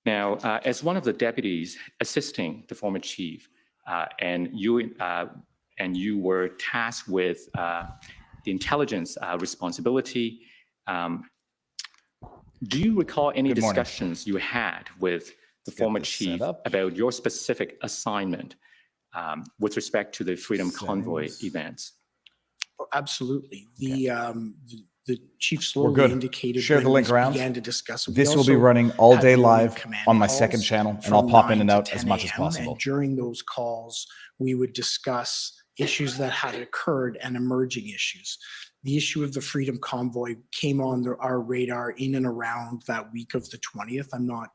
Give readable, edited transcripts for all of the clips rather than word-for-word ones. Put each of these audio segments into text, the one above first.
Now, as one of the deputies assisting the former chief, and you were tasked with the intelligence responsibility, do you recall any discussions you had with the former chief about your specific assignment with respect to the Freedom Convoy events? Oh, absolutely. The chief slowly indicated Share the link around. Began to discuss it. This will be running all day live on my second channel, and I'll pop in and out as much as possible. And during those calls, we would discuss issues that had occurred and emerging issues. The issue of the Freedom Convoy came on our radar in and around that week of the 20th. I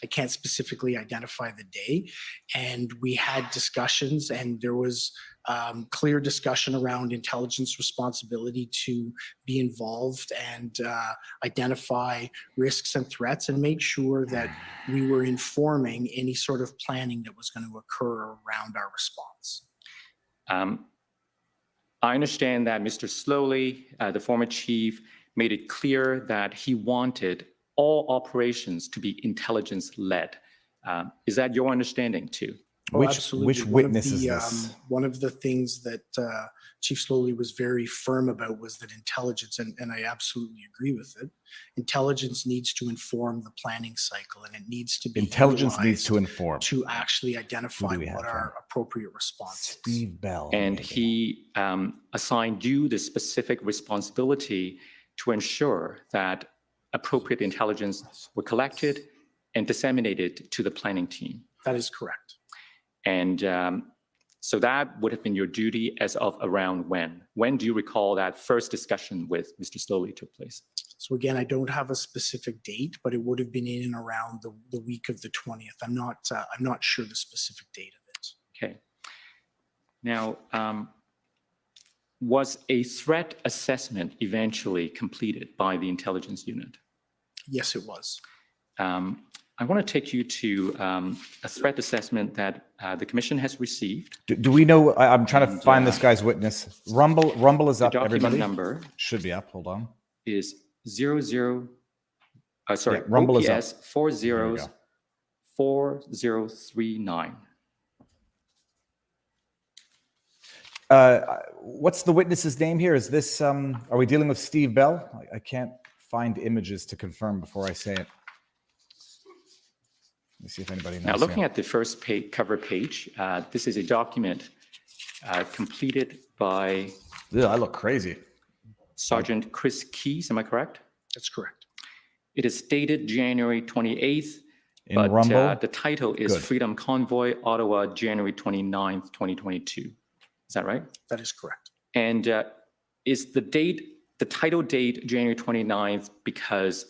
can't specifically identify the day. And we had discussions, and there was clear discussion around intelligence responsibility to be involved and identify risks and threats and make sure that we were informing any sort of planning that was going to occur around our response. I understand that Mr. Slowly, the former chief, made it clear that he wanted all operations to be intelligence-led. Is that your understanding too? Oh, absolutely. Which witness is this? One of the things that Chief Slowly was very firm about was that intelligence, and I absolutely agree with it, intelligence needs to inform the planning cycle, and it needs to be intelligence needs to inform to actually identify what our appropriate response is. Steve Bell. And he assigned you the specific responsibility to ensure that appropriate intelligence were collected and disseminated to the planning team. That is correct. And so that would have been your duty as of around when? When do you recall that first discussion with Mr. Slowly took place? So again, I don't have a specific date, but it would have been in and around the week of the 20th. I'm not sure the specific date of it. Okay. Now, was a threat assessment eventually completed by the intelligence unit? Yes, it was. I want to take you to a threat assessment that the commission has received. Do we know? I'm trying to find this guy's witness. Rumble is up. Everybody number should be up. Hold on. Is 00. Sorry, Rumble OPS is up. 4039. What's the witness's name here? Is this? Are we dealing with Steve Bell? I can't find images to confirm before I say it. Let me see if anybody knows. Now, looking at the first cover page, this is a document completed by I look crazy. Sergeant Chris Keys, am I correct? That's correct. It is dated January 28th, but the title is Freedom Convoy, Ottawa, January 29th, 2022. Is that right? That is correct. And is the title date January 29th because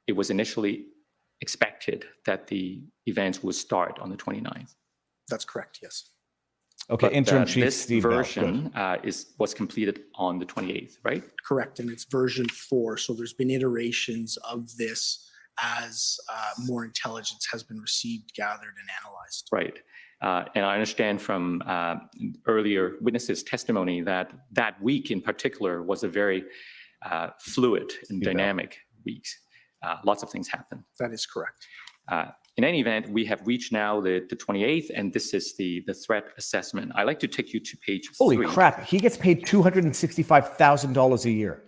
it was initially expected that the events would start on the 29th? That's correct, yes. Okay, but, Interim Chief this Steve version was completed on the 28th, right? Correct, and it's version 4, so there's been iterations of this as more intelligence has been received, gathered, and analyzed. Right, and I understand from earlier witnesses' testimony that that week in particular was a very fluid and dynamic week. Lots of things happen. That is correct. In any event, we have reached now the 28th, and this is the threat assessment. I'd like to take you to page 3. Holy crap, he gets paid $265,000 a year.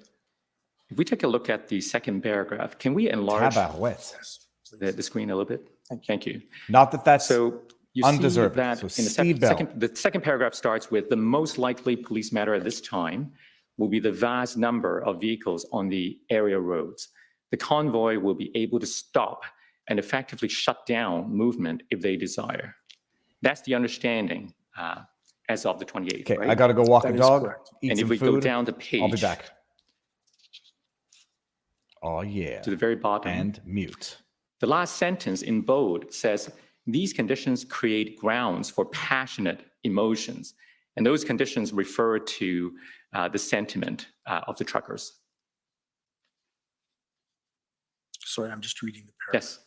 If we take a look at the second paragraph, can we enlarge the screen a little bit? Thank you. Not that that's so you undeserved. See that so in the second paragraph starts with the most likely police matter at this time will be the vast number of vehicles on the area roads. The convoy will be able to stop and effectively shut down movement if they desire. That's the understanding as of the 28th. Okay, right? I got to go walk the dog, eat and some if we food, go down the page, I'll be back. Oh, yeah. To the very bottom. And mute. The last sentence in bold says, these conditions create grounds for passionate emotions. And those conditions refer to the sentiment of the truckers. Sorry, I'm just reading the paragraph. Yes.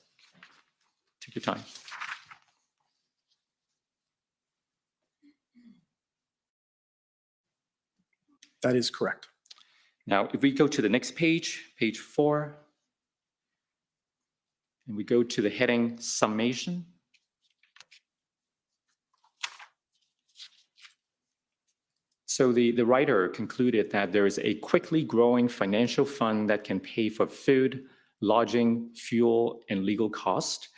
Take your time. That is correct. Now, if we go to the next page, page 4, And we go to the heading Summation. So the writer concluded that there is a quickly growing financial fund that can pay for food, lodging, fuel, and legal costs.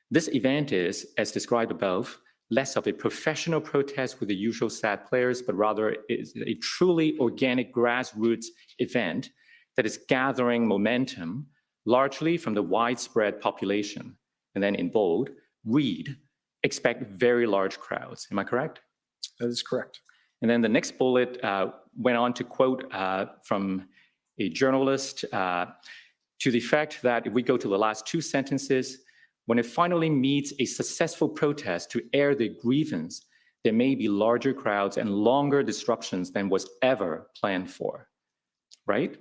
This event is, as described above, less of a professional protest with the usual sad players, but rather is a truly organic grassroots event that is gathering momentum largely from the widespread population. And then in bold, read, expect very large crowds. Am I correct? That is correct. And then the next bullet went on to quote from a journalist to the effect that if we go to the last two sentences, when it finally meets a successful protest to air the grievance, there may be larger crowds and longer disruptions than was ever planned for, right?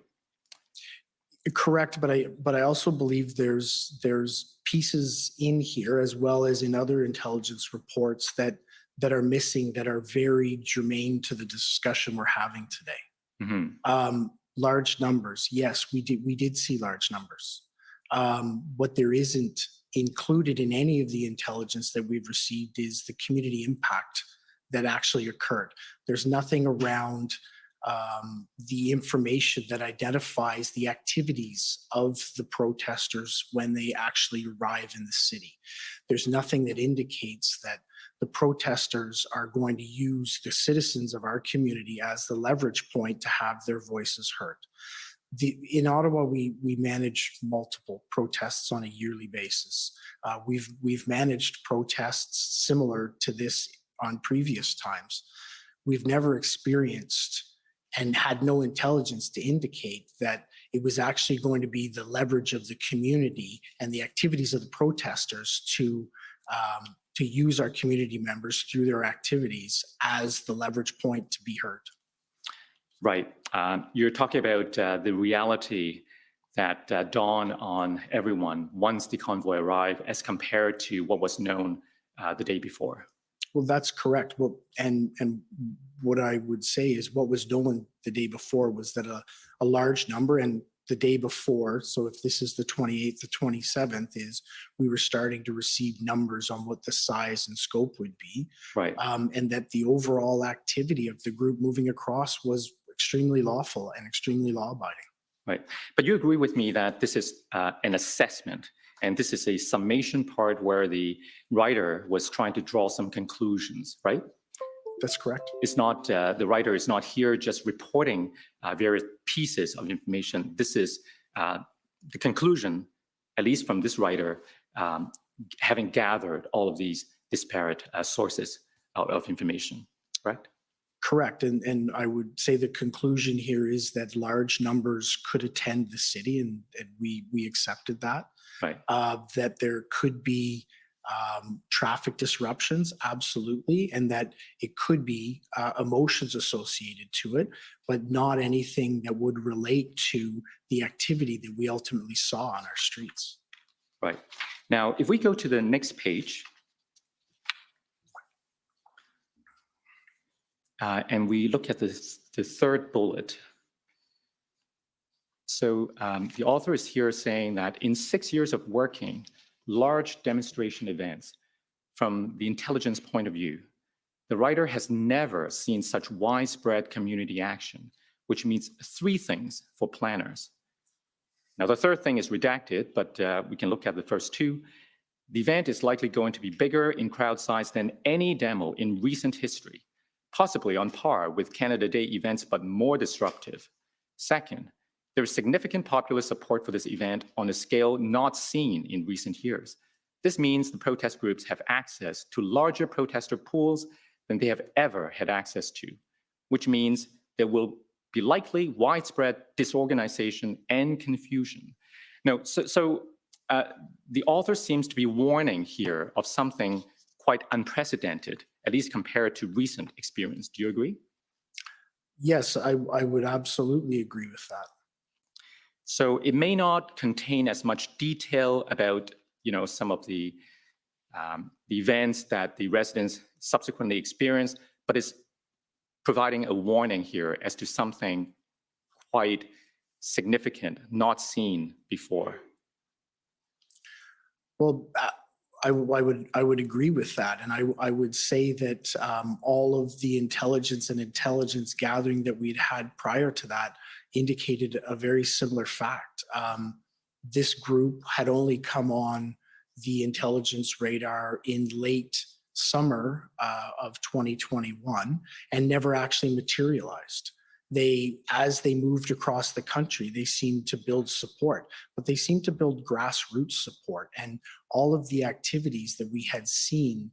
Correct, but I also believe there's pieces in here as well as in other intelligence reports that are missing that are very germane to the discussion we're having today. Mm-hmm. Large numbers, yes, we did see large numbers. What there isn't included in any of the intelligence that we've received is the community impact that actually occurred. There's nothing around the information that identifies the activities of the protesters when they actually arrive in the city. There's nothing that indicates that the protesters are going to use the citizens of our community as the leverage point to have their voices heard. In Ottawa, we manage multiple protests on a yearly basis. We've managed protests similar to this on previous times. We've never experienced and had no intelligence to indicate that it was actually going to be the leverage of the community and the activities of the protesters to use our community members through their activities as the leverage point to be heard. Right. You're talking about the reality that dawned on everyone once the convoy arrived as compared to what was known the day before. Well, that's correct. Well, and what I would say is what was known the day before was that a large number, and the day before, so if this is the 28th, the 27th, is we were starting to receive numbers on what the size and scope would be. Right. And that the overall activity of the group moving across was extremely lawful and extremely law-abiding. Right. But you agree with me that this is an assessment, and this is a summation part where the writer was trying to draw some conclusions, right? That's correct. It's not, the writer is not here just reporting various pieces of information. This is the conclusion, at least from this writer, having gathered all of these disparate sources of information, correct? Correct. And I would say the conclusion here is that large numbers could attend the city, and we accepted that. Right. That there could be traffic disruptions, absolutely, and that it could be emotions associated to it, but not anything that would relate to the activity that we ultimately saw on our streets. Right. Now, if we go to the next page, and we look at the third bullet. So the author is here saying that in 6 years of working, large demonstration events, from the intelligence point of view, the writer has never seen such widespread community action, which means three things for planners. Now, the third thing is redacted, but we can look at the first two. The event is likely going to be bigger in crowd size than any demo in recent history, possibly on par with Canada Day events, but more disruptive. Second, there is significant popular support for this event on a scale not seen in recent years. This means the protest groups have access to larger protester pools than they have ever had access to, which means there will be likely widespread disorganization and confusion. Now, the author seems to be warning here of something quite unprecedented, at least compared to recent experience. Do you agree? Yes, I would absolutely agree with that. So it may not contain as much detail about, some of the events that the residents subsequently experienced, but it's providing a warning here as to something quite significant, not seen before. Well, I would agree with that, and I would say that all of the intelligence gathering that we'd had prior to that indicated a very similar fact. This group had only come on the intelligence radar in late summer of 2021 and never actually materialized. As they moved across the country, they seemed to build support, but they seemed to build grassroots support. And all of the activities that we had seen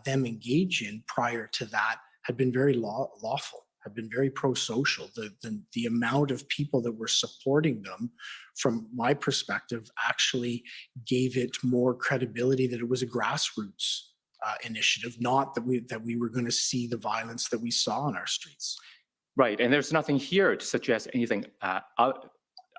them engage in prior to that had been very lawful, had been very pro-social. The amount of people that were supporting them, from my perspective, actually gave it more credibility that it was a grassroots initiative, not that we were going to see the violence that we saw on our streets. Right, and there's nothing here to suggest anything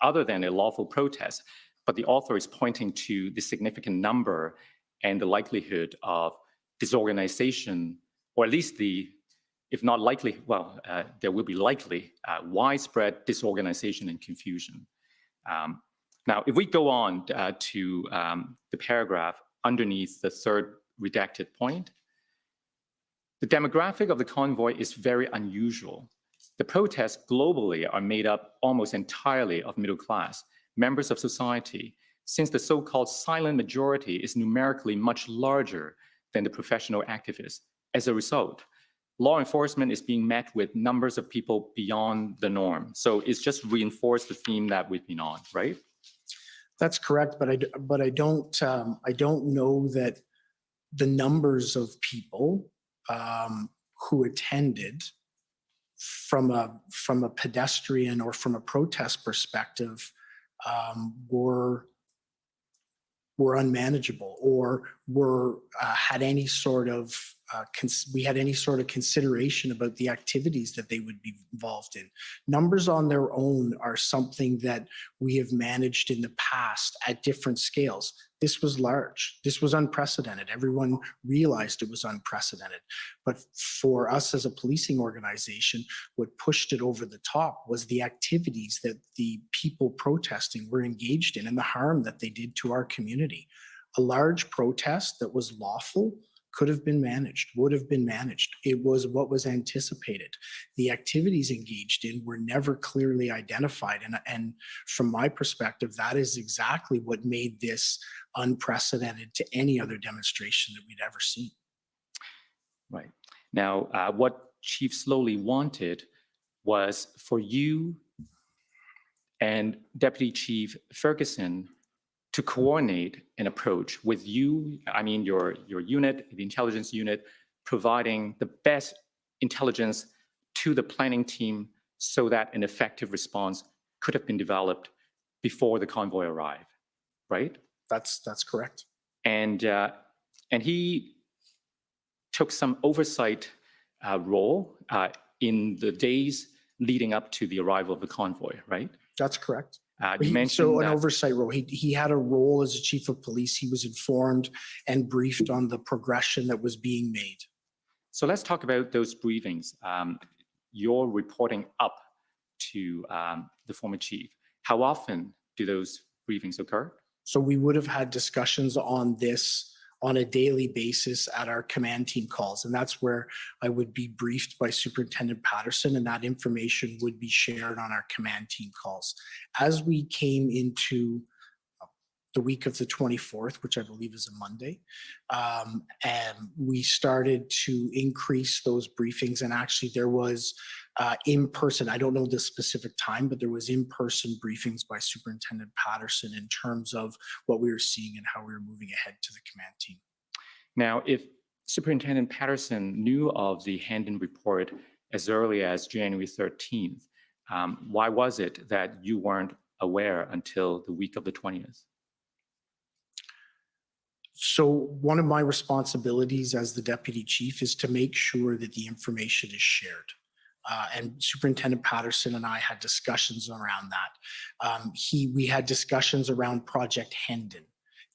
other than a lawful protest, but the author is pointing to the significant number and the likelihood of disorganization, or at least if not likely, well, there will be likely widespread disorganization and confusion. Now, if we go on to the paragraph underneath the third redacted point, the demographic of the convoy is very unusual. The protests globally are made up almost entirely of middle class, members of society, since the so-called silent majority is numerically much larger than the professional activists. As a result, law enforcement is being met with numbers of people beyond the norm. So it's just reinforced the theme that we've been on, right? That's correct, but I don't know that the numbers of people who attended from a pedestrian or from a protest perspective were unmanageable, or had any sort of we had any sort of consideration about the activities that they would be involved in. Numbers on their own are something that we have managed in the past at different scales. This was large. This was unprecedented. Everyone realized it was unprecedented. But for us as a policing organization, what pushed it over the top was the activities that the people protesting were engaged in and the harm that they did to our community. A large protest that was lawful could have been managed, would have been managed. It was what was anticipated. The activities engaged in were never clearly identified. And from my perspective, that is exactly what made this unprecedented to any other demonstration that we'd ever seen. Right. Now, what Chief Slowly wanted was for you and Deputy Chief Ferguson to coordinate an approach with you, I mean your unit, the intelligence unit, providing the best intelligence to the planning team so that an effective response could have been developed before the convoy arrived, right? That's correct. And he took some oversight role in the days leading up to the arrival of the convoy, right? That's correct. You mentioned so an oversight role. He had a role as a chief of police. He was informed and briefed on the progression that was being made. So let's talk about those briefings. You're reporting up to the former chief. How often do those briefings occur? So we would have had discussions on this on a daily basis at our command team calls. And that's where I would be briefed by Superintendent Patterson, and that information would be shared on our command team calls. As we came into the week of the 24th, which I believe is a Monday, and we started to increase those briefings. And actually there was in-person, I don't know the specific time, but there was in-person briefings by Superintendent Patterson in terms of what we were seeing and how we were moving ahead to the command team. Now, if Superintendent Patterson knew of the Handon report as early as January 13th, why was it that you weren't aware until the week of the 20th? So one of my responsibilities as the deputy chief is to make sure that the information is shared. And Superintendent Patterson and I had discussions around that. We had discussions around Project Handon.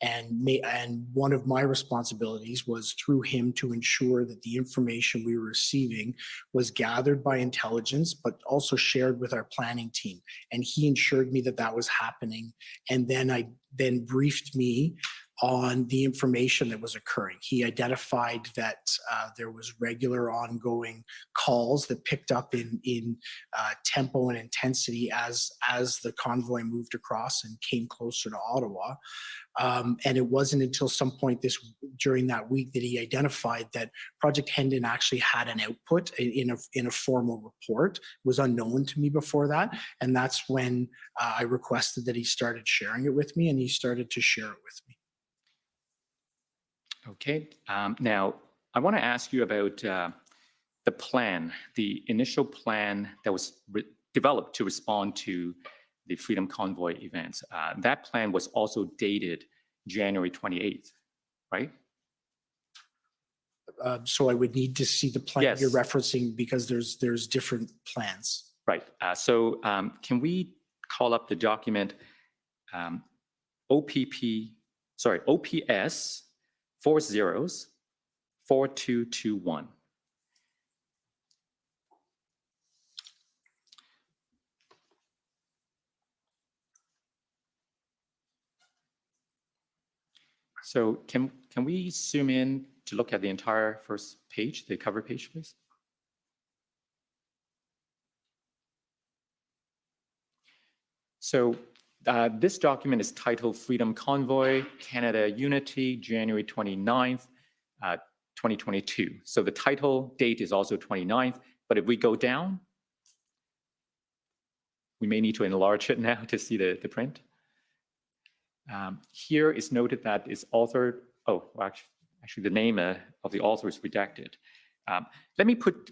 And one of my responsibilities was through him to ensure that the information we were receiving was gathered by intelligence, but also shared with our planning team. And he ensured me that that was happening. And then briefed me on the information that was occurring. He identified that there was regular ongoing calls that picked up in tempo and intensity as the convoy moved across and came closer to Ottawa. And it wasn't until some point during that week that he identified that Project Hendon actually had an output in a formal report. It was unknown to me before that, and that's when I requested that he started sharing it with me, and he started to share it with me. Okay. Now, I want to ask you about the plan, the initial plan that was developed to respond to the Freedom Convoy events. That plan was also dated January 28th, right? So I would need to see the plan Yes. you're referencing because there's different plans. Right. So can we call up the document OPS 404221? So can we zoom in to look at the entire first page, the cover page, please? So this document is titled Freedom Convoy, Canada Unity, January 29th, 2022. So the title date is also 29th, but if we go down, we may need to enlarge it now to see the print. Here is noted that it's authored, actually the name of the author is redacted. Let me put,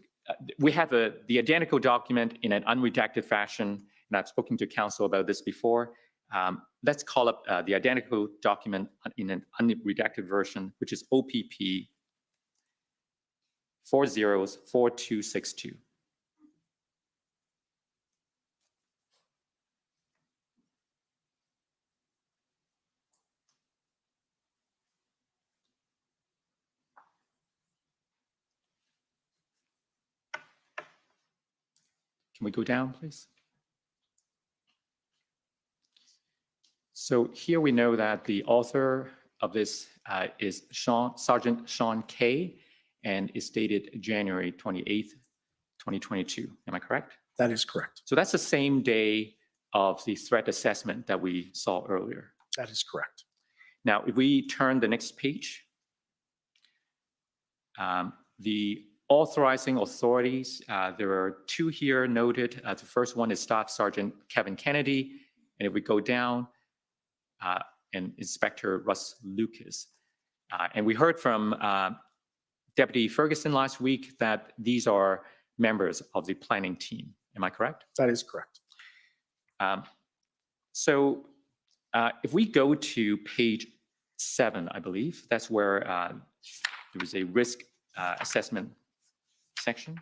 we have the identical document in an unredacted fashion, and I've spoken to counsel about this before. Let's call up the identical document in an unredacted version, which is OPP 404262. Can we go down, please? So here we know that the author of this is Sergeant Sean Kay, and is dated January 28th, 2022. Am I correct? That is correct. So that's the same day of the threat assessment that we saw earlier. That is correct. Now, if we turn the next page, the authorizing authorities, there are two here noted. The first one is Staff Sergeant Kevin Kennedy, and if we go down, and Inspector Russ Lucas. And we heard from Deputy Ferguson last week that these are members of the planning team. Am I correct? That is correct. So if we go to page 7, I believe, that's where there is a risk assessment section.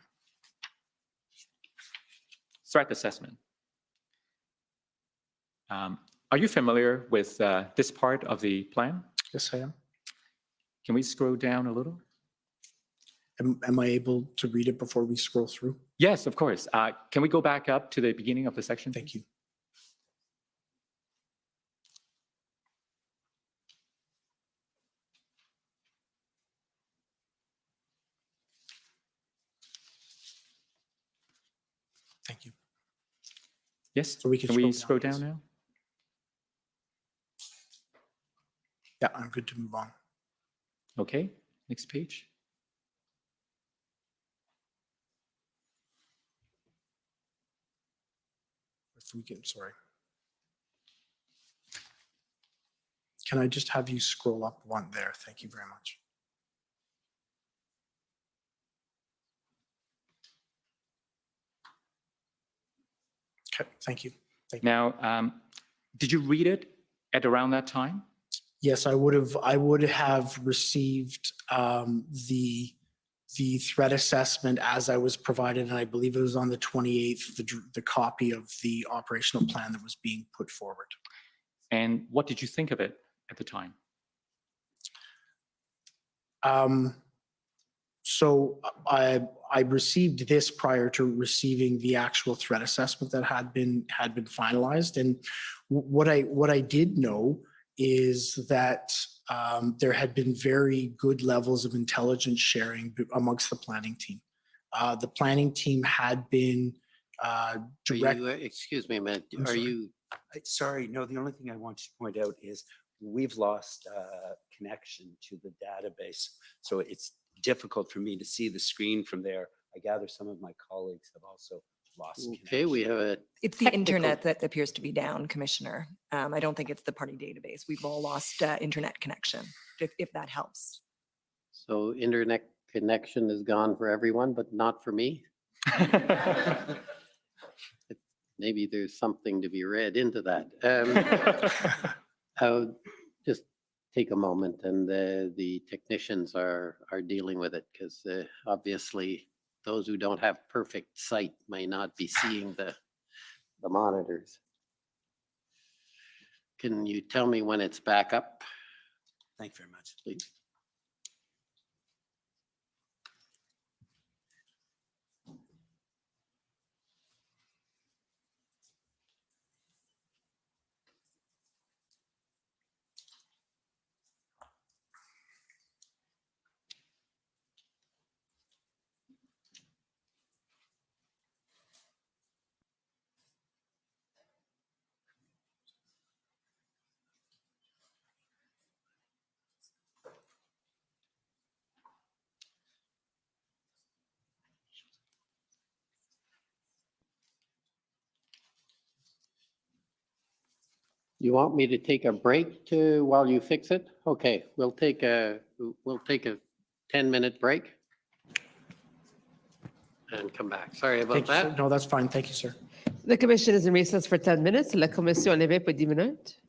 Threat assessment. Are you familiar with this part of the plan? Yes, I am. Can we scroll down a little? Am I able to read it before we scroll through? Yes, of course. Can we go back up to the beginning of the section? Thank you. Thank you. Yes. So we can scroll down now? Yeah, I'm good to move on. Okay, next page. If we can, sorry. Can I just have you scroll up one there? Thank you very much. Okay, thank you. Thank you. Now, did you read it at around that time? Yes, I would have received the threat assessment as I was provided, and I believe it was on the 28th, the copy of the operational plan that was being put forward. And what did you think of it at the time? So I received this prior to receiving the actual threat assessment that had been finalized, and what I did know is that there had been very good levels of intelligence sharing amongst the planning team. The planning team had been direct. Excuse me a minute. I'm Are sorry. you, Sorry, no, the only thing I want to point out is we've lost connection to the database. So it's difficult for me to see the screen from there. I gather some of my colleagues have also lost okay, we connection. have a, It's the Technical- internet that appears to be down, Commissioner. I don't think it's the party database. We've all lost internet connection, if that helps. so internet connection is gone for everyone, but not for me. Maybe there's something to be read into that. I'll just take a moment and the technicians are dealing with it because obviously those who don't have perfect sight may not be seeing the monitors. Can you tell me when it's back up, Thank you very much. please? You want me to take a break while you fix it? Okay, we'll take a 10-minute break and come back. Sorry about Thank you, sir. that. No, that's fine. Thank you, sir. The commission is in recess for 10 minutes. La commission levée pour 10 minutes.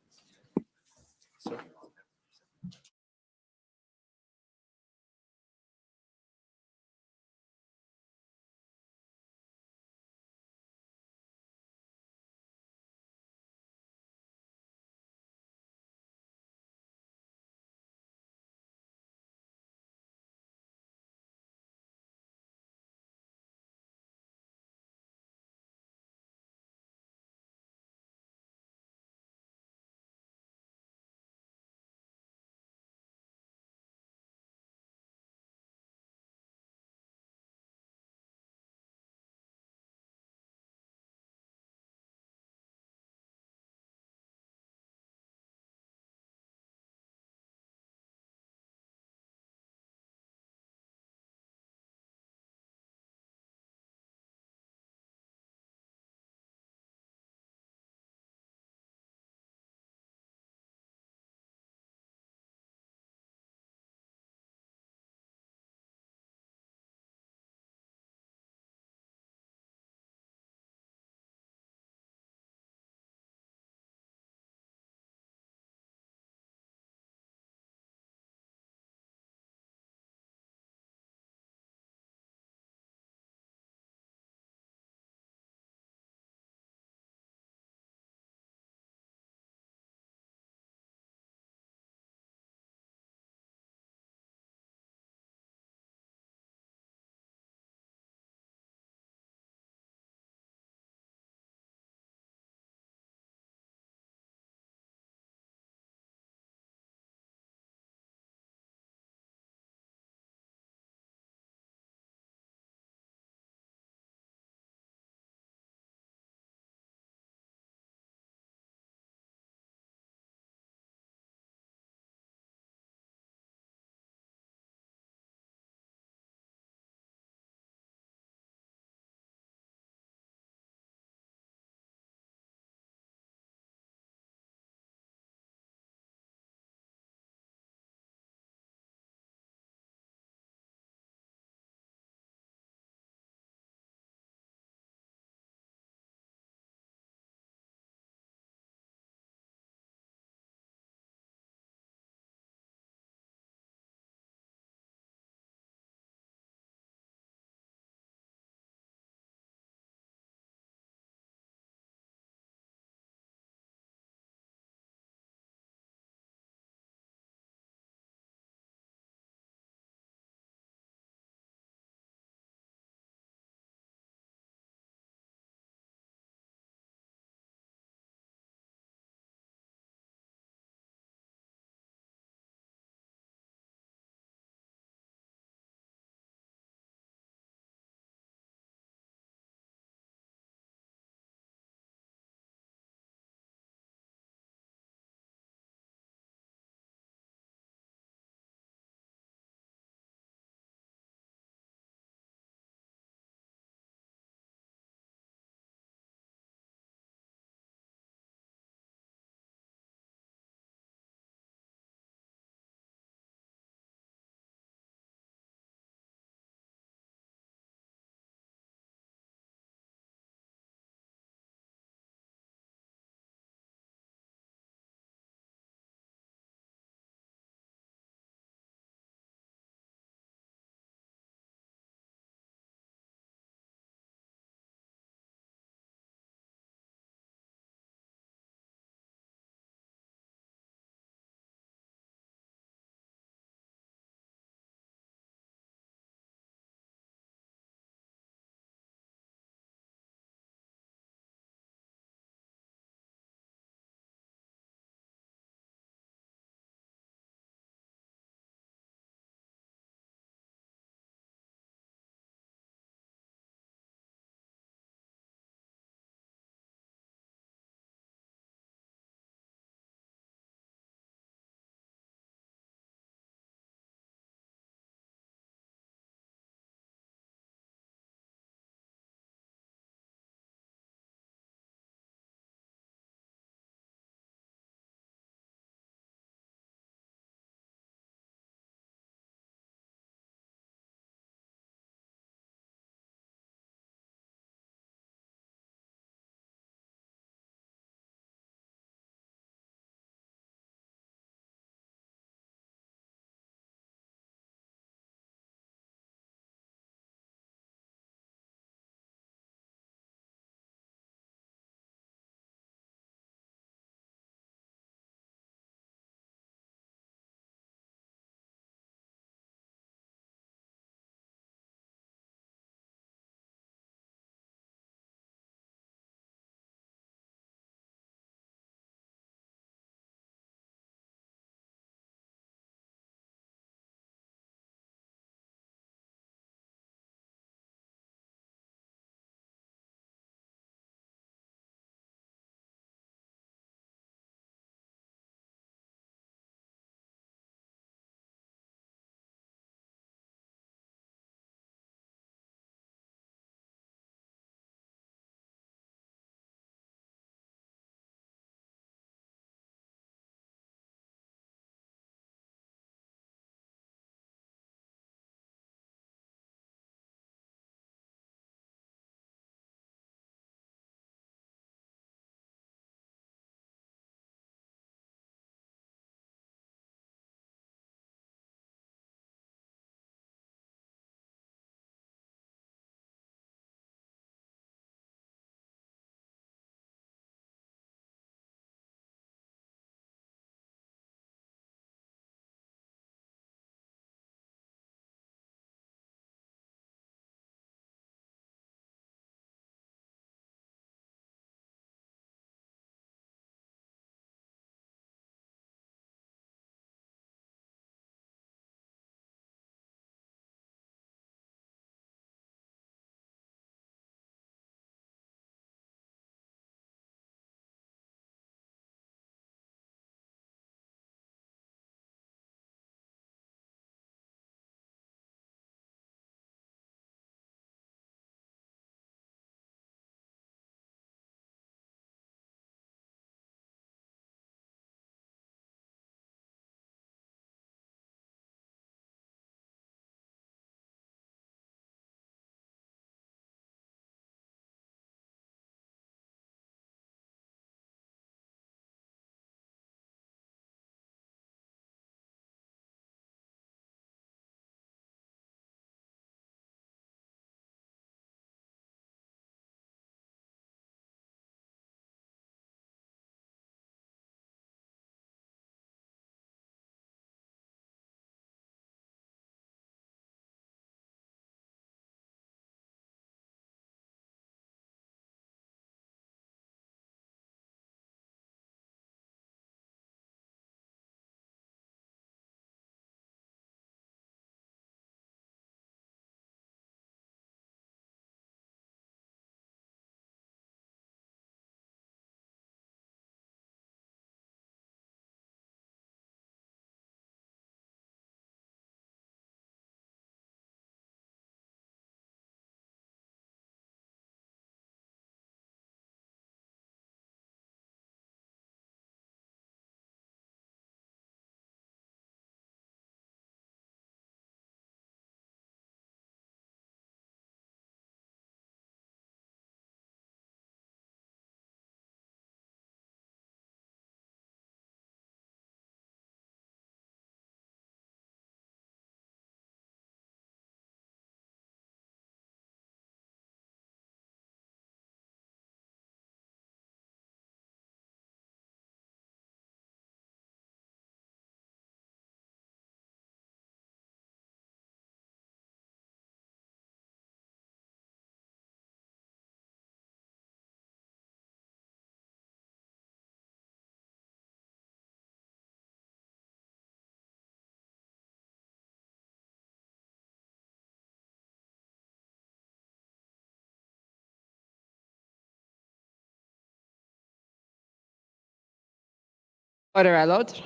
Order à l'ordre.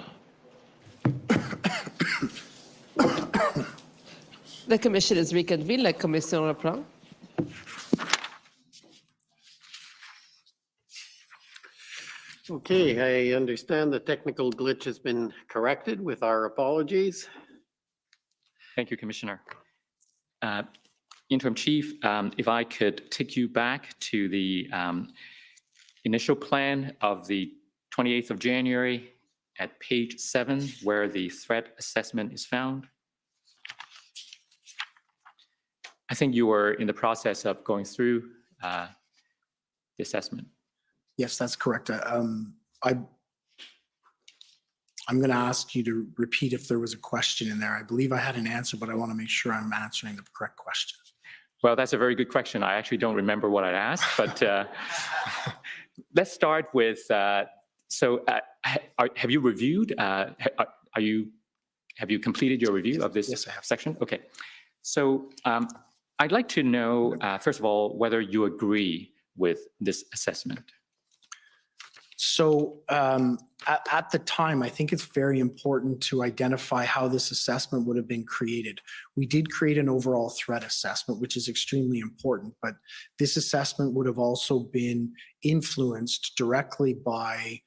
The commission is reconvened. La commission reprend. Okay, I understand the technical glitch has been corrected with our apologies. Thank you, Commissioner. Interim Chief, if I could take you back to the initial plan of the 28th of January at page 7, where the threat assessment is found. I think you were in the process of going through the assessment. Yes, that's correct. I'm going to ask you to repeat if there was a question in there. I believe I had an answer, but I want to make sure I'm answering the correct question. Well, that's a very good question. I actually don't remember what I asked, but let's start with, have you reviewed, have you completed your review of this Yes, I have. section? Okay. So I'd like to know, first of all, whether you agree with this assessment. So at the time, I think it's very important to identify how this assessment would have been created. We did create an overall threat assessment, which is extremely important, but this assessment would have also been influenced directly by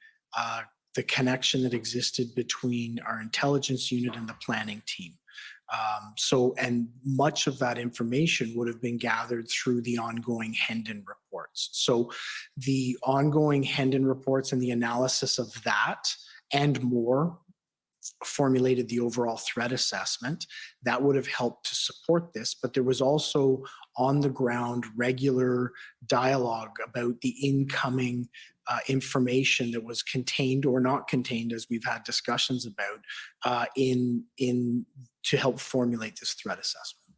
the connection that existed between our intelligence unit and the planning team. And much of that information would have been gathered through the ongoing Hendon reports. So the ongoing Hendon reports and the analysis of that and more formulated the overall threat assessment that would have helped to support this. But there was also on the ground regular dialogue about the incoming information that was contained or not contained, as we've had discussions about, to help formulate this threat assessment.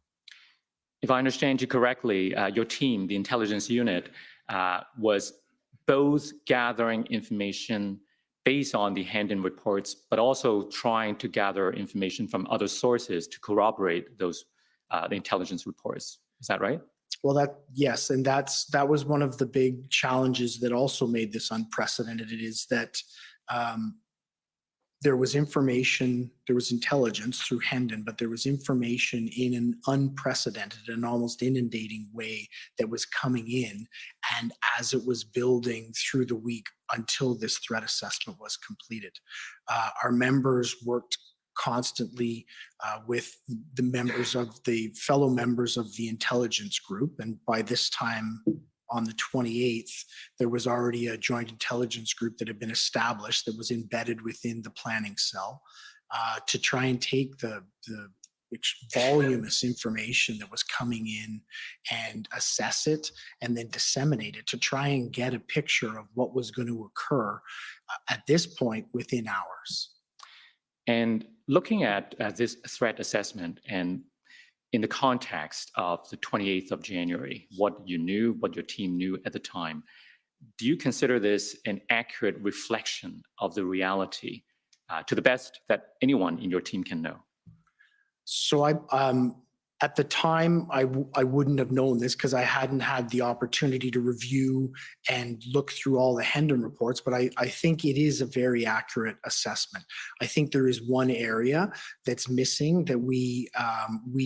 If I understand you correctly, your team, the intelligence unit, was both gathering information based on the Hendon reports, but also trying to gather information from other sources to corroborate those the intelligence reports. Is that right? Well, yes, and that was one of the big challenges that also made this unprecedented. It is that there was information, there was intelligence through Hendon, but there was information in an unprecedented and almost inundating way that was coming in. And as it was building through the week until this threat assessment was completed, our members worked constantly with the members of the fellow members of the intelligence group. And by this time, on the 28th, there was already a joint intelligence group that had been established that was embedded within the planning cell to try and take the voluminous information that was coming in and assess it and then disseminate it to try and get a picture of what was going to occur at this point within hours. And looking at this threat assessment and in the context of the 28th of January, what you knew, what your team knew at the time, do you consider this an accurate reflection of the reality to the best that anyone in your team can know? So at the time, I wouldn't have known this because I hadn't had the opportunity to review and look through all the Hendon reports, but I think it is a very accurate assessment. I think there is one area that's missing that we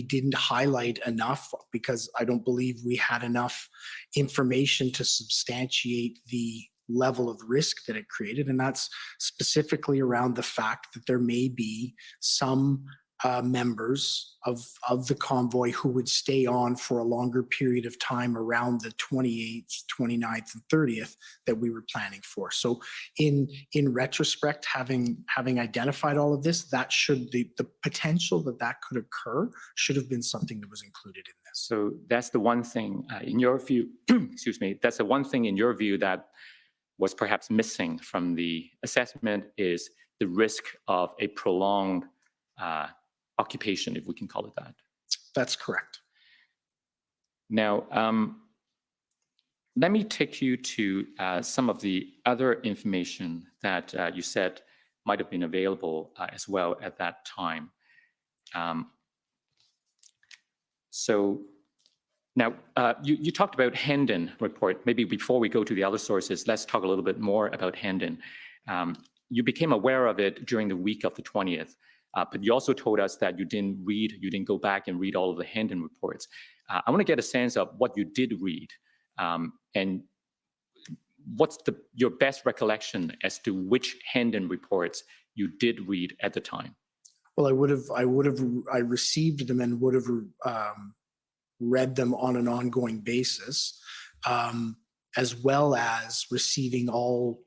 didn't highlight enough because I don't believe we had enough information to substantiate the level of risk that it created, and that's specifically around the fact that there may be some members of the convoy who would stay on for a longer period of time around the 28th, 29th, and 30th that we were planning for. So in retrospect, having identified all of this, that should the potential that could occur should have been something that was included in this. So that's the one thing in your view, excuse me, that's the one thing in your view that was perhaps missing from the assessment is the risk of a prolonged occupation, if we can call it that. That's correct. Now, let me take you to some of the other information that you said might have been available as well at that time. So now you talked about Hendon report. Maybe before we go to the other sources, let's talk a little bit more about Hendon. you became aware of it during the week of the 20th, but you also told us that you didn't go back and read all of the Hendon reports. I want to get a sense of what you did read, and what's your best recollection as to which Hendon reports you did read at the time? Well, I received them and would have read them on an ongoing basis, as well as receiving all,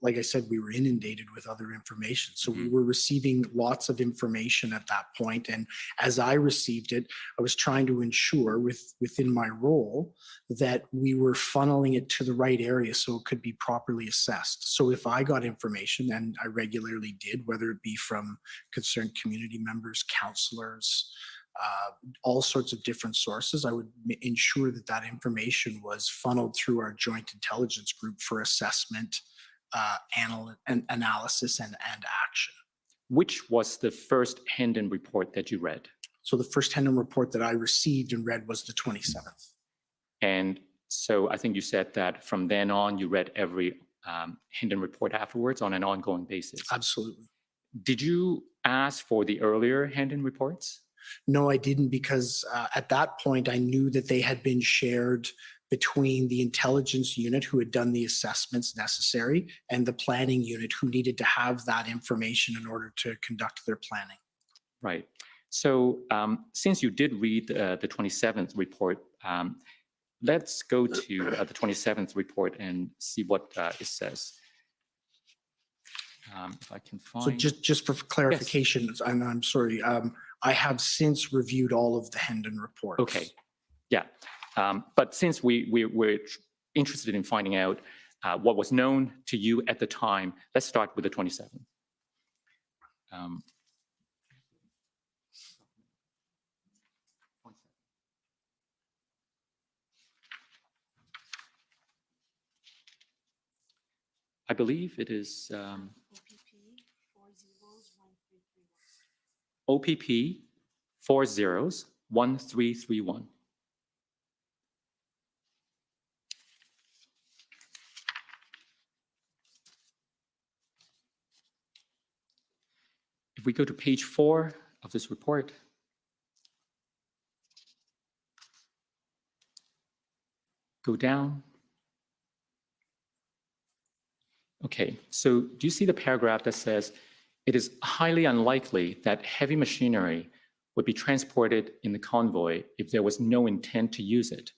like I said, we were inundated with other information. So we were receiving lots of information at that point. And as I received it, I was trying to ensure within my role that we were funneling it to the right area so it could be properly assessed. So if I got information, and I regularly did, whether it be from concerned community members, counselors, all sorts of different sources, I would ensure that that information was funneled through our joint intelligence group for assessment, analysis and action. Which was the first Hendon report that you read? So the first Hendon report that I received and read was the 27th. And so I think you said that from then on, you read every Hendon report afterwards on an ongoing basis. Absolutely. Did you ask for the earlier Hendon reports? No, I didn't, because at that point I knew that they had been shared between the intelligence unit who had done the assessments necessary and the planning unit who needed to have that information in order to conduct their planning. Right. So since you did read the 27th report, let's go to the 27th report and see what it says. If I can find. So just for clarification, yes. I'm sorry, I have since reviewed all of the Hendon reports. Okay. Yeah. But since we're interested in finding out what was known to you at the time, let's start with the 27th. I believe it is OPP 401331. If we go to page 4 of this report, go down. Okay, so do you see the paragraph that says, it is highly unlikely that heavy machinery would be transported in the convoy if there was no intent to use it,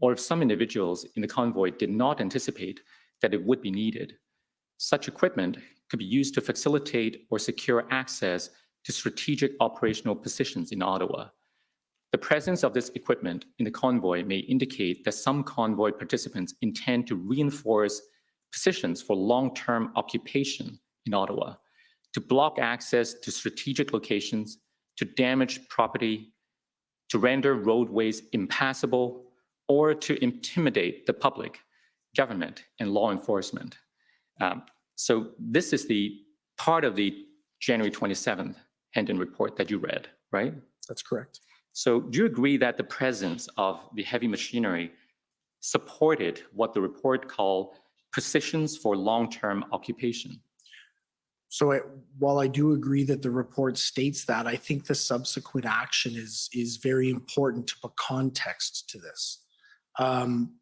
or if some individuals in the convoy did not anticipate that it would be needed. Such equipment could be used to facilitate or secure access to strategic operational positions in Ottawa. The presence of this equipment in the convoy may indicate that some convoy participants intend to reinforce positions for long-term occupation in Ottawa, to block access to strategic locations, to damage property, to render roadways impassable, or to intimidate the public, government, and law enforcement. So this is the part of the January 27th Hendon report that you read, right? That's correct. So do you agree that the presence of the heavy machinery supported what the report called positions for long-term occupation? So while I do agree that the report states that, I think the subsequent action is very important to put context to this.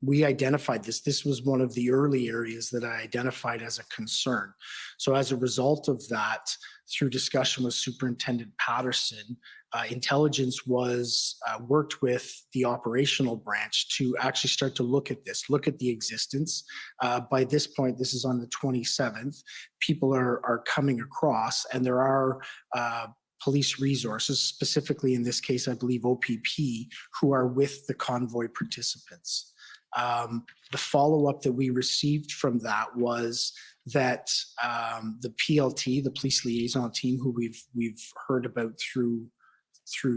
We identified this. This was one of the early areas that I identified as a concern. So as a result of that, through discussion with Superintendent Patterson, intelligence was worked with the operational branch to actually start to look at this, look at the existence. By this point, this is on the 27th, people are coming across, and there are police resources, specifically in this case, I believe OPP, who are with the convoy participants. The follow-up that we received from that was that the PLT, the police liaison team, who we've heard about through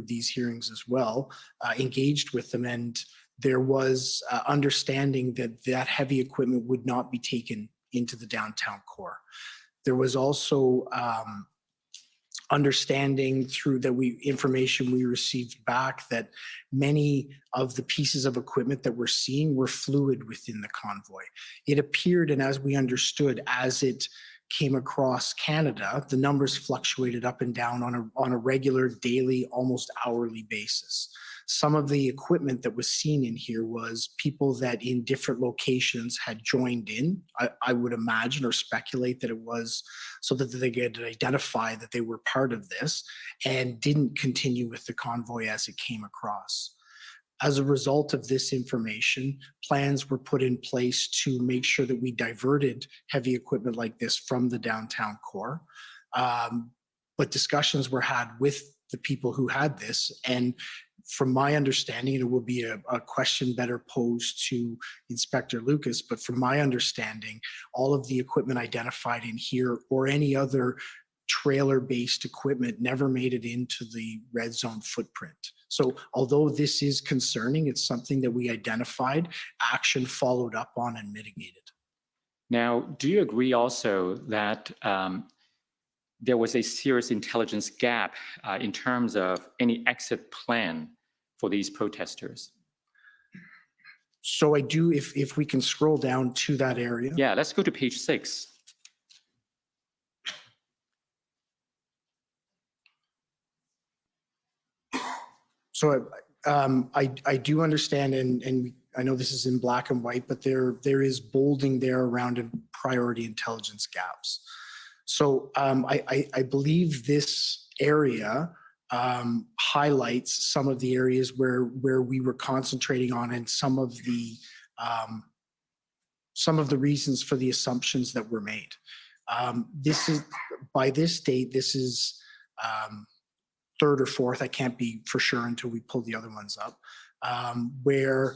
these hearings as well, engaged with them, and there was understanding that that heavy equipment would not be taken into the downtown core. There was also understanding through that information we received back that many of the pieces of equipment that we're seeing were fluid within the convoy. It appeared, and as we understood, as it came across Canada, the numbers fluctuated up and down on a regular, daily, almost hourly basis. Some of the equipment that was seen in here was people that in different locations had joined in. I would imagine or speculate that it was so that they could identify that they were part of this and didn't continue with the convoy as it came across. As a result of this information, plans were put in place to make sure that we diverted heavy equipment like this from the downtown core. But discussions were had with the people who had this, and from my understanding, it will be a question better posed to Inspector Lucas, but from my understanding, all of the equipment identified in here or any other trailer-based equipment never made it into the red zone footprint. So although this is concerning, it's something that we identified, action followed up on and mitigated. Now, do you agree also that there was a serious intelligence gap in terms of any exit plan for these protesters? So I do, if we can scroll down to that area. Yeah, let's go to page 6. So I do understand, and I know this is in black and white, but there is bolding there around priority intelligence gaps. So I believe this area highlights some of the areas where we were concentrating on and some of the reasons for the assumptions that were made. This is, by this date, this is third or fourth, I can't be for sure until we pull the other ones up, where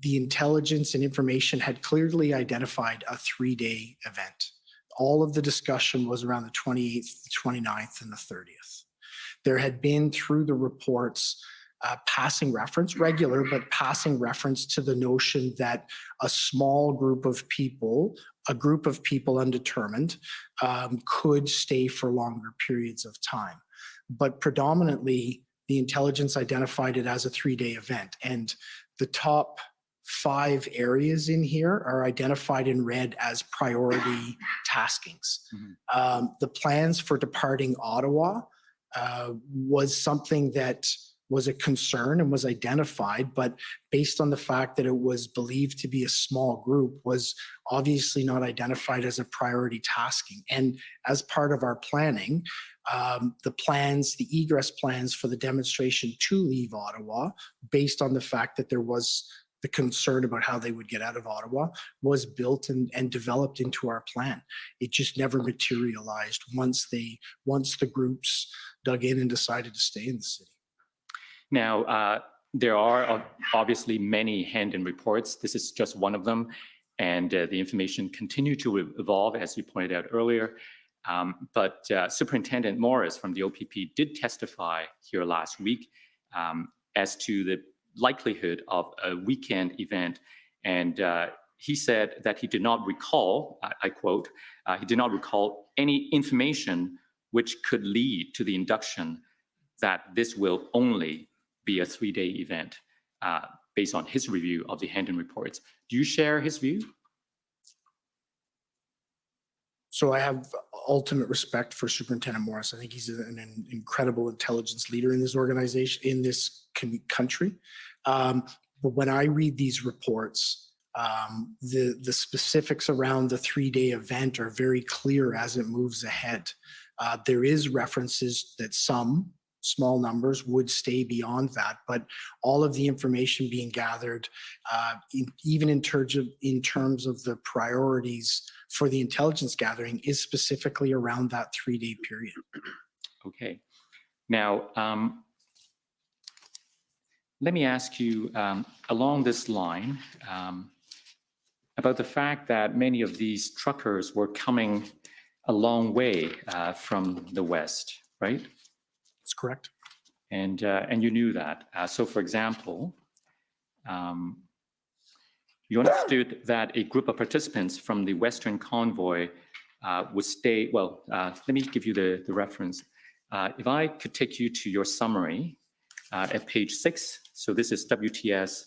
the intelligence and information had clearly identified a 3-day event. All of the discussion was around the 28th, the 29th, and the 30th. There had been through the reports passing reference, regular, but passing reference to the notion that a small group of people, a group of people undetermined, could stay for longer periods of time. But predominantly, the intelligence identified it as a 3-day event. And the top 5 areas in here are identified in red as priority taskings. Mm-hmm. The plans for departing Ottawa was something that was a concern and was identified, but based on the fact that it was believed to be a small group, was obviously not identified as a priority tasking. And as part of our planning, the egress plans for the demonstration to leave Ottawa, based on the fact that there was the concern about how they would get out of Ottawa, was built and developed into our plan. It just never materialized once the groups dug in and decided to stay in the city. Now, there are obviously many hand-in reports. This is just one of them, and the information continued to evolve, as you pointed out earlier. But Superintendent Morris from the OPP did testify here last week as to the likelihood of a weekend event. And he said that he did not recall, I quote, he did not recall any information which could lead to the induction that this will only be a 3-day event based on his review of the hand-in reports. Do you share his view? So I have ultimate respect for Superintendent Morris. I think he's an incredible intelligence leader in this organization, in this country. But when I read these reports, the specifics around the 3-day event are very clear as it moves ahead. There is references that some small numbers would stay beyond that, but all of the information being gathered, even in terms of the priorities for the intelligence gathering, is specifically around that 3-day period. Okay. Now, let me ask you along this line about the fact that many of these truckers were coming a long way from the west, right? That's correct. And you knew that. So, for example, you understood that a group of participants from the Western convoy would stay. Well, let me give you the reference. If I could take you to your summary at page 6. So this is WTS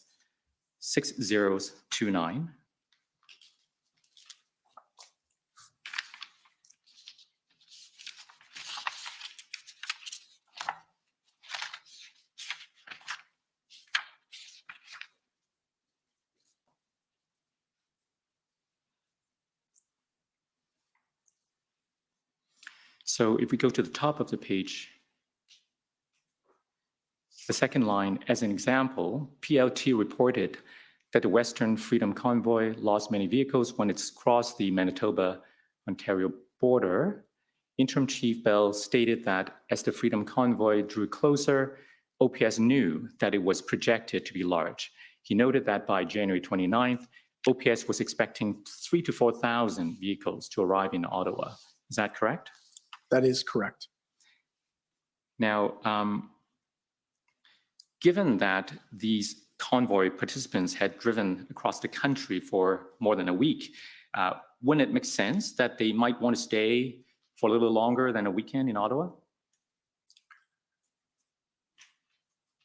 6029. So if we go to the top of the page, the second line, as an example, PLT reported that the Western Freedom Convoy lost many vehicles when it's crossed the Manitoba-Ontario border. Interim Chief Bell stated that as the Freedom Convoy drew closer, OPS knew that it was projected to be large. He noted that by January 29th, OPS was expecting 3,000 to 4,000 vehicles to arrive in Ottawa. Is that correct? That is correct. Now, given that these convoy participants had driven across the country for more than a week, wouldn't it make sense that they might want to stay for a little longer than a weekend in Ottawa?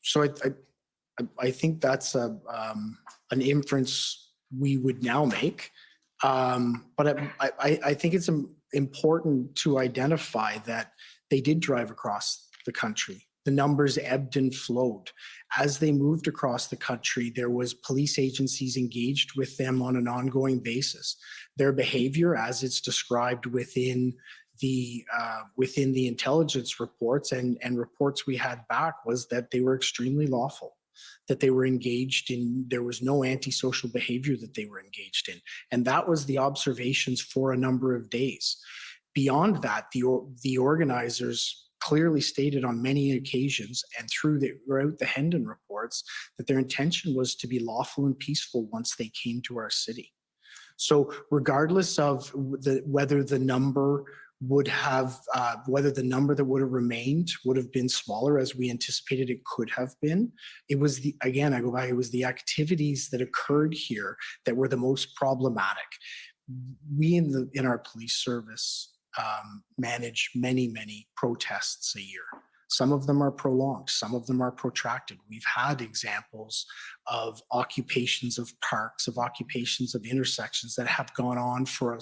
So I think that's an inference we would now make. But I think it's important to identify that they did drive across the country. The numbers ebbed and flowed. As they moved across the country, there was police agencies engaged with them on an ongoing basis. Their behavior, as it's described within the intelligence reports and reports we had back, was that they were extremely lawful, that they were engaged in, there was no antisocial behavior that they were engaged in. And that was the observations for a number of days. Beyond that, the organizers clearly stated on many occasions and throughout the Hendon reports that their intention was to be lawful and peaceful once they came to our city. So regardless of whether the number that would have remained would have been smaller as we anticipated it could have been, it was it was the activities that occurred here that were the most problematic. We in our police service manage many protests a year. Some of them are prolonged, some of them are protracted. We've had examples of occupations of parks, of occupations of intersections that have gone on for a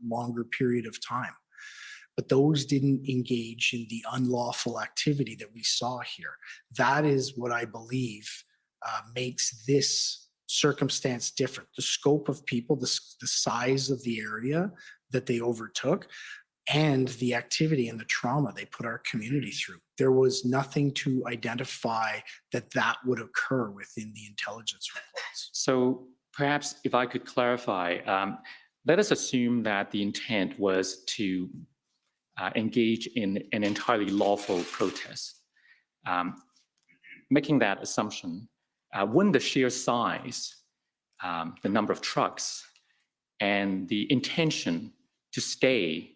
longer period of time. But those didn't engage in the unlawful activity that we saw here. That is what I believe makes this circumstance different. The scope of people, the size of the area that they overtook, and the activity and the trauma they put our community through. There was nothing to identify that would occur within the intelligence reports. So perhaps if I could clarify, let us assume that the intent was to engage in an entirely lawful protest. Making that assumption, wouldn't the sheer size, the number of trucks, and the intention to stay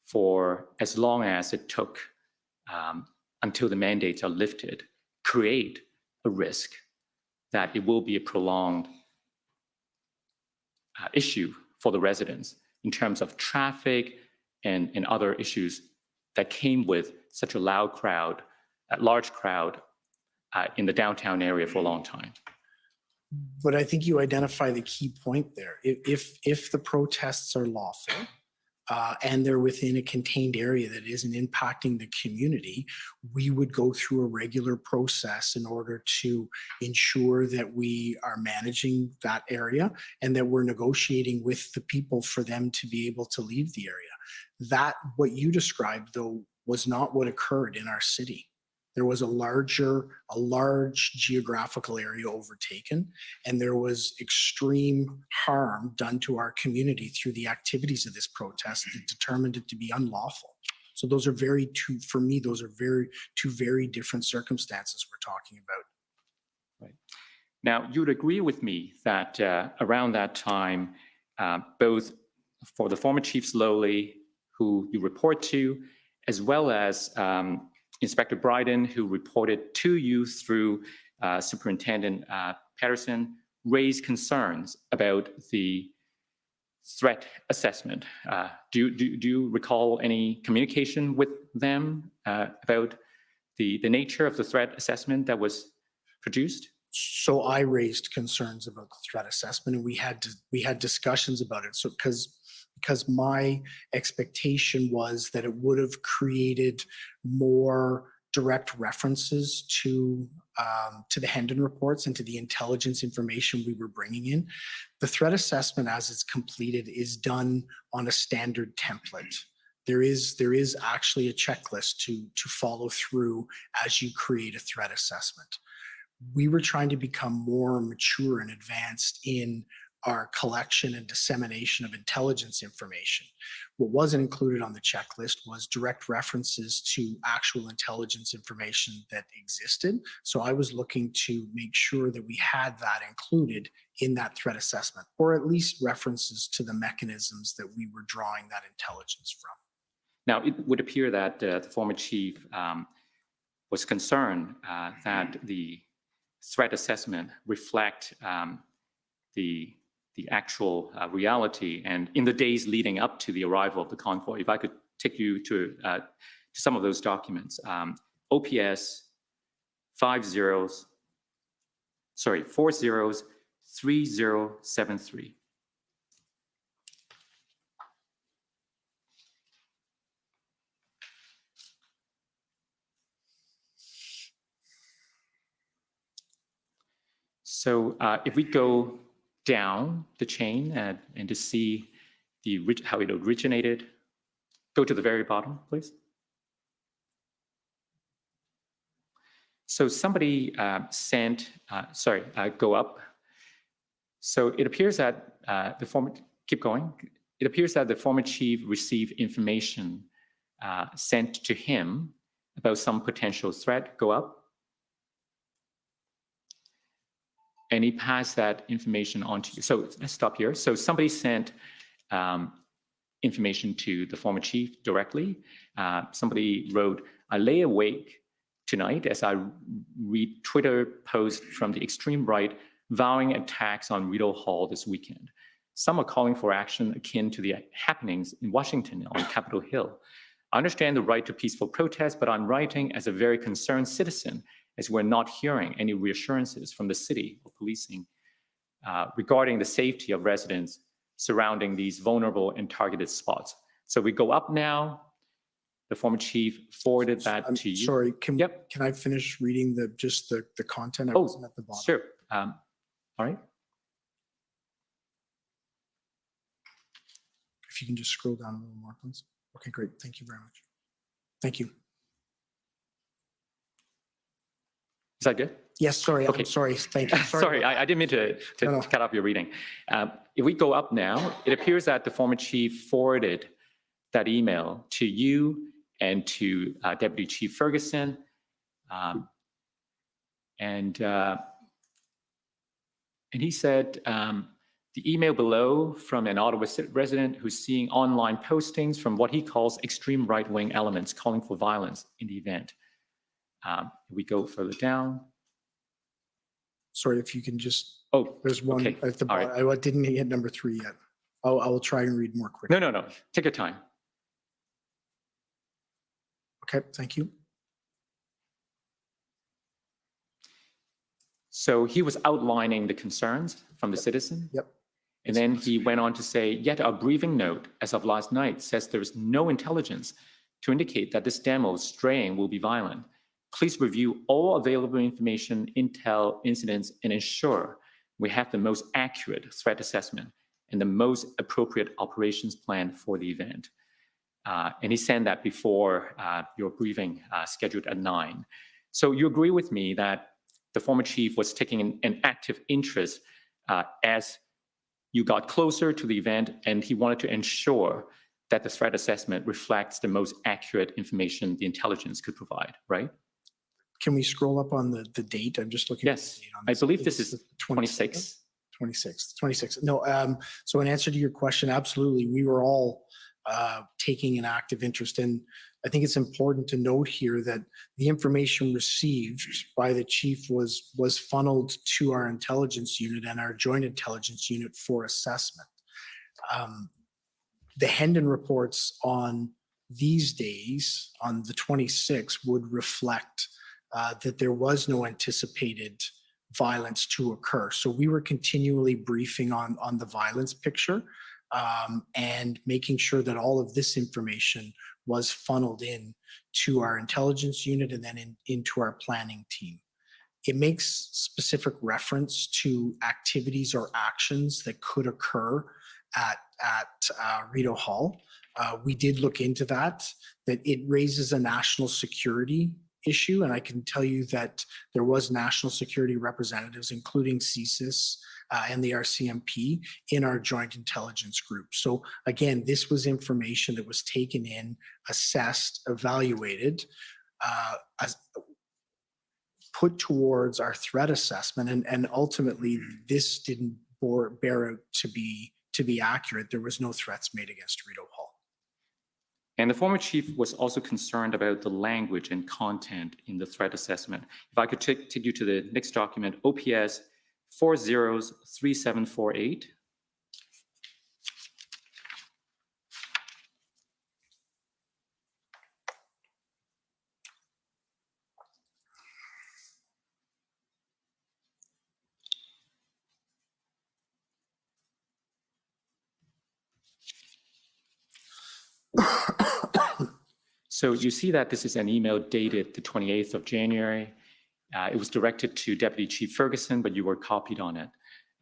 for as long as it took until the mandates are lifted create a risk that it will be a prolonged issue for the residents in terms of traffic and other issues that came with such a large crowd in the downtown area for a long time? But I think you identify the key point there. If the protests are lawful and they're within a contained area that isn't impacting the community, we would go through a regular process in order to ensure that we are managing that area and that we're negotiating with the people for them to be able to leave the area. That, what you described, though, was not what occurred in our city. There was a large geographical area overtaken, and there was extreme harm done to our community through the activities of this protest that determined it to be unlawful. So those are for me, those are two very different circumstances we're talking about. Right. Now, you would agree with me that around that time, both for the former Chief Slowly, who you report to, as well as Inspector Bryden, who reported to you through Superintendent Patterson, raised concerns about the threat assessment. Do you recall any communication with them about the nature of the threat assessment that was produced? So I raised concerns about the threat assessment, and we had discussions about it. So because my expectation was that it would have created more direct references to the Hendon reports and to the intelligence information we were bringing in. The threat assessment, as it's completed, is done on a standard template. there is actually a checklist to follow through as you create a threat assessment. We were trying to become more mature and advanced in our collection and dissemination of intelligence information. What wasn't included on the checklist was direct references to actual intelligence information that existed. So I was looking to make sure that we had that included in that threat assessment, or at least references to the mechanisms that we were drawing that intelligence from. Now, it would appear that the former chief was concerned that the threat assessment reflect the actual reality. And in the days leading up to the arrival of the convoy, if I could take you to some of those documents, OPS 403073. So if we go down the chain and to see how it originated, go to the very bottom, please. So somebody go up. So it appears that keep going. It appears that the former chief received information sent to him about some potential threat. Go up. And he passed that information on to you. So let's stop here. So somebody sent information to the former chief directly. Somebody wrote, "I lay awake tonight as I read Twitter posts from the extreme right vowing attacks on Rideau Hall this weekend. Some are calling for action akin to the happenings in Washington on Capitol Hill. I understand the right to peaceful protest, but I'm writing as a very concerned citizen, as we're not hearing any reassurances from the city or policing regarding the safety of residents surrounding these vulnerable and targeted spots." So we go up now. The former chief forwarded that to you. Sorry, can Yep. I finish reading the content? I Oh, wasn't at the bottom. Sure. All right. If you can just scroll down a little more, please. Okay, great. Thank you very much. Thank you. Is that good? Yes, sorry. Okay. I'm sorry. Thank you. Sorry, about I didn't mean to No. cut off your reading. If we go up now, it appears that the former chief forwarded that email to you and to Deputy Chief Ferguson. And he said, the email below from an Ottawa resident who's seeing online postings from what he calls extreme right-wing elements calling for violence in the event. We go further down. Sorry, if you can just, Oh, there's one okay. at the All bottom. I didn't hit number 3 yet. I will try and read more quickly. no. Take your time. Okay, thank you. So he was outlining the concerns from the citizen. Yep. And then he went on to say, yet our briefing note as of last night says there is no intelligence to indicate that this demo straying will be violent. Please review all available information, intel, incidents, and ensure we have the most accurate threat assessment and the most appropriate operations plan for the event. And he sent that before your briefing scheduled at 9. So you agree with me that the former chief was taking an active interest as you got closer to the event, and he wanted to ensure that the threat assessment reflects the most accurate information the intelligence could provide, right? Can we scroll up on the date? I'm just looking. Yes, at the date on I believe this is the 26. 26. No, so in answer to your question, absolutely. We were all taking an active interest in. I think it's important to note here that the information received by the chief was funneled to our intelligence unit and our joint intelligence unit for assessment. The Hendon reports on these days, on the 26th, would reflect that there was no anticipated violence to occur. So we were continually briefing on the violence picture and making sure that all of this information was funneled in to our intelligence unit and then into our planning team. It makes specific reference to activities or actions that could occur at Rideau Hall. We did look into that it raises a national security issue. And I can tell you that there was national security representatives, including CSIS and the RCMP, in our joint intelligence group. So again, this was information that was taken in, assessed, evaluated, put towards our threat assessment. And ultimately, this didn't bear out to be accurate. There was no threats made against Rideau Hall. And the former chief was also concerned about the language and content in the threat assessment. If I could take you to the next document, OPS 403748. So you see that this is an email dated the 28th of January. It was directed to Deputy Chief Ferguson, but you were copied on it.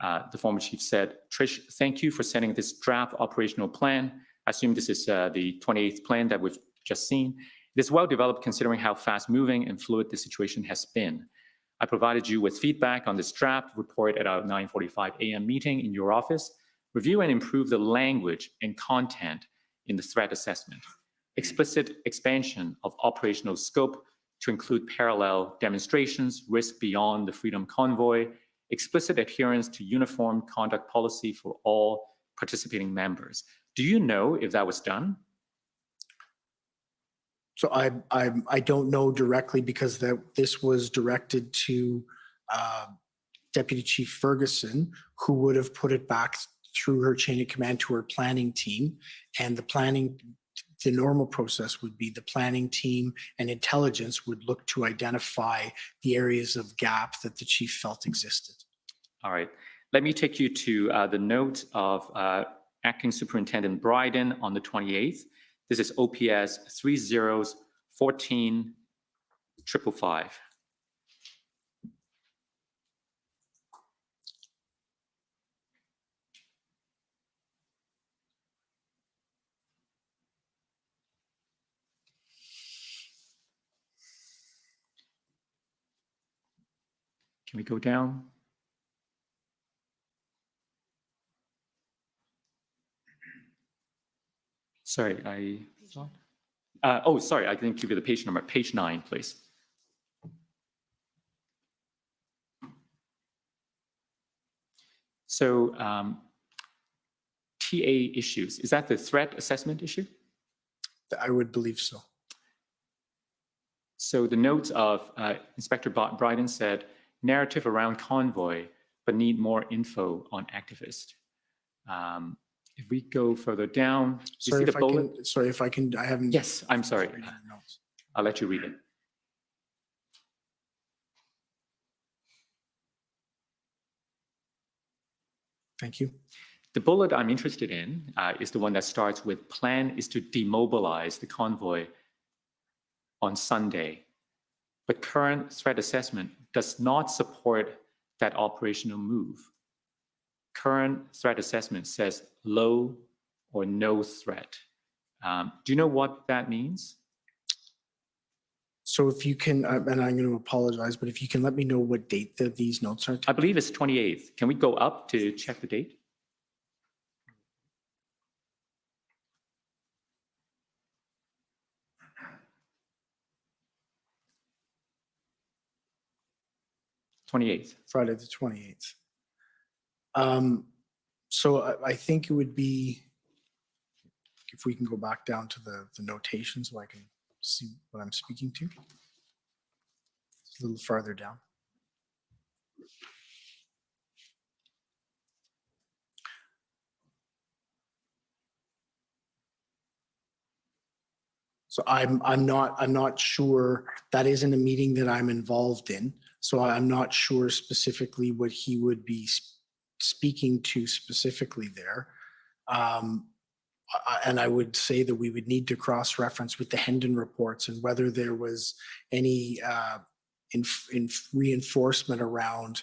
The former chief said, "Trish, thank you for sending this draft operational plan. I assume this is the 28th plan that we've just seen. It is well developed considering how fast moving and fluid the situation has been. I provided you with feedback on this draft report at our 9:45 a.m. meeting in your office. Review and improve the language and content in the threat assessment. Explicit expansion of operational scope to include parallel demonstrations, risk beyond the Freedom Convoy, explicit adherence to uniform conduct policy for all participating members." Do you know if that was done? So I don't know directly because this was directed to Deputy Chief Ferguson, who would have put it back through her chain of command to her planning team. And the normal process would be the planning team and intelligence would look to identify the areas of gap that the chief felt existed. All right. Let me take you to the note of Acting Superintendent Bryden on the 28th. This is OPS 301455. Can we go down? Sorry, I thought. Oh, sorry, I didn't give you the page number. Page 9, please. So TA issues, is that the threat assessment issue? I would believe so. So the notes of Inspector Bryden said, narrative around convoy, but need more info on activist. If we go further down, you see the bullet? I haven't. Yes, I'm sorry. reading the notes. I'll let you read it. Thank you. The bullet I'm interested in is the one that starts with plan is to demobilize the convoy on Sunday, but current threat assessment does not support that operational move. Current threat assessment says low or no threat. Do you know what that means? So if you can, and I'm going to apologize, but if you can let me know what date these notes are. I believe it's 28th. Can we go up to check the date? Friday the 28th. So I think it would be, if we can go back down to the notation so I can see what I'm speaking to. It's a little farther down. So I'm not sure. That isn't a meeting that I'm involved in. So I'm not sure specifically what he would be speaking to specifically there. And I would say that we would need to cross-reference with the Hendon reports and whether there was any reinforcement around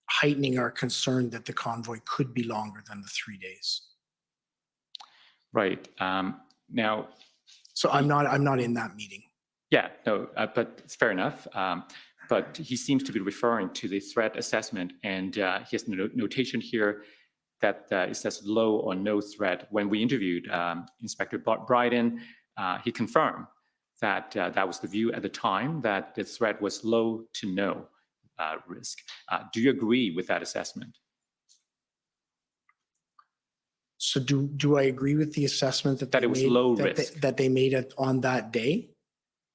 heightening our concern that the convoy could be longer than the 3 days. Right. Now, So I'm not in that meeting. yeah, no, but it's fair enough. But he seems to be referring to the threat assessment, and he has notation here that it says low or no threat. When we interviewed Inspector Bryden, he confirmed that that was the view at the time, that the threat was low to no risk. Do you agree with that assessment? So do I agree with the assessment that That they it was made, low that risk. that they made it on that day?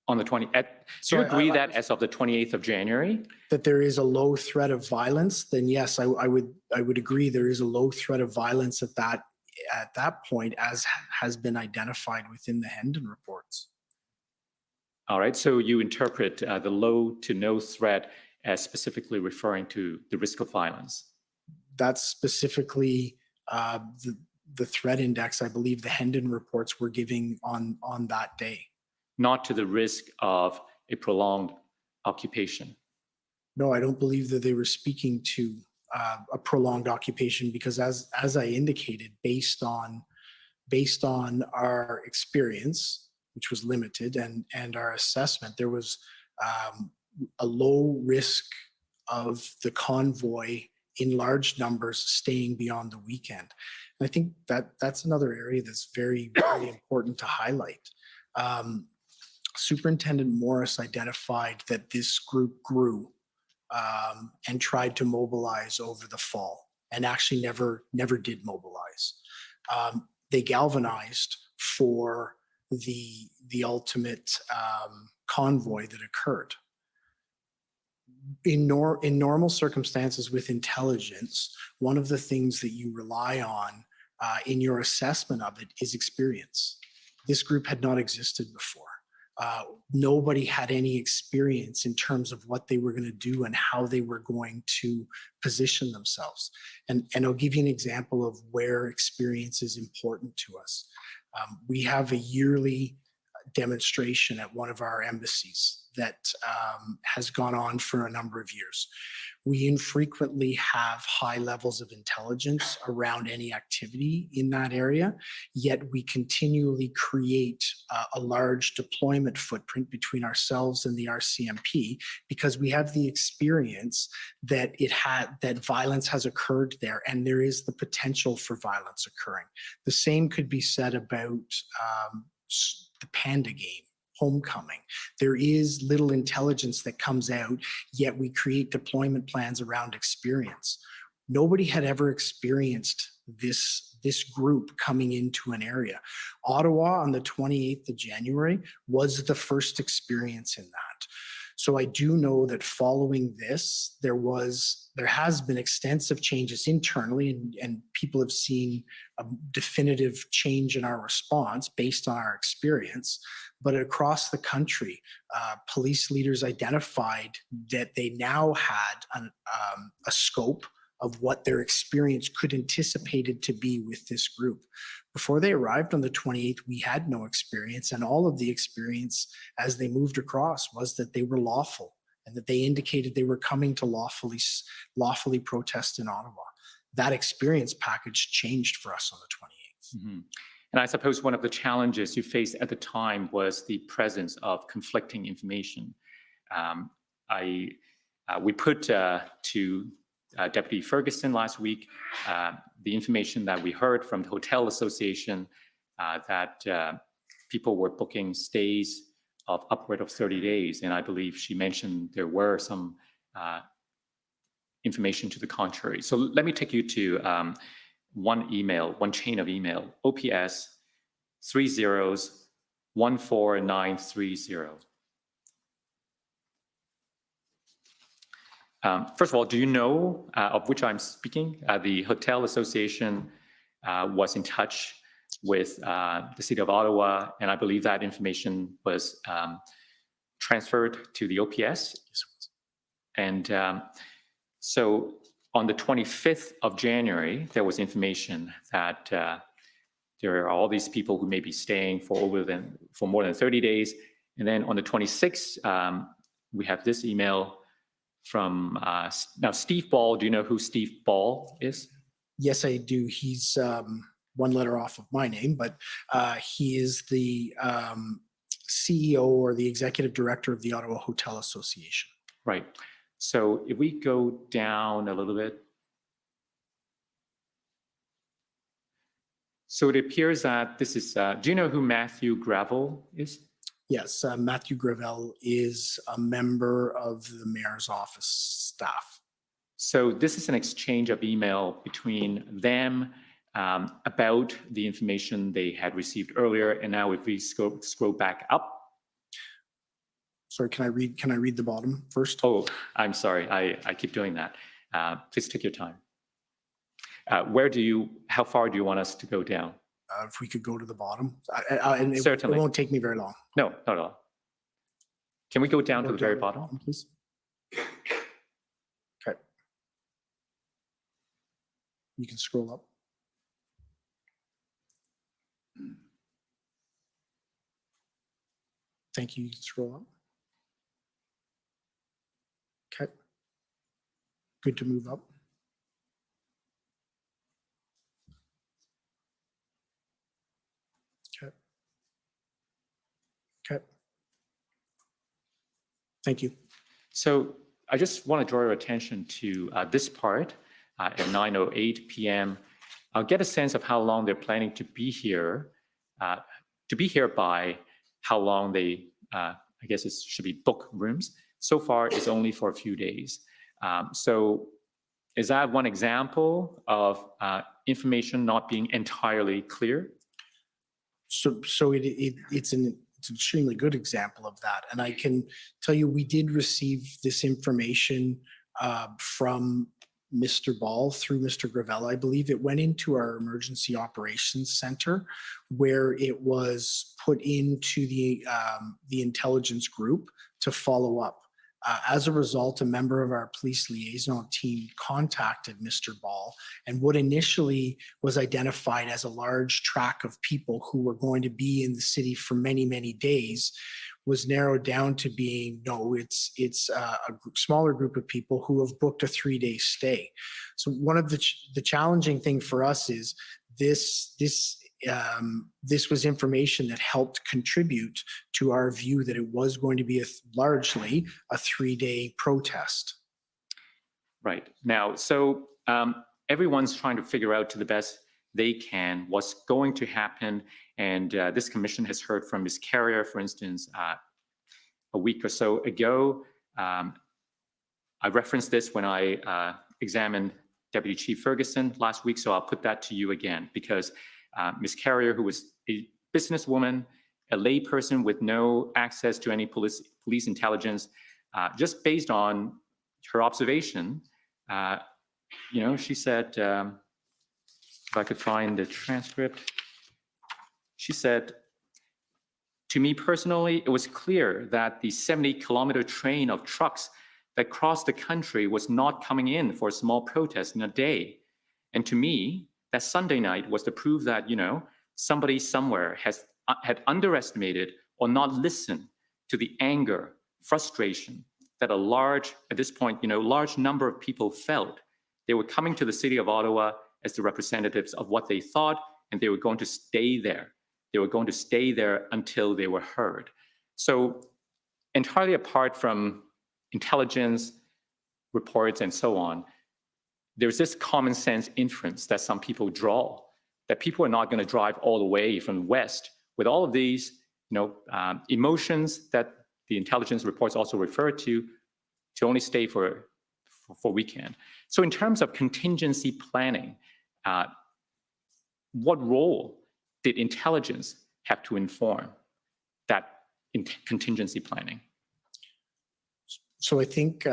On the 20th, do So you I- agree I- that as of the 28th of January? That there is a low threat of violence, then yes, I would agree there is a low threat of violence at that point, as has been identified within the Hendon reports. All right, so you interpret the low to no threat as specifically referring to the risk of violence. That's specifically the threat index I believe the Hendon reports were giving on that day. Not to the risk of a prolonged occupation. No, I don't believe that they were speaking to a prolonged occupation, because as I indicated, based on our experience, which was limited, and our assessment, there was a low risk of the convoy in large numbers staying beyond the weekend. And I think that's another area that's very, very important to highlight. Superintendent Morris identified that this group grew and tried to mobilize over the fall, and actually never did mobilize. They galvanized for the ultimate convoy that occurred. In normal circumstances with intelligence, one of the things that you rely on in your assessment of it is experience. This group had not existed before. Nobody had any experience in terms of what they were going to do and how they were going to position themselves. And I'll give you an example of where experience is important to us. We have a yearly demonstration at one of our embassies that has gone on for a number of years. We infrequently have high levels of intelligence around any activity in that area, yet we continually create a large deployment footprint between ourselves and the RCMP, because we have the experience that that violence has occurred there, and there is the potential for violence occurring. The same could be said about the Panda game, Homecoming. There is little intelligence that comes out, yet we create deployment plans around experience. Nobody had ever experienced this group coming into an area. Ottawa on the 28th of January was the first experience in that. So I do know that following this, there has been extensive changes internally, and people have seen a definitive change in our response based on our experience. But across the country, police leaders identified that they now had a scope of what their experience could anticipated to be with this group. Before they arrived on the 28th, we had no experience, and all of the experience as they moved across was that they were lawful and that they indicated they were coming to lawfully protest in Ottawa. That experience package changed for us on the 28th. Mm-hmm. And I suppose one of the challenges you faced at the time was the presence of conflicting information. We put to Deputy Ferguson last week the information that we heard from the Hotel Association that people were booking stays of upward of 30 days. And I believe she mentioned there were some information to the contrary. So let me take you to one chain of email, OPS 30-14930. First of all, do you know of which I'm speaking? The Hotel Association was in touch with the City of Ottawa, and I believe that information was transferred to the OPS. And so on the 25th of January, there was information that there are all these people who may be staying for more than 30 days. And then on the 26th, we have this email from now Steve Ball. Do you know who Steve Ball is? Yes, I do. He's one letter off of my name, but he is the CEO or the executive director of the Ottawa Hotel Association. Right. So if we go down a little bit. So it appears that this is, do you know who Matthew Gravel is? Yes, Matthew Gravel is a member of the mayor's office staff. So this is an exchange of email between them about the information they had received earlier. And now if we scroll back up. Sorry, can I read the bottom first? Oh, I'm sorry. I keep doing that. Please take your time. How far do you want us to go down? If we could go to the bottom. And it Certainly. won't take me very long. No, not at all. Can we go down to Go the very down bottom? please. Okay. You can scroll up. Thank you. You can scroll up. Okay. Good to move up. Okay. Okay. Thank you. So I just want to draw your attention to this part at 9:08 p.m. I'll get a sense of how long they're planning to be here by how long they, I guess it should be book rooms. So far, it's only for a few days. So is that one example of information not being entirely clear? So it's an extremely good example of that. And I can tell you, we did receive this information from Mr. Ball through Mr. Gravel. I believe it went into our emergency operations center, where it was put into the intelligence group to follow up. As a result, a member of our police liaison team contacted Mr. Ball, and what initially was identified as a large track of people who were going to be in the city for many, many days was narrowed down to being, no, it's a smaller group of people who have booked a 3-day stay. So one of the challenging thing for us is this was information that helped contribute to our view that it was going to be largely a 3-day protest. Right. Now, so everyone's trying to figure out to the best they can what's going to happen. And this commission has heard from Ms. Carrier, for instance, a week or so ago. I referenced this when I examined Deputy Chief Ferguson last week, so I'll put that to you again, because Ms. Carrier, who was a businesswoman, a layperson with no access to any police intelligence, just based on her observation, she said, if I could find the transcript, she said, to me personally, it was clear that the 70-kilometer train of trucks that crossed the country was not coming in for a small protest in a day. And to me, that Sunday night was the proof that, somebody somewhere had underestimated or not listened to the anger, frustration that at this point, large number of people felt. They were coming to the city of Ottawa as the representatives of what they thought, and they were going to stay there. They were going to stay there until they were heard. So entirely apart from intelligence reports and so on, there's this common sense inference that some people draw, that people are not going to drive all the way from west with all of these emotions that the intelligence reports also refer to only stay for weekend. So in terms of contingency planning, what role did intelligence have to inform that contingency planning? So I think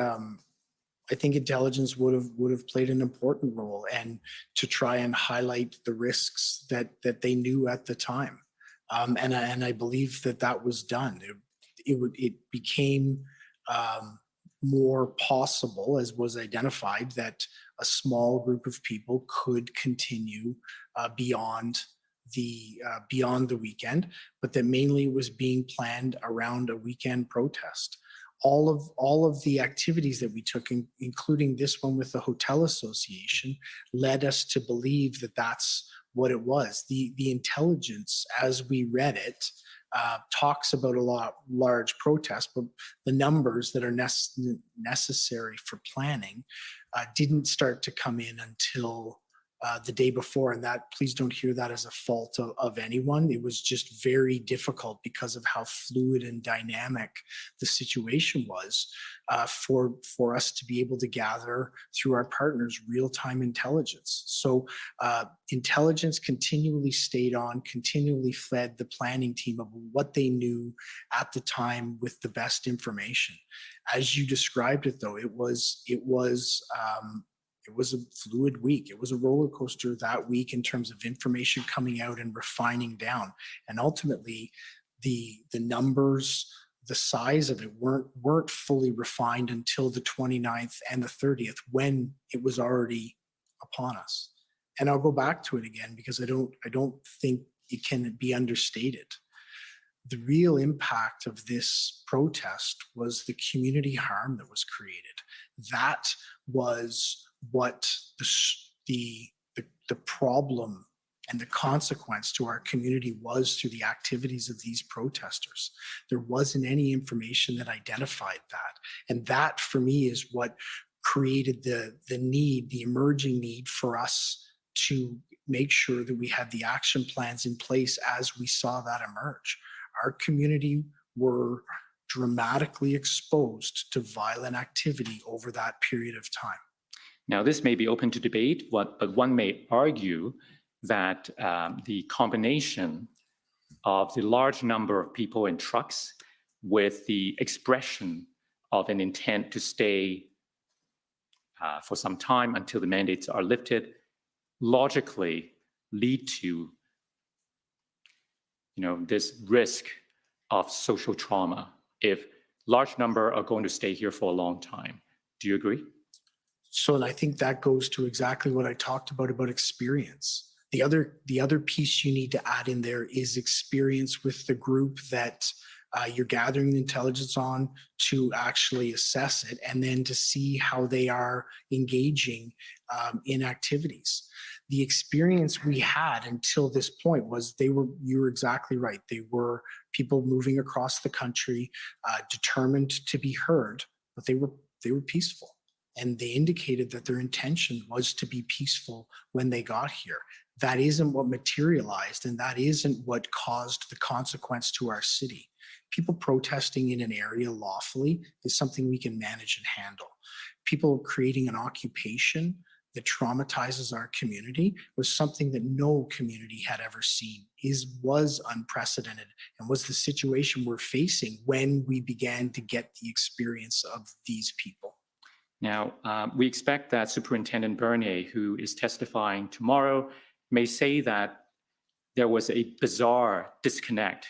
intelligence would have played an important role, and to try and highlight the risks that they knew at the time, and I believe that was done. It became more possible, as was identified, that a small group of people could continue beyond the weekend, but that mainly was being planned around a weekend protest. all of the activities that we took, including this one with the Hotel Association, led us to believe that that's what it was. The intelligence, as we read it, talks about large protests, but the numbers that are necessary for planning didn't start to come in until the day before. And that, please don't hear that as a fault of anyone. It was just very difficult because of how fluid and dynamic the situation was for us to be able to gather through our partners real-time intelligence. So intelligence continually stayed on, continually fed the planning team of what they knew at the time with the best information. As you described it, though, it was a fluid week. It was a roller coaster that week in terms of information coming out and refining down. And ultimately, the numbers, the size of it weren't fully refined until the 29th and the 30th, when it was already upon us. And I'll go back to it again because I don't think it can be understated. The real impact of this protest was the community harm that was created. That was what the problem and the consequence to our community was through the activities of these protesters. There wasn't any information that identified that. And that, for me, is what created the emerging need for us to make sure that we had the action plans in place as we saw that emerge. Our community were dramatically exposed to violent activity over that period of time. Now, this may be open to debate, but one may argue that the combination of the large number of people in trucks with the expression of an intent to stay for some time until the mandates are lifted logically lead to this risk of social trauma if large number are going to stay here for a long time. Do you agree? So I think that goes to exactly what I talked about experience. The other piece you need to add in there is experience with the group that you're gathering the intelligence on, to actually assess it and then to see how they are engaging in activities. The experience we had until this point was you were exactly right. They were people moving across the country, determined to be heard, but they were peaceful. And they indicated that their intention was to be peaceful when they got here. That isn't what materialized, and that isn't what caused the consequence to our city. People protesting in an area lawfully is something we can manage and handle. People creating an occupation that traumatizes our community was something that no community had ever seen, was unprecedented, and was the situation we're facing when we began to get the experience of these people. Now, we expect that Superintendent Bernier, who is testifying tomorrow, may say that there was a bizarre disconnect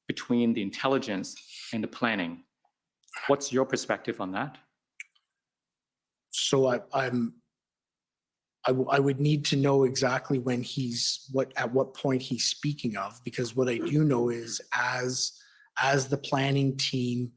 between the intelligence and the planning. What's your perspective on that? So I would need to know exactly when at what point he's speaking of, because what I do know is as the planning team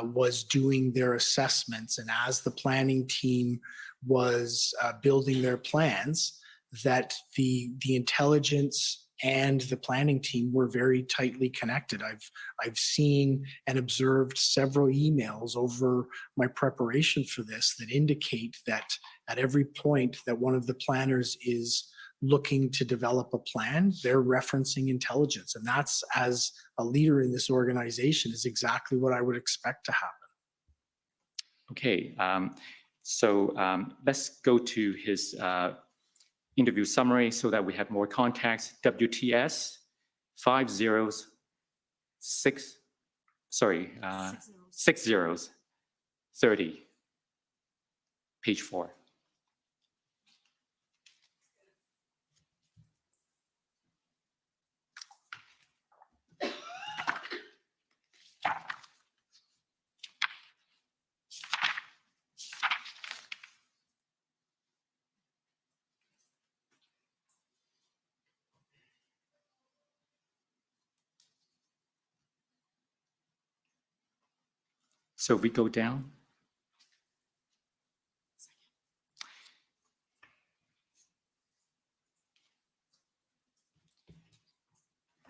was doing their assessments and as the planning team was building their plans, that the intelligence and the planning team were very tightly connected. I've seen and observed several emails over my preparation for this that indicate that at every point that one of the planners is looking to develop a plan, they're referencing intelligence. And that's, as a leader in this organization, is exactly what I would expect to happen. Okay, so let's go to his interview summary so that we have more context. WTS 6030, page 4. So we go down.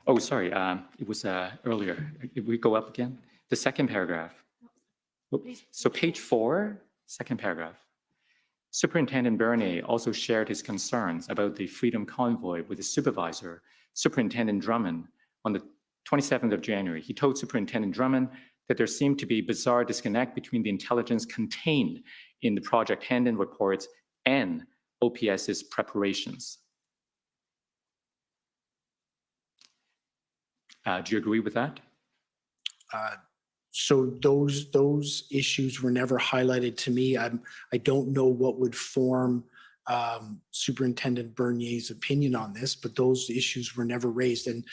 Oh, sorry, it was earlier. If we go up again, the second paragraph. So page 4, second paragraph. Superintendent Bernier also shared his concerns about the Freedom Convoy with his supervisor, Superintendent Drummond, on the 27th of January. He told Superintendent Drummond that there seemed to be a bizarre disconnect between the intelligence contained in the Project Hendon reports and OPS's preparations. Do you agree with that? So those issues were never highlighted to me. I don't know what would form Superintendent Bernier's opinion on this, but those issues were never raised. And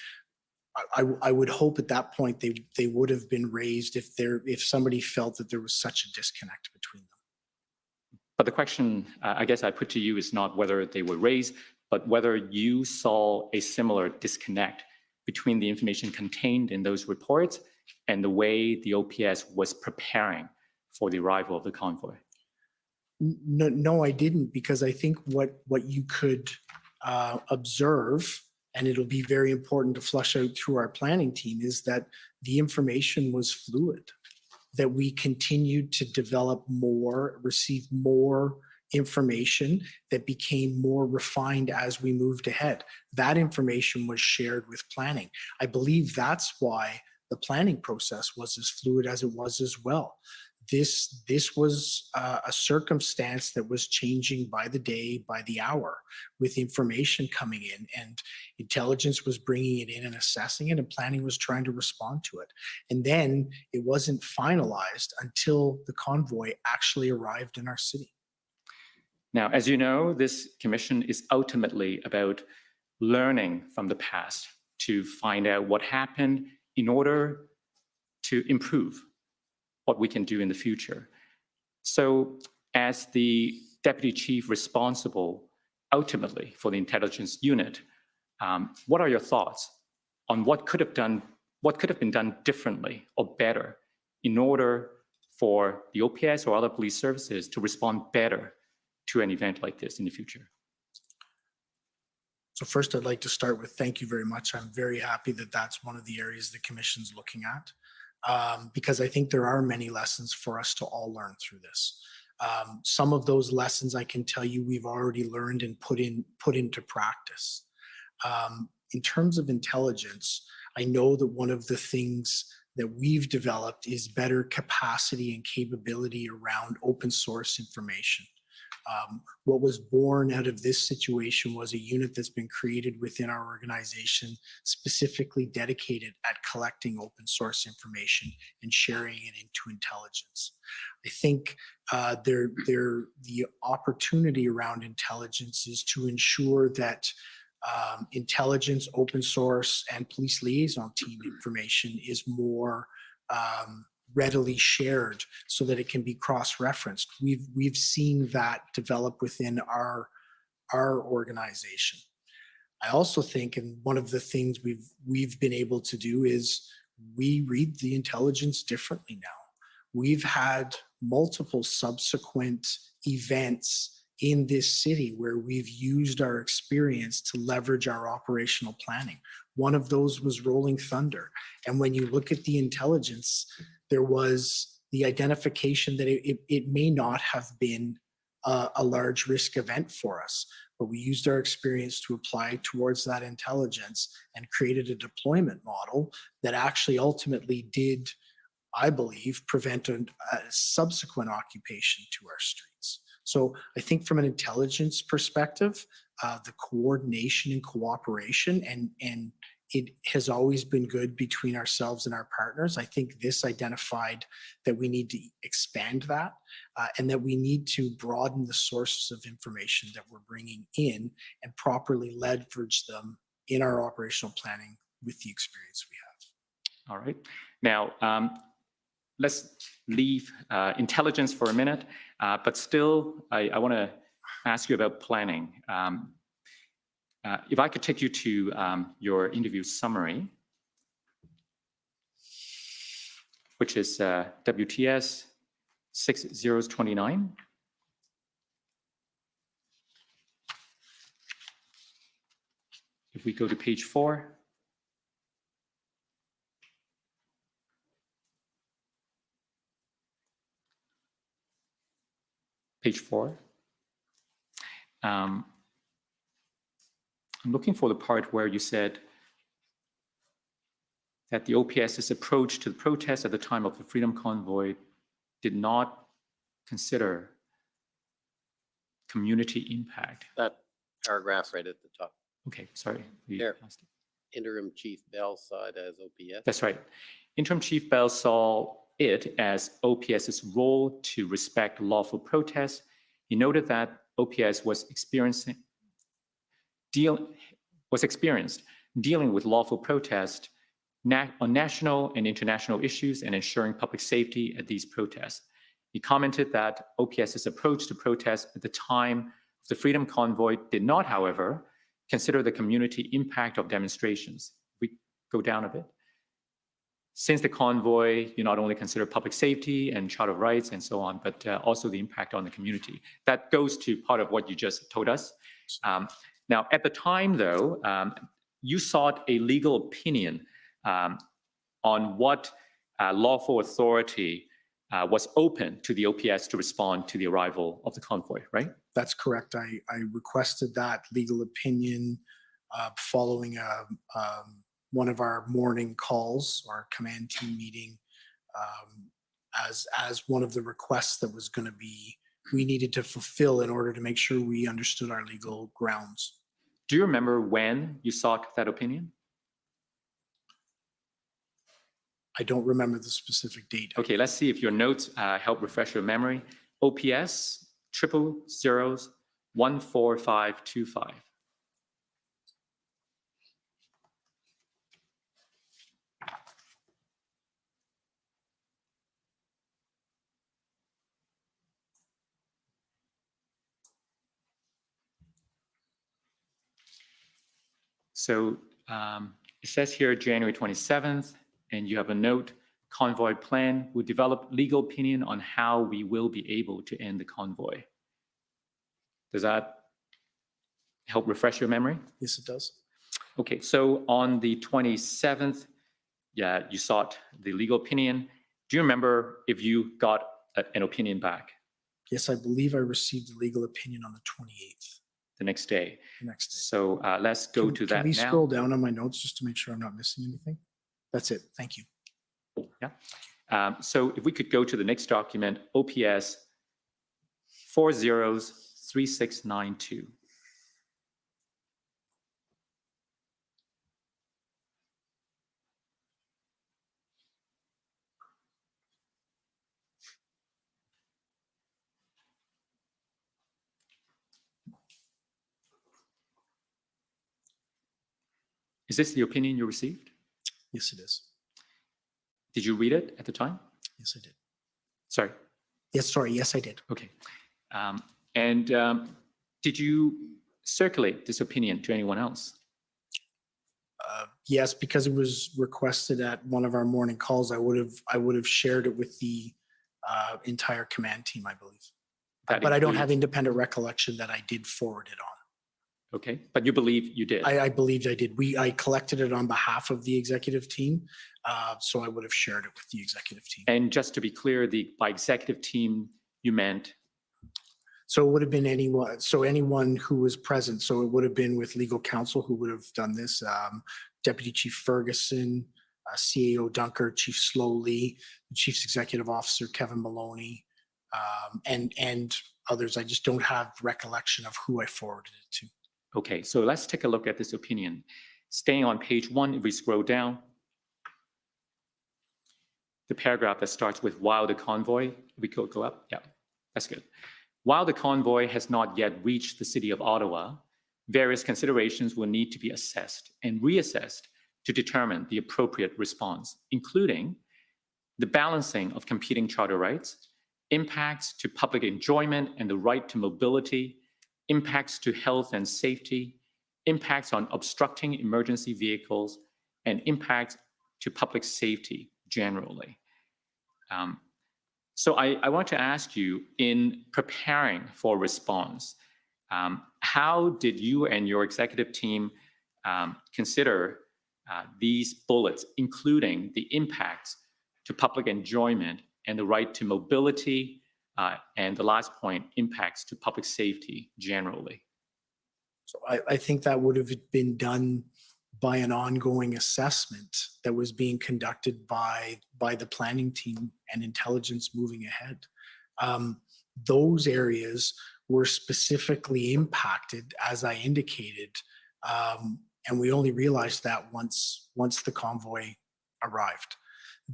I would hope at that point they would have been raised if somebody felt that there was such a disconnect between them. But the question I guess I put to you is not whether they were raised, but whether you saw a similar disconnect between the information contained in those reports and the way the OPS was preparing for the arrival of the convoy. No, I didn't, because I think what you could observe, and it'll be very important to flush out through our planning team, is that the information was fluid, that we continued to develop more, receive more information that became more refined as we moved ahead. That information was shared with planning. I believe that's why the planning process was as fluid as it was as well. This was a circumstance that was changing by the day, by the hour, with information coming in, and intelligence was bringing it in and assessing it, and planning was trying to respond to it. And then it wasn't finalized until the convoy actually arrived in our city. Now, as you know, this commission is ultimately about learning from the past to find out what happened in order to improve what we can do in the future. So as the deputy chief responsible ultimately for the intelligence unit, what are your thoughts on what could have been done differently or better in order for the OPS or other police services to respond better to an event like this in the future? So first, I'd like to start with thank you very much. I'm very happy that that's one of the areas the commission's looking at, because I think there are many lessons for us to all learn through this. Some of those lessons I can tell you we've already learned and put into practice. In terms of intelligence, I know that one of the things that we've developed is better capacity and capability around open source information. What was born out of this situation was a unit that's been created within our organization, specifically dedicated at collecting open source information and sharing it into intelligence. I think the opportunity around intelligence is to ensure that intelligence, open source, and police liaison team information is more readily shared so that it can be cross-referenced. We've seen that develop within our organization. I also think, and one of the things we've been able to do is we read the intelligence differently now. We've had multiple subsequent events in this city where we've used our experience to leverage our operational planning. One of those was Rolling Thunder. And when you look at the intelligence, there was the identification that it may not have been a large risk event for us, but we used our experience to apply towards that intelligence and created a deployment model that actually ultimately did, I believe, prevent a subsequent occupation to our streets. So I think from an intelligence perspective, the coordination and cooperation and it has always been good between ourselves and our partners. I think this identified that we need to expand that and that we need to broaden the sources of information that we're bringing in and properly leverage them in our operational planning with the experience we have. All right. Now, let's leave intelligence for a minute, but still, I want to ask you about planning. If I could take you to your interview summary. which is WTS 6029. If we go to page 4, page 4. I'm looking for the part where you said that the OPS's approach to the protest at the time of the Freedom Convoy did not consider community impact. That paragraph right at the top. Okay, sorry. we There. passed it. Interim Chief Bell saw it as OPS. That's right. Interim Chief Bell saw it as OPS's role to respect lawful protest. He noted that OPS was experienced dealing with lawful protest on national and international issues and ensuring public safety at these protests. He commented that OPS's approach to protest at the time of the Freedom Convoy did not, however, consider the community impact of demonstrations. We go down a bit. Since the convoy, you not only consider public safety and charter of rights and so on, but also the impact on the community. That goes to part of what you just told us. Now, at the time, though, you sought a legal opinion on what lawful authority was open to the OPS to respond to the arrival of the convoy, right? That's correct. I requested that legal opinion following one of our morning calls, our command team meeting, as one of the requests that was going to be, we needed to fulfill in order to make sure we understood our legal grounds. Do you remember when you sought that opinion? I don't remember the specific date. Okay, let's see if your notes help refresh your memory. OPS 000-14525. So it says here January 27th, and you have a note, convoy plan will develop legal opinion on how we will be able to end the convoy. Does that help refresh your memory? Yes, it does. Okay, so on the 27th, yeah, you sought the legal opinion. Do you remember if you got an opinion back Yes, I believe I received the legal opinion on the 28th, the next day? the next day. So let's go to that Can we now. scroll down on my notes just to make sure I'm not missing anything? That's it. Thank you. Yeah. So if we could go to the next document, OPS 403692. Is this the opinion you received? Yes, it is. Did you read it at the time? Yes, I did. Sorry. Yes, sorry. Yes, I did. Okay. Did you circulate this opinion to anyone else? Yes, because it was requested at one of our morning calls, I would have shared it with the entire command team, I believe. That But I don't includes- have independent recollection that I did forward it on. Okay, but you believe you did? I believed I did. I collected it on behalf of the executive team, so I would have shared it with the executive team. And just to be clear, by executive team, you meant? So it would have been anyone who was present. So it would have been with legal counsel who would have done this. Deputy Chief Ferguson, CAO Dunker, Chief Slowly, the Chief's Executive Officer Kevin Maloney, and others. I just don't have recollection of who I forwarded it to. Okay, so let's take a look at this opinion. Staying on page 1, if we scroll down, the paragraph that starts with while the convoy, we could go up. Yeah, that's good. While the convoy has not yet reached the city of Ottawa, various considerations will need to be assessed and reassessed to determine the appropriate response, including the balancing of competing charter rights, impacts to public enjoyment and the right to mobility, impacts to health and safety, impacts on obstructing emergency vehicles, and impacts to public safety generally. So I want to ask you, in preparing for response, how did you and your executive team consider these bullets, including the impacts to public enjoyment and the right to mobility, and the last point, impacts to public safety generally? So I think that would have been done by an ongoing assessment that was being conducted by the planning team and intelligence moving ahead. Those areas were specifically impacted, as I indicated, and we only realized that once the convoy arrived.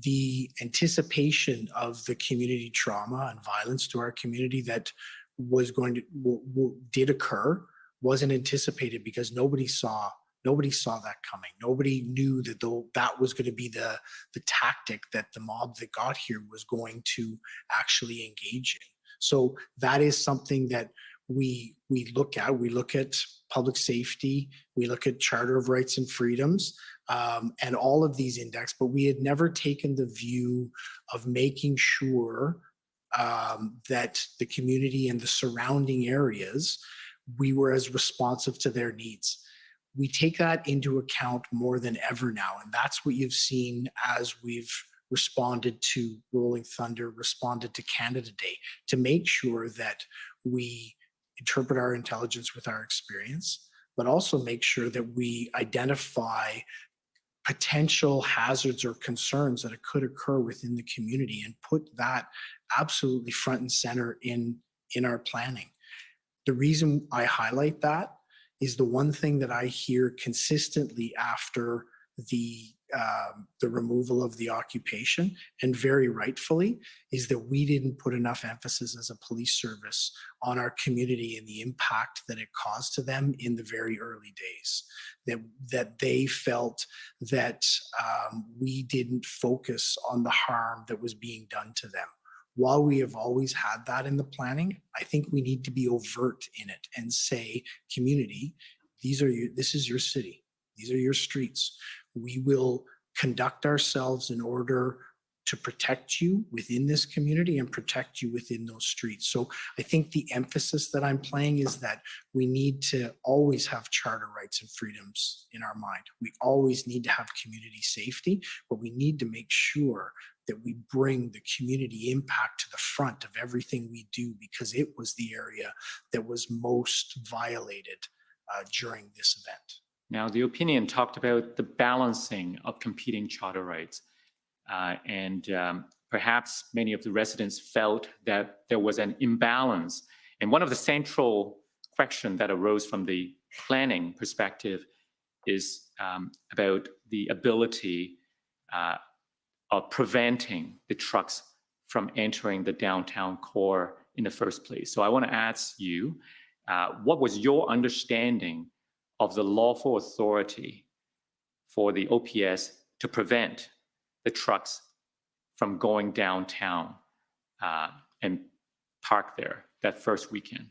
The anticipation of the community trauma and violence to our community that was going to did occur wasn't anticipated because nobody saw that coming. Nobody knew that that was going to be the tactic that the mob that got here was going to actually engage in. So that is something that we look at. We look at public safety. We look at Charter of Rights and Freedoms, and all of these index, but we had never taken the view of making sure that the community and the surrounding areas, we were as responsive to their needs. We take that into account more than ever now, and that's what you've seen as we've responded to Rolling Thunder, responded to Canada Day, to make sure that we interpret our intelligence with our experience, but also make sure that we identify potential hazards or concerns that could occur within the community and put that absolutely front and center in our planning. The reason I highlight that is the one thing that I hear consistently after the removal of the occupation, and very rightfully, is that we didn't put enough emphasis as a police service on our community and the impact that it caused to them in the very early days. That they felt that we didn't focus on the harm that was being done to them. While we have always had that in the planning, I think we need to be overt in it and say, community, this is your city. These are your streets. We will conduct ourselves in order to protect you within this community and protect you within those streets. So I think the emphasis that I'm playing is that we need to always have charter rights and freedoms in our mind. We always need to have community safety, but we need to make sure that we bring the community impact to the front of everything we do, because it was the area that was most violated during this event. Now, the opinion talked about the balancing of competing charter rights. And perhaps many of the residents felt that there was an imbalance. And one of the central questions that arose from the planning perspective is about the ability of preventing the trucks from entering the downtown core in the first place. So I want to ask you, what was your understanding of the lawful authority for the OPS to prevent the trucks from going downtown and park there that first weekend?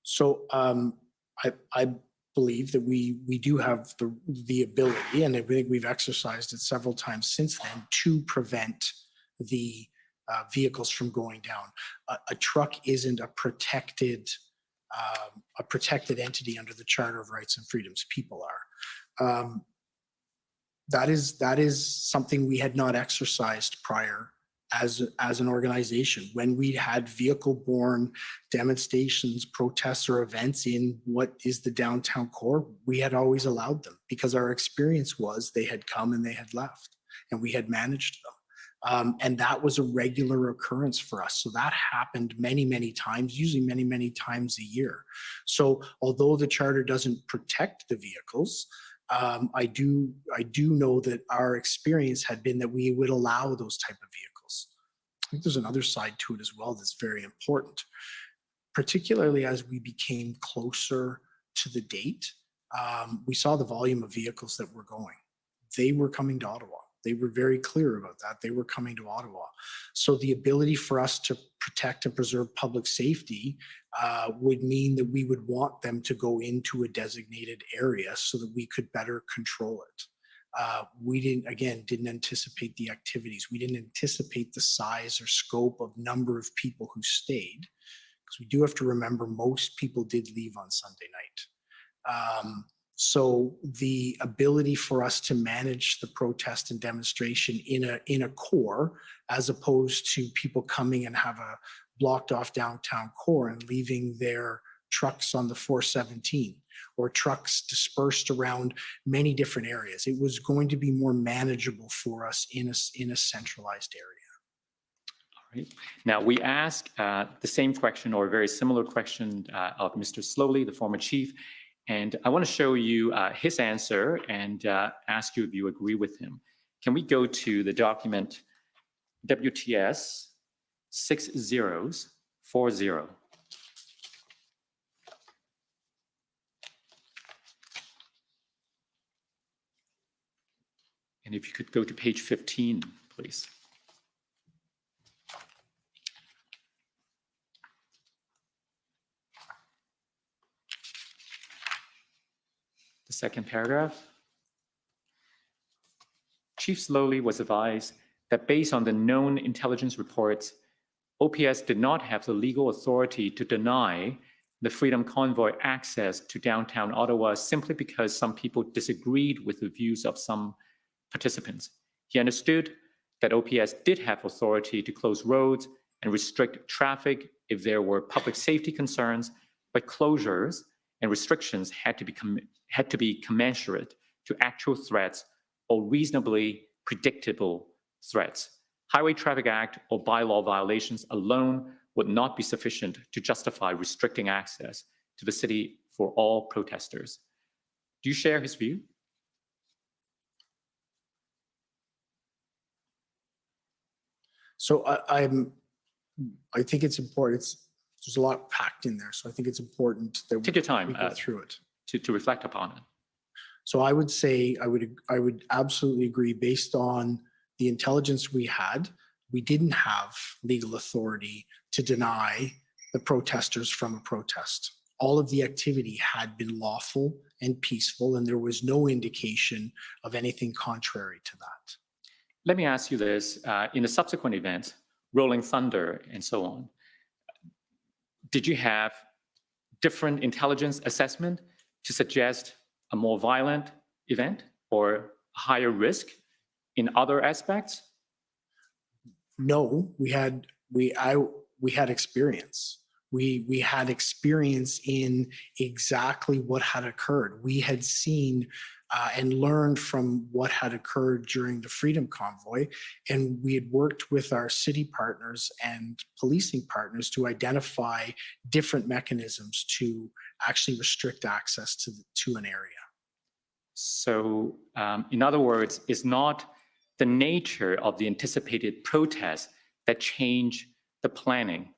So I believe that we do have the ability, and I think we've exercised it several times since then, to prevent the vehicles from going down. A truck isn't a protected entity under the Charter of Rights and Freedoms. People are. That is something we had not exercised prior as an organization. When we had vehicle-borne demonstrations, protests, or events in what is the downtown core, we had always allowed them because our experience was they had come and they had left, and we had managed them. And that was a regular occurrence for us. So that happened many, many times, usually many, many times a year. So although the charter doesn't protect the vehicles, I do know that our experience had been that we would allow those type of vehicles. I think there's another side to it as well that's very important, particularly as we became closer to the date. We saw the volume of vehicles that were going. They were coming to Ottawa. They were very clear about that. They were coming to Ottawa. So the ability for us to protect and preserve public safety would mean that we would want them to go into a designated area so that we could better control it. We didn't anticipate the activities. We didn't anticipate the size or scope of number of people who stayed, because we do have to remember most people did leave on Sunday night. So the ability for us to manage the protest and demonstration in a core, as opposed to people coming and have a blocked off downtown core and leaving their trucks on the 417 or trucks dispersed around many different areas. It was going to be more manageable for us in a centralized area. All right. Now, we asked the same question or a very similar question of Mr. Slowly, the former chief, and I want to show you his answer and ask you if you agree with him. Can we go to the document WTS 6040? And if you could go to page 15, please. The second paragraph. Chief Slowly was advised that based on the known intelligence reports, OPS did not have the legal authority to deny the Freedom Convoy access to downtown Ottawa simply because some people disagreed with the views of some participants. He understood that OPS did have authority to close roads and restrict traffic if there were public safety concerns, but closures and restrictions had to be commensurate to actual threats or reasonably predictable threats. Highway Traffic Act or bylaw violations alone would not be sufficient to justify restricting access to the city for all protesters. Do you share his view? So I think it's important. There's a lot packed in there, so I think it's important that Take your time we go through it. to reflect upon it. So I would say I would absolutely agree. Based on the intelligence we had, we didn't have legal authority to deny the protesters from a protest. All of the activity had been lawful and peaceful, and there was no indication of anything contrary to that. Let me ask you this, in the subsequent events, Rolling Thunder and so on, did you have different intelligence assessment to suggest a more violent event or a higher risk in other aspects? No, we had experience. We had experience in exactly what had occurred. We had seen and learned from what had occurred during the Freedom Convoy, and we had worked with our city partners and policing partners to identify different mechanisms to actually restrict access to an area. So, in other words, it's not the nature of the anticipated protest that changed the planning.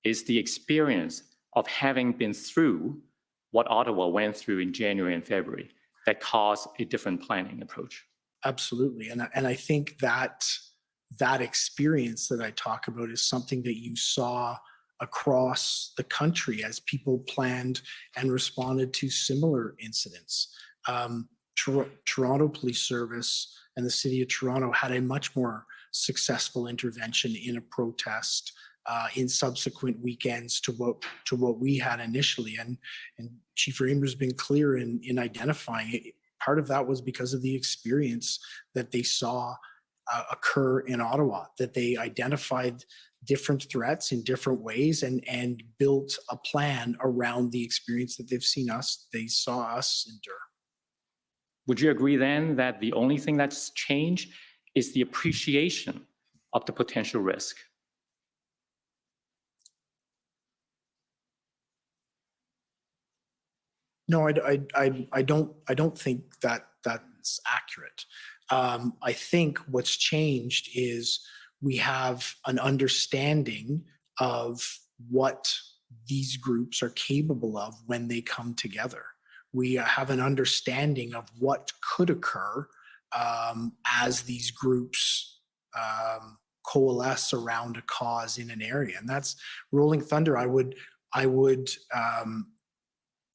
Is the experience of having been through what Ottawa went through in January and February that caused a different planning approach. Absolutely. And I think that experience that I talk about is something that you saw across the country as people planned and responded to similar incidents. Toronto Police Service and the City of Toronto had a much more successful intervention in a protest in subsequent weekends to what we had initially. And Chief Raymer's been clear in identifying it. Part of that was because of the experience that they saw occur in Ottawa, that they identified different threats in different ways and built a plan around the experience that they saw us endure. Would you agree then that the only thing that's changed is the appreciation of the potential risk? No, I don't think that that's accurate. I think what's changed is we have an understanding of what these groups are capable of when they come together. We have an understanding of what could occur as these groups coalesce around a cause in an area, and that's Rolling Thunder. I would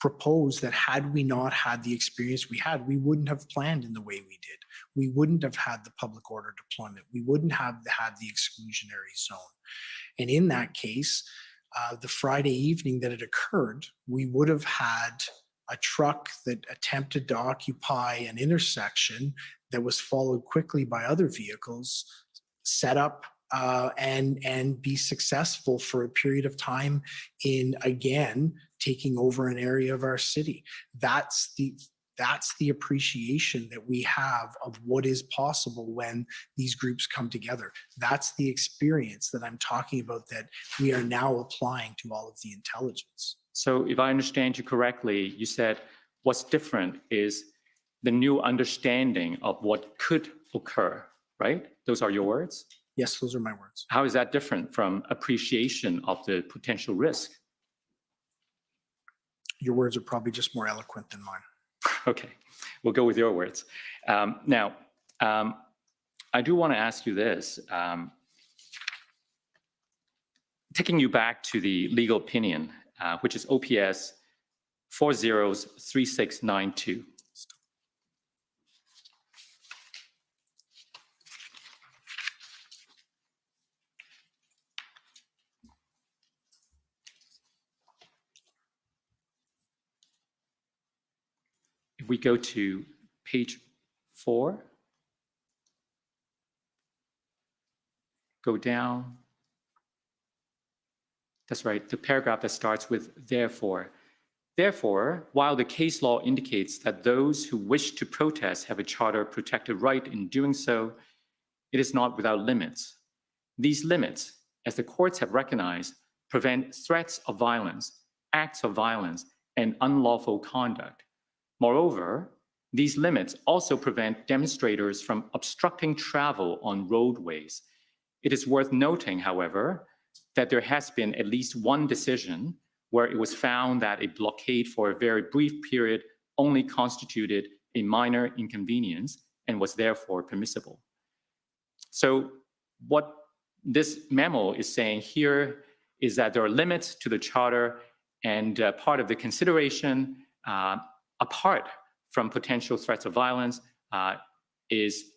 propose that had we not had the experience we had, we wouldn't have planned in the way we did. We wouldn't have had the public order deployment. We wouldn't have had the exclusionary zone. And in that case, the Friday evening that it occurred, we would have had a truck that attempted to occupy an intersection that was followed quickly by other vehicles, set up and be successful for a period of time in, again, taking over an area of our city. That's the appreciation that we have of what is possible when these groups come together. That's the experience that I'm talking about that we are now applying to all of the intelligence. So if I understand you correctly, you said what's different is the new understanding of what could occur, right? Those are your words? Yes, those are my words. How is that different from appreciation of the potential risk? Your words are probably just more eloquent than mine. Okay, we'll go with your words. Now, I do want to ask you this. Taking you back to the legal opinion, which is OPS 403692. If we go to page 4, go down. That's right, the paragraph that starts with therefore. Therefore, while the case law indicates that those who wish to protest have a charter protected right in doing so, it is not without limits. These limits, as the courts have recognized, prevent threats of violence, acts of violence, and unlawful conduct. Moreover, these limits also prevent demonstrators from obstructing travel on roadways. It is worth noting, however, that there has been at least one decision where it was found that a blockade for a very brief period only constituted a minor inconvenience and was therefore permissible. So what this memo is saying here is that there are limits to the charter, and part of the consideration apart from potential threats of violence is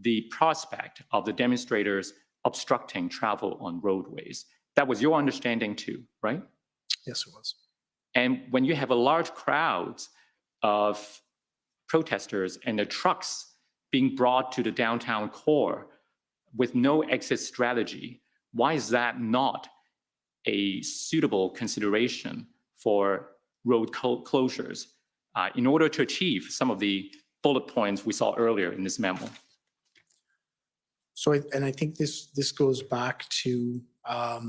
the prospect of the demonstrators obstructing travel on roadways. That was your understanding too, right? Yes, it was. And when you have a large crowd of protesters and the trucks being brought to the downtown core with no exit strategy, why is that not a suitable consideration for road closures in order to achieve some of the bullet points we saw earlier in this memo? So, I think this goes back to how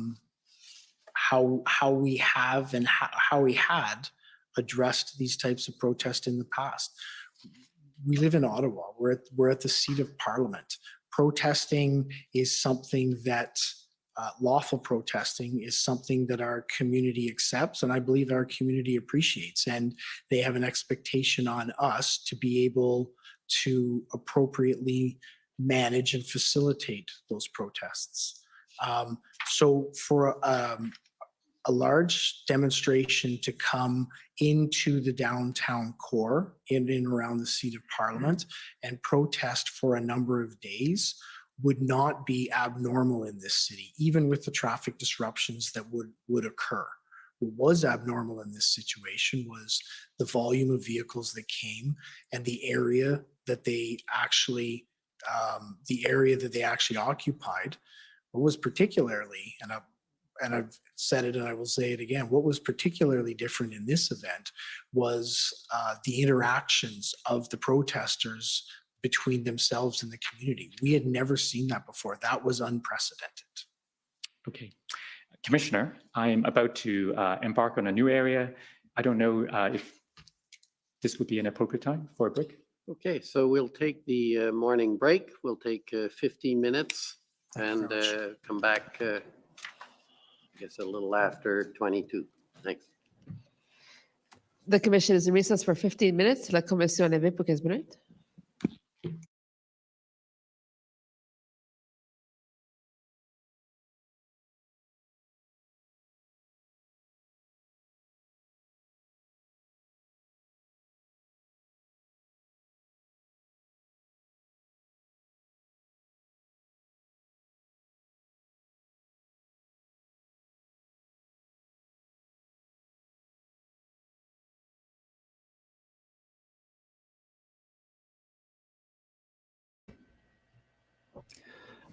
we have and how we had addressed these types of protests in the past. We live in Ottawa. We're at the seat of Parliament. Protesting is something that lawful protesting is something that our community accepts, and I believe our community appreciates, and they have an expectation on us to be able to appropriately manage and facilitate those protests. So for a large demonstration to come into the downtown core in and around the seat of Parliament and protest for a number of days would not be abnormal in this city, even with the traffic disruptions that would occur. What was abnormal in this situation was the volume of vehicles that came and the area that they actually occupied. What was particularly, and I've said it and I will say it again, what was particularly different in this event was the interactions of the protesters between themselves and the community. We had never seen that before. That was unprecedented. Okay. Commissioner, I am about to embark on a new area. I don't know if this would be an appropriate time for a break. Okay, so we'll take the morning break. We'll take 15 minutes and come back, I guess, a little after 22. Thanks. The commission is in recess for 15 minutes. La commission est levée pour 15 minutes.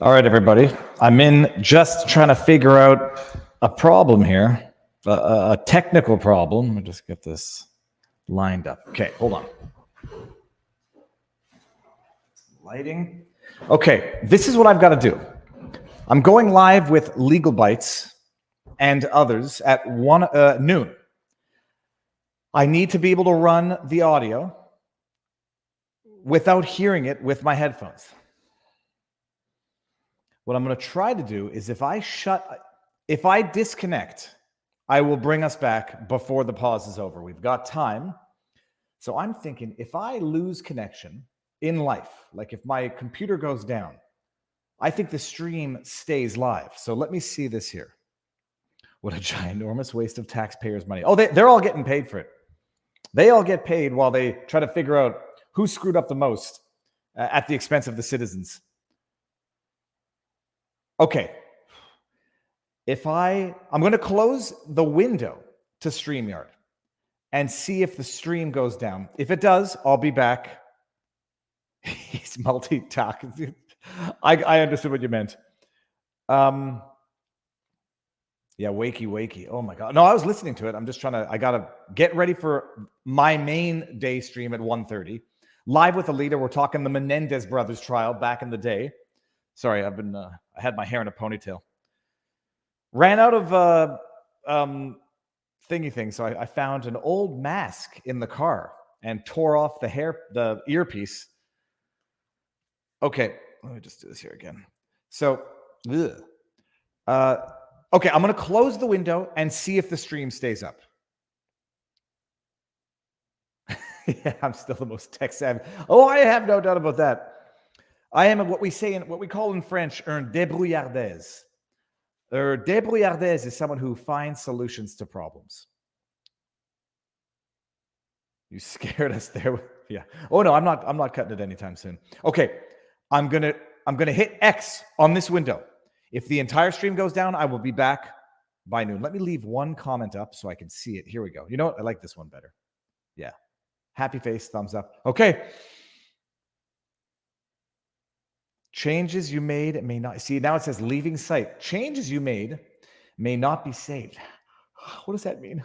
All right, everybody. I'm in just trying to figure out a problem here, a technical problem. Let me just get this lined up. Okay, hold on. Lighting. Okay, this is what I've got to do. I'm going live with Legal Bites and others at noon. I need to be able to run the audio without hearing it with my headphones. What I'm going to try to do is if I disconnect, I will bring us back before the pause is over. We've got time. So I'm thinking if I lose connection in life, like if my computer goes down, I think the stream stays live. So let me see this here. What a ginormous waste of taxpayers' money. Oh, they're all getting paid for it. They all get paid while they try to figure out who screwed up the most at the expense of the citizens. Okay. I'm going to close the window to StreamYard and see if the stream goes down. If it does, I'll be back. He's multitasking. I understood what you meant. Yeah, wakey. Oh my God. No, I was listening to it. I'm just I got to get ready for my main day stream at 1:30. Live with a leader. We're talking the Menendez brothers trial back in the day. Sorry, I had my hair in a ponytail. Ran out of thingy thing, so I found an old mask in the car and tore off the earpiece. Okay, let me just do this here again. So, okay, I'm going to close the window and see if the stream stays up. Yeah, I'm still the most tech savvy. Oh, I have no doubt about that. I am what we call in French, un débrouillardise. Débrouillardise is someone who finds solutions to problems. You scared us there. Yeah. Oh no, I'm not cutting it anytime soon. Okay. I'm gonna hit X on this window. If the entire stream goes down, I will be back by noon. Let me leave one comment up so I can see it. Here we go. You know what? I like this one better. Yeah. Happy face, thumbs up. Okay. Changes you made may not see. Now it says leaving site. Changes you made may not be saved. What does that mean?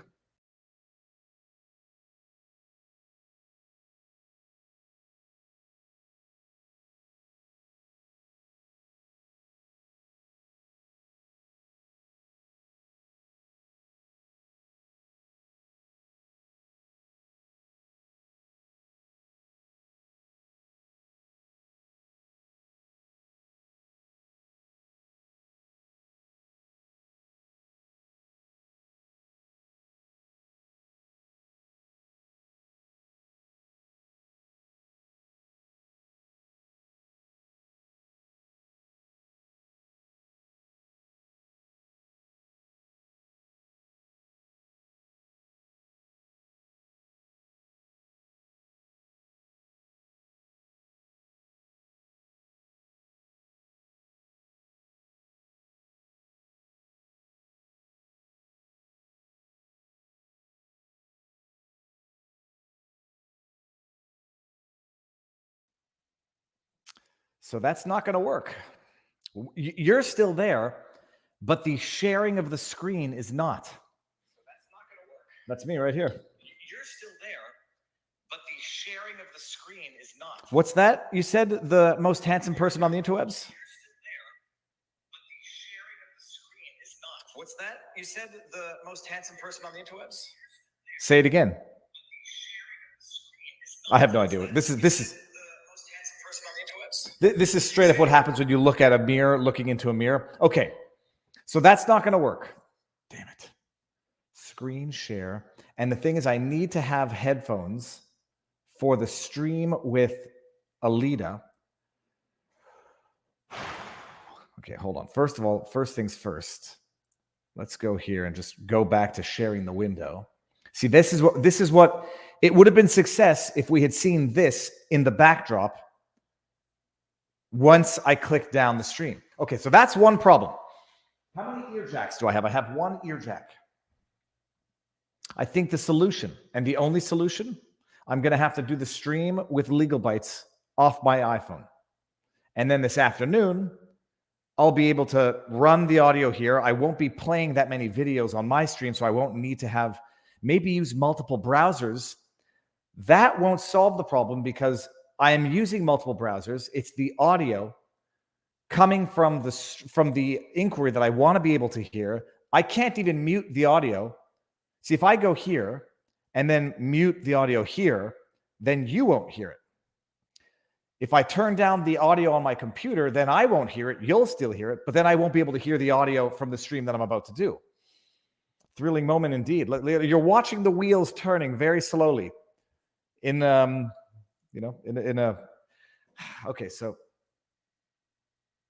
So that's not going to work. You're still there, but the sharing of the screen is not. So that's not going to work. That's me right here. You're still there, but the sharing of the screen is not. What's that? You said the most handsome person on the interwebs? You're still there, but the sharing of the screen is not. What's that? You said the most handsome person on the interwebs? Say it again. I have no idea. This is straight up what happens when you look at a mirror, looking into a mirror. Okay, so that's not going to work. Damn it. Screen share. And the thing is, I need to have headphones for the stream with Alita. Okay, hold on. First of all, first things first. Let's go here and just go back to sharing the window. See, this is what it would have been success if we had seen this in the backdrop once I clicked down the stream. Okay, so that's one problem. How many ear jacks do I have? I have one ear jack. I think the solution, and the only solution, I'm going to have to do the stream with Legal Bites off my iPhone. And then this afternoon, I'll be able to run the audio here. I won't be playing that many videos on my stream, so I won't need to have maybe use multiple browsers. That won't solve the problem because I am using multiple browsers. It's the audio coming from the inquiry that I want to be able to hear. I can't even mute the audio. See, if I go here and then mute the audio here, then you won't hear it. If I turn down the audio on my computer, then I won't hear it. You'll still hear it, but then I won't be able to hear the audio from the stream that I'm about to do. Thrilling moment indeed. You're watching the wheels turning very slowly. Okay, so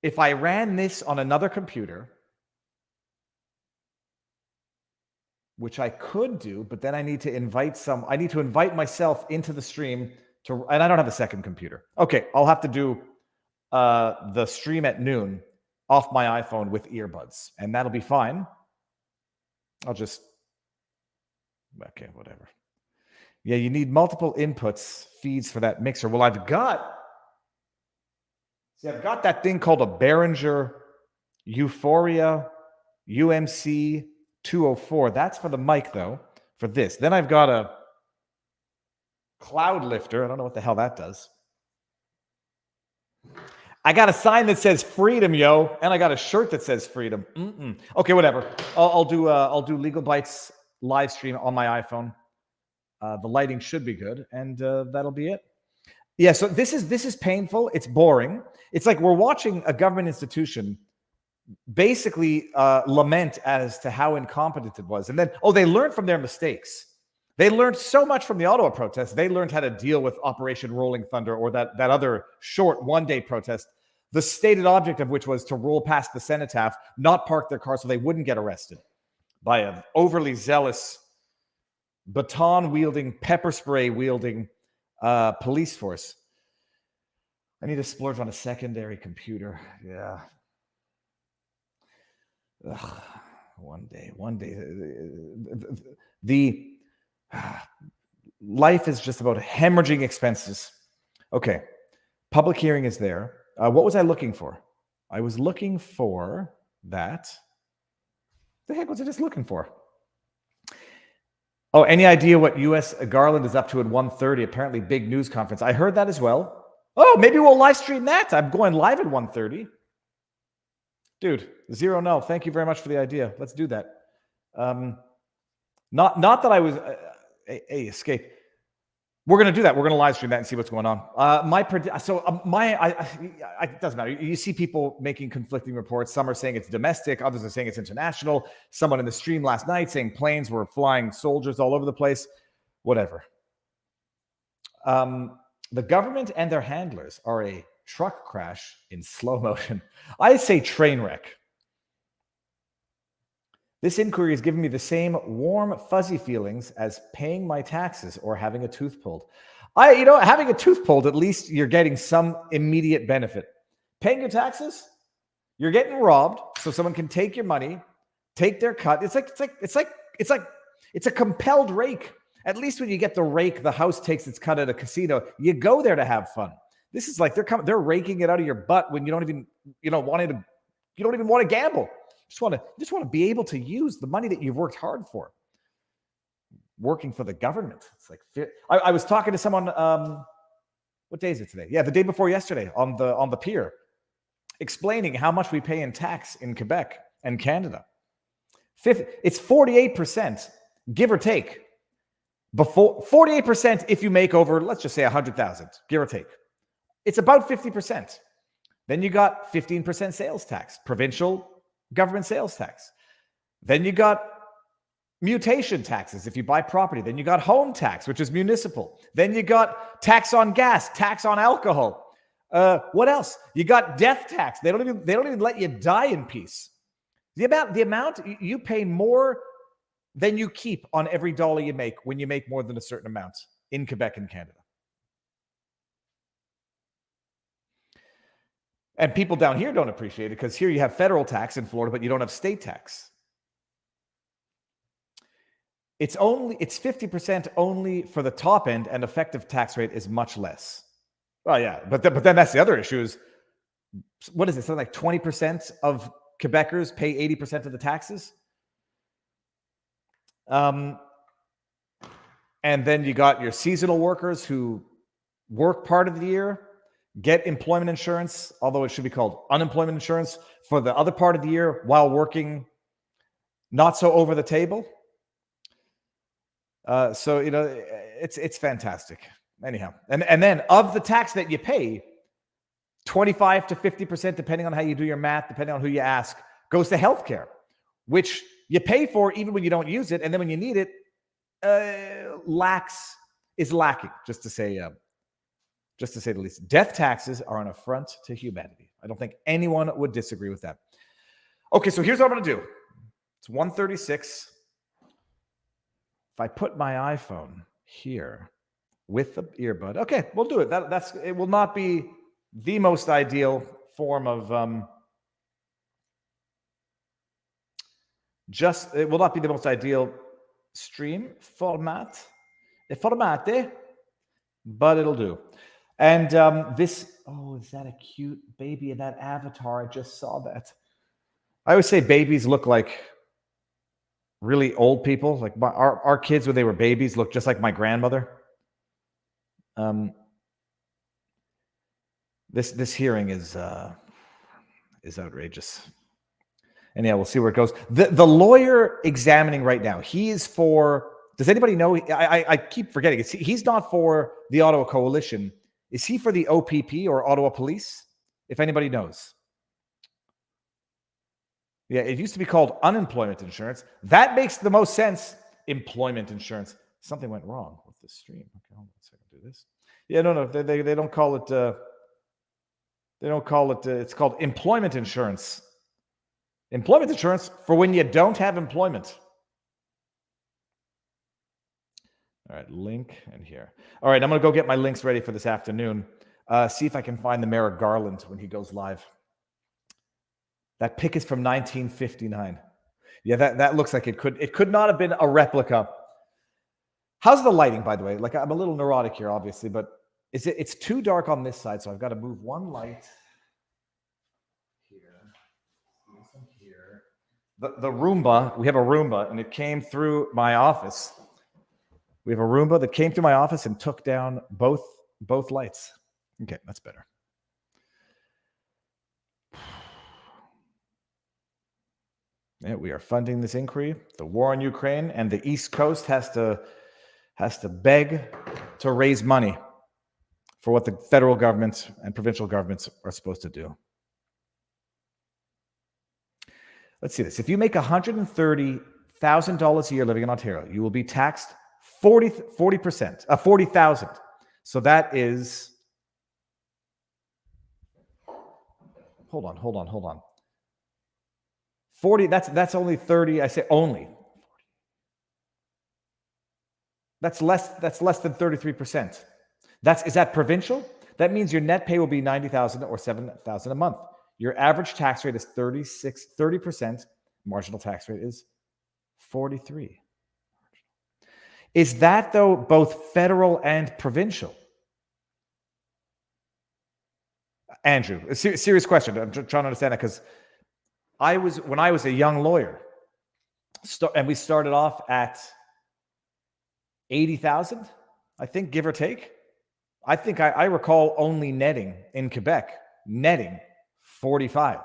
if I ran this on another computer, which I could do, but then I need to invite myself into the stream and I don't have a second computer. Okay, I'll have to do the stream at noon off my iPhone with earbuds, and that'll be fine. Okay, whatever. Yeah, you need multiple inputs, feeds for that mixer. Well, I've got that thing called a Behringer Euphoria UMC 204. That's for the mic, though, for this. Then I've got a Cloud Lifter. I don't know what the hell that does. I got a sign that says freedom, yo, and I got a shirt that says freedom. Okay, whatever. I'll do Legal Bites live stream on my iPhone. The lighting should be good, and that'll be it. Yeah, so this is painful. It's boring. It's like we're watching a government institution basically lament as to how incompetent it was. And then, they learned from their mistakes. They learned so much from the Ottawa protest. They learned how to deal with Operation Rolling Thunder or that other short one-day protest, the stated object of which was to roll past the cenotaph, not park their car so they wouldn't get arrested by an overly zealous, baton-wielding, pepper spray-wielding police force. I need to splurge on a secondary computer. Yeah. Ugh. One day. The life is just about hemorrhaging expenses. Okay. Public hearing is there. What was I looking for? I was looking for that. The heck was I just looking for? Oh, any idea what U.S. Garland is up to at 1:30? Apparently big news conference. I heard that as well. Oh, maybe we'll live stream that. I'm going live at 1:30. Dude, Zero No, thank you very much for the idea. Let's do that. Not that I was... Hey, escape. We're going to do that. We're going to live stream that and see what's going on. It doesn't matter. You see people making conflicting reports. Some are saying it's domestic. Others are saying it's international. Someone in the stream last night saying planes were flying soldiers all over the place. Whatever. The government and their handlers are a truck crash in slow motion. I say train wreck. This inquiry has given me the same warm, fuzzy feelings as paying my taxes or having a tooth pulled. Having a tooth pulled, at least you're getting some immediate benefit. Paying your taxes, you're getting robbed, so someone can take your money, take their cut. It's a compelled rake. At least when you get the rake, the house takes its cut at a casino. You go there to have fun. This is like they're raking it out of your butt when you don't even want to gamble. You just want to be able to use the money that you've worked hard for. Working for the government. It's like I was talking to someone. What day is it today? Yeah, the day before yesterday on the pier, explaining how much we pay in tax in Quebec and Canada. It's 48%, give or take. Before 48% if you make over, let's just say 100,000, give or take. It's about 50%. Then you got 15% sales tax, provincial government sales tax. Then you got mutation taxes if you buy property. Then you got home tax, which is municipal. Then you got tax on gas, tax on alcohol. What else? You got death tax. They don't even let you die in peace. The amount you pay more than you keep on every dollar you make when you make more than a certain amount in Quebec and Canada. And people down here don't appreciate it because here you have federal tax in Florida, but you don't have state tax. It's 50% only for the top end, and effective tax rate is much less. Well, yeah, but then that's the other issue is what is it? Something like 20% of Quebecers pay 80% of the taxes. And then you got your seasonal workers who work part of the year, get employment insurance, although it should be called unemployment insurance, for the other part of the year while working not so over the table. So, you know, it's fantastic. Anyhow, and then of the tax that you pay, 25 to 50%, depending on how you do your math, depending on who you ask, goes to healthcare, which you pay for even when you don't use it, and then when you need it, is lacking. Just to say the least. Death taxes are an affront to humanity. I don't think anyone would disagree with that. Okay, so here's what I'm going to do. It's 1:36. If I put my iPhone here with the earbud, okay, we'll do it. It will not be the most ideal form of it will not be the most ideal stream format, but it'll do. And is that a cute baby in that avatar? I just saw that. I always say babies look like really old people. Like our kids when they were babies looked just like my grandmother. This hearing is outrageous. And yeah, we'll see where it goes. The lawyer examining right now, he is for, does anybody know? I keep forgetting. He's not for the Ottawa Coalition. Is he for the OPP or Ottawa Police? If anybody knows. Yeah, it used to be called unemployment insurance. That makes the most sense. Employment insurance. Something went wrong with the stream. Okay, hold on a second. Do this. Yeah, no. They don't call it. They don't call it. It's called employment insurance. Employment insurance for when you don't have employment. All right, link and here. All right, I'm going to go get my links ready for this afternoon. See if I can find the Mayor of Garland when he goes live. That pic is from 1959. Yeah, that looks like it could not have been a replica. How's the lighting, by the way? Like, I'm a little neurotic here, obviously, but it's too dark on this side, so I've got to move one light here. The Roomba, we have a Roomba, and it came through my office. We have a Roomba that came through my office and took down both lights. Okay, that's better. Yeah, we are funding this inquiry. The war in Ukraine, and the East Coast has to beg to raise money for what the federal government and provincial governments are supposed to do. Let's see this. If you make $130,000 a year living in Ontario, you will be taxed 40%, 40,000. So that is, hold on. 40, that's only 30, I say only. That's less than 33%. Is that provincial? That means your net pay will be $90,000 or $7,000 a month. Your average tax rate is 30%. Marginal tax rate is 43%. Is that, though, both federal and provincial? Andrew, a serious question. I'm trying to understand that because when I was a young lawyer, and we started off at 80,000, I think, give or take. I think I recall only netting in Quebec, 45.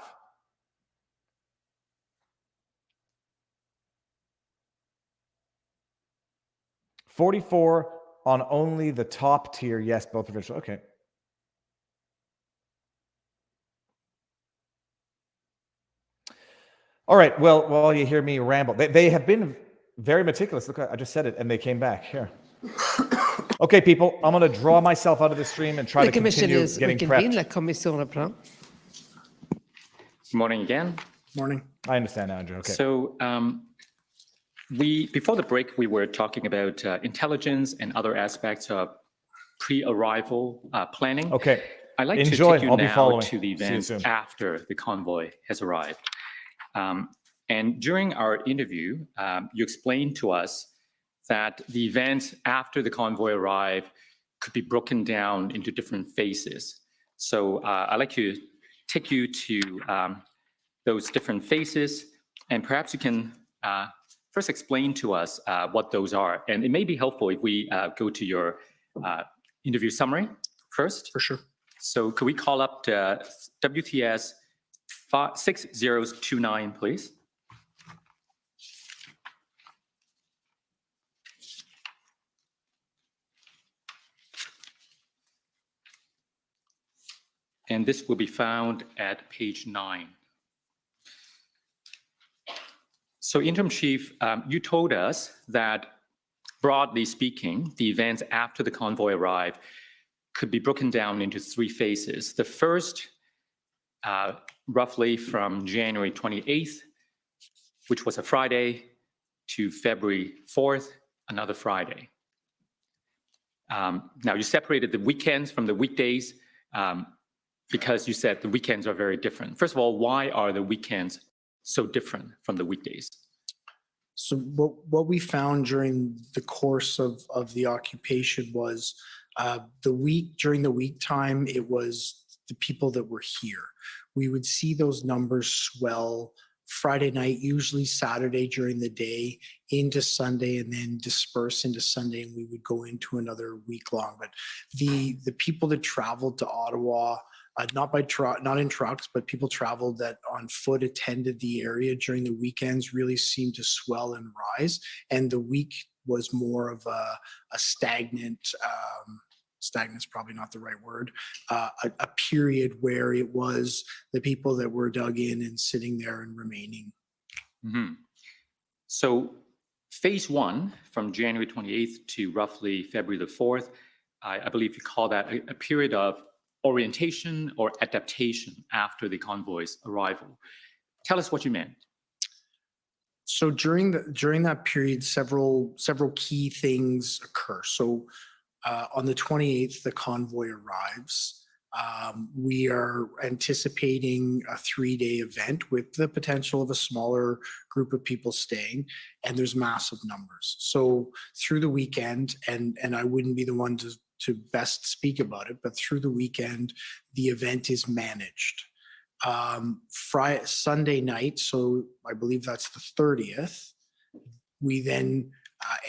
$44 on only the top tier. Yes, both provincial. Okay. All right. Well, while you hear me ramble, they have been very meticulous. Look, I just said it, and they came back here. Okay, people, I'm going to draw myself out of the stream and try to continue getting prepped. La commission reprend. Morning again. Morning. I understand, Andrew. Okay. So before the break, we were talking about intelligence and other aspects of pre-arrival planning. Okay. I'd like Enjoy. to take you I'll be now following. to the See you event soon. after the convoy has arrived. And during our interview, you explained to us that the event after the convoy arrived could be broken down into different phases. So I'd like you take you to those different phases, and perhaps you can first explain to us what those are. And it may be helpful if we go to your interview summary first. For sure. So could we call up the WTS 6029, please? And this will be found at page 9. So Interim Chief, you told us that broadly speaking, the events after the convoy arrived could be broken down into 3 phases. The first, roughly from January 28th, which was a Friday, to February 4th, another Friday. Now, you separated the weekends from the weekdays because you said the weekends are very different. First of all, why are the weekends so different from the weekdays? So what we found during the course of the occupation was during the week time, it was the people that were here. We would see those numbers swell Friday night, usually Saturday during the day, into Sunday, and then disperse into Sunday, and we would go into another week long. But the people that traveled to Ottawa, not in trucks, but people traveled that on foot attended the area during the weekends really seemed to swell and rise. And the week was more of a stagnant, stagnant's probably not the right word, a period where it was the people that were dug in and sitting there and remaining. Mm-hmm. So phase 1 from January 28th to roughly February the 4th, I believe you call that a period of orientation or adaptation after the convoy's arrival. Tell us what you meant. So during that period, several key things occur. So on the 28th, the convoy arrives. We are anticipating a 3-day event with the potential of a smaller group of people staying, and there's massive numbers. So through the weekend, and I wouldn't be the one to best speak about it, but through the weekend, the event is managed. Sunday night, so I believe that's the 30th, we then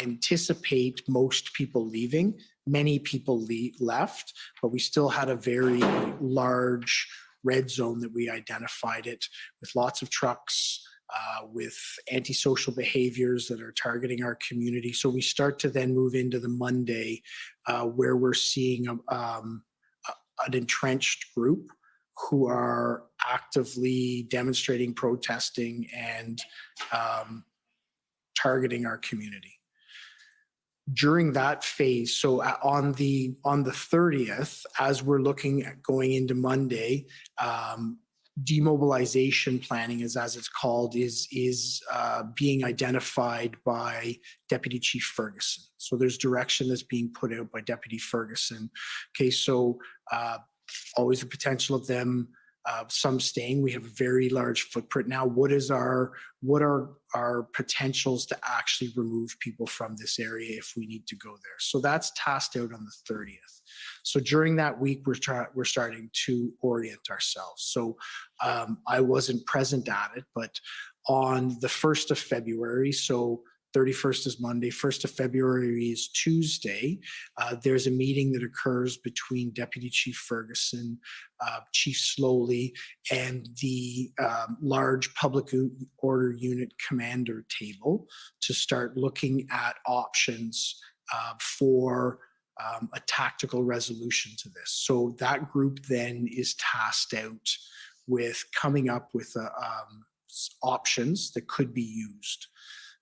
anticipate most people leaving. Many people left, but we still had a very large red zone that we identified it with lots of trucks, with antisocial behaviors that are targeting our community. So we start to then move into the Monday where we're seeing an entrenched group who are actively demonstrating, protesting, and targeting our community. During that phase, so on the 30th, as we're looking at going into Monday, demobilization planning, as it's called, is being identified by Deputy Chief Ferguson. So there's direction that's being put out by Deputy Ferguson. Okay, so always the potential of them, some staying. We have a very large footprint now. What are our potentials to actually remove people from this area if we need to go there? So that's tasked out on the 30th. So during that week, we're starting to orient ourselves. So I wasn't present at it, but on the 1st of February, so 31st is Monday, 1st of February is Tuesday, there's a meeting that occurs between Deputy Chief Ferguson, Chief Slowly, and the large public order unit commander table to start looking at options for a tactical resolution to this. So that group then is tasked out with coming up with options that could be used.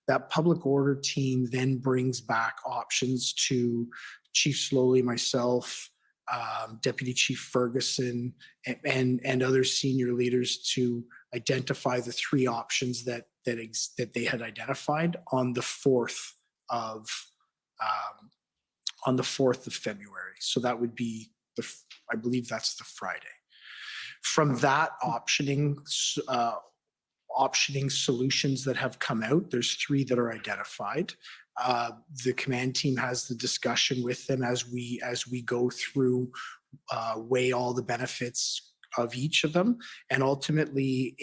That public order team then brings back options to Chief Slowly, myself, Deputy Chief Ferguson, and other senior leaders to identify the 3 options that they had identified on the 4th of February. So that would be I believe that's the Friday. From that optioning solutions that have come out, there's 3 that are identified. The command team has the discussion with them as we go through, weigh all the benefits of each of them. And ultimately,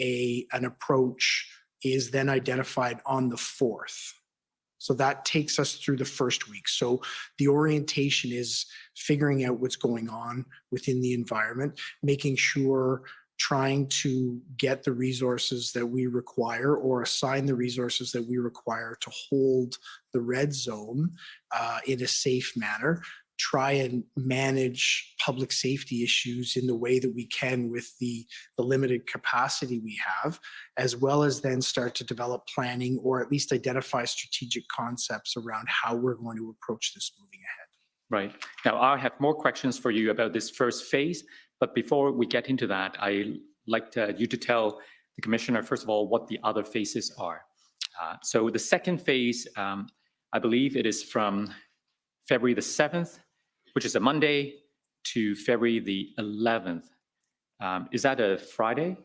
an approach is then identified on the 4th. So that takes us through the first week. So the orientation is figuring out what's going on within the environment, making sure, trying to get the resources that we require or assign the resources that we require to hold the red zone in a safe manner, try and manage public safety issues in the way that we can with the limited capacity we have, as well as then start to develop planning or at least identify strategic concepts around how we're going to approach this moving ahead. Right. Now, I have more questions for you about this first phase, but before we get into that, I'd like you to tell the Commissioner, first of all, what the other phases are. So the second phase, I believe it is from February the 7th, which is a Monday, to February the 11th. Is that a Friday?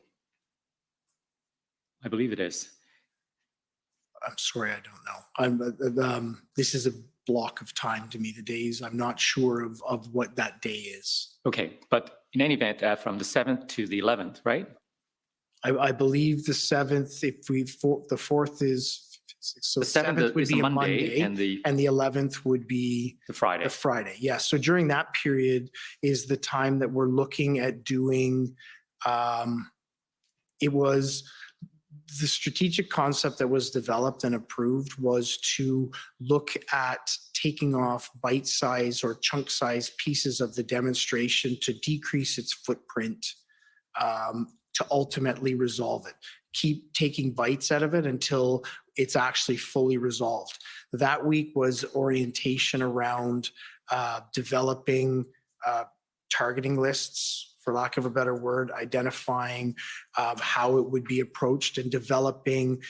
I believe it is. I'm sorry, I don't know. This is a block of time to me, the days. I'm not sure of what that day is. Okay, but in any event, from the 7th to the 11th, right? I believe the 7th, the 4th is, so The 7th would is be a a Monday, Monday, and the 11th would be the Friday. the Friday. Yeah, so during that period is the time that we're looking at doing, it was the strategic concept that was developed and approved was to look at taking off bite-size or chunk-size pieces of the demonstration to decrease its footprint, to ultimately resolve it. Keep taking bites out of it until it's actually fully resolved. That week was orientation around developing targeting lists, for lack of a better word, identifying how it would be approached and developing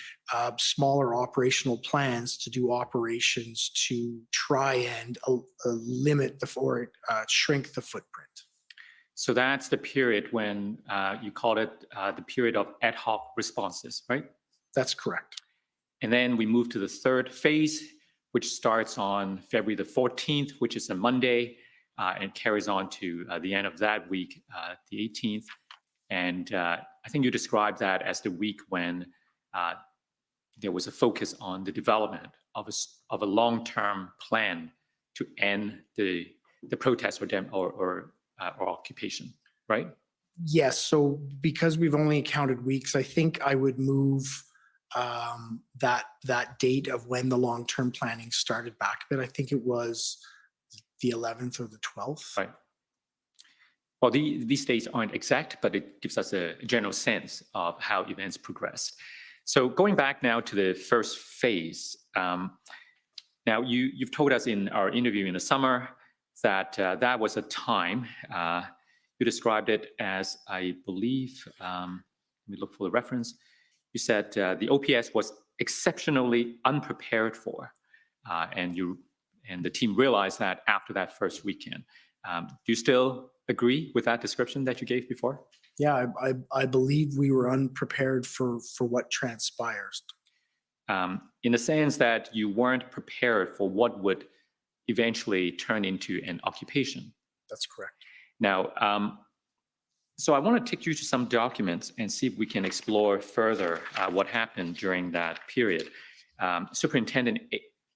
smaller operational plans to do operations to try and limit or shrink the footprint. So that's the period when you called it the period of ad hoc responses, right? That's correct. And then we move to the third phase, which starts on February the 14th, which is a Monday, and carries on to the end of that week, the 18th. And I think you described that as the week when there was a focus on the development of a long-term plan to end the protest or occupation, right? Yes. So because we've only counted weeks, I think I would move that date of when the long-term planning started back a bit. I think it was the 11th or the 12th. Right. Well, these dates aren't exact, but it gives us a general sense of how events progressed. So going back now to the first phase, now you've told us in our interview in the summer that that was a time, you described it as, I believe, let me look for the reference, you said the OPS was exceptionally unprepared for, and the team realized that after that first weekend. Do you still agree with that description that you gave before? Yeah, I believe we were unprepared for what transpires. In the sense that you weren't prepared for what would eventually turn into an occupation. That's correct. Now, so I want to take you to some documents and see if we can explore further what happened during that period. Superintendent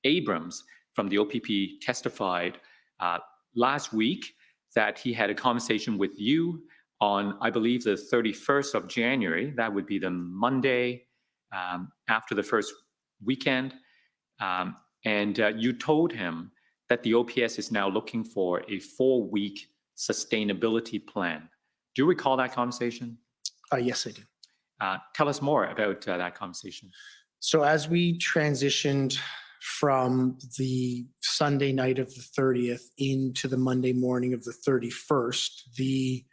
Abrams from the OPP testified last week that he had a conversation with you on, I believe, the 31st of January. That would be the Monday after the first weekend. And you told him that the OPS is now looking for a 4-week sustainability plan. Do you recall that conversation? Yes, I do. Tell us more about that conversation. So as we transitioned from the Sunday night of the 30th into the Monday morning of the 31st, the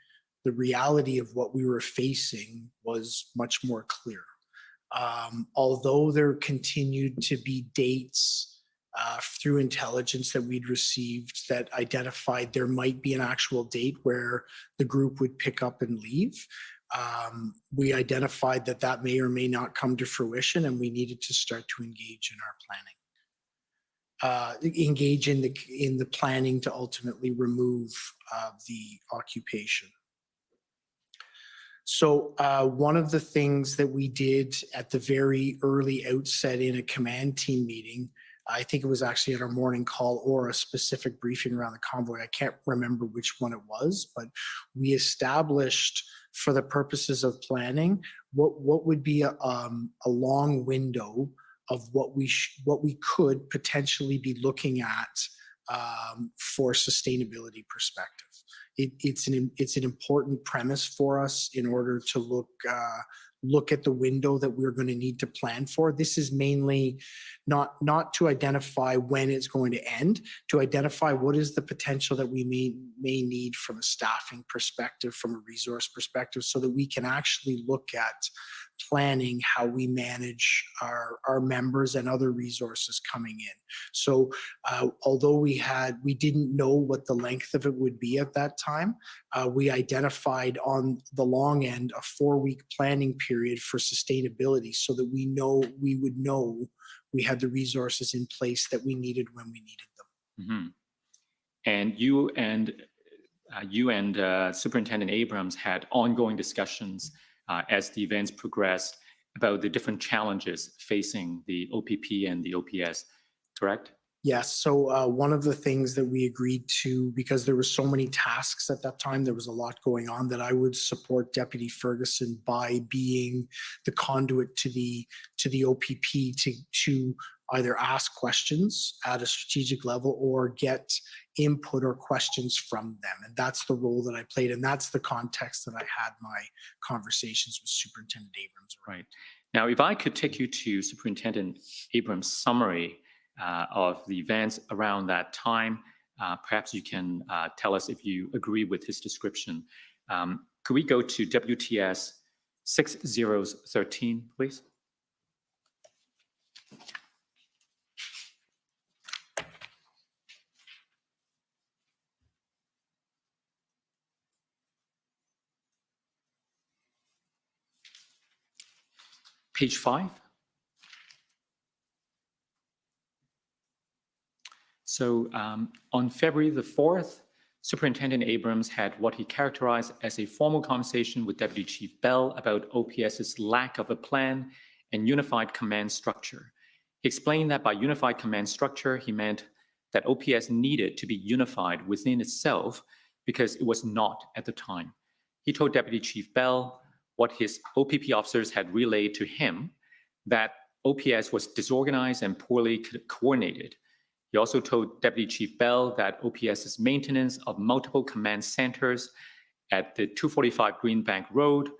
reality of what we were facing was much more clear. Although there continued to be dates through intelligence that we'd received that identified there might be an actual date where the group would pick up and leave, we identified that may or may not come to fruition, and we needed to start to engage in our planning. Engage in the planning to ultimately remove the occupation. So one of the things that we did at the very early outset in a command team meeting, I think it was actually at our morning call or a specific briefing around the convoy. I can't remember which one it was, but we established for the purposes of planning what would be a long window of what we could potentially be looking at for sustainability perspective. It's an important premise for us in order to look at the window that we're going to need to plan for. This is mainly not to identify when it's going to end, to identify what is the potential that we may need from a staffing perspective, from a resource perspective, so that we can actually look at planning how we manage our members and other resources coming in. So although we didn't know what the length of it would be at that time, we identified on the long end a 4-week planning period for sustainability so that we would know we had the resources in place that we needed when we needed them. Mm-hmm. And you and Superintendent Abrams had ongoing discussions as the events progressed about the different challenges facing the OPP and the OPS, correct? Yes. So one of the things that we agreed to, because there were so many tasks at that time, there was a lot going on, that I would support Deputy Ferguson by being the conduit to the OPP to either ask questions at a strategic level or get input or questions from them. And that's the role that I played. And that's the context that I had my conversations with Superintendent Abrams. Right. Now, if I could take you to Superintendent Abrams' summary of the events around that time, perhaps you can tell us if you agree with his description. Could we go to WTS 6013, please? Page 5. So on February the 4th, Superintendent Abrams had what he characterized as a formal conversation with Deputy Chief Bell about OPS's lack of a plan and unified command structure. He explained that by unified command structure, he meant that OPS needed to be unified within itself because it was not at the time. He told Deputy Chief Bell what his OPP officers had relayed to him, that OPS was disorganized and poorly coordinated. He also told Deputy Chief Bell that OPS's maintenance of multiple command centers at the 245 Greenbank Road,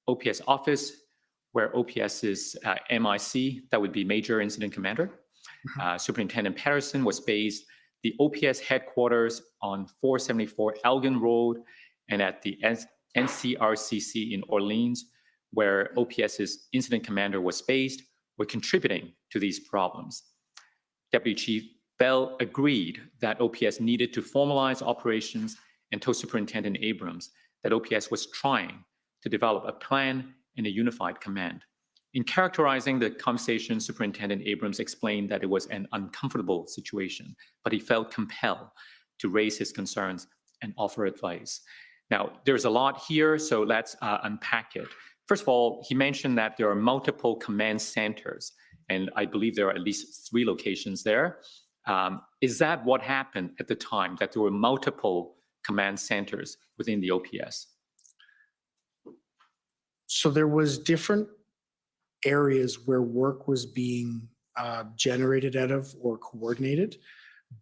OPS office, where OPS's MIC, that would be Major Incident Commander, Superintendent Patterson was based, the OPS headquarters on 474 Elgin Road, and at the NCRCC in Orleans, where OPS's incident commander was based, were contributing to these problems. Deputy Chief Bell agreed that OPS needed to formalize operations and told Superintendent Abrams that OPS was trying to develop a plan and a unified command. In characterizing the conversation, Superintendent Abrams explained that it was an uncomfortable situation, but he felt compelled to raise his concerns and offer advice. Now, there's a lot here, so let's unpack it. First of all, he mentioned that there are multiple command centers, and I believe there are at least 3 locations there. Is that what happened at the time, that there were multiple command centers within the OPS? So there was different areas where work was being generated out of or coordinated,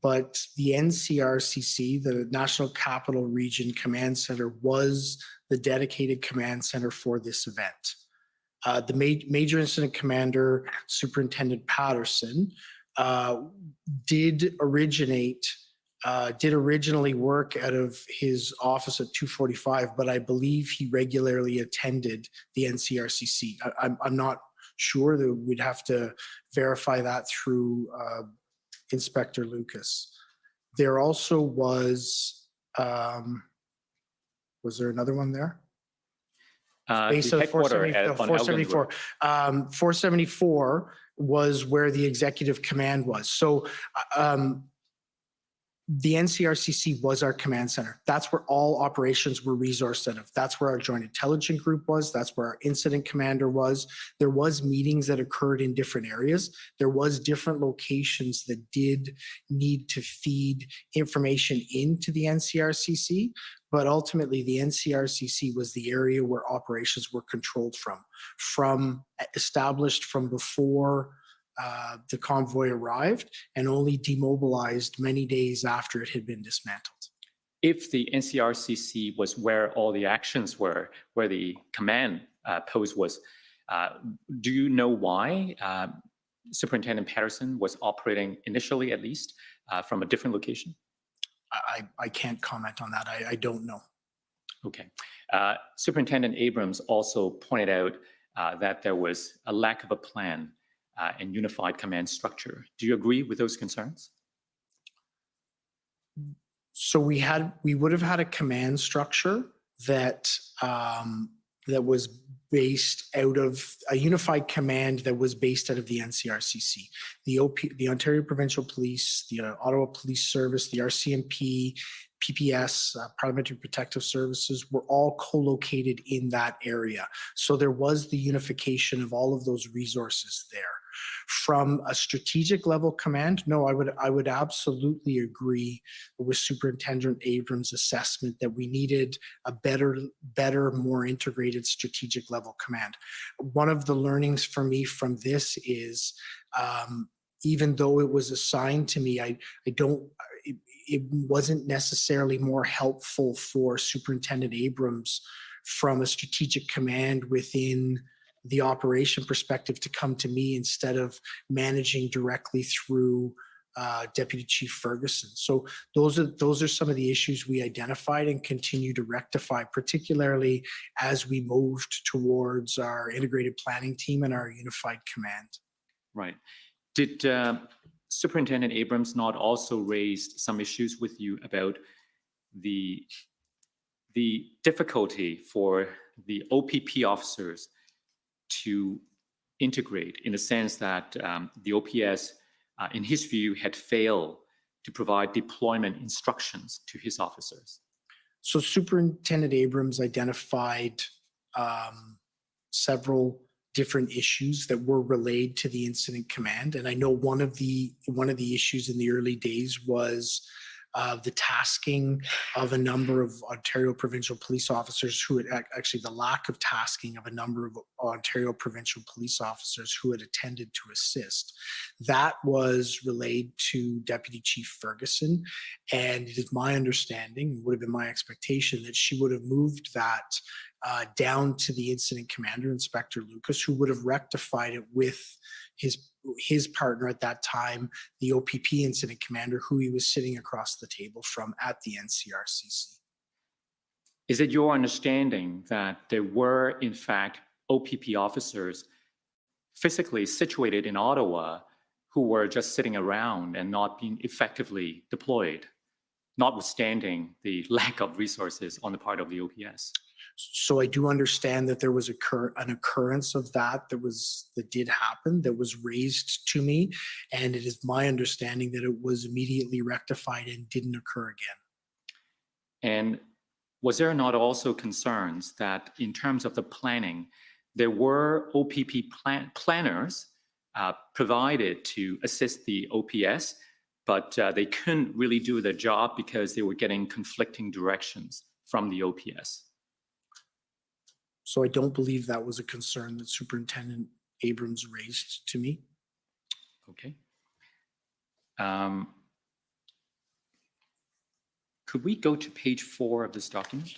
but the NCRCC, the National Capital Region Command Center, was the dedicated command center for this event. The Major Incident Commander, Superintendent Patterson, did originally work out of his office at 245, but I believe he regularly attended the NCRCC. I'm not sure, that we'd have to verify that through Inspector Lucas. There also was there another one there? The headquarter on 474. 474 was where the executive command was. So The NCRCC was our command center. That's where all operations were resourced out of. That's where our joint intelligence group was. That's where our incident commander was. There was meetings that occurred in different areas. There was different locations that did need to feed information into the NCRCC, but ultimately the NCRCC was the area where operations were controlled from established from before the convoy arrived and only demobilized many days after it had been dismantled. If the NCRCC was where all the actions were, where the command post was, do you know why Superintendent Patterson was operating initially, at least, from a different location? I can't comment on that. I don't know. Okay. Superintendent Abrams also pointed out that there was a lack of a plan and unified command structure. Do you agree with those concerns? So we would have had a command structure that that was based out of a unified command that was based out of the NCRCC, the Ontario Provincial Police, the Ottawa Police Service, the RCMP, PPS, Parliamentary Protective Services, were all co-located in that area. So there was the unification of all of those resources there. From a strategic level command, no, I would absolutely agree with Superintendent Abrams' assessment that we needed a better, more integrated strategic level command. One of the learnings for me from this is, even though it was assigned to me, it wasn't necessarily more helpful for Superintendent Abrams from a strategic command within the operation perspective to come to me instead of managing directly through Deputy Chief Ferguson. So those are some of the issues we identified and continue to rectify, particularly as we moved towards our integrated planning team and our unified command. Right. Did Superintendent Abrams not also raise some issues with you about the difficulty for the OPP officers to integrate, in the sense that the OPS, in his view, had failed to provide deployment instructions to his officers? So Superintendent Abrams identified several different issues that were relayed to the incident command, and I know one of the issues in the early days was the tasking of a number of Ontario provincial police officers who had actually the lack of tasking of a number of Ontario provincial police officers who had attended to assist. That was relayed to Deputy Chief Ferguson, and it is my understanding, would have been my expectation, that she would have moved that down to the incident commander, Inspector Lucas, who would have rectified it with his partner at that time, the OPP incident commander, who he was sitting across the table from at the NCRCC. Is it your understanding that there were, in fact, OPP officers physically situated in Ottawa who were just sitting around and not being effectively deployed, notwithstanding the lack of resources on the part of the OPS? So I do understand that there was an occurrence of that did happen, that was raised to me, and it is my understanding that it was immediately rectified and didn't occur again. And was there not also concerns that in terms of the planning, there were OPP planners provided to assist the OPS, but they couldn't really do their job because they were getting conflicting directions from the OPS? So I don't believe that was a concern that Superintendent Abrams raised to me. Okay. Could we go to page 4 of this document?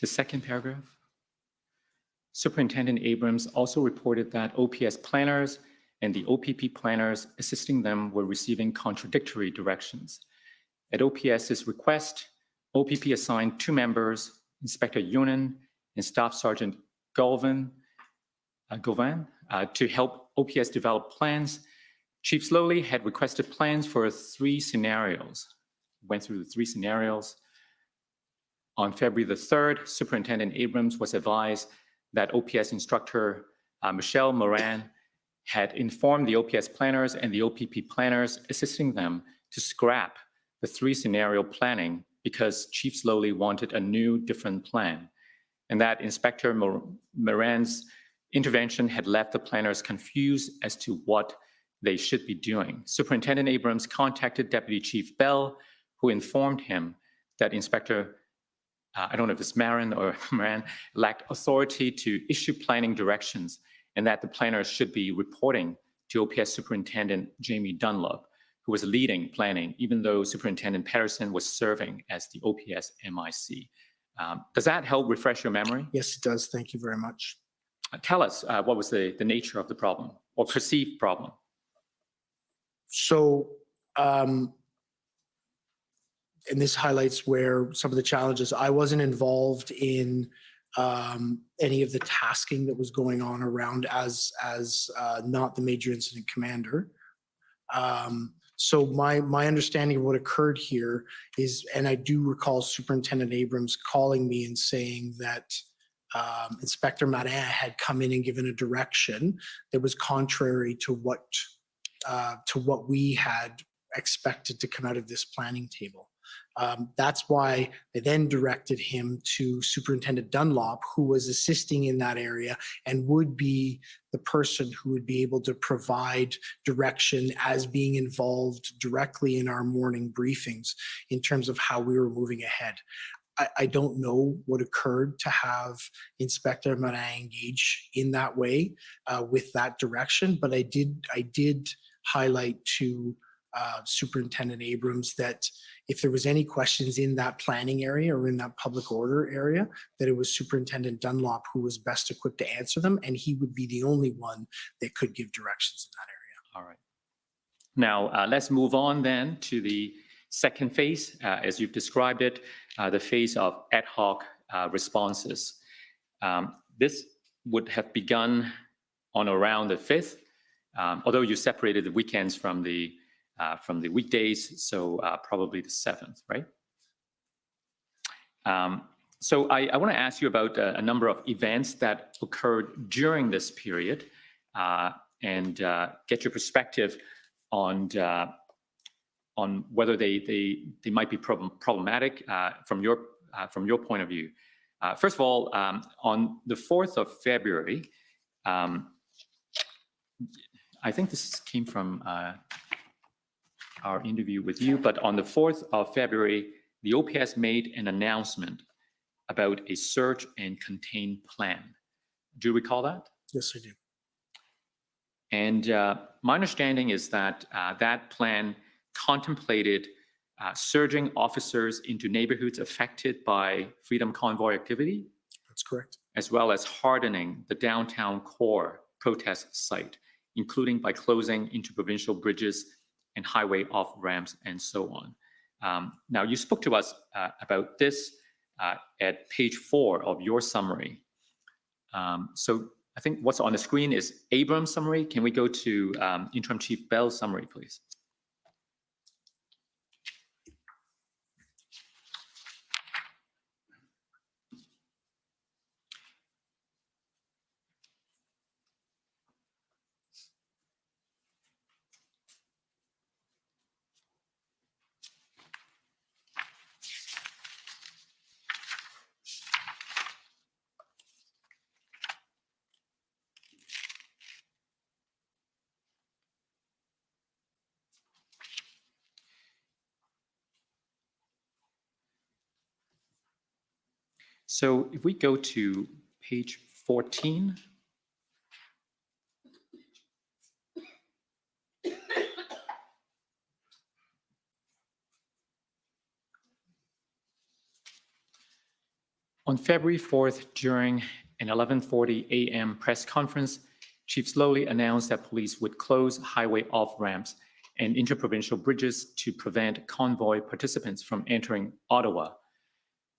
The second paragraph. Superintendent Abrams also reported that OPS planners and the OPP planners assisting them were receiving contradictory directions. At OPS's request, OPP assigned 2 members, Inspector Yunin and Staff Sergeant Gauvin, to help OPS develop plans Chief Slowly had requested plans for 3 scenarios. Went through the 3 scenarios. On February the 3rd, Superintendent Abrams was advised that OPS instructor Michelle Moran had informed the OPS planners and the OPP planners assisting them to scrap the 3 scenario planning because Chief Slowly wanted a new, different plan. And that Inspector Moran's intervention had left the planners confused as to what they should be doing. Superintendent Abrams contacted Deputy Chief Bell, who informed him that Inspector, I don't know if it's Marin or Moran, lacked authority to issue planning directions and that the planners should be reporting to OPS Superintendent Jamie Dunlop, who was leading planning, even though Superintendent Patterson was serving as the OPS MIC. Does that help refresh your memory? Yes, it does. Thank you very much. Tell us what was the nature of the problem or perceived problem? So, and this highlights where some of the challenges. I wasn't involved in any of the tasking that was going on around as not the major incident commander. So my understanding of what occurred here is, and I do recall Superintendent Abrams calling me and saying that Inspector Marin had come in and given a direction that was contrary to what we had expected to come out of this planning table. That's why I then directed him to Superintendent Dunlop, who was assisting in that area and would be the person who would be able to provide direction as being involved directly in our morning briefings in terms of how we were moving ahead. I don't know what occurred to have Inspector Marin engage in that way with that direction, but I did highlight to Superintendent Abrams that if there was any questions in that planning area or in that public order area, that it was Superintendent Dunlop who was best equipped to answer them, and he would be the only one that could give directions in that area. All right. Now, let's move on then to the second phase, as you've described it, the phase of ad hoc responses. This would have begun on around the 5th, although you separated the weekends from the weekdays, so probably the 7th, right? So I want to ask you about a number of events that occurred during this period and get your perspective on whether they might be problematic from your point of view. First of all, on the 4th of February, I think this came from our interview with you, but on the 4th of February, the OPS made an announcement about a search and contain plan. Do you recall that? Yes, I do. And my understanding is that that plan contemplated surging officers into neighborhoods affected by Freedom Convoy activity. That's correct. As well as hardening the downtown core protest site, including by closing interprovincial bridges and highway off-ramps and so on. Now, you spoke to us about this at page 4 of your summary. So I think what's on the screen is Abrams' summary. Can we go to Interim Chief Bell's summary, please? So if we go to page 14, on February 4th, during an 11:40 a.m. press conference, Chief Slowly announced that police would close highway off-ramps and interprovincial bridges to prevent convoy participants from entering Ottawa.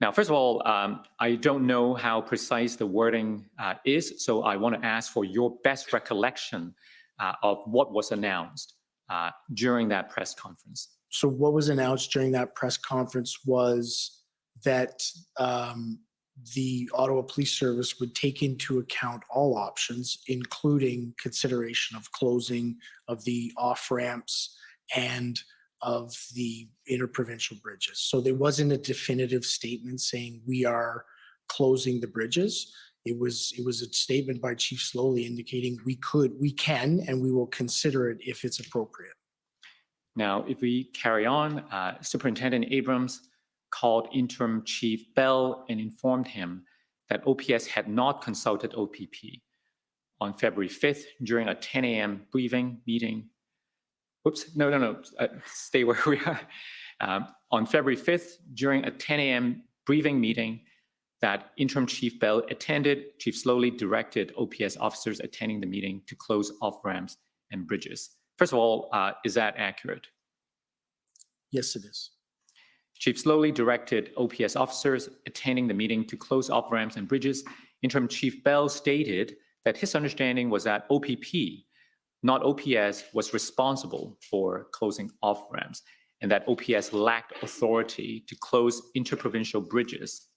Now, first of all, I don't know how precise the wording is, so I want to ask for your best recollection of what was announced during that press conference? So what was announced during that press conference was that the Ottawa Police Service would take into account all options, including consideration of closing of the off-ramps and of the interprovincial bridges. So there wasn't a definitive statement saying we are closing the bridges. It was a statement by Chief Slowly indicating we can, and we will consider it if it's appropriate. Now, if we carry on, Superintendent Abrams called Interim Chief Bell and informed him that OPS had not consulted OPP. On February 5th, during a 10 a.m. briefing meeting, stay where we are. On February 5th, during a 10 a.m. briefing meeting that Interim Chief Bell attended, Chief Slowly directed OPS officers attending the meeting to close off-ramps and bridges. First of all, is that accurate? Yes, it is. Chief Slowly directed OPS officers attending the meeting to close off-ramps and bridges. Interim Chief Bell stated that his understanding was that OPP, not OPS, was responsible for closing off-ramps, and that OPS lacked authority to close interprovincial bridges.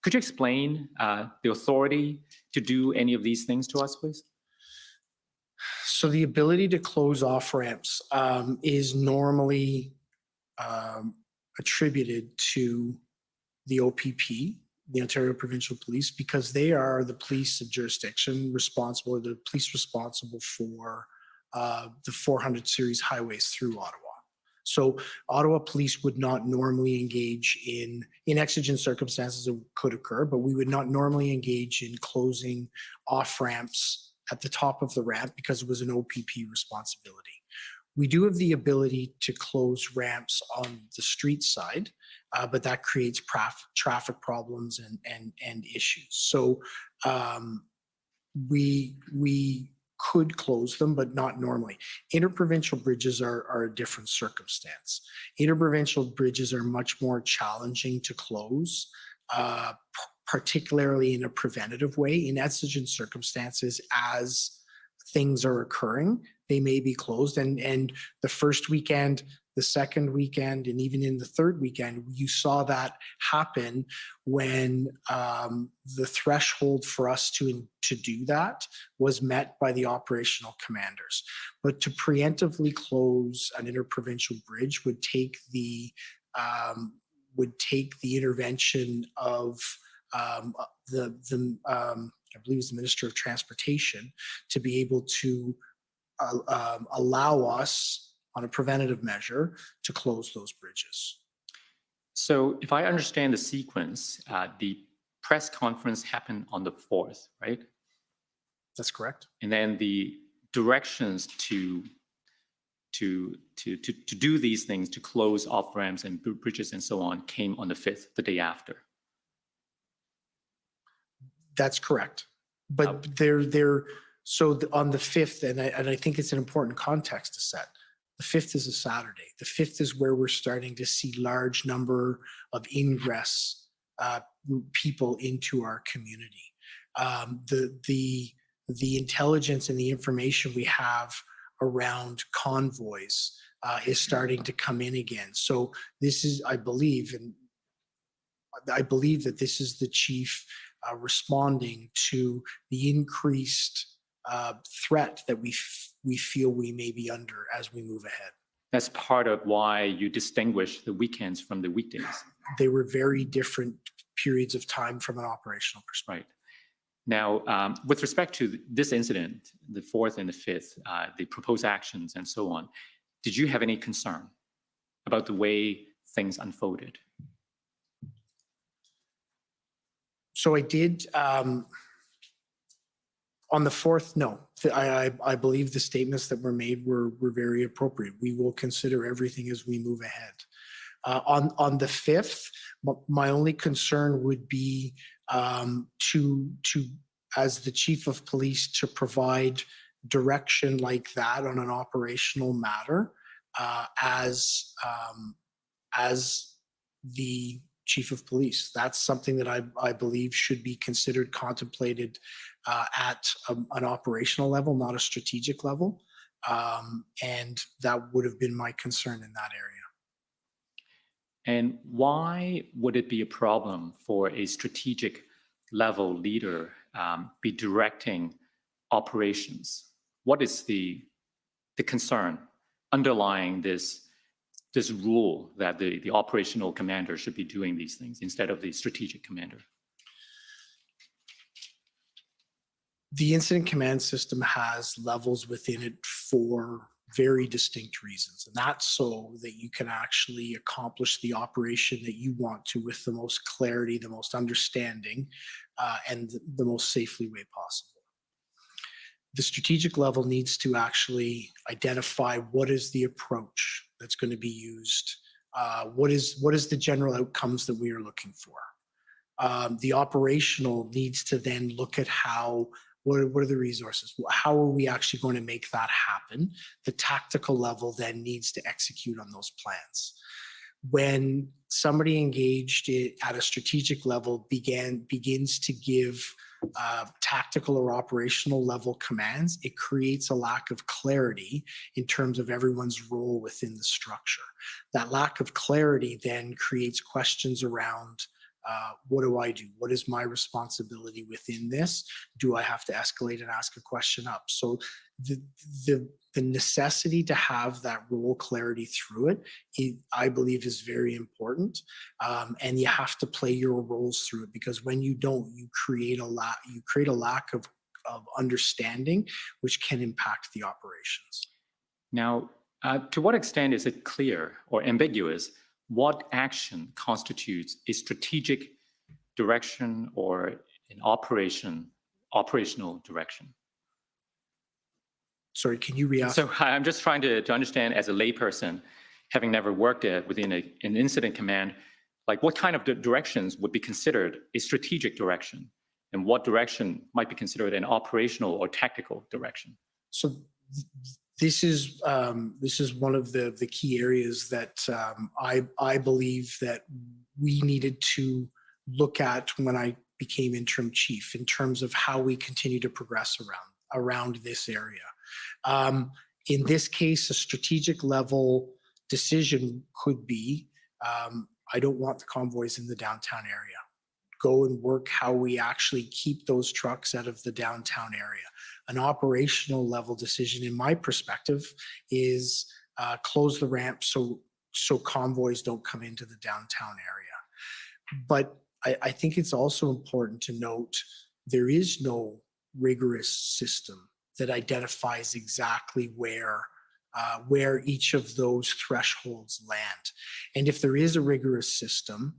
Could you explain the authority to do any of these things to us, please? So the ability to close off-ramps is normally attributed to the OPP, the Ontario Provincial Police, because they are the police of jurisdiction responsible, or the police responsible for the 400 series highways through Ottawa. So Ottawa Police would not normally engage in exigent circumstances that could occur, but we would not normally engage in closing off-ramps at the top of the ramp because it was an OPP responsibility. We do have the ability to close ramps on the street side, but that creates traffic problems and issues. So we could close them, but not normally. Interprovincial bridges are a different circumstance. Interprovincial bridges are much more challenging to close, particularly in a preventative way. In exigent circumstances, as things are occurring, they may be closed. And the first weekend, the second weekend, and even in the third weekend, you saw that happen when the threshold for us to do that was met by the operational commanders. But to preemptively close an interprovincial bridge would take the intervention of I believe it's the Minister of Transportation to be able to allow us on a preventative measure to close those bridges. So if I understand the sequence, the press conference happened on the 4th, right? That's correct. And then the directions to do these things, to close off-ramps and bridges and so on, came on the 5th, the day after. That's correct. But on the 5th, and I think it's an important context to set, the 5th is a Saturday. The 5th is where we're starting to see large number of ingress people into our community. The intelligence and the information we have around convoys is starting to come in again. So this is, I believe that this is the chief responding to the increased threat that we feel we may be under as we move ahead. That's part of why you distinguish the weekends from the weekdays. They were very different periods of time from an operational perspective. Right. Now, with respect to this incident, the 4th and the 5th, the proposed actions and so on, did you have any concern about the way things unfolded? So I did, on the 4th, no. I believe the statements that were made were very appropriate. We will consider everything as we move ahead. On the 5th, my only concern would be to as the chief of police to provide direction like that on an operational matter as the chief of police. That's something that I believe should be considered, contemplated at an operational level, not a strategic level. And that would have been my concern in that area. And why would it be a problem for a strategic level leader be directing operations? What is the concern underlying this rule that the operational commander should be doing these things instead of the strategic commander? The incident command system has levels within it for very distinct reasons. And that's so that you can actually accomplish the operation that you want to with the most clarity, the most understanding, and the most safely way possible. The strategic level needs to actually identify what is the approach that's going to be used. What is the general outcomes that we are looking for? The operational needs to then look at what are the resources? How are we actually going to make that happen? The tactical level then needs to execute on those plans. When somebody engaged at a strategic level begins to give tactical or operational level commands, it creates a lack of clarity in terms of everyone's role within the structure. That lack of clarity then creates questions around what do I do? What is my responsibility within this? Do I have to escalate and ask a question up? So the necessity to have that role clarity through it, I believe, is very important. And you have to play your roles through it, because when you don't, you create a lack of understanding, which can impact the operations. Now, to what extent is it clear or ambiguous what action constitutes a strategic direction or an operational direction? Sorry, can you re-ask? So I'm just trying to understand, as a layperson, having never worked within an incident command, like what kind of directions would be considered a strategic direction, and what direction might be considered an operational or tactical direction? So this is one of the key areas that I believe that we needed to look at when I became interim chief, in terms of how we continue to progress around this area. In this case, a strategic level decision could be, I don't want the convoys in the downtown area. Go and work how we actually keep those trucks out of the downtown area. An operational level decision, in my perspective, is close the ramp so convoys don't come into the downtown area. But I think it's also important to note there is no rigorous system that identifies exactly where each of those thresholds land. And if there is a rigorous system,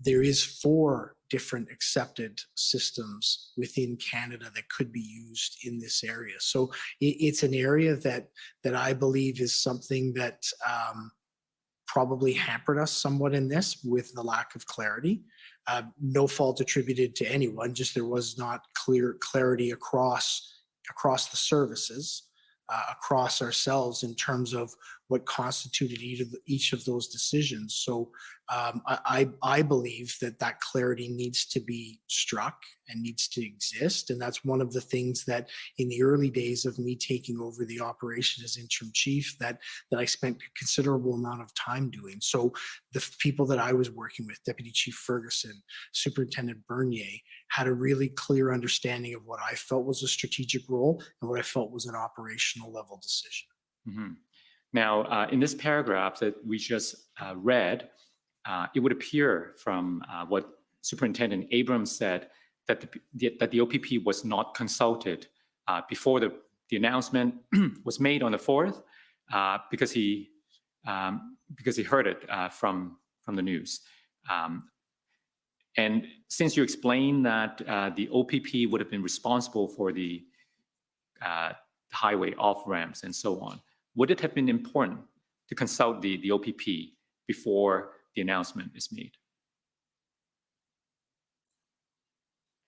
there is 4 different accepted systems within Canada that could be used in this area. So it's an area that I believe is something that probably hampered us somewhat in this, with the lack of clarity. No fault attributed to anyone, just there was not clarity across the services, across ourselves, in terms of what constituted each of those decisions. So I believe that clarity needs to be struck and needs to exist. And that's one of the things that in the early days of me taking over the operation as interim chief, that I spent a considerable amount of time doing. So the people that I was working with, Deputy Chief Ferguson, Superintendent Bernier, had a really clear understanding of what I felt was a strategic role and what I felt was an operational level decision. Mm-hmm. Now, in this paragraph that we just read, it would appear from what Superintendent Abrams said that the OPP was not consulted before the announcement was made on the 4th, because he heard it from the news. And since you explained that the OPP would have been responsible for the highway off-ramps and so on, would it have been important to consult the OPP before the announcement is made?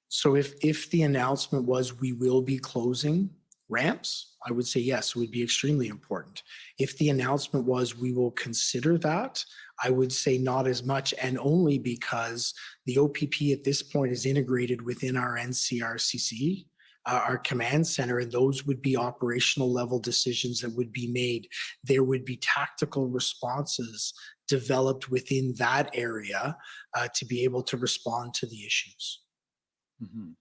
So if the announcement was we will be closing ramps, I would say yes, it would be extremely important. If the announcement was we will consider that, I would say not as much, and only because the OPP at this point is integrated within our NCRCC our command center, and those would be operational level decisions that would be made. There would be tactical responses developed within that area to be able to respond to the issues. Mhm.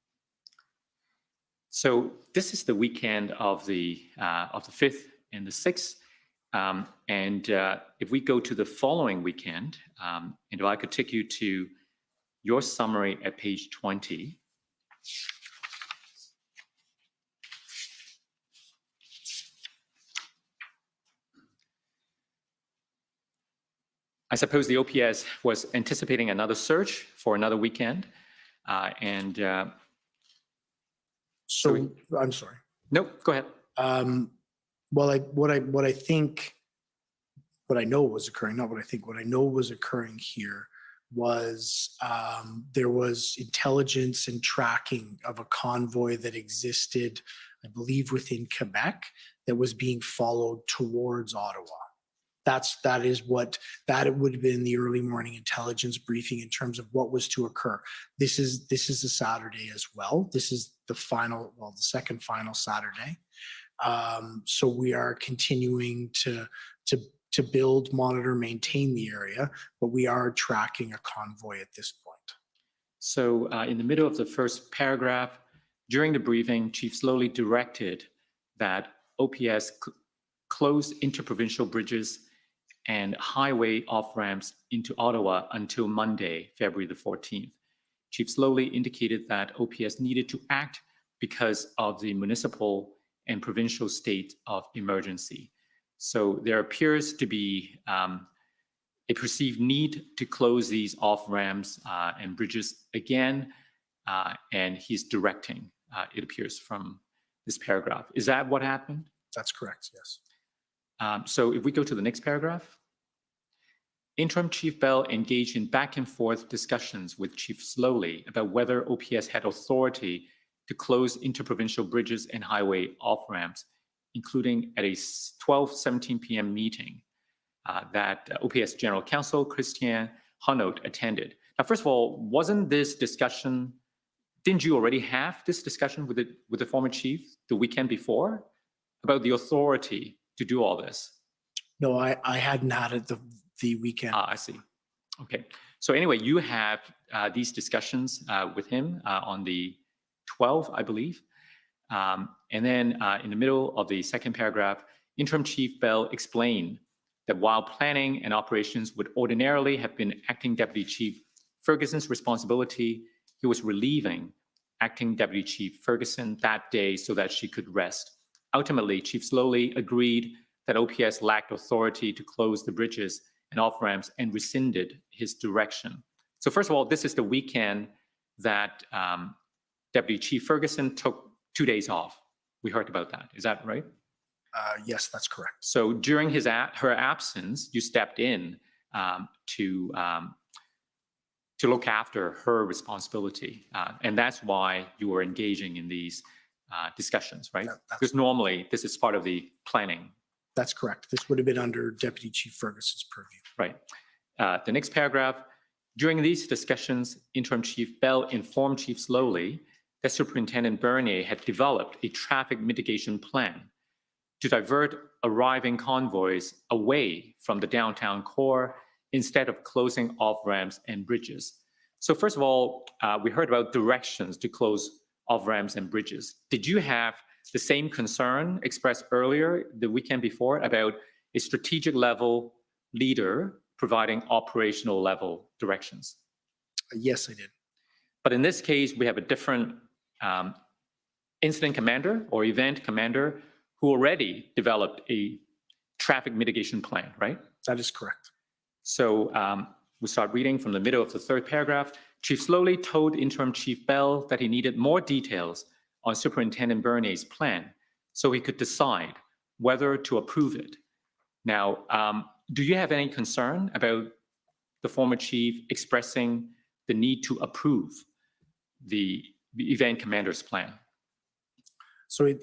So this is the weekend of the 5th and the 6th. And if we go to the following weekend, and if I could take you to your summary at page 20. I suppose the OPS was anticipating another surge for another weekend. So I'm sorry. Nope, go ahead. Well, what I know was occurring, not what I think, what I know was occurring here was there was intelligence and tracking of a convoy that existed, I believe, within Quebec that was being followed towards Ottawa. That would have been the early morning intelligence briefing in terms of what was to occur. This is a Saturday as well. This is the second final Saturday. So we are continuing to build, monitor, maintain the area, but we are tracking a convoy at this point. So in the middle of the first paragraph, during the briefing, Chief Slowly directed that OPS close interprovincial bridges and highway off-ramps into Ottawa until Monday, February the 14th. Chief Slowly indicated that OPS needed to act because of the municipal and provincial state of emergency. So there appears to be a perceived need to close these off-ramps and bridges again, and he's directing, it appears from this paragraph. Is that what happened? That's correct, yes. So if we go to the next paragraph, Interim Chief Bell engaged in back and forth discussions with Chief Slowly about whether OPS had authority to close interprovincial bridges and highway off-ramps, including at a 12:17 p.m. meeting that OPS General Counsel Christian Hanaud attended. Now, first of all, wasn't this discussion, didn't you already have this discussion with the former chief the weekend before about the authority to do all this? No, I hadn't had it the weekend. I see. Okay. So anyway, you have these discussions with him on the 12th, I believe. And then in the middle of the second paragraph, Interim Chief Bell explained that while planning and operations would ordinarily have been Acting Deputy Chief Ferguson's responsibility, he was relieving Acting Deputy Chief Ferguson that day so that she could rest. Ultimately, Chief Slowly agreed that OPS lacked authority to close the bridges and off-ramps and rescinded his direction. So first of all, this is the weekend that Deputy Chief Ferguson took 2 days off. We heard about that. Is that right? Yes, that's correct. So during her absence, you stepped in to look after her responsibility. And that's why you were engaging in these discussions, right? Because normally this is part of the planning. That's correct. This would have been under Deputy Chief Ferguson's purview. Right. The next paragraph, during these discussions, Interim Chief Bell informed Chief Slowly that Superintendent Bernier had developed a traffic mitigation plan to divert arriving convoys away from the downtown core instead of closing off-ramps and bridges. So first of all, we heard about directions to close off-ramps and bridges. Did you have the same concern expressed earlier the weekend before about a strategic level leader providing operational level directions? Yes, I did. But in this case, we have a different incident commander or event commander who already developed a traffic mitigation plan, right? That is correct. So we start reading from the middle of the third paragraph. Chief Slowly told Interim Chief Bell that he needed more details on Superintendent Bernier's plan so he could decide whether to approve it. Now, do you have any concern about the former chief expressing the need to approve the event commander's plan? So it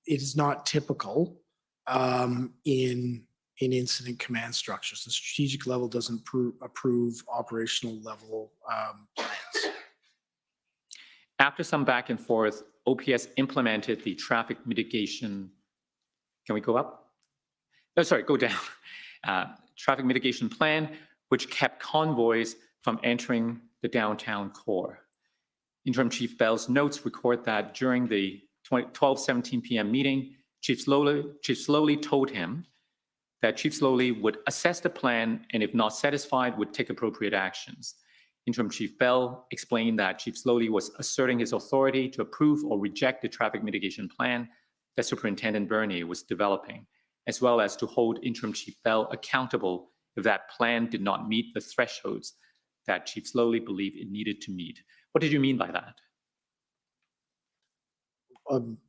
is not typical in incident command structures. The strategic level doesn't approve operational level plans. After some back and forth OPS implemented the traffic mitigation. Can we go up? No, sorry, go down. Traffic mitigation plan, which kept convoys from entering the downtown core. Interim Chief Bell's notes record that during the 12:17 p.m. meeting, Chief Slowly told him that Chief Slowly would assess the plan and if not satisfied, would take appropriate actions. Interim Chief Bell explained that Chief Slowly was asserting his authority to approve or reject the traffic mitigation plan that Superintendent Bernier was developing, as well as to hold Interim Chief Bell accountable if that plan did not meet the thresholds that Chief Slowly believed it needed to meet. What did you mean by that?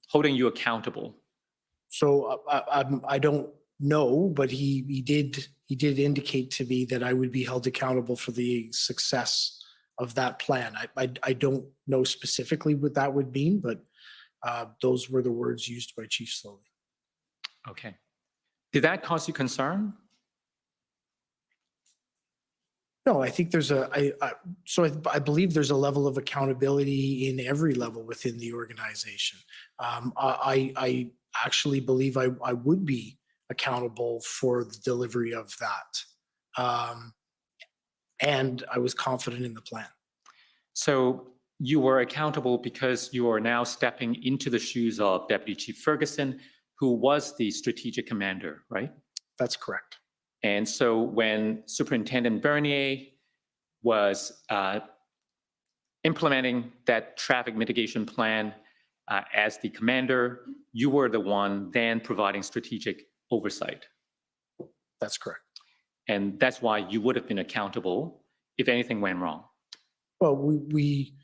Holding you accountable. So I don't know, but he did indicate to me that I would be held accountable for the success of that plan. I don't know specifically what that would mean, but those were the words used by Chief Slowly. Okay. Did that cause you concern? No, I think there's I believe there's a level of accountability in every level within the organization. I actually believe I would be accountable for the delivery of that. And I was confident in the plan. So you were accountable because you are now stepping into the shoes of Deputy Chief Ferguson, who was the strategic commander, right? That's correct. And so when Superintendent Bernier was implementing that traffic mitigation plan as the commander, you were the one then providing strategic oversight. That's correct. And that's why you would have been accountable if anything went wrong. Well, we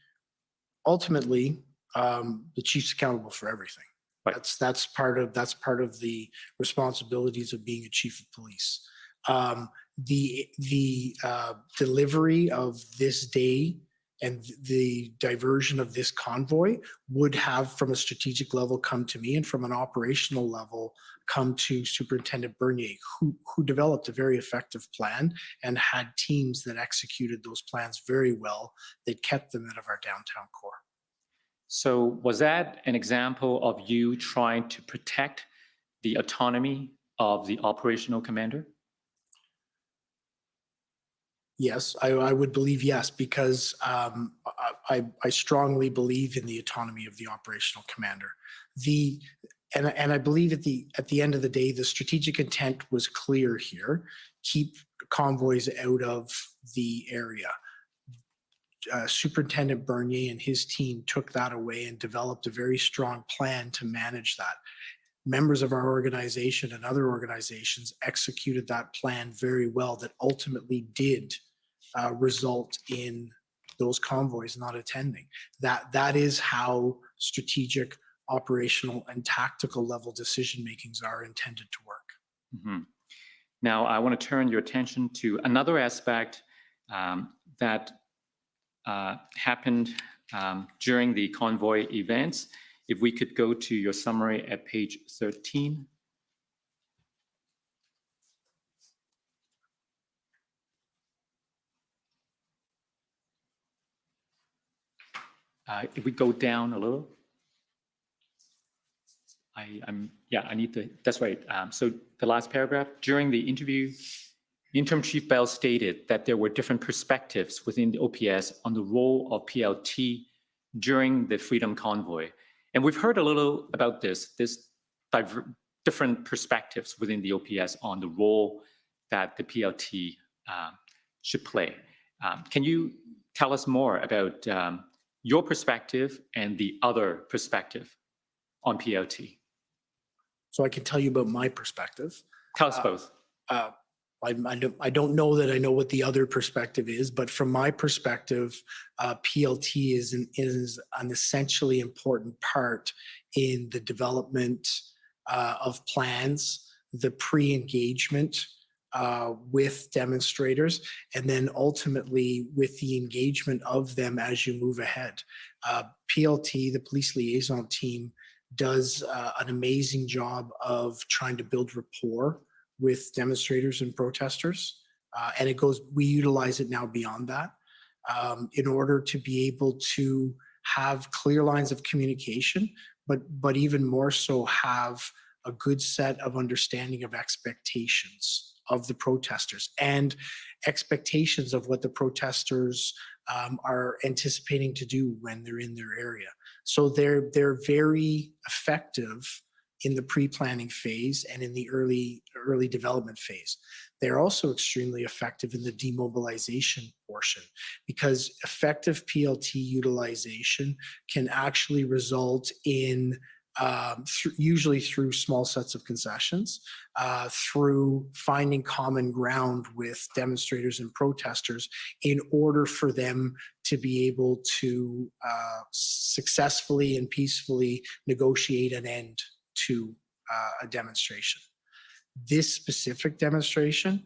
ultimately, the chief's accountable for everything. Right. That's part of the responsibilities of being a chief of police. The delivery of this day and the diversion of this convoy would have, from a strategic level, come to me, and from an operational level, come to Superintendent Bernier, who developed a very effective plan and had teams that executed those plans very well, that kept them out of our downtown core. So was that an example of you trying to protect the autonomy of the operational commander? Yes, I would believe yes, because I strongly believe in the autonomy of the operational commander. And I believe at the end of the day, the strategic intent was clear here: keep convoys out of the area. Superintendent Bernier and his team took that away and developed a very strong plan to manage that. Members of our organization and other organizations executed that plan very well, that ultimately did result in those convoys not attending. That is how strategic, operational, and tactical level decision makings are intended to work. Mm-hmm. Now, I want to turn your attention to another aspect that happened during the convoy events. If we could go to your summary at page 13. If we go down a little. I need the, that's right. So the last paragraph, during the interview, Interim Chief Bell stated that there were different perspectives within the OPS on the role of PLT during the Freedom Convoy. And we've heard a little about this different perspectives within the OPS on the role that the PLT should play. Can you tell us more about your perspective and the other perspective on PLT? So I can tell you about my perspective. Tell us both. I don't know that I know what the other perspective is, but from my perspective, PLT is an essentially important part in the development of plans, the pre-engagement with demonstrators, and then ultimately with the engagement of them as you move ahead. PLT, the police liaison team, does an amazing job of trying to build rapport with demonstrators and protesters. We utilize it now beyond that in order to be able to have clear lines of communication, but even more so have a good set of understanding of expectations of the protesters and expectations of what the protesters are anticipating to do when they're in their area. So they're very effective in the pre-planning phase and in the early development phase. They're also extremely effective in the demobilization portion because effective PLT utilization can actually result in usually through small sets of concessions, through finding common ground with demonstrators and protesters in order for them to be able to successfully and peacefully negotiate an end to a demonstration. This specific demonstration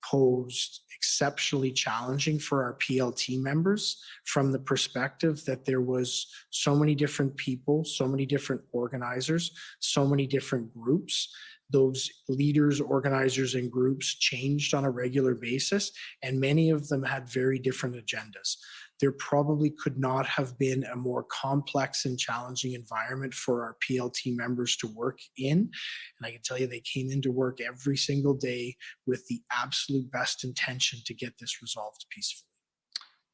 posed exceptionally challenging for our PLT members from the perspective that there was so many different people, so many different organizers, so many different groups. Those leaders, organizers, and groups changed on a regular basis, and many of them had very different agendas. There probably could not have been a more complex and challenging environment for our PLT members to work in. And I can tell you they came into work every single day with the absolute best intention to get this resolved peacefully.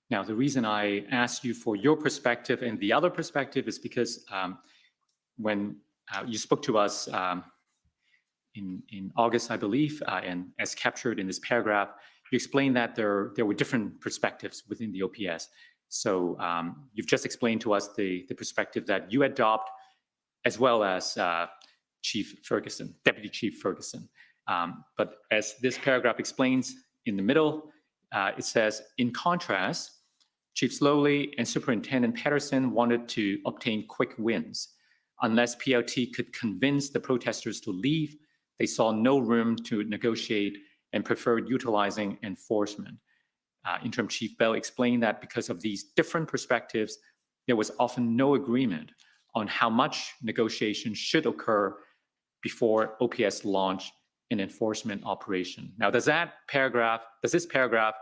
Now, the reason I asked you for your perspective and the other perspective is because when you spoke to us in August, I believe, and as captured in this paragraph, you explained that there were different perspectives within the OPS. So you've just explained to us the perspective that you adopt, as well as Chief Ferguson, Deputy Chief Ferguson. But as this paragraph explains in the middle, it says, in contrast, Chief Slowly and Superintendent Patterson wanted to obtain quick wins. Unless PLT could convince the protesters to leave, they saw no room to negotiate and preferred utilizing enforcement. Interim Chief Bell explained that because of these different perspectives, there was often no agreement on how much negotiation should occur before OPS launched an enforcement operation. Now, does this paragraph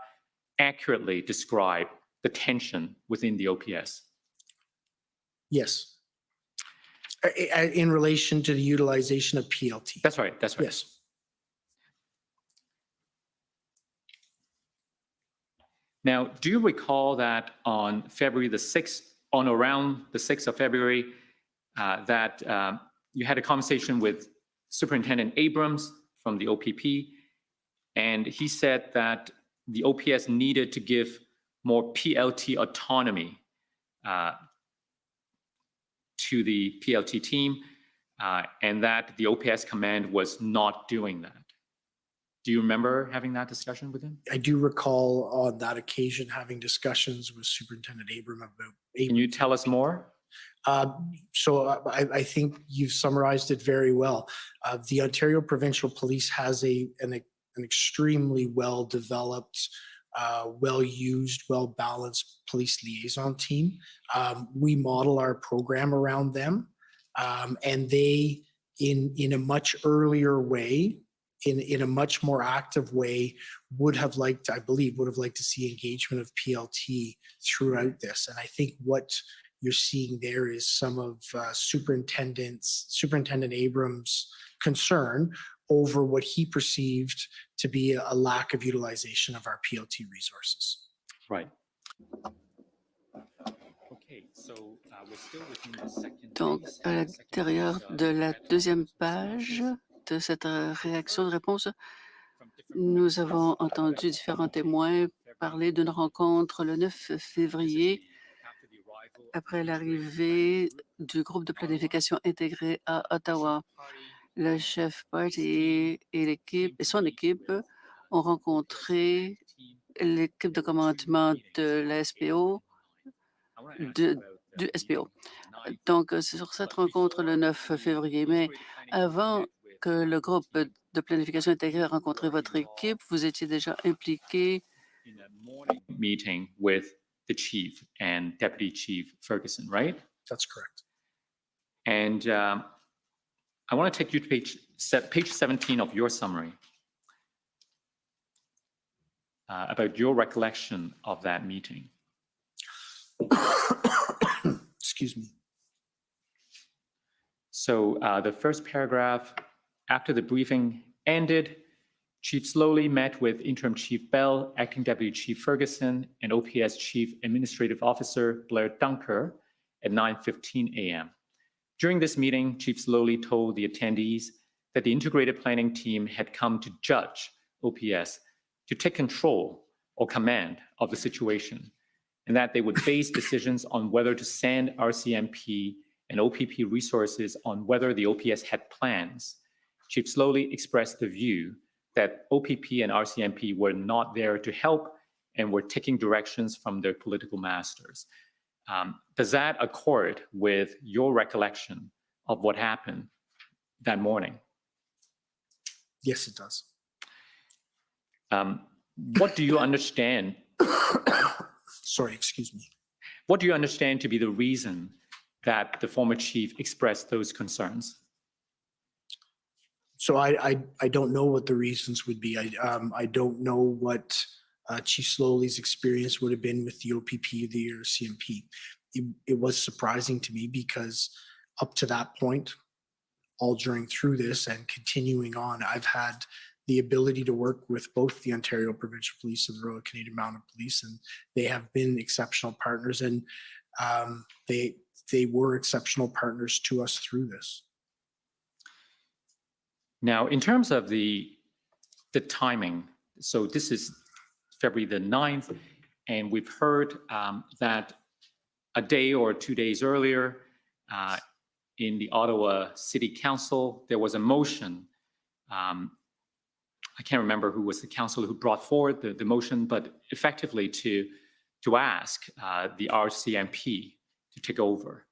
accurately describe the tension within the OPS? Yes. In relation to the utilization of PLT. That's right, that's right. Yes. Now, do you recall that on February the 6th, on around the 6th of February, that you had a conversation with Superintendent Abrams from the OPP, and he said that the OPS needed to give more PLT autonomy to the PLT team, and that the OPS command was not doing that. Do you remember having that discussion with him? I do recall on that occasion having discussions with Superintendent Abrams about. Can you tell us more? So I think you've summarized it very well. The Ontario Provincial Police has an extremely well-developed, well-used, well-balanced police liaison team. We model our program around them, and they, in a much earlier way, in a much more active way, would have liked to see engagement of PLT throughout this. And I think what you're seeing there is some of Superintendent Abrams' concern over what he perceived to be a lack of utilization of our PLT resources. Right. Okay, so we're still within the second Donc, phase. à l'intérieur de la deuxième page de cette réaction de réponse, nous avons entendu différents témoins parler d'une rencontre le 9 février après l'arrivée du groupe de planification intégré à Ottawa. Le chef party et son équipe ont rencontré l'équipe de commandement de la SPO, du SPO. Donc, c'est sur cette rencontre le 9 février. Mais avant que le groupe de planification intégrée ait rencontré votre équipe, vous étiez déjà impliqué Meeting with the chief and Deputy Chief Ferguson, right? That's correct. And I want to take you to page 17 of your summary about your recollection of that meeting. excuse me. So the first paragraph, after the briefing ended, Chief Slowly met with Interim Chief Bell, Acting Deputy Chief Ferguson, and OPS Chief Administrative Officer Blair Dunker at 9:15 a.m. During this meeting, Chief Slowly told the attendees that the integrated planning team had come to judge OPS to take control or command of the situation, and that they would base decisions on whether to send RCMP and OPP resources on whether the OPS had plans. Chief Slowly expressed the view that OPP and RCMP were not there to help and were taking directions from their political masters. Does that accord with your recollection of what happened that morning? Yes, it does. What do you understand? Sorry, excuse me. What do you understand to be the reason that the former chief expressed those concerns? So I don't know what the reasons would be. I don't know what Chief Slowly's experience would have been with the OPP, the RCMP. It was surprising to me because up to that point, all through this and continuing on, I've had the ability to work with both the Ontario Provincial Police and the Royal Canadian Mounted Police, and they have been exceptional partners, and they were exceptional partners to us through this. Now, in terms of the timing, so this is February the 9th, and we've heard that a day or 2 days earlier in the Ottawa City Council, there was a motion. I can't remember who was the councillor who brought forward the motion, but effectively to ask the RCMP to take over.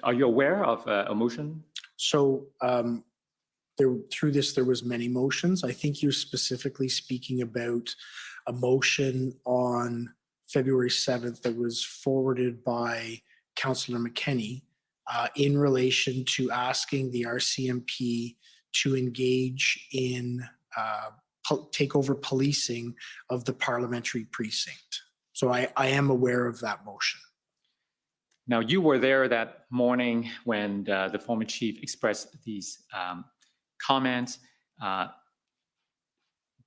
Are you aware of a motion? So through this, there was many motions. I think you're specifically speaking about a motion on February 7th that was forwarded by Councillor McKenney in relation to asking the RCMP to engage in take over policing of the parliamentary precinct. So I am aware of that motion. Now, you were there that morning when the former chief expressed these comments.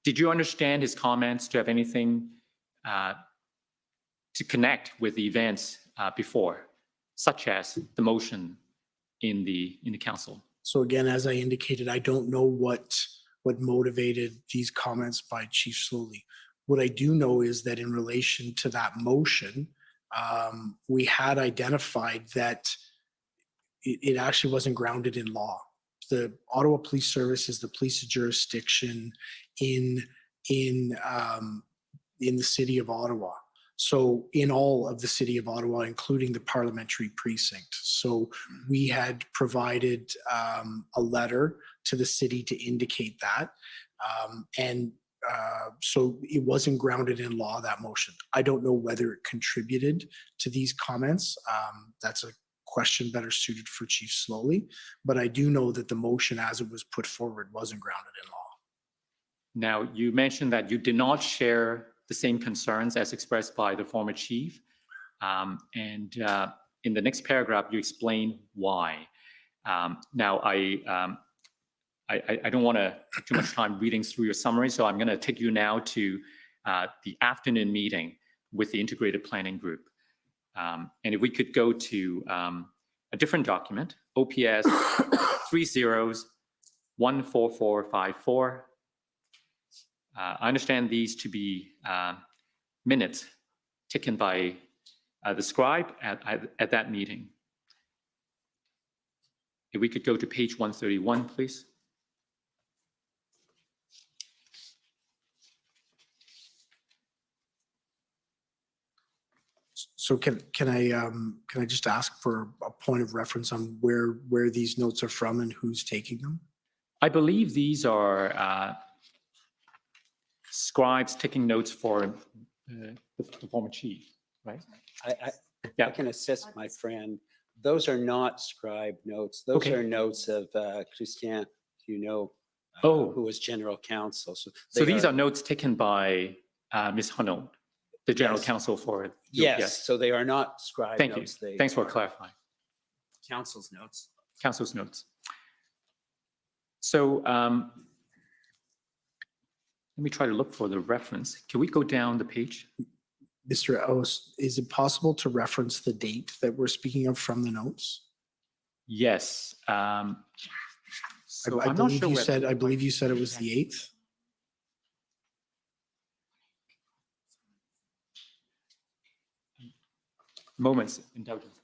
Did you understand his comments to have anything to connect with the events before, such as the motion in the council? So again, as I indicated, I don't know what motivated these comments by Chief Slowly. What I do know is that in relation to that motion, we had identified that it actually wasn't grounded in law. The Ottawa Police Service is the police jurisdiction in the city of Ottawa. So in all of the city of Ottawa, including the parliamentary precinct. So we had provided a letter to the city to indicate that. So it wasn't grounded in law, that motion. I don't know whether it contributed to these comments. That's a question better suited for Chief Slowly. But I do know that the motion as it was put forward wasn't grounded in law. Now, you mentioned that you did not share the same concerns as expressed by the former chief. In the next paragraph, you explain why. Now, I don't want to take too much time reading through your summary, so I'm going to take you now to the afternoon meeting with the Integrated Planning Group. And if we could go to a different document, OPS 30-14454. I understand these to be minutes taken by the scribe at that meeting. If we could go to page 131, please. So can I just ask for a point of reference on where these notes are from and who's taking them? I believe these are scribes taking notes for the former chief, right? I can assist my friend. Those are not scribe notes. Those are notes of Christian, who was general counsel. So these are notes taken by Ms. Hunnell. the general Yes. counsel for it. Yes, so they are not scribe Thank you. notes. They Thanks for are clarifying. Council's notes. Council's notes. So let me try to look for the reference. Can we go down the page? Mr. Oss, is it possible to reference the date that we're speaking of from the notes? Yes. So I I'm not believe sure you where- said, I believe you said it was the 8th. Moments, indulgence.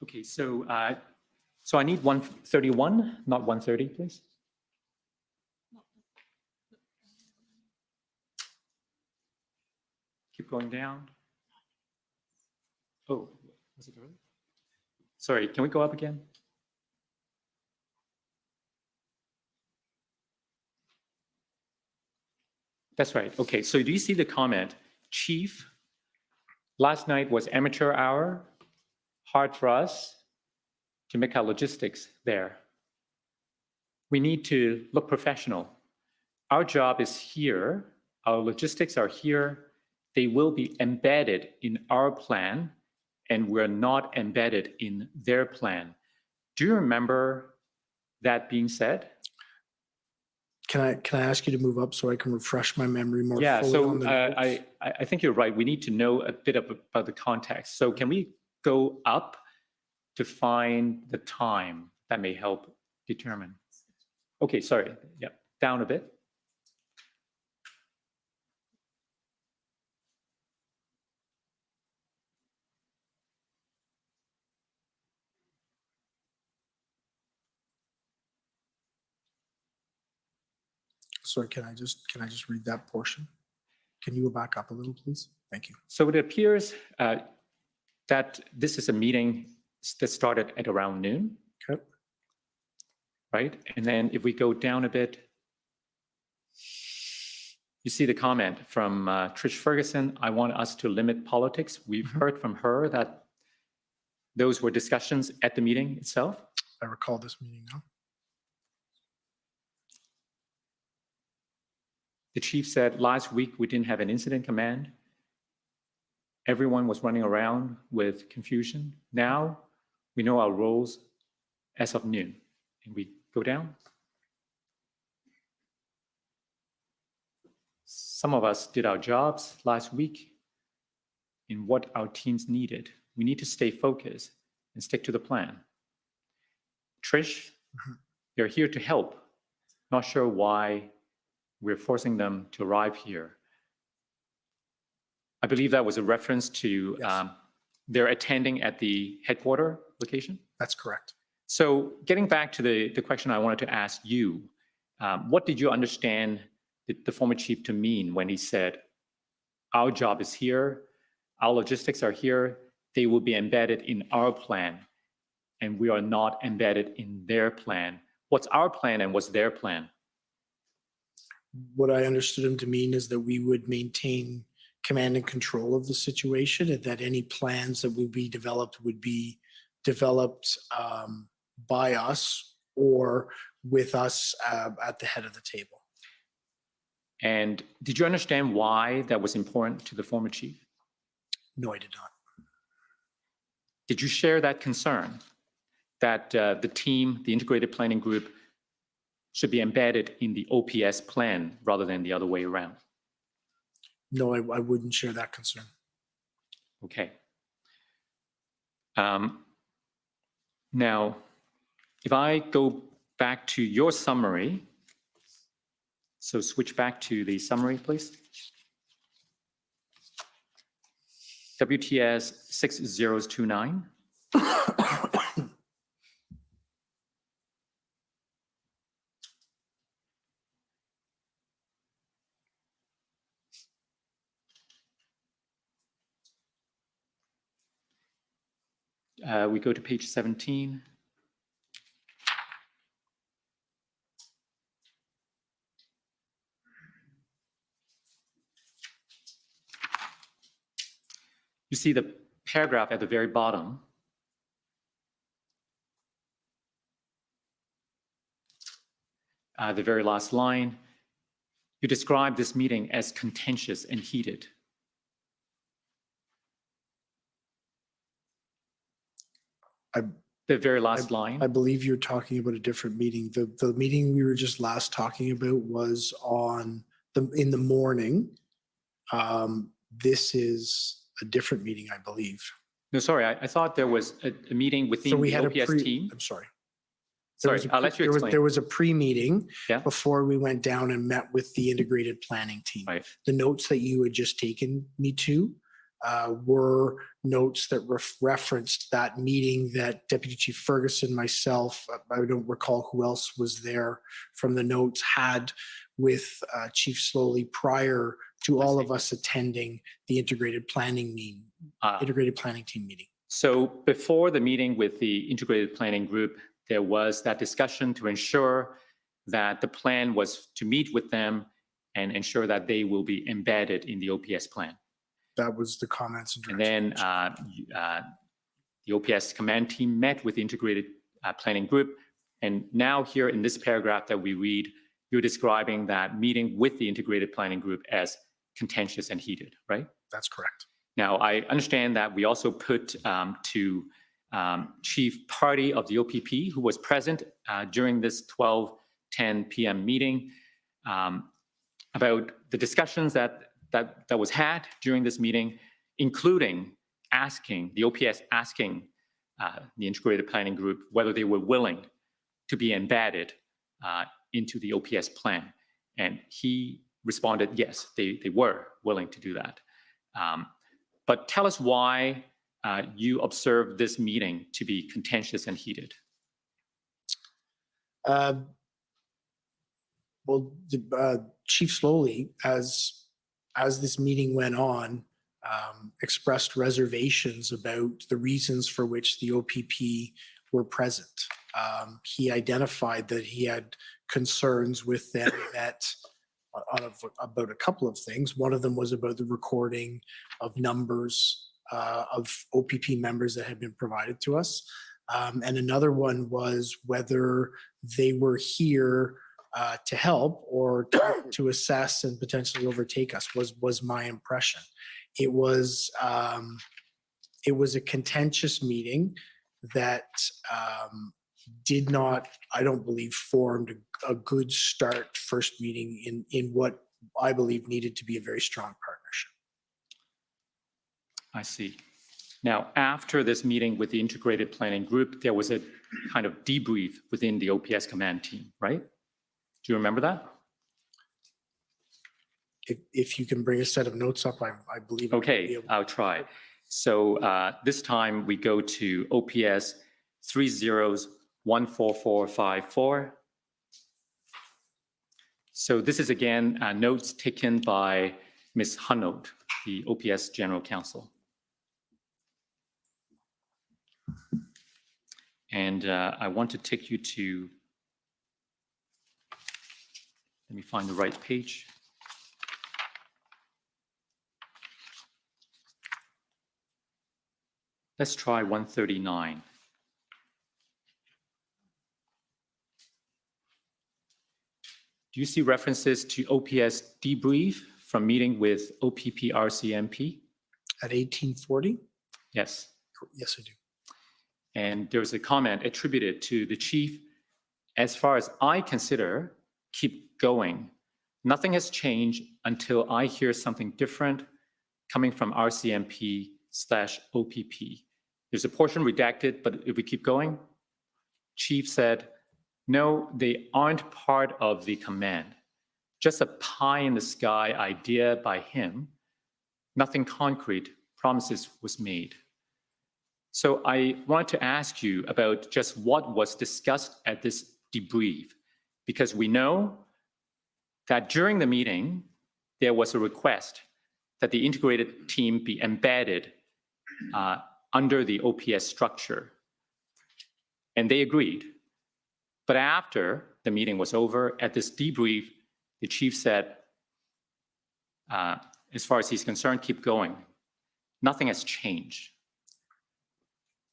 Okay, so I need 131, not 130, please. Keep going down. Oh, was it early? Sorry, can we go up again? That's right. Okay, so do you see the comment? Chief, last night was amateur hour. Hard for us to make our logistics there. We need to look professional. Our job is here. Our logistics are here. They will be embedded in our plan, and we're not embedded in their plan. Do you remember that being said? Can I ask you to move up so I can refresh my memory more Yeah, fully so on the notes? I think you're right. We need to know a bit about the context. So can we go up to find the time? That may help determine. Okay, sorry. Yeah, down a bit. Sorry, can I just read that portion? Can you go back up a little, please? Thank you. So it appears that this is a meeting that started at around noon, Okay. right? And then if we go down a bit, you see the comment from Trish Ferguson, I want us to limit politics. We've heard from her that those were discussions at the meeting itself. I recall this meeting now. The chief said last week we didn't have an incident command. Everyone was running around with confusion. Now we know our roles as of noon. And we go down. Some of us did our jobs last week in what our teams needed. We need to stay focused and stick to the plan. Trish, they're here to help. Not sure why we're forcing them to arrive here. I believe that was a reference to Yes. they're attending at the headquarter location. That's correct. So getting back to the question I wanted to ask you, what did you understand the former chief to mean when he said, our job is here, our logistics are here, they will be embedded in our plan, and we are not embedded in their plan? What's our plan and what's their plan? What I understood him to mean is that we would maintain command and control of the situation, and that any plans that would be developed by us or with us at the head of the table. And did you understand why that was important to the former chief? No, I did not. Did you share that concern that the team, the integrated planning group, should be embedded in the OPS plan rather than the other way around? No, I wouldn't share that concern. Okay. Now, if I go back to your summary, so switch back to the summary, please. WTS 6029. We go to page 17. You see the paragraph at the very bottom. The very last line. You describe this meeting as contentious and heated. The very last line. I believe you're talking about a different meeting. The meeting we were just last talking about was in the morning. This is a different meeting, I believe. No, sorry, I thought there was a meeting So within we the had OPS team. I'm sorry. Sorry, I'll let you explain. There was a pre-meeting Yeah. before we went down and met with the integrated planning team. Right. The notes that you had just taken me to were notes that referenced that meeting that Deputy Chief Ferguson, myself, I don't recall who else was there from the notes, had with Chief Slowly prior to all of us attending the integrated planning team meeting. So before the meeting with the integrated planning group, there was that discussion to ensure that the plan was to meet with them and ensure that they will be embedded in the OPS plan. That was the comments and And directions. then the OPS command team met with the integrated planning group. And now here in this paragraph that we read, you're describing that meeting with the integrated planning group as contentious and heated, right? That's correct. Now, I understand that we also put to Chief Party of the OPP, who was present during this 12:10 p.m. meeting, about the discussions that was had during this meeting, including the OPS asking the integrated planning group whether they were willing to be embedded into the OPS plan. And he responded, yes, they were willing to do that. But tell us why you observed this meeting to be contentious and heated. Well, Chief Slowly, as this meeting went on, expressed reservations about the reasons for which the OPP were present. He identified that he had concerns with them about a couple of things. One of them was about the recording of numbers of OPP members that had been provided to us. And another one was whether they were here to help or to assess and potentially overtake us was my impression. It was a contentious meeting that did not, I don't believe, formed a good start first meeting in what I believe needed to be a very strong partnership. I see. Now, after this meeting with the integrated planning group, there was a kind of debrief within the OPS command team, right? Do you remember that? If you can bring a set of notes up, I believe. Okay, I'll try. So this time we go to OPS 30-14454. So this is again notes taken by Ms. Hunold, the OPS General Counsel. And I want to take you to, let me find the right page. Let's try 139. Do you see references to OPS debrief from meeting with OPP RCMP? At 1840? Yes. Yes, I do. And there's a comment attributed to the chief. As far as I consider, keep going. Nothing has changed until I hear something different coming from RCMP/OPP. There's a portion redacted, but if we keep going, Chief said, no, they aren't part of the command. Just a pie in the sky idea by him. Nothing concrete, promises was made. So I wanted to ask you about just what was discussed at this debrief, because we know that during the meeting, there was a request that the integrated team be embedded under the OPS structure. And they agreed. But after the meeting was over, at this debrief, the chief said, as far as he's concerned, keep going. Nothing has changed.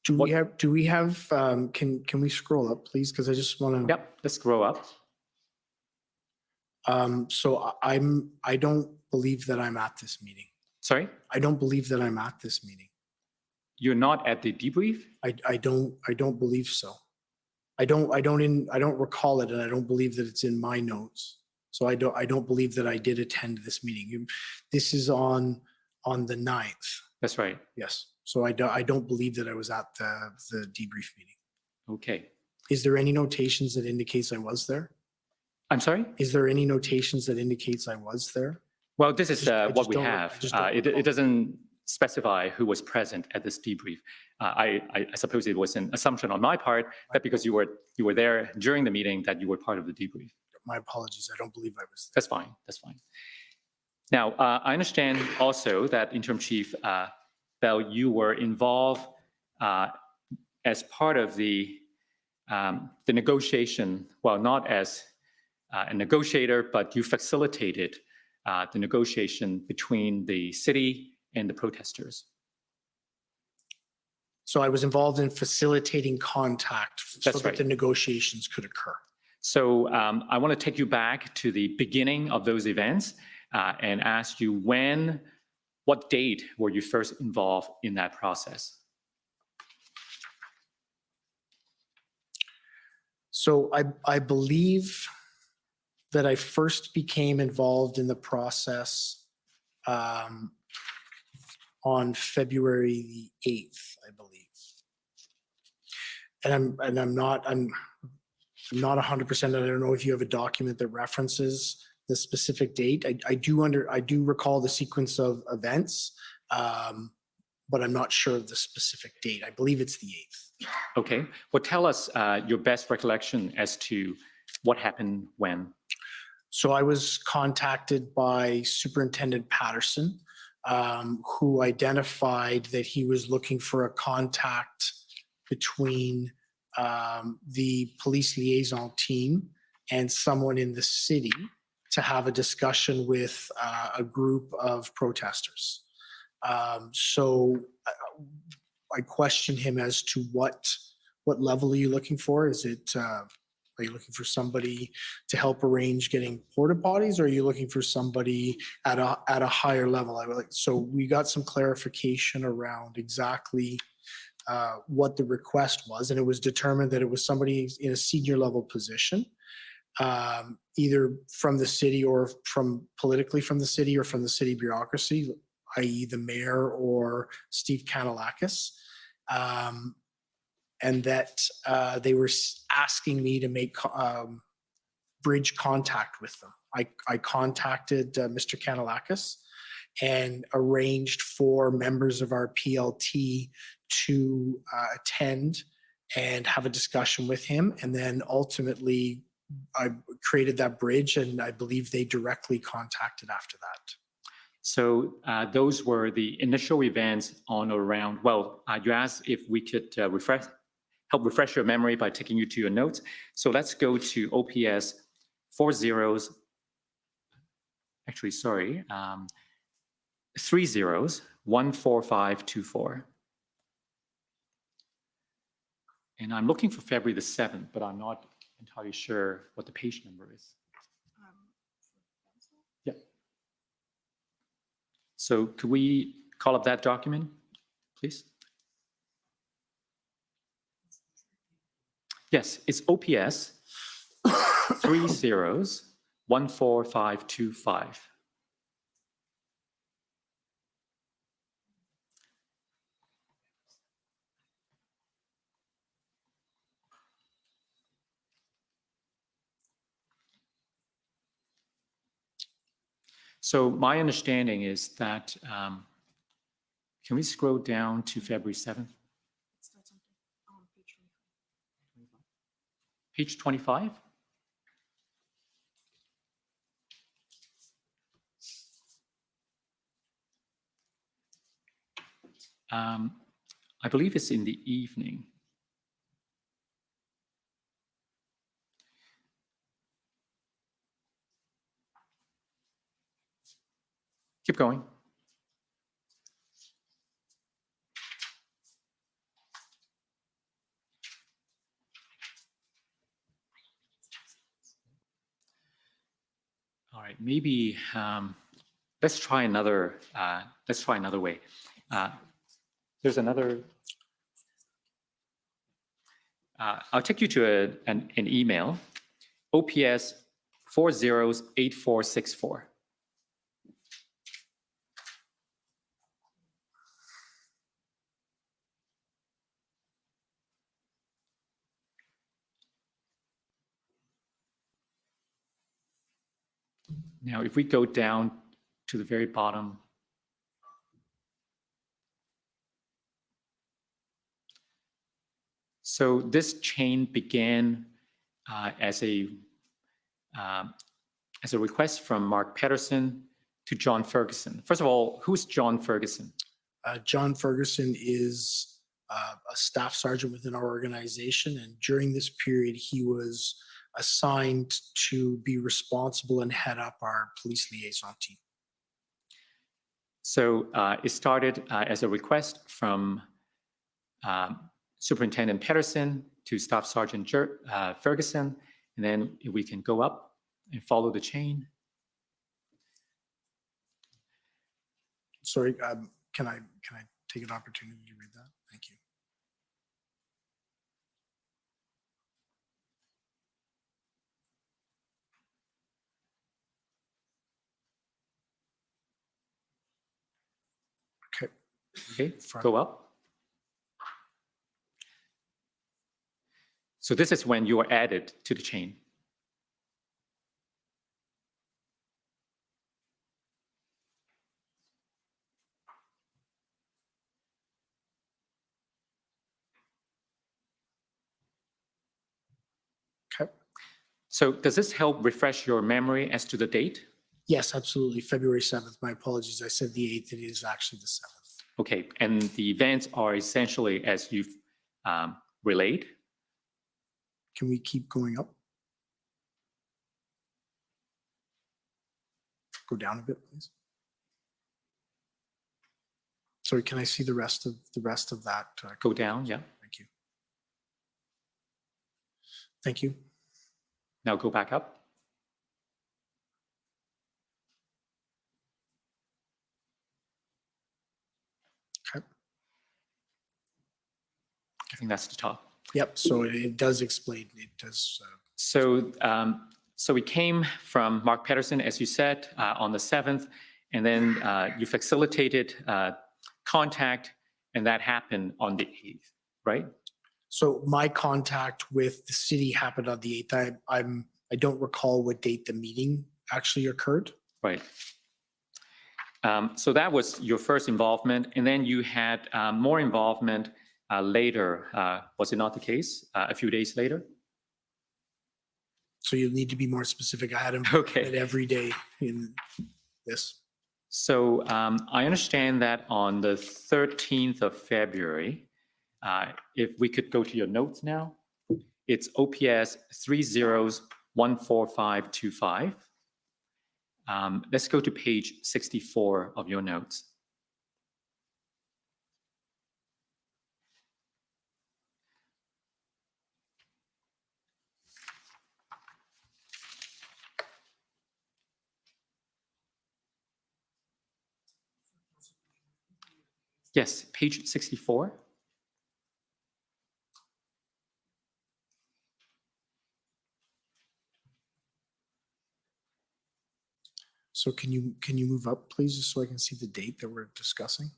Do we have, can we scroll up, please? Because I just want to. Yep, let's scroll up. So I don't believe that I'm at this meeting. Sorry, I don't believe that I'm at this meeting. you're not at the debrief? I don't believe so. I don't recall it, and I don't believe that it's in my notes. So I don't believe that I did attend this meeting. This is on the 9th. That's right. Yes. So I don't believe that I was at the debrief meeting. Okay. Is there any notations that indicates I was there? I'm sorry? Is there any notations that indicates I was there? Well, this is I what just we don't- I have. just don't recall. It doesn't specify who was present at this debrief. I suppose it was an assumption on my part that because you were there during the meeting that you were part of the debrief. My apologies. I don't believe I was there. That's fine. That's fine. Now, I understand also that Interim Chief Bell, you were involved as part of the negotiation. Well, not as a negotiator, but you facilitated the negotiation between the city and the protesters. So I was involved in facilitating contact so That's that right. the negotiations could occur. So I want to take you back to the beginning of those events and ask you what date were you first involved in that process? So I believe that I first became involved in the process on February the 8th, I believe. And I'm not 100%. I don't know if you have a document that references the specific date. I do recall the sequence of events, but I'm not sure of the specific date. I believe it's the 8th. Okay. Well, tell us your best recollection as to what happened when. So I was contacted by Superintendent Patterson, who identified that he was looking for a contact between the police liaison team and someone in the city to have a discussion with a group of protesters. So I questioned him as to what level are you looking for? Is it are you looking for somebody to help arrange getting porta potties, or are you looking for somebody at a higher level? So we got some clarification around exactly what the request was, and it was determined that it was somebody in a senior level position, either from the city or politically from the city or from the city bureaucracy, i.e. the mayor or Steve Kanalakis. And that they were asking me to make bridge contact with them. I contacted Mr. Kanalakis and arranged for members of our PLT to attend and have a discussion with him. And then ultimately, I created that bridge, and I believe they directly contacted after that. So those were the initial events on or around. Well, you asked if we could help refresh your memory by taking you to your notes. So let's go to OPS 30, 14524. And I'm looking for February the 7th, but I'm not entirely sure what the page number is. Yeah. So could we call up that document, please? Yes, it's OPS 14525. So my understanding is that, can we scroll down to February 7th? Page 25? I believe it's in the evening. Keep going. All right, maybe let's try another. Let's try another way. There's another. I'll take you to an email, OPS 408464. Now, if we go down to the very bottom, so this chain began as a request from Mark Patterson to John Ferguson. First of all, who's John Ferguson? John Ferguson is a staff sergeant within our organization, and during this period, he was assigned to be responsible and head up our police liaison team. So it started as a request from Superintendent Patterson to Staff Sergeant Ferguson, and then we can go up and follow the chain. Sorry, can I take an opportunity to read that? Thank you. Okay. Okay, go up. So this is when you are added to the chain. Okay. So does this help refresh your memory as to the date? Yes, absolutely. February 7th. My apologies. I said the 8th. It is actually the 7th. Okay, and the events are essentially as you've relayed. Can we keep going up? Go down a bit, please. Sorry, can I see the rest of that? Go down, yeah. Thank you. Thank you. Now go back up. Okay. I think that's the top. Yep. So it does explain. It does. So we came from Mark Patterson, as you said, on the 7th, and then you facilitated contact, and that happened on the 8th, right? So my contact with the city happened on the 8th. I don't recall what date the meeting actually occurred. Right. So that was your first involvement, and then you had more involvement later. Was it not the case? A few days later? So you'll need to be more specific. I had involvement Okay. every day in this. So I understand that on the 13th of February, if we could go to your notes now, it's OPS 30-14525. Let's go to page 64 of your notes. Yes, page 64. So can you move up, please, just so I can see the date that we're discussing?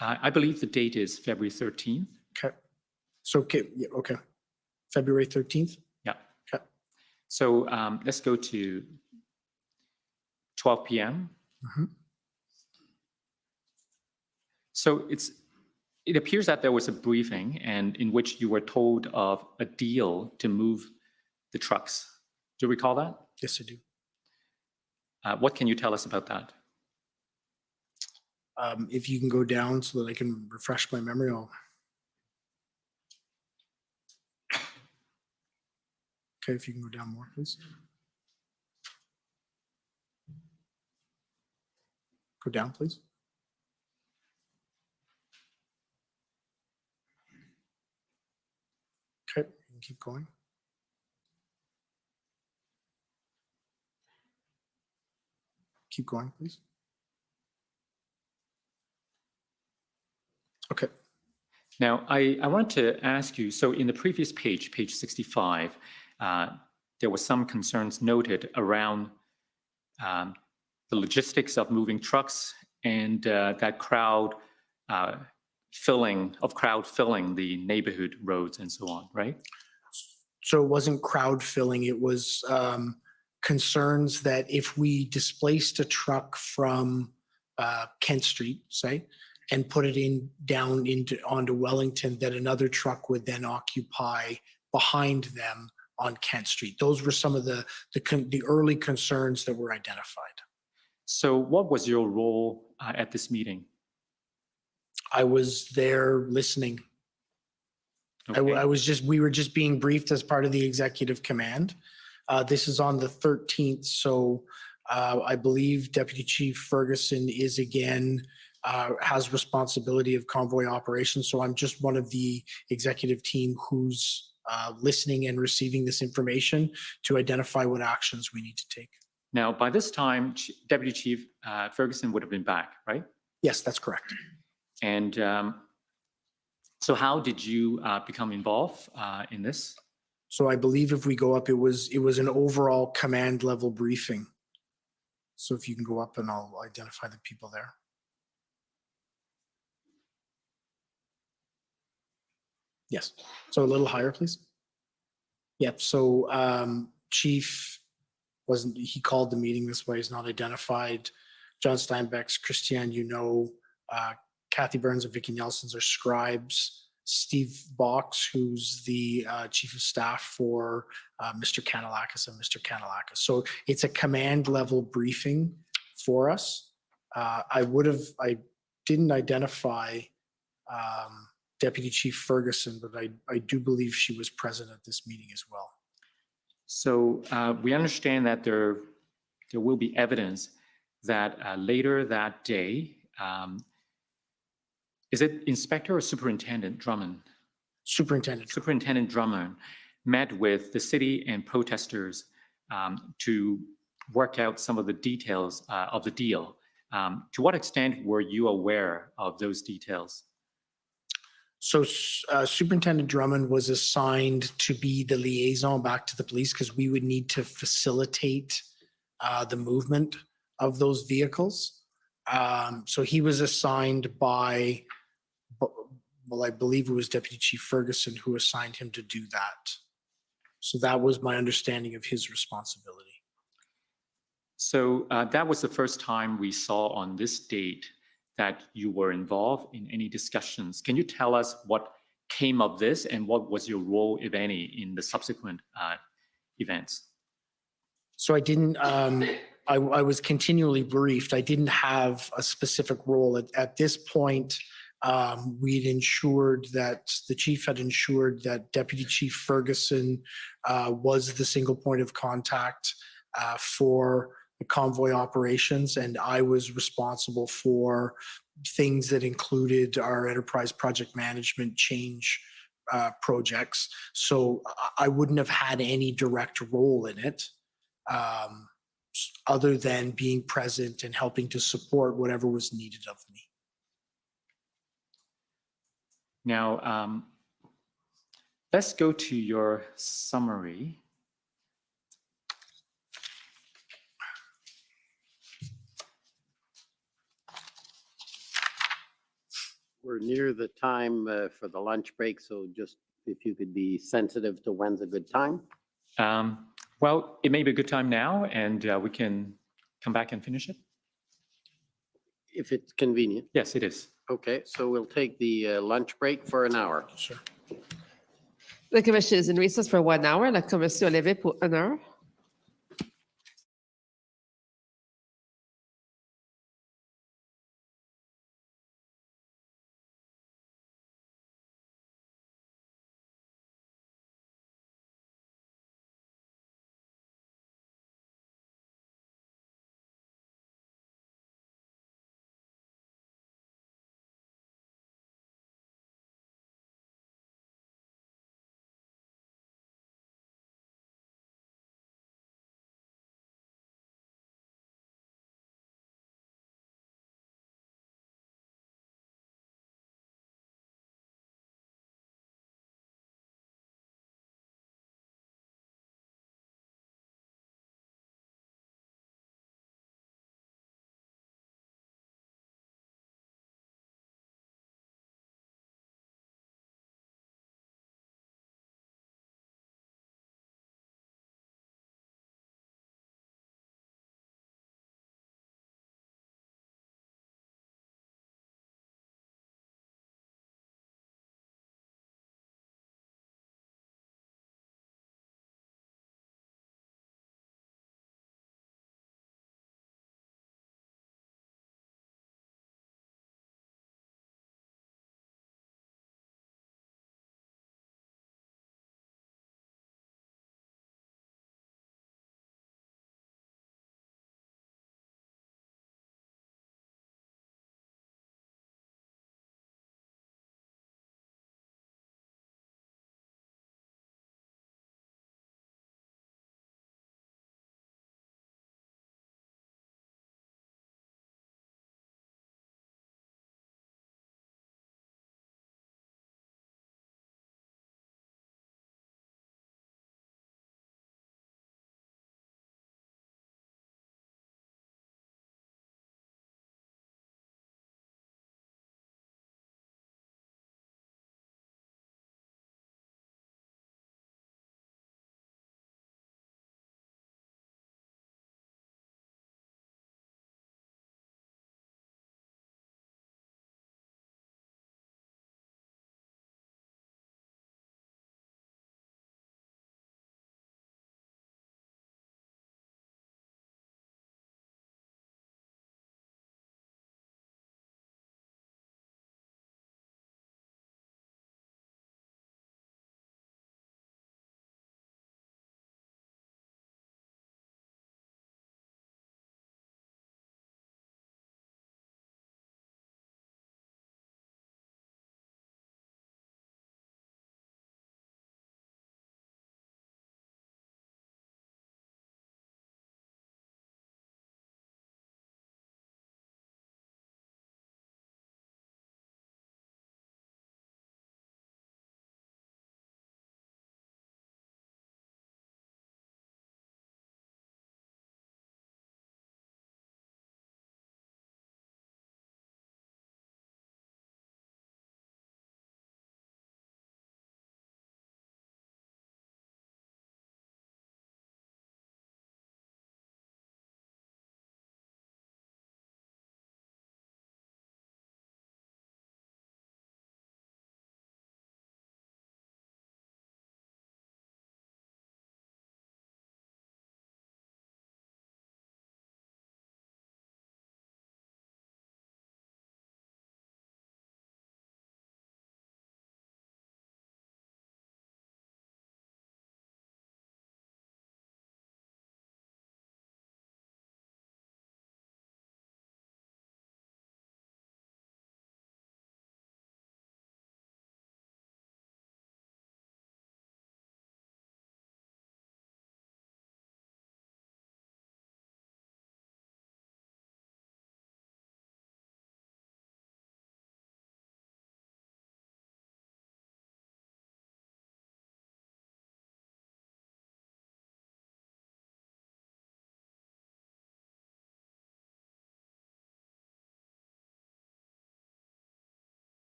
I believe the date is February 13th. Okay. So okay, yeah, okay. February 13th. Yeah. Okay. So let's go to 12 p.m. Mhm. So it appears that there was a briefing and in which you were told of a deal to move the trucks. Do you recall that? Yes, I do. What can you tell us about that? If you can go down so that I can refresh my memory, okay, if you can go down more, please. Go down, please. Okay, you can keep going. Keep going, please. Okay. Now, I want to ask you, so in the previous page, page 65, there were some concerns noted around the logistics of moving trucks and that crowd filling the neighborhood roads and so on, right? So it wasn't crowd filling, it was concerns that if we displaced a truck from Kent Street, say, and put it onto Wellington, that another truck would then occupy behind them on Kent Street. Those were some of the early concerns that were identified. So what was your role at this meeting? I was there listening. Okay. We were just being briefed as part of the executive command. This is on the 13th, so I believe Deputy Chief Ferguson is again, has responsibility of convoy operations. So I'm just one of the executive team who's listening and receiving this information to identify what actions we need to take. Now, by this time, Deputy Chief Ferguson would have been back, right? Yes, that's correct. And so how did you become involved in this? So I believe if we go up, it was an overall command level briefing. So if you can go up and I'll identify the people there. Yes. So a little higher, please. Yep. So Chief he called the meeting this way, is not identified. John Steinbeck's, Christiane, Kathy Burns and Vicky Nelson's are scribes. Steve Box, who's the chief of staff for Mr. Kanalakis and Mr. Kanalakis. So it's a command level briefing for us. I didn't identify Deputy Chief Ferguson, but I do believe she was present at this meeting as well. So we understand that there will be evidence that later that day, is it Inspector or Superintendent Drummond? Superintendent. Superintendent Drummond met with the city and protesters to work out some of the details of the deal. To what extent were you aware of those details? So Superintendent Drummond was assigned to be the liaison back to the police because we would need to facilitate the movement of those vehicles. So he was assigned by, well, I believe it was Deputy Chief Ferguson who assigned him to do that. So that was my understanding of his responsibility. So that was the first time we saw on this date that you were involved in any discussions. Can you tell us what came of this and what was your role, if any, in the subsequent events? So I didn't, I was continually briefed. I didn't have a specific role. At this point, we'd ensured that the chief had ensured that Deputy Chief Ferguson was the single point of contact for the convoy operations, and I was responsible for things that included our enterprise project management change projects. So I wouldn't have had any direct role in it, other than being present and helping to support whatever was needed of me. Now, let's go to your summary. We're near the time for the lunch break, so just if you could be sensitive to when's a good time. Well, it may be a good time now, and we can come back and finish it. If it's convenient. Yes, it is. Okay, so we'll take the lunch break for an hour. Sure. The commission is in recess for 1 hour. La commission est levée pour 1 heure.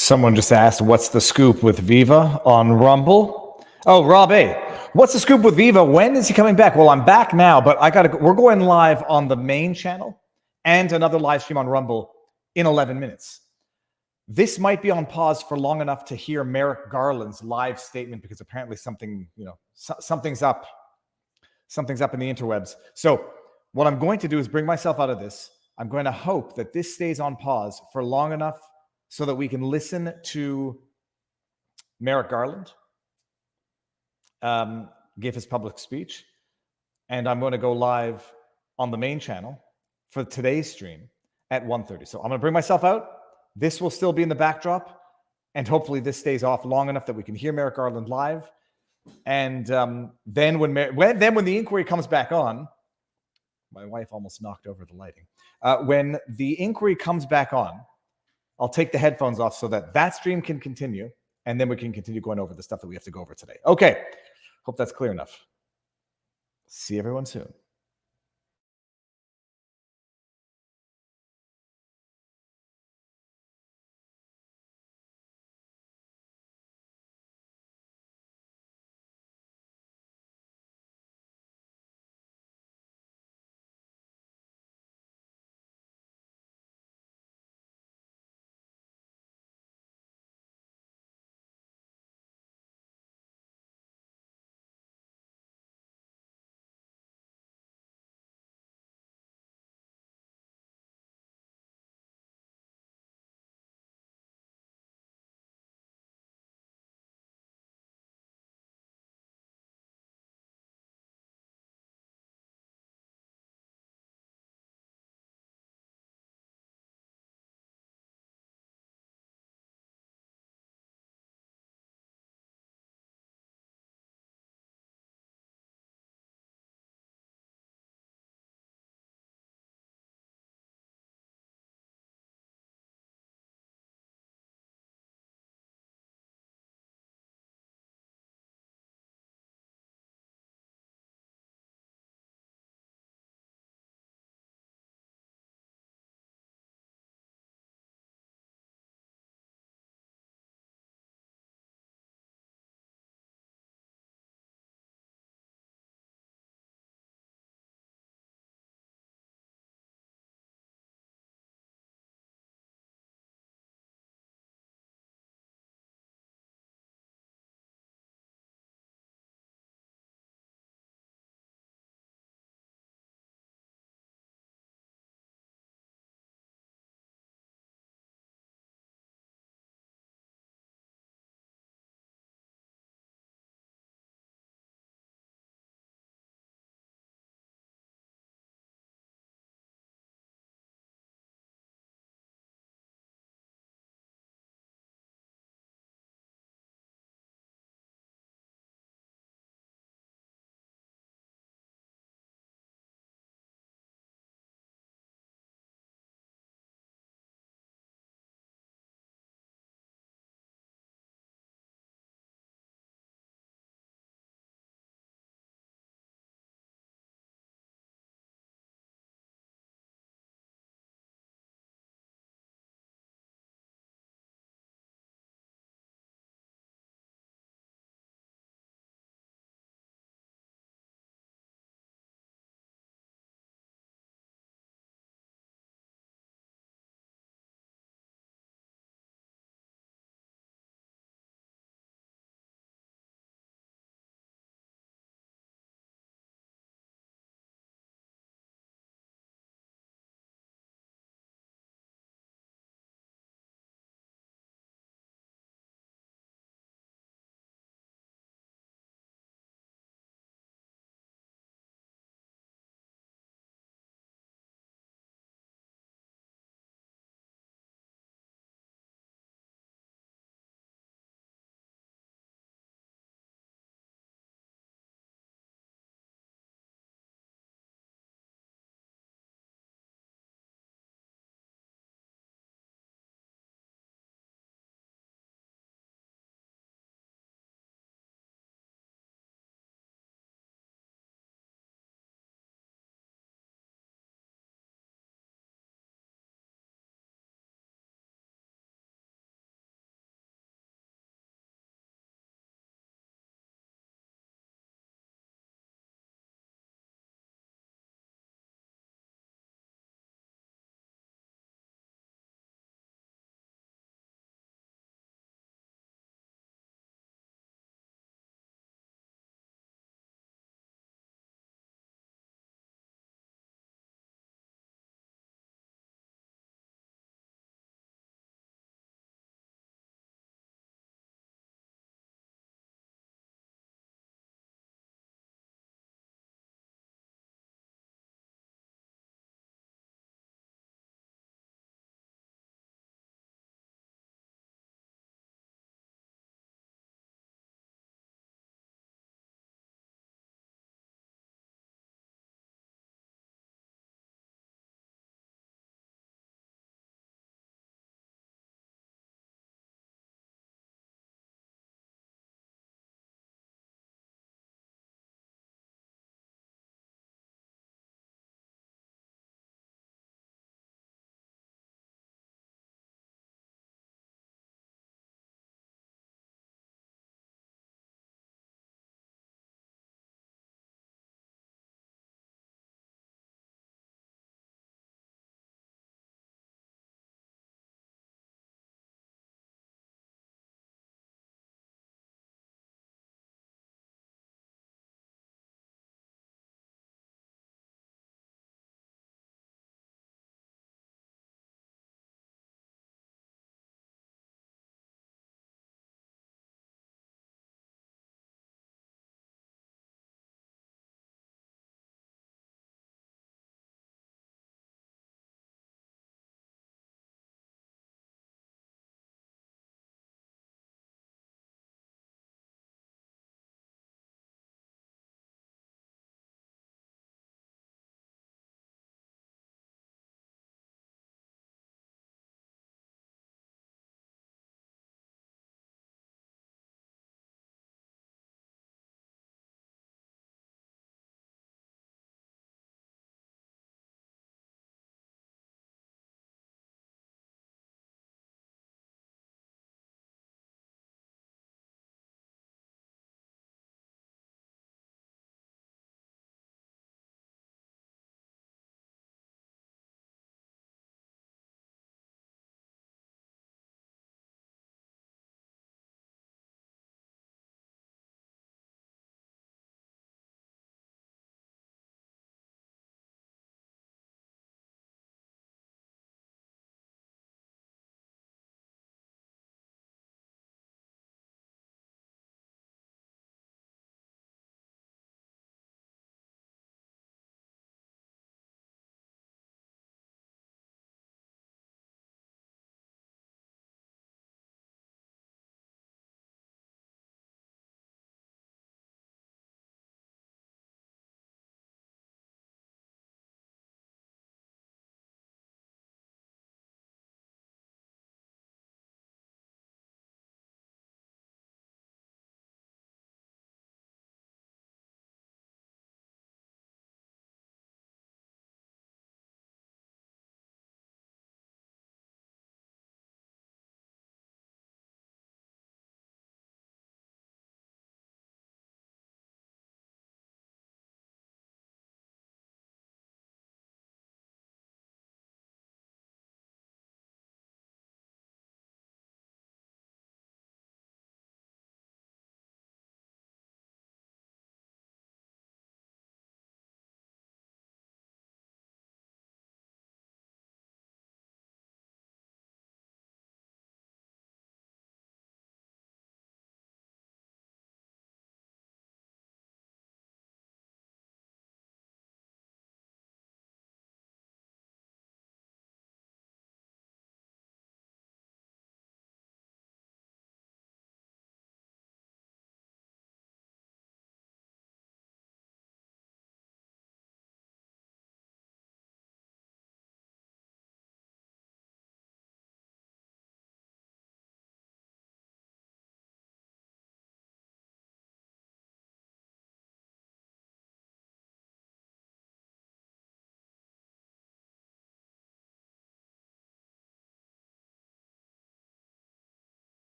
Someone just asked, what's the scoop with Viva on Rumble? Oh, Rob A. What's the scoop with Viva? When is he coming back? Well, I'm back now, but we're going live on the main channel and another live stream on Rumble in 11 minutes. This might be on pause for long enough to hear Merrick Garland's live statement, because apparently something's up. Something's up in the interwebs. So what I'm going to do is bring myself out of this. I'm going to hope that this stays on pause for long enough so that we can listen to Merrick Garland give his public speech. And I'm going to go live on the main channel for today's stream at 1:30. So I'm going to bring myself out. This will still be in the backdrop. And hopefully this stays off long enough that we can hear Merrick Garland live. And then when the inquiry comes back on, my wife almost knocked over the lighting. When the inquiry comes back on, I'll take the headphones off so that stream can continue, and then we can continue going over the stuff that we have to go over today. Okay, hope that's clear enough. See everyone soon.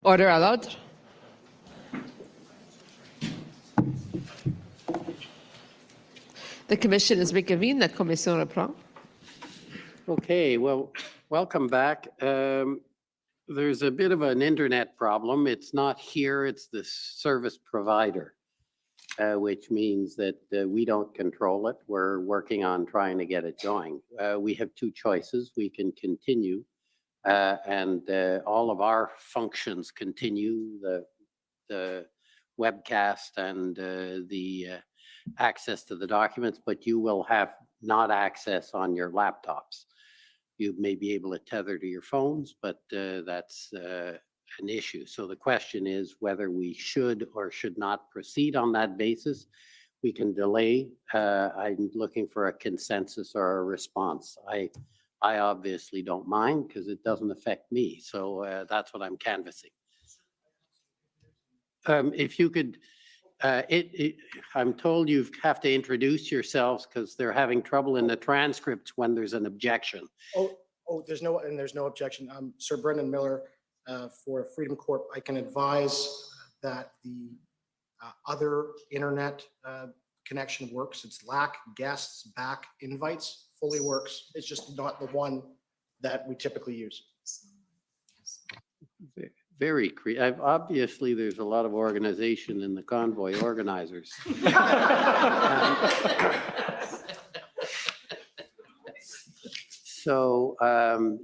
Order à l'ordre. The commission is reconvened. La commission reprend. Okay, well, welcome back. There's a bit of an internet problem. It's not here, it's the service provider, which means that we don't control it. We're working on trying to get it going. We have two choices. We can continue and all of our functions continue, the webcast and the access to the documents, but you will have not access on your laptops. You may be able to tether to your phones, but that's an issue. So the question is whether we should or should not proceed on that basis. We can delay. I'm looking for a consensus or a response. I obviously don't mind because it doesn't affect me. So that's what I'm canvassing. If you could, I'm told you have to introduce yourselves because they're having trouble in the transcripts when there's an objection. There's no objection. Sir Brendan Miller for Freedom Corp. I can advise that the other internet connection works. It's LAC, guests, back, invites, fully works. It's just not the one that we typically use. Very creative. Obviously, there's a lot of organization in the convoy organizers. So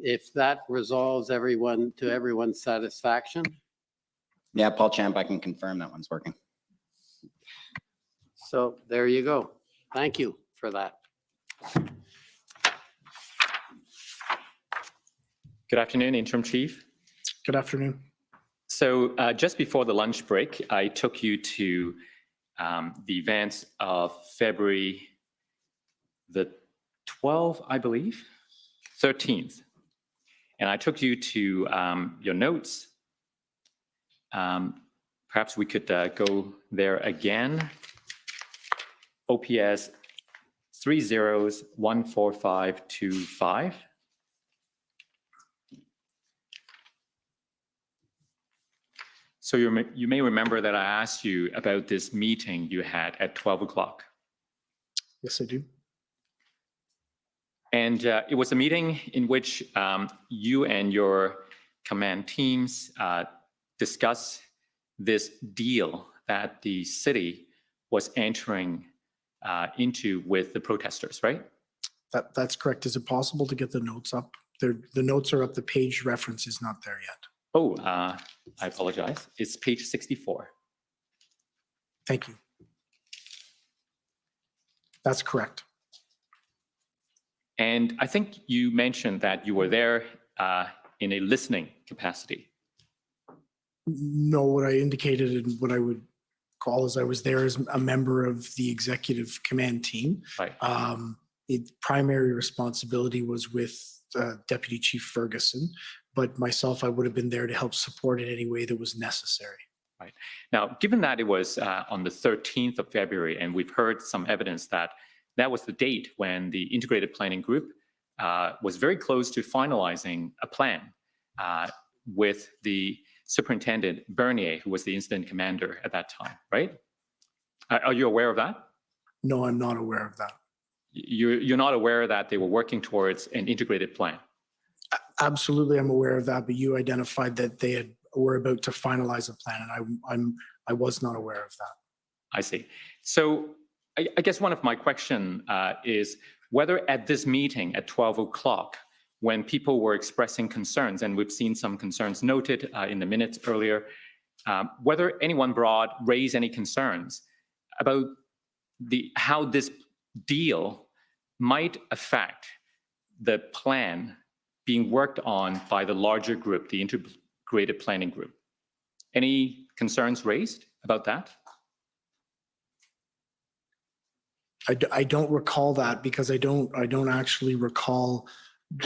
if that resolves everyone to everyone's satisfaction. Yeah, Paul Champ, I can confirm that one's working. So there you go. Thank you for that. Good afternoon, Interim Chief. Good afternoon. So just before the lunch break, I took you to the events of February the 12th, I believe, 13th. And I took you to your notes. Perhaps we could go there again. OPS 30-14525. So you may remember that I asked you about this meeting you had at 12 o'clock. Yes, I do. And it was a meeting in which you and your command teams discussed this deal that the city was entering into with the protesters, right? That's correct. Is it possible to get the notes up? The notes are up. The page reference is not there yet. Oh, I apologize. It's page 64. Thank you. That's correct. And I think you mentioned that you were there in a listening capacity. No, what I indicated and what I would call is I was there as a member of the executive command team. Right. Primary responsibility was with Deputy Chief Ferguson, but myself, I would have been there to help support in any way that was necessary. Right. Now, given that it was on the 13th of February, and we've heard some evidence that that was the date when the integrated planning group was very close to finalizing a plan with the Superintendent Bernier, who was the incident commander at that time, right? Are you aware of that? No, I'm not aware of that. You're not aware that they were working towards an integrated plan? Absolutely, I'm aware of that, but you identified that they were about to finalize a plan, and I was not aware of that. I see. So I guess one of my question is whether at this meeting at 12 o'clock, when people were expressing concerns, and we've seen some concerns noted in the minutes earlier, whether anyone raised any concerns about how this deal might affect the plan being worked on by the larger group, the integrated planning group. Any concerns raised about that? I don't recall that because I don't actually recall,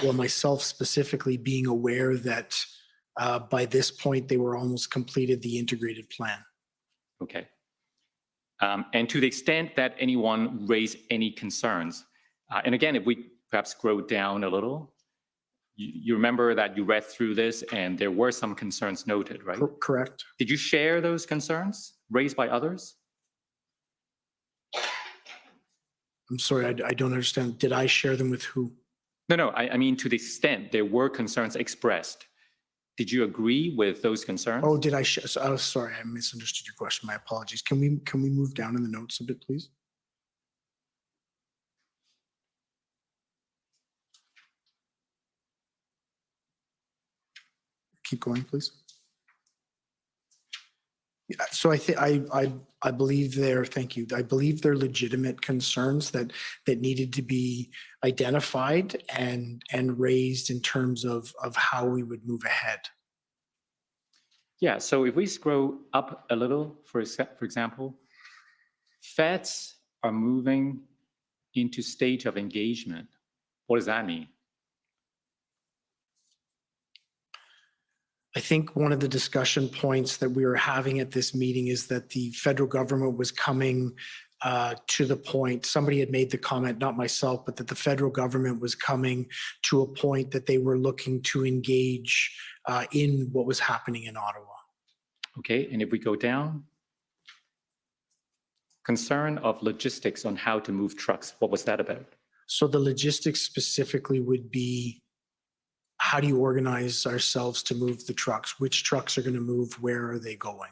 well, myself specifically being aware that by this point they were almost completed the integrated plan. Okay. And to the extent that anyone raised any concerns, and again, if we perhaps scroll down a little, you remember that you read through this and there were some concerns noted, right? Correct. Did you share those concerns raised by others? I'm sorry, I don't understand. Did I share them with who? No, I mean, to the extent there were concerns expressed, did you agree with those concerns? Oh, did I share? Oh, sorry, I misunderstood your question. My apologies. Can we move down in the notes a bit, please? Keep going, please. Yeah, so I think I believe thank you. I believe they're legitimate concerns that needed to be identified and raised in terms of how we would move ahead. Yeah, so if we scroll up a little, for example, feds are moving into stage of engagement. What does that mean? I think one of the discussion points that we were having at this meeting is that the federal government was coming to the point, somebody had made the comment, not myself, but that the federal government was coming to a point that they were looking to engage in what was happening in Ottawa. Okay, and if we go down, concern of logistics on how to move trucks, what was that about? So the logistics specifically would be, how do you organize ourselves to move the trucks? Which trucks are going to move? Where are they going?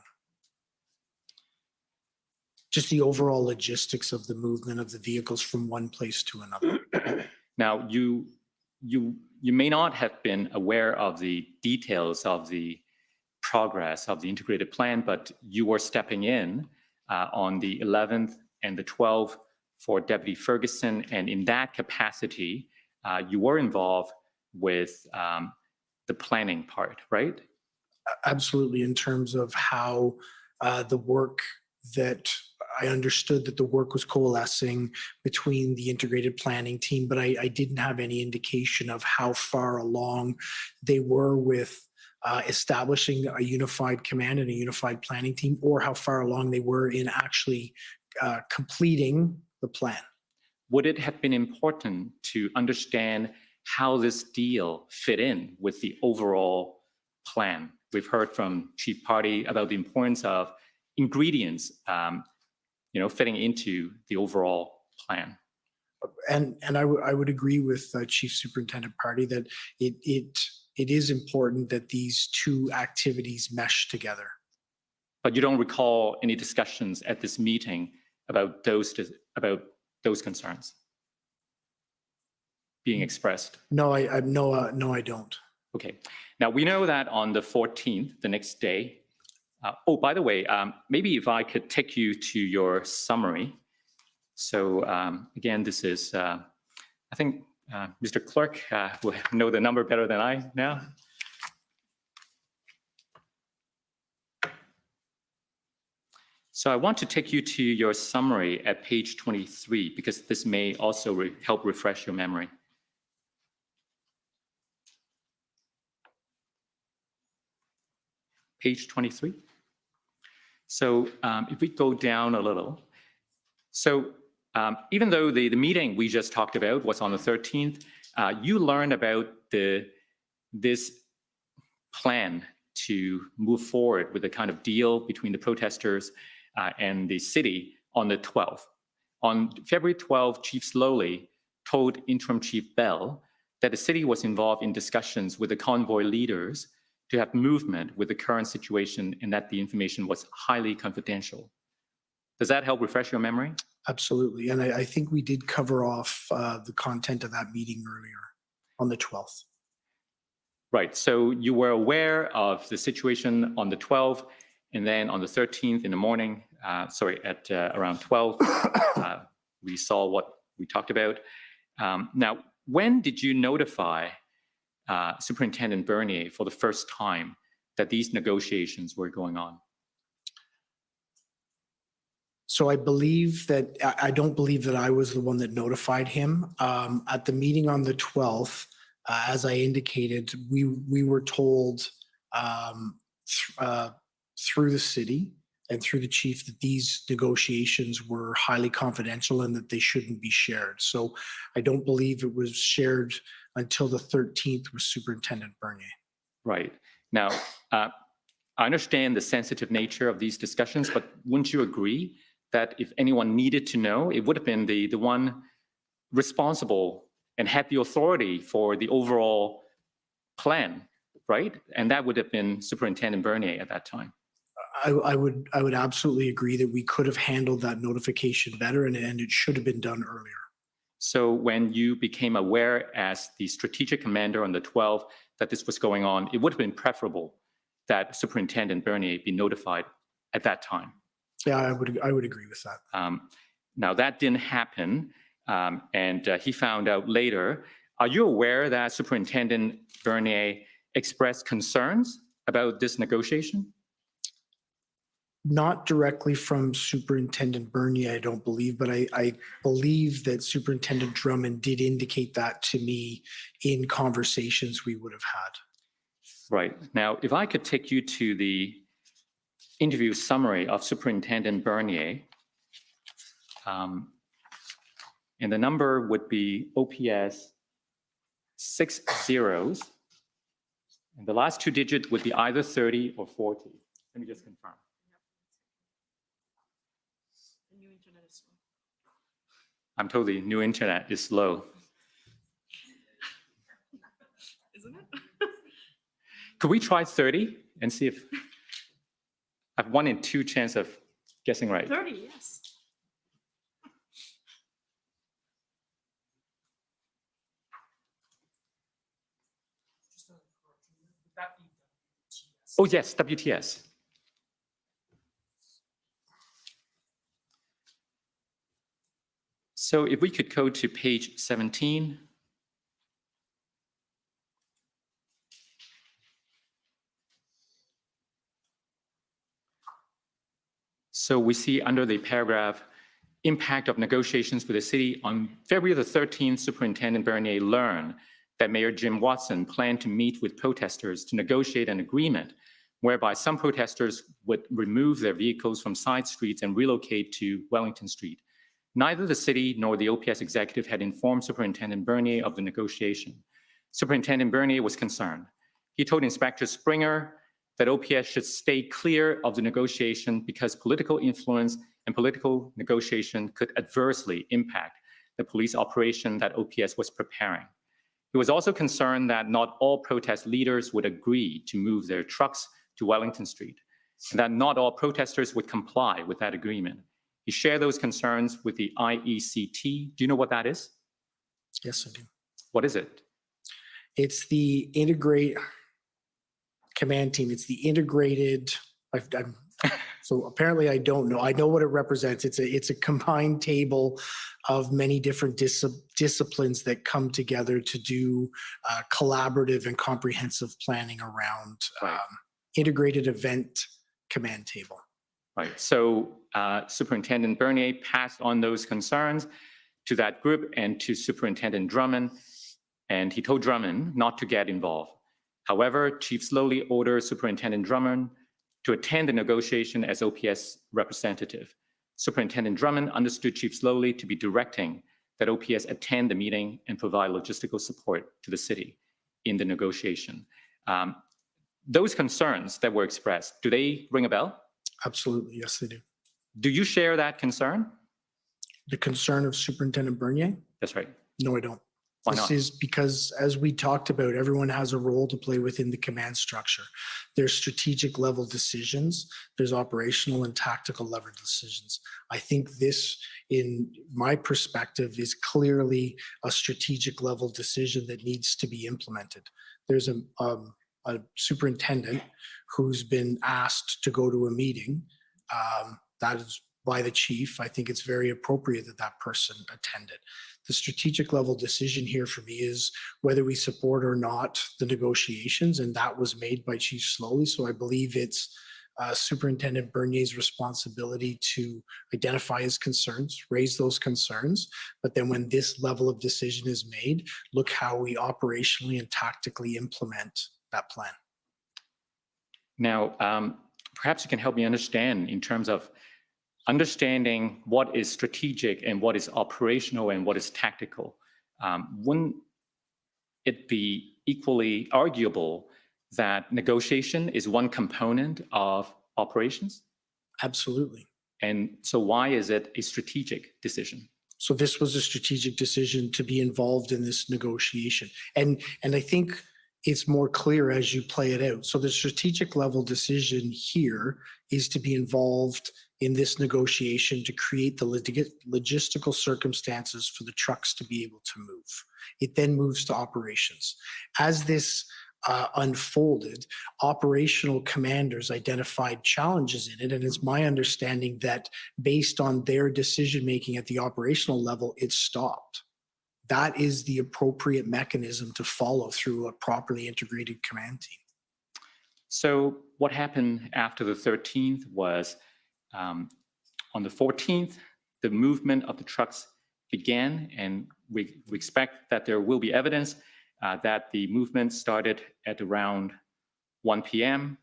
Just the overall logistics of the movement of the vehicles from one place to another. Now, you may not have been aware of the details of the progress of the integrated plan, but you were stepping in on the 11th and the 12th for Deputy Ferguson, and in that capacity, you were involved with the planning part, right? Absolutely, in terms of how the work that I understood that the work was coalescing between the integrated planning team, but I didn't have any indication of how far along they were with establishing a unified command and a unified planning team, or how far along they were in actually completing the plan. Would it have been important to understand how this deal fit in with the overall plan? We've heard from Chief Party about the importance of ingredients, fitting into the overall plan. And I would agree with Chief Superintendent Party that it is important that these two activities mesh together. But you don't recall any discussions at this meeting about those concerns being expressed? No, I don't. Okay. Now, we know that on the 14th, the next day, by the way, maybe if I could take you to your summary. So again, this is, I think Mr. Clerk will know the number better than I now. So I want to take you to your summary at page 23, because this may also help refresh your memory. Page 23. So if we go down a little, so even though the meeting we just talked about was on the 13th, you learned about this plan to move forward with a kind of deal between the protesters and the city on the 12th. On February 12th, Chief Slowly told Interim Chief Bell that the city was involved in discussions with the convoy leaders to have movement with the current situation and that the information was highly confidential. Does that help refresh your memory? Absolutely. And I think we did cover off the content of that meeting earlier on the 12th. Right. So you were aware of the situation on the 12th, and then on the 13th in the morning, at around 12, we saw what we talked about. Now, when did you notify Superintendent Bernier for the first time that these negotiations were going on? So I don't believe that I was the one that notified him. At the meeting on the 12th, as I indicated, we were told through the city and through the chief that these negotiations were highly confidential and that they shouldn't be shared. So I don't believe it was shared until the 13th with Superintendent Bernier. Right. Now, I understand the sensitive nature of these discussions, but wouldn't you agree that if anyone needed to know, it would have been the one responsible and had the authority for the overall plan, right? And that would have been Superintendent Bernier at that time. I would absolutely agree that we could have handled that notification better, and it should have been done earlier. So when you became aware as the strategic commander on the 12th that this was going on, it would have been preferable that Superintendent Bernier be notified at that time. Yeah, I would agree with that. Now that didn't happen, and he found out later. Are you aware that Superintendent Bernier expressed concerns about this negotiation? Not directly from Superintendent Bernier, I don't believe, but I believe that Superintendent Drummond did indicate that to me in conversations we would have had. Right. Now, if I could take you to the interview summary of Superintendent Bernier, and the number would be OPS 6 zeros, and the last two digits would be either 30 or 40. Let me just confirm. I'm told the new internet is slow. Isn't it? Could we try 30 and see if I have 1 in 2 chance of guessing right? 30, yes. Oh, yes, WTS. So if we could go to page 17. So we see under the paragraph, impact of negotiations with the city. On February the 13th, Superintendent Bernier learned that Mayor Jim Watson planned to meet with protesters to negotiate an agreement whereby some protesters would remove their vehicles from side streets and relocate to Wellington Street. Neither the city nor the OPS executive had informed Superintendent Bernier of the negotiation. Superintendent Bernier was concerned. He told Inspector Springer that OPS should stay clear of the negotiation because political influence and political negotiation could adversely impact the police operation that OPS was preparing. He was also concerned that not all protest leaders would agree to move their trucks to Wellington Street, and that not all protesters would comply with that agreement. He shared those concerns with the IECT. Do you know what that is? Yes, I do. What is it? It's the command team. It's the integrated. So apparently I don't know. I know what it represents. It's a combined table of many different disciplines that come together to do collaborative and comprehensive planning around integrated event command table. Right. So Superintendent Bernier passed on those concerns to that group and to Superintendent Drummond, and he told Drummond not to get involved. However, Chief Slowly ordered Superintendent Drummond to attend the negotiation as OPS representative. Superintendent Drummond understood Chief Slowly to be directing that OPS attend the meeting and provide logistical support to the city in the negotiation. Those concerns that were expressed, do they ring a bell? Absolutely, yes, they do. Do you share that concern? The concern of Superintendent Bernier? That's right. No, I don't. Why not? This is because, as we talked about, everyone has a role to play within the command structure. There's strategic level decisions. There's operational and tactical level decisions. I think this, in my perspective, is clearly a strategic level decision that needs to be implemented. There's a superintendent who's been asked to go to a meeting. That is by the chief. I think it's very appropriate that that person attended. The strategic level decision here for me is whether we support or not the negotiations, and that was made by Chief Slowly. So I believe it's Superintendent Bernier's responsibility to identify his concerns, raise those concerns, but then when this level of decision is made, look how we operationally and tactically implement that plan. Now, perhaps you can help me understand in terms of understanding what is strategic and what is operational and what is tactical. it be equally arguable that negotiation is one component of operations? Absolutely. And so why is it a strategic decision? So this was a strategic decision to be involved in this negotiation. And I think it's more clear as you play it out. So the strategic level decision here is to be involved in this negotiation to create the logistical circumstances for the trucks to be able to move. It then moves to operations. As this unfolded, operational commanders identified challenges in it. And it's my understanding that based on their decision-making at the operational level, it stopped. That is the appropriate mechanism to follow through a properly integrated command team. So what happened after the 13th was on the 14th, the movement of the trucks began, and we expect that there will be evidence that the movement started at around 1 p.m.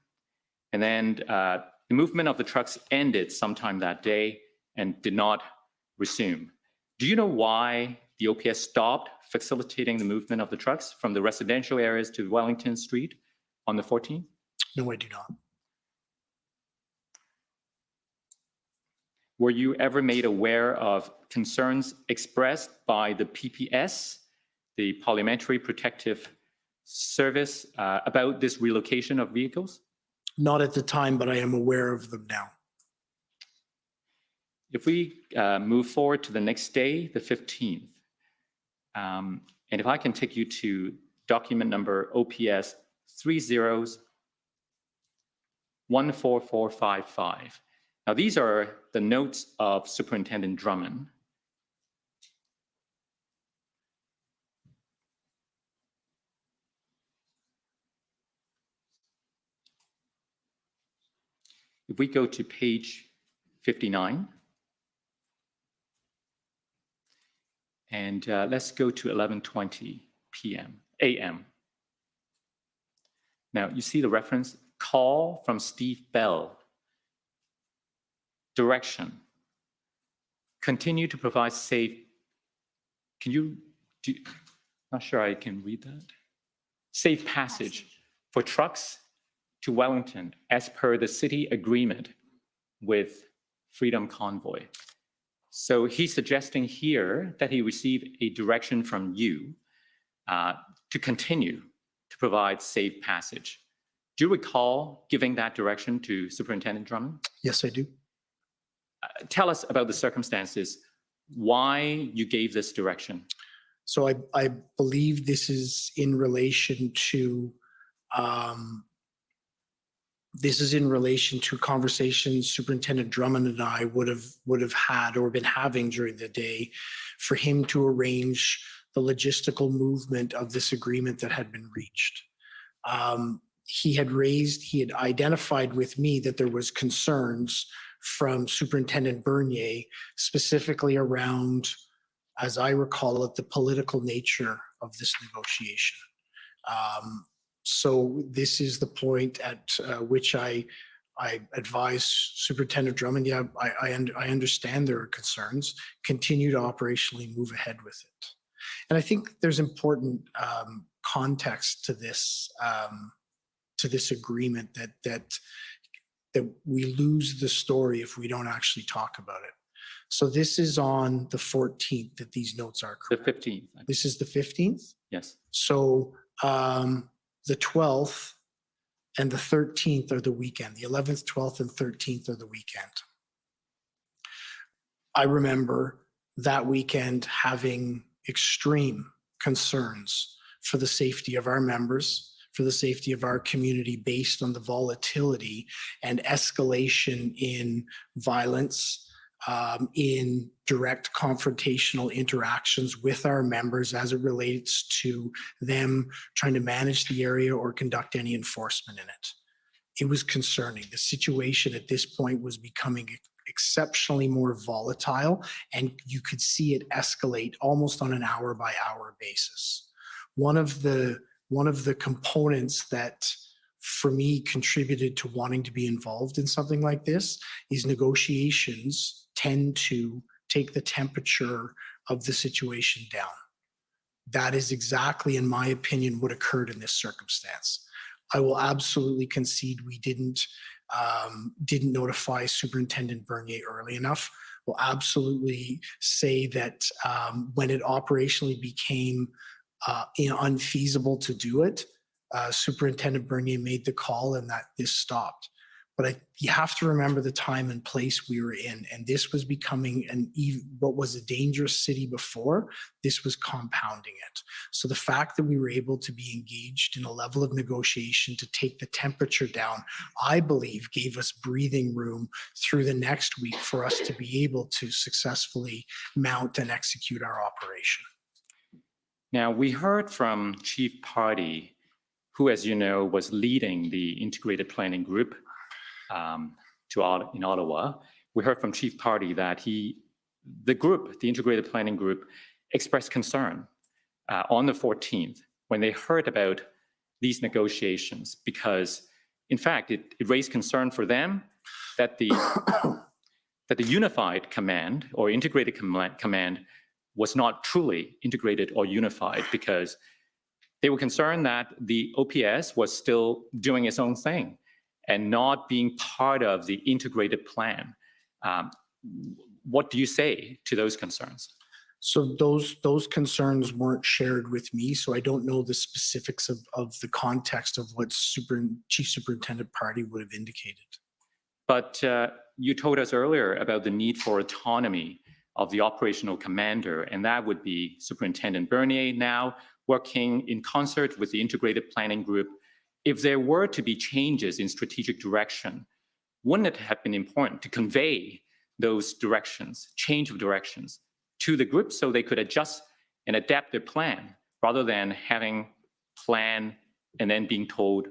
And then the movement of the trucks ended sometime that day and did not resume. Do you know why the OPS stopped facilitating the movement of the trucks from the residential areas to Wellington Street on the 14th? No, I do not. Were you ever made aware of concerns expressed by the PPS, the Parliamentary Protective Service, about this relocation of vehicles? Not at the time, but I am aware of them now. If we move forward to the next day, the 15th, and if I can take you to document number OPS 30-14455. Now, these are the notes of Superintendent Drummond. If we go to page 59, and let's go to 11:20 a.m. Now, you see the reference, call from Steve Bell. Direction, continue to provide safe, not sure I can read that. Safe passage for trucks to Wellington as per the city agreement with Freedom Convoy. So he's suggesting here that he received a direction from you to continue to provide safe passage. Do you recall giving that direction to Superintendent Drummond? Yes, I do. Tell us about the circumstances, why you gave this direction. So I believe this is in relation to conversations Superintendent Drummond and I would have had or been having during the day for him to arrange the logistical movement of this agreement that had been reached. He had identified with me that there was concerns from Superintendent Bernier, specifically around, as I recall it, the political nature of this negotiation. So this is the point at which I advise Superintendent Drummond, yeah, I understand there are concerns, continue to operationally move ahead with it. And I think there's important context to this agreement that we lose the story if we don't actually talk about it. So this is on the 14th that these notes are correct. The 15th. This is the 15th? Yes. So the 12th and the 13th are the weekend. The 11th, 12th, and 13th are the weekend. I remember that weekend having extreme concerns for the safety of our members, for the safety of our community based on the volatility and escalation in violence, in direct confrontational interactions with our members as it relates to them trying to manage the area or conduct any enforcement in it. It was concerning. The situation at this point was becoming exceptionally more volatile, and you could see it escalate almost on an hour-by-hour basis. One of the components that for me contributed to wanting to be involved in something like this is negotiations tend to take the temperature of the situation down. That is exactly, in my opinion, what occurred in this circumstance. I will absolutely concede we didn't notify Superintendent Bernier early enough. Will absolutely say that when it operationally became unfeasible to do it, Superintendent Bernier made the call and that this stopped. But you have to remember the time and place we were in, and this was becoming what was a dangerous city before. This was compounding it. So the fact that we were able to be engaged in a level of negotiation to take the temperature down, I believe, gave us breathing room through the next week for us to be able to successfully mount and execute our operation. Now, we heard from Chief Party, who, as you know, was leading the integrated planning group in Ottawa. We heard from Chief Party that the integrated planning group, expressed concern on the 14th when they heard about these negotiations, because, in fact, it raised concern for them that the unified command or integrated command was not truly integrated or unified, because they were concerned that the OPS was still doing its own thing and not being part of the integrated plan. What do you say to those concerns? So those concerns weren't shared with me, so I don't know the specifics of the context of what Chief Superintendent Party would have indicated. But you told us earlier about the need for autonomy of the operational commander, and that would be Superintendent Bernier now working in concert with the integrated planning group. If there were to be changes in strategic direction, wouldn't it have been important to convey those directions, change of directions, to the group so they could adjust and adapt their plan, rather than having plan and then being told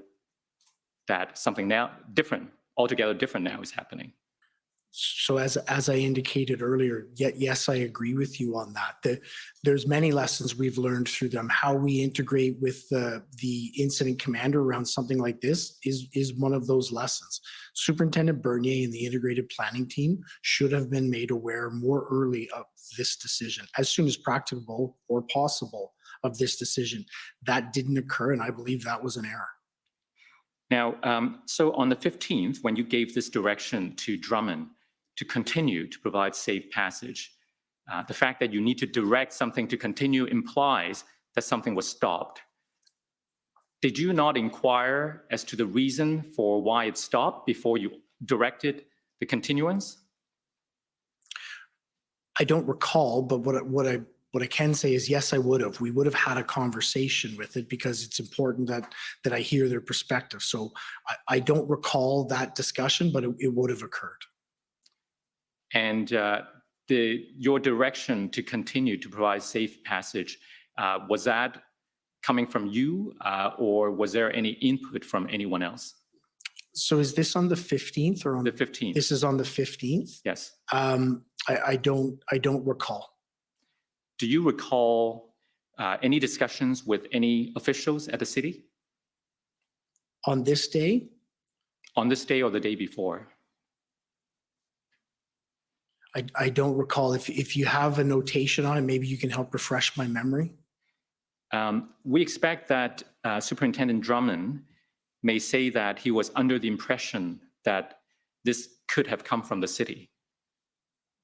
that something now different, altogether different now is happening? So as I indicated earlier, yes, I agree with you on that. There's many lessons we've learned through them. How we integrate with the incident commander around something like this is one of those lessons. Superintendent Bernier and the integrated planning team should have been made aware more early of this decision, as soon as practicable or possible of this decision. That didn't occur, and I believe that was an error. Now, so on the 15th, when you gave this direction to Drummond to continue to provide safe passage, the fact that you need to direct something to continue implies that something was stopped. Did you not inquire as to the reason for why it stopped before you directed the continuance? I don't recall, but what I can say is yes, I would have. We would have had a conversation with it, because it's important that I hear their perspective. So I don't recall that discussion, but it would have occurred. And your direction to continue to provide safe passage, was that coming from you, or was there any input from anyone else? So is this on the 15th or on the 15th? This is on the 15th? Yes. I don't recall. Do you recall any discussions with any officials at the city? On this day? On this day or the day before? I don't recall. If you have a notation on it, maybe you can help refresh my memory. We expect that Superintendent Drummond may say that he was under the impression that this could have come from the city.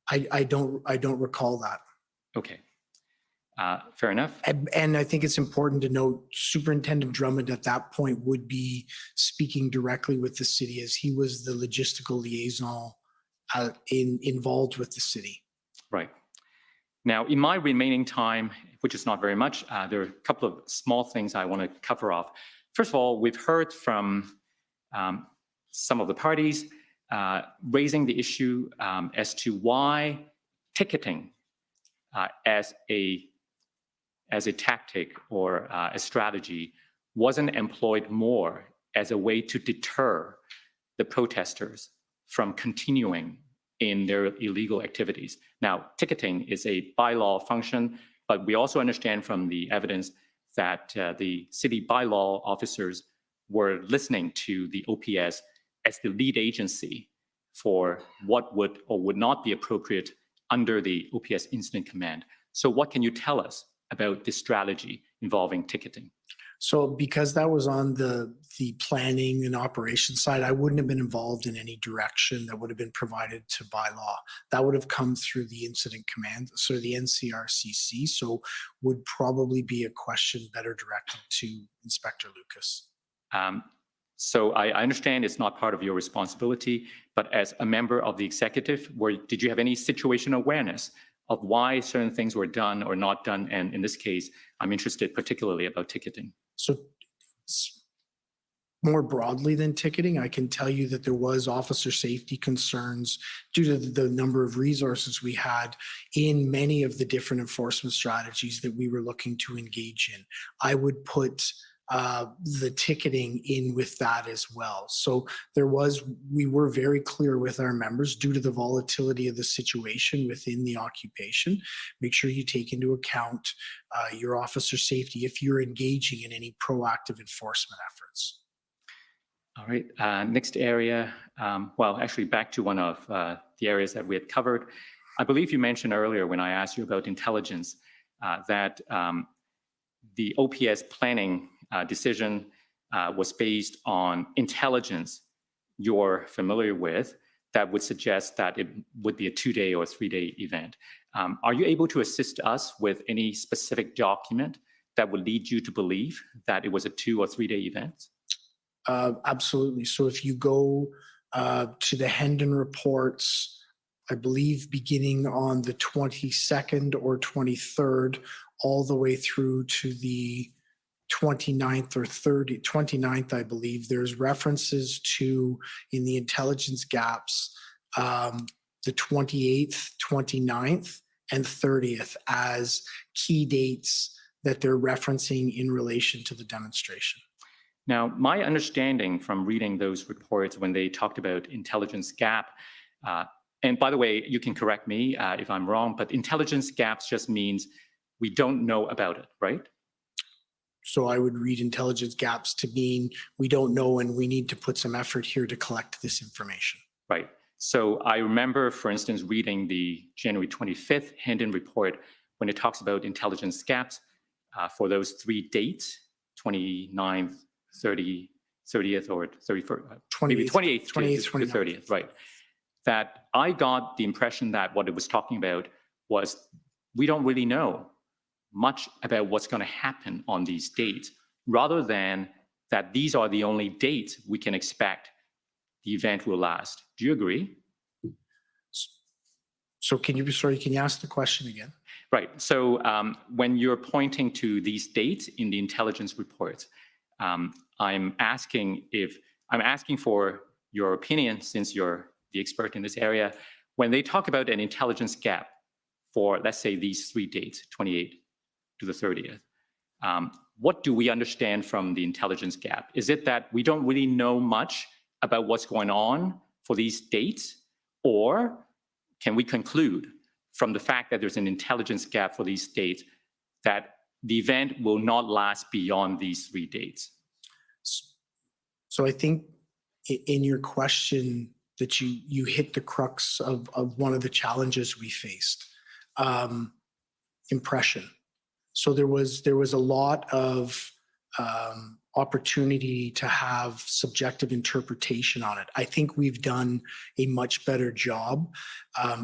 I don't recall that. Okay. Fair enough. And I think it's important to note Superintendent Drummond at that point would be speaking directly with the city, as he was the logistical liaison involved with the city. Right. Now, in my remaining time, which is not very much, there are a couple of small things I want to cover off. First of all, we've heard from some of the parties raising the issue as to why ticketing as a tactic or a strategy wasn't employed more as a way to deter the protesters from continuing in their illegal activities. Now, ticketing is a bylaw function, but we also understand from the evidence that the city bylaw officers were listening to the OPS as the lead agency for what would or would not be appropriate under the OPS incident command. So what can you tell us about this strategy involving ticketing? So because that was on the planning and operations side, I wouldn't have been involved in any direction that would have been provided to bylaw. That would have come through the incident command, so the NCRCC. So would probably be a question better directed to Inspector Lucas. So I understand it's not part of your responsibility, but as a member of the executive, did you have any situational awareness of why certain things were done or not done? And in this case, I'm interested particularly about ticketing. So more broadly than ticketing, I can tell you that there was officer safety concerns due to the number of resources we had in many of the different enforcement strategies that we were looking to engage in. I would put the ticketing in with that as well. So we were very clear with our members due to the volatility of the situation within the occupation. Make sure you take into account your officer safety if you're engaging in any proactive enforcement efforts. All right, next area. Well, actually back to one of the areas that we had covered. I believe you mentioned earlier when I asked you about intelligence that the OPS planning decision was based on intelligence you're familiar with that would suggest that it would be a 2-day or 3-day event. Are you able to assist us with any specific document that would lead you to believe that it was a 2 or 3-day event? Absolutely. So if you go to the Hendon reports, I believe beginning on the 22nd or 23rd, all the way through to the 29th or 29th, I believe, there's references to, in the intelligence gaps, the 28th, 29th, and 30th as key dates that they're referencing in relation to the demonstration. Now, my understanding from reading those reports when they talked about intelligence gap, and by the way, you can correct me if I'm wrong, but intelligence gaps just means we don't know about it, right? So I would read intelligence gaps to mean we don't know and we need to put some effort here to collect this information. Right. So I remember, for instance, reading the January 25th Hendon report when it talks about intelligence gaps for those 3 dates, 29th, 30th, or 31st, maybe 28th to 30th, right? That I got the impression that what it was talking about was we don't really know much about what's going to happen on these dates, rather than that these are the only dates we can expect the event will last. Do you agree? So can you ask the question again? Right. So when you're pointing to these dates in the intelligence reports, I'm asking for your opinion, since you're the expert in this area. When they talk about an intelligence gap for, let's say, these 3 dates, 28th to the 30th, what do we understand from the intelligence gap? Is it that we don't really know much about what's going on for these dates? Or can we conclude from the fact that there's an intelligence gap for these dates that the event will not last beyond these 3 dates? So I think in your question that you hit the crux of one of the challenges we faced, impression. So there was a lot of opportunity to have subjective interpretation on it. I think we've done a much better job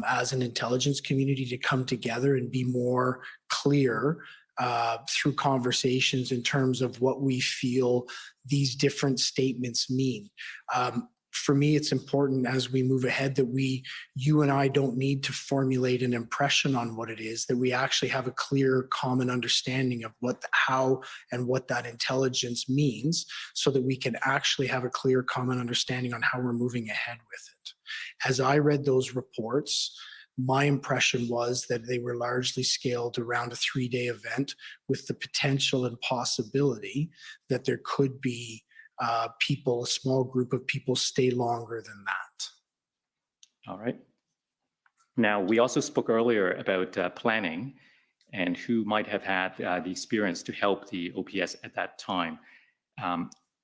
as an intelligence community to come together and be more clear through conversations in terms of what we feel these different statements mean. For me, it's important as we move ahead that you and I don't need to formulate an impression on what it is, that we actually have a clear common understanding of how and what that intelligence means, so that we can actually have a clear common understanding on how we're moving ahead with it. As I read those reports, my impression was that they were largely scaled around a 3-day event, with the potential and possibility that there could be a small group of people stay longer than that. All right. Now, we also spoke earlier about planning and who might have had the experience to help the OPS at that time.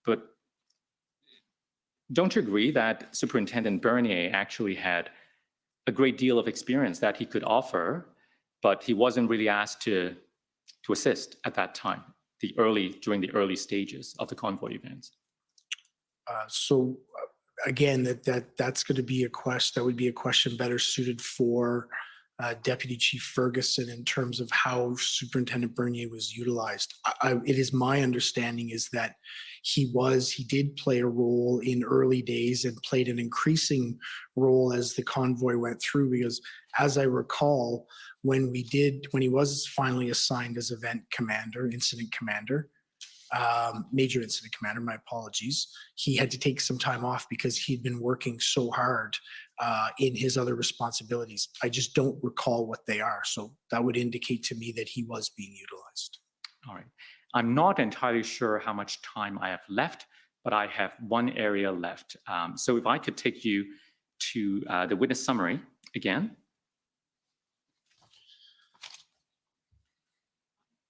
But don't you agree that Superintendent Bernier actually had a great deal of experience that he could offer, but he wasn't really asked to to assist at that time, during the early stages of the convoy events? Again, that's going to be that would be a question better suited for Deputy Chief Ferguson in terms of how Superintendent Bernier was utilized. It is my understanding is that he did play a role in early days and played an increasing role as the convoy went through, because as I recall, when he was finally assigned as major incident commander, my apologies, he had to take some time off because he'd been working so hard in his other responsibilities. I just don't recall what they are. So that would indicate to me that he was being utilized. All right. I'm not entirely sure how much time I have left, but I have one area left. So if I could take you to the witness summary again.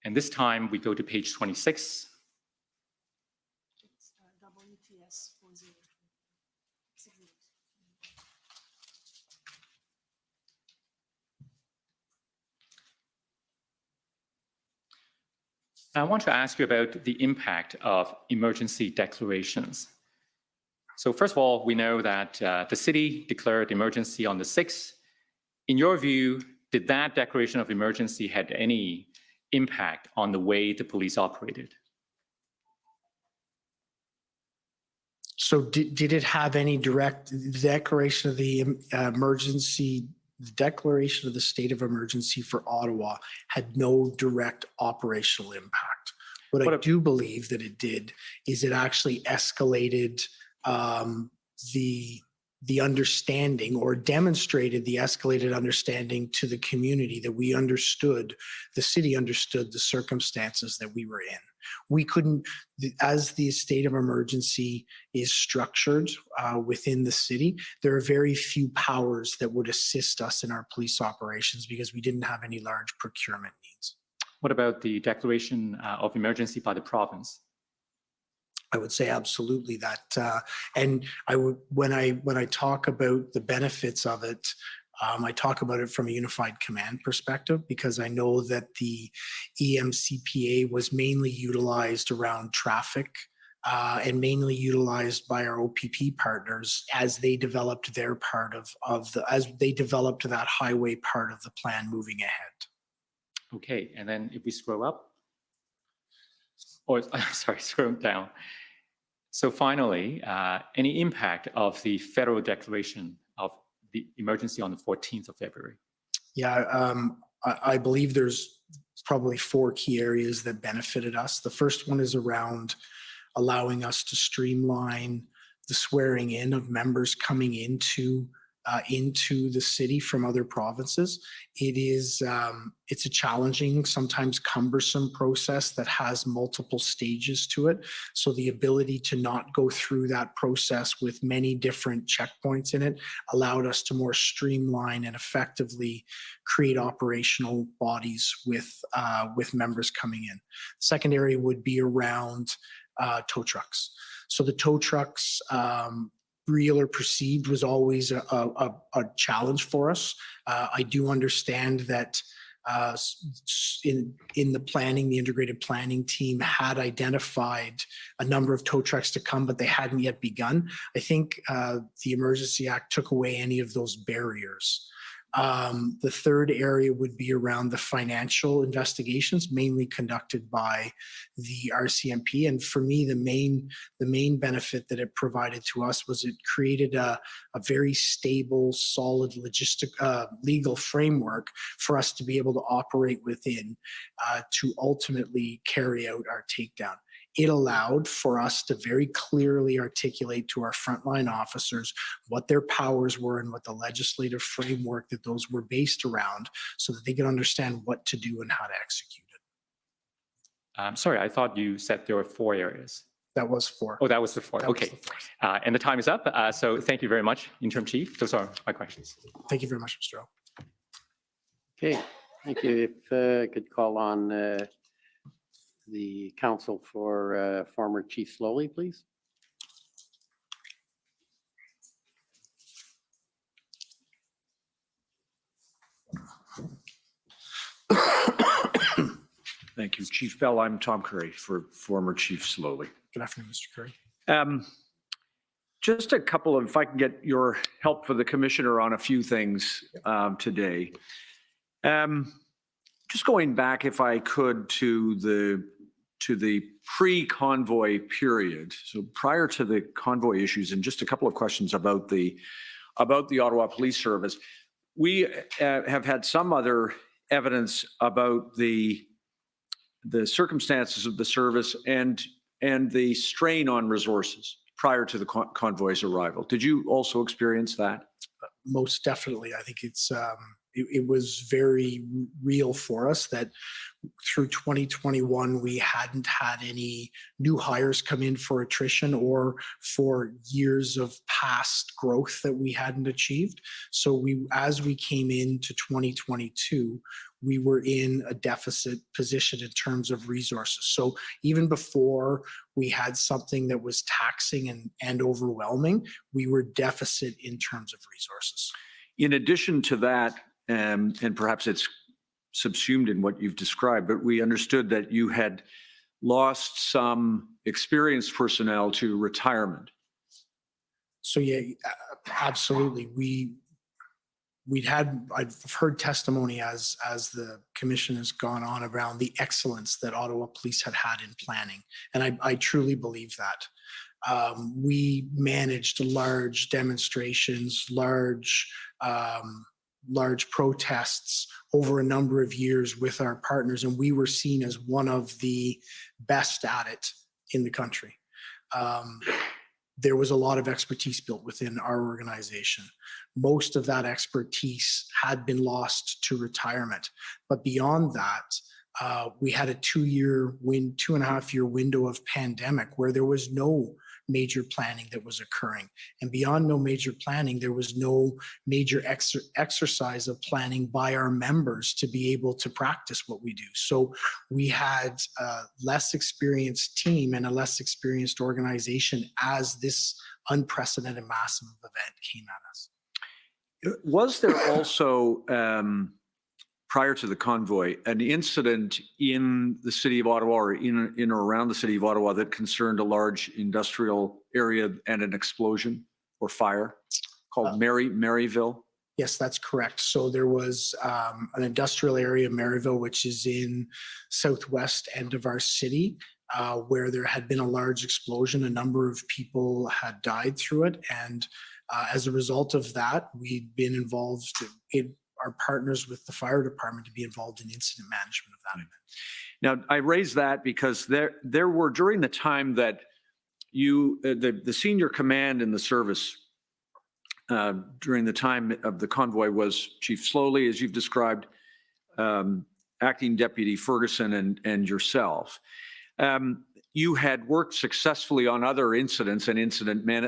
And this time we go to page 26. I want to ask you about the impact of emergency declarations. So first of all, we know that the city declared emergency on the 6th. In your view, did that declaration of emergency had any impact on the way the police operated? So did it have any direct declaration of the emergency? The declaration of the state of emergency for Ottawa had no direct operational impact. What I do believe that it did is it actually escalated the understanding, or demonstrated the escalated understanding to the community, that the city understood the circumstances that we were in. We couldn't, as the state of emergency is structured within the city, there are very few powers that would assist us in our police operations because we didn't have any large procurement needs. What about the declaration of emergency by the province? I would say absolutely that, and I would, when I talk about the benefits of it, I talk about it from a unified command perspective, because I know that the EMCPA was mainly utilized around traffic and mainly utilized by our OPP partners as they developed their part as they developed that highway part of the plan moving ahead. Okay, and then if we scroll up, or sorry, scroll down. So finally, any impact of the federal declaration of the emergency on the 14th of February? Yeah, I believe there's probably 4 key areas that benefited us. The first one is around allowing us to streamline the swearing in of members coming into the city from other provinces. It's a challenging, sometimes cumbersome process that has multiple stages to it. So the ability to not go through that process with many different checkpoints in it allowed us to more streamline and effectively create operational bodies with members coming in. Second area would be around tow trucks. So the tow trucks, real or perceived, was always a challenge for us. I do understand that in the planning, the integrated planning team had identified a number of tow trucks to come, but they hadn't yet begun. I think the Emergency Act took away any of those barriers. The third area would be around the financial investigations, mainly conducted by the RCMP. And for me, the main benefit that it provided to us was it created a very stable, solid legal framework for us to be able to operate within to ultimately carry out our takedown. It allowed for us to very clearly articulate to our frontline officers what their powers were and what the legislative framework that those were based around, so that they could understand what to do and how to execute it. Sorry, I thought you said there were 4 areas. That was 4. Oh, that was the 4. That was Okay. the fourth. And the time is up. So thank you very much, Interim Chief. Those are my questions. Thank you very much, Mr. O. Okay, thank you. If I could call on the counsel for former Chief Slowly, please. Thank you. Chief Bell, I'm Tom Curry for former Chief Slowly. Good afternoon, Mr. Curry. Just a couple of, if I can get your help for the commissioner on a few things today. Just going back, if I could, to the pre-convoy period. So prior to the convoy issues, and just a couple of questions about the Ottawa Police Service. We have had some other evidence about the circumstances of the service and the strain on resources prior to the convoy's arrival. Did you also experience that? Most definitely. I think it was very real for us that through 2021, we hadn't had any new hires come in for attrition or for years of past growth that we hadn't achieved. So as we came into 2022, we were in a deficit position in terms of resources. So even before we had something that was taxing and overwhelming, we were deficit in terms of resources. In addition to that, and perhaps it's subsumed in what you've described, but we understood that you had lost some experienced personnel to retirement. So yeah, absolutely. I've heard testimony as the commission has gone on around the excellence that Ottawa Police had in planning. And I truly believe that. We managed large demonstrations, large protests over a number of years with our partners, and we were seen as one of the best at it in the country. There was a lot of expertise built within our organization. Most of that expertise had been lost to retirement. But beyond that, we had a 2.5 year window of pandemic where there was no major planning that was occurring. And beyond no major planning, there was no major exercise of planning by our members to be able to practice what we do. So we had a less experienced team and a less experienced organization as this unprecedented massive event came at us. Was there also, prior to the convoy, an incident in the city of Ottawa or in or around the city of Ottawa that concerned a large industrial area and an explosion or fire called Maryville? Yes, that's correct. So there was an industrial area, Maryville, which is in southwest end of our city, where there had been a large explosion. A number of people had died through it. And as a result of that, we'd been involved in our partners with the fire department to be involved in incident management of that event. Now, I raise that because there were, during the time that you, the senior command in the service during the time of the convoy was Chief Slowly, as you've described, Acting Deputy Ferguson and yourself. You had worked successfully on other incidents and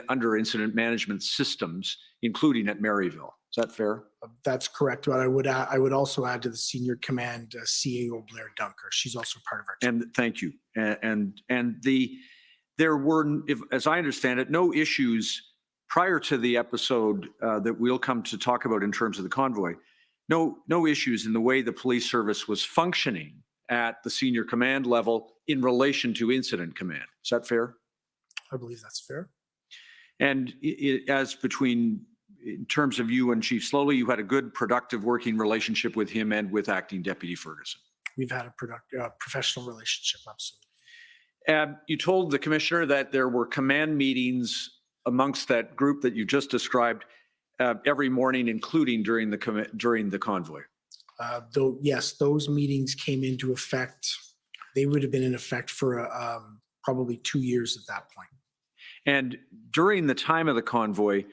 under incident management systems, including at Maryville. Is that fair? That's correct. But I would also add to the senior command CAO Blair Dunker. She's also part of our team. And thank you. There were, as I understand it, no issues prior to the episode that we'll come to talk about in terms of the convoy. No issues in the way the police service was functioning at the senior command level in relation to incident command. Is that fair? I believe that's fair. And in terms of you and Chief Slowly, you had a good, productive working relationship with him and with Acting Deputy Ferguson. We've had a professional relationship, absolutely. You told the commissioner that there were command meetings amongst that group that you just described every morning, including during the convoy. Yes, those meetings came into effect. They would have been in effect for probably 2 years at that point. And during the time of the convoy,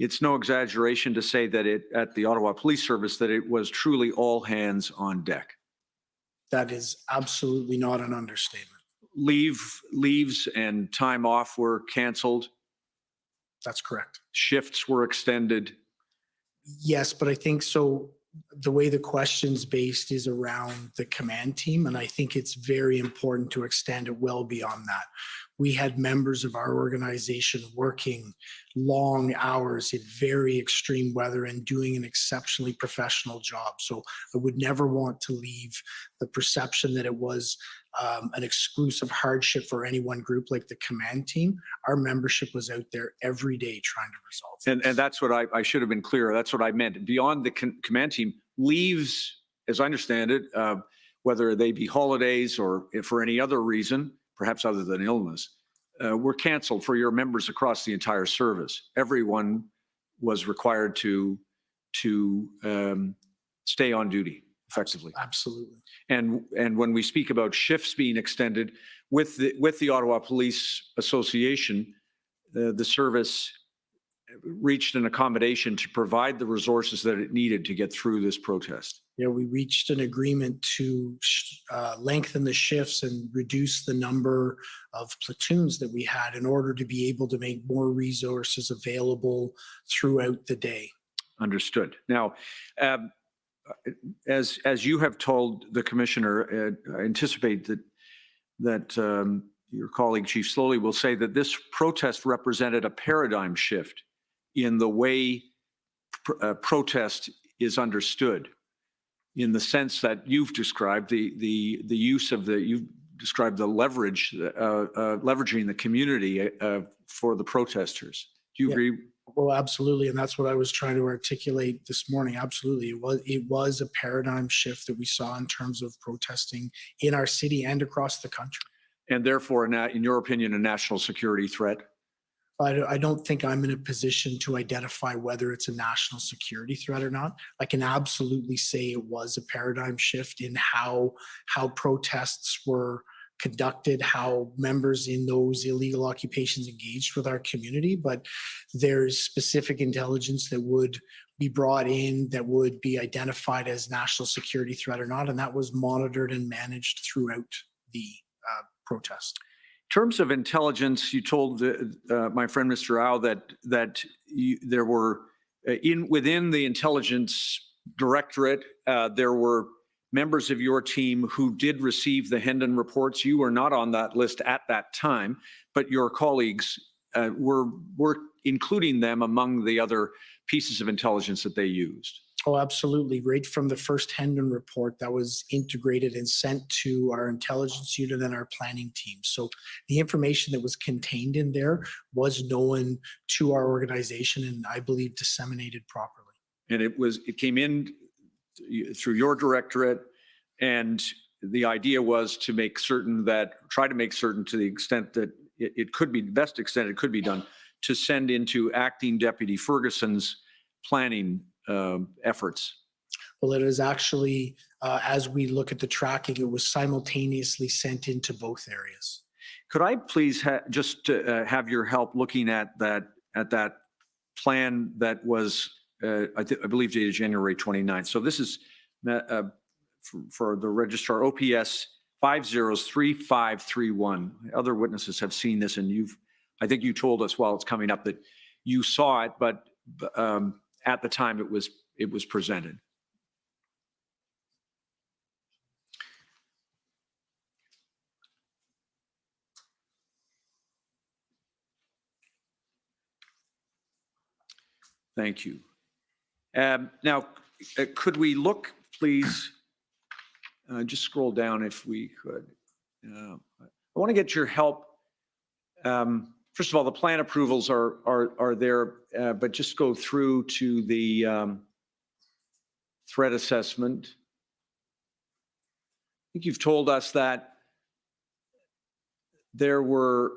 it's no exaggeration to say that at the Ottawa Police Service that it was truly all hands on deck. That is absolutely not an understatement. Leaves and time off were canceled. That's correct. Shifts were extended. Yes, but I think so. the way the question's based is around the command team, and I think it's very important to extend it well beyond that. We had members of our organization working long hours in very extreme weather and doing an exceptionally professional job. So I would never want to leave the perception that it was an exclusive hardship for any one group like the command team. Our membership was out there every day trying to resolve things. And that's what I should have been clear. That's what I meant. Beyond the command team, leaves, as I understand it, whether they be holidays or if for any other reason, perhaps other than illness, were canceled for your members across the entire service. Everyone was required to stay on duty effectively. Absolutely. And when we speak about shifts being extended with the Ottawa Police Association, the service reached an accommodation to provide the resources that it needed to get through this protest. Yeah, we reached an agreement to lengthen the shifts and reduce the number of platoons that we had in order to be able to make more resources available throughout the day. Understood. Now, as you have told the commissioner, I anticipate that your colleague Chief Slowly will say that this protest represented a paradigm shift in the way protest is understood, in the sense that you've described the use of you've described the leveraging the community for the protesters. Do you agree? Well, absolutely. And that's what I was trying to articulate this morning. Absolutely. It was a paradigm shift that we saw in terms of protesting in our city and across the country. And therefore, in your opinion, a national security threat? I don't think I'm in a position to identify whether it's a national security threat or not. I can absolutely say it was a paradigm shift in how protests were conducted, how members in those illegal occupations engaged with our community, but there's specific intelligence that would be brought in that would be identified as national security threat or not, and that was monitored and managed throughout the protest. In terms of intelligence, you told my friend Mr. Au that there were within the intelligence directorate there were members of your team who did receive the Hendon reports. You were not on that list at that time, but your colleagues were including them among the other pieces of intelligence that they used. Oh, absolutely. Right from the first Hendon report that was integrated and sent to our intelligence unit and our planning team. So the information that was contained in there was known to our organization and I believe disseminated properly. And it came in through your directorate, and the idea was to try to make certain to the extent that it could be, the best extent it could be done, to send into Acting Deputy Ferguson's planning efforts. Well, it is actually, as we look at the tracking, it was simultaneously sent into both areas. Could I please just have your help looking at that plan that was, I believe, dated January 29th. So this is for the registrar, OPS 503531. Other witnesses have seen this, and I think you told us while it's coming up that you saw it, but at the time it was presented. Thank you. Now, could we look, please, just scroll down if we could. I want to get your help. First of all, the plan approvals are there, but just go through to the threat assessment. I think you've told us that there were,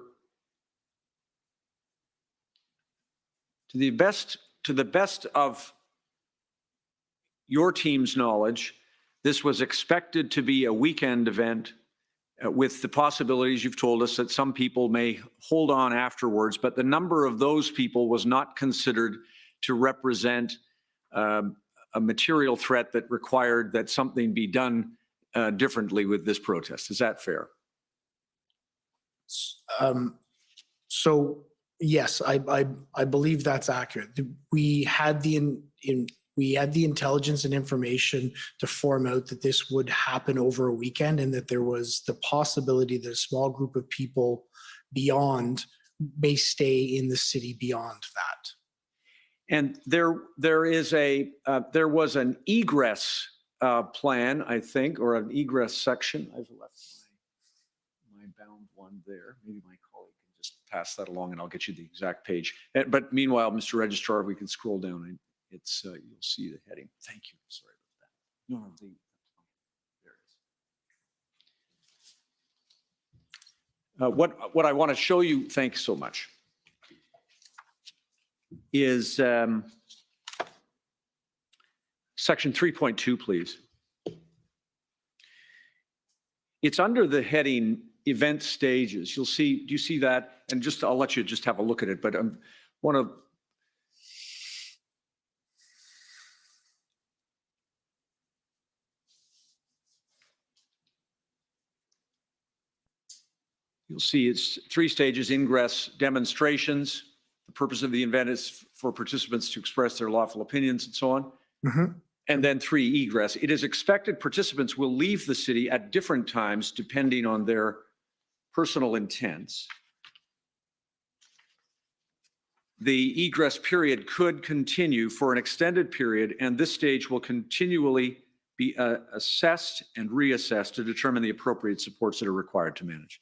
to the best of your team's knowledge, this was expected to be a weekend event with the possibilities you've told us that some people may hold on afterwards, but the number of those people was not considered to represent a material threat that required that something be done differently with this protest. Is that fair? So yes, I believe that's accurate. We had We had the intelligence and information to form out that this would happen over a weekend and that there was the possibility that a small group of people beyond may stay in the city beyond that. And there was an egress plan, I think, or an egress section. I've left my bound one there. Maybe my colleague can just pass that along and I'll get you the exact page. But meanwhile, Mr. Registrar, we can scroll down. It's you'll see the heading. Thank you. Sorry about that. No, there it is. What I want to show you, thanks so much, is section 3.2, please. It's under the heading event stages. You'll see, do you see that? And just, I'll let you just have a look at it, but I want to, you'll see it's 3 stages: ingress, demonstrations. The purpose of the event is for participants to express their lawful opinions and so on. And then 3, egress. It is expected participants will leave the city at different times depending on their personal intents. The egress period could continue for an extended period, and this stage will continually be assessed and reassessed to determine the appropriate supports that are required to manage.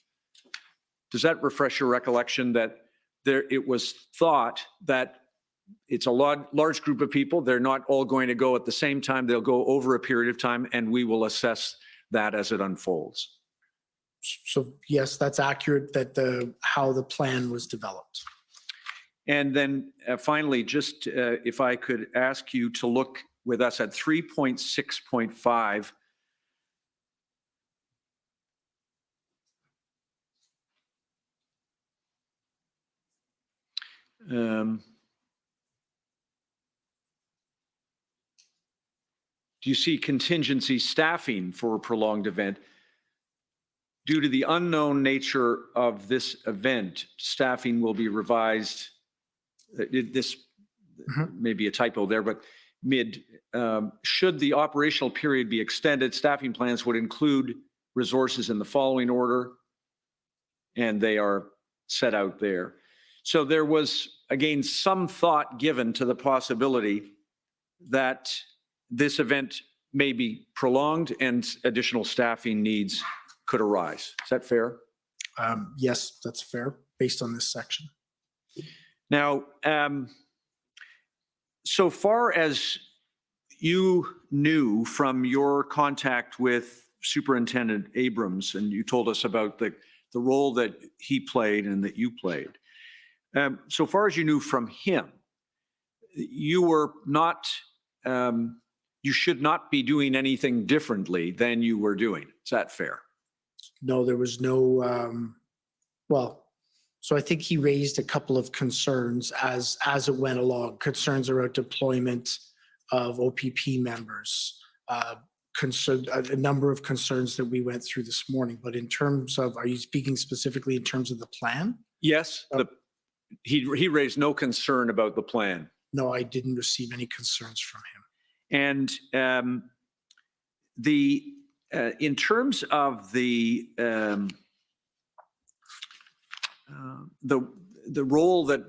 Does that refresh your recollection that it was thought that it's a large group of people, they're not all going to go at the same time, they'll go over a period of time, and we will assess that as it unfolds? So yes, that's accurate, that how the plan was developed. And then finally, just if I could ask you to look with us at 3.6.5. Do you see contingency staffing for a prolonged event? Due to the unknown nature of this event, staffing will be revised. This may be a typo there, but should the operational period be extended, staffing plans would include resources in the following order, and they are set out there. So there was, again, some thought given to the possibility that this event may be prolonged and additional staffing needs could arise. Is that fair? Yes, that's fair, based on this section. Now, so far as you knew from your contact with Superintendent Abrams, and you told us about the role that he played and that you played, so far as you knew from him, you were not, you should not be doing anything differently than you were doing. Is that fair? No, there was no, well, so I think he raised a couple of concerns as it went along, concerns around deployment of OPP members, a number of concerns that we went through this morning. But in terms of, are you speaking specifically in terms of the plan? Yes, he raised no concern about the plan. No, I didn't receive any concerns from him. And in terms of the role that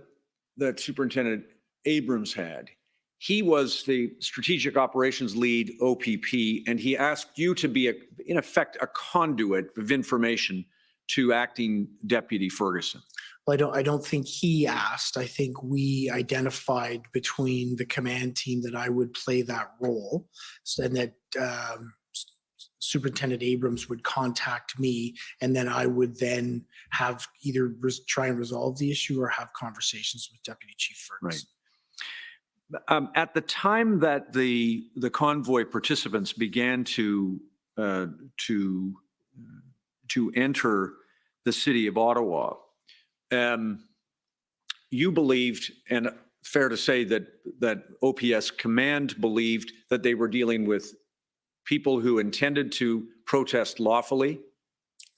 Superintendent Abrams had, he was the strategic operations lead OPP, and he asked you to be, in effect, a conduit of information to acting Deputy Ferguson. Well, I don't think he asked. I think we identified between the command team that I would play that role, and that Superintendent Abrams would contact me, and then I would then have either try and resolve the issue or have conversations with Deputy Chief Ferguson. Right. At the time that the convoy participants began to enter the city of Ottawa, you believed, and fair to say that OPS command believed, that they were dealing with people who intended to protest lawfully.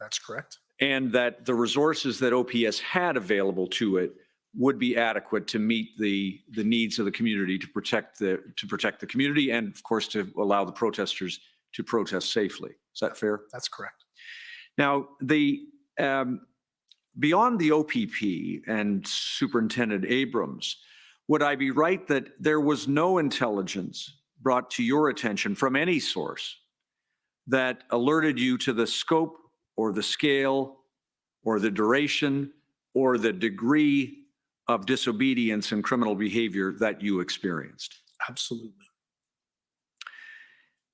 That's correct. And that the resources that OPS had available to it would be adequate to meet the needs of the community, to protect the community, and of course to allow the protesters to protest safely. Is that fair? That's correct. Now, beyond the OPP and Superintendent Abrams, would I be right that there was no intelligence brought to your attention from any source that alerted you to the scope or the scale or the duration or the degree of disobedience and criminal behavior that you experienced? Absolutely.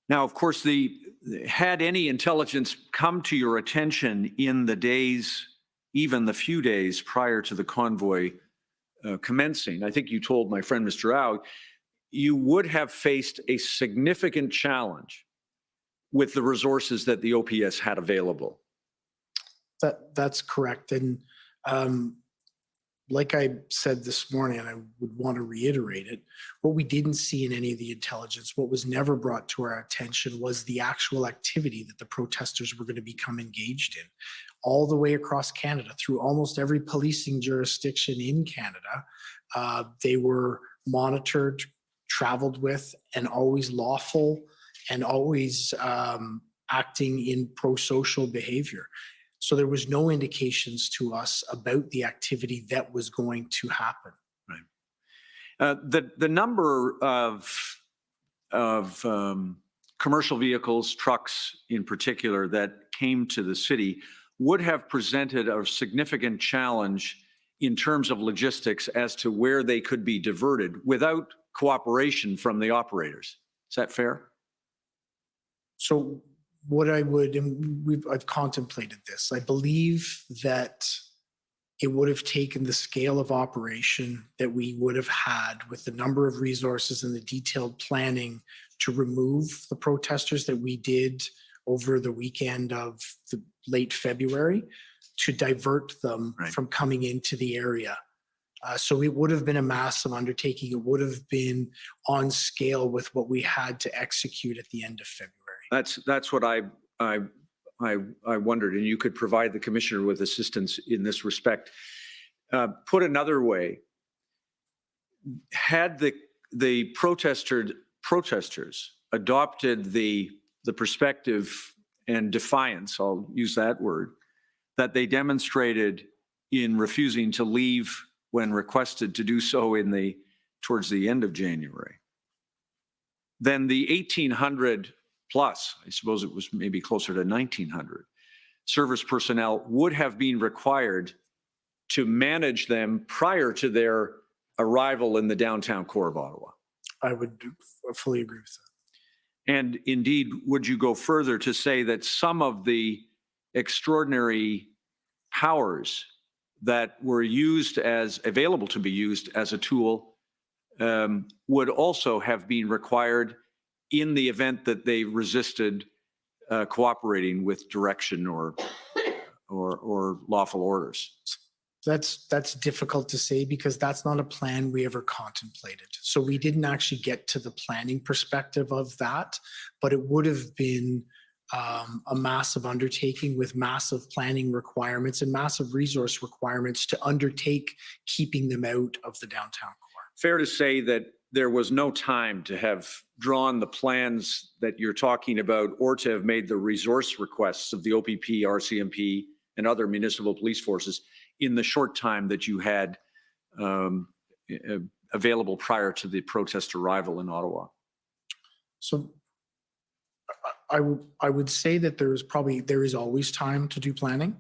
Now, of course, had any intelligence come to your attention in the days, even the few days prior to the convoy commencing, I think you told my friend Mr. Rao, you would have faced a significant challenge with the resources that the OPS had available. That's correct. And like I said this morning, and I would want to reiterate it, what we didn't see in any of the intelligence, what was never brought to our attention was the actual activity that the protesters were going to become engaged in. All the way across Canada, through almost every policing jurisdiction in Canada, they were monitored, traveled with, and always lawful and always acting in pro-social behavior. So there was no indications to us about the activity that was going to happen. Right. The number of commercial vehicles, trucks in particular, that came to the city would have presented a significant challenge in terms of logistics as to where they could be diverted without cooperation from the operators. Is that fair? So what I would, and I've contemplated this, I believe that it would have taken the scale of operation that we would have had with the number of resources and the detailed planning to remove the protesters that we did over the weekend of the late February, to divert them from coming into the area. So it would have been a massive undertaking. It would have been on scale with what we had to execute at the end of February. That's what I wondered, and you could provide the commissioner with assistance in this respect. Put another way, had the protesters adopted the perspective and defiance, I'll use that word, that they demonstrated in refusing to leave when requested to do so towards the end of January, then the 1,800 plus, I suppose it was maybe closer to 1,900, service personnel would have been required to manage them prior to their arrival in the downtown core of Ottawa. I would fully agree with that. And indeed, would you go further to say that some of the extraordinary powers that were available to be used as a tool would also have been required in the event that they resisted cooperating with direction or lawful orders? That's difficult to say because that's not a plan we ever contemplated. So we didn't actually get to the planning perspective of that, but it would have been a massive undertaking with massive planning requirements and massive resource requirements to undertake keeping them out of the downtown core. Fair to say that there was no time to have drawn the plans that you're talking about or to have made the resource requests of the OPP, RCMP, and other municipal police forces in the short time that you had available prior to the protest arrival in Ottawa? So I would say that there is always time to do planning.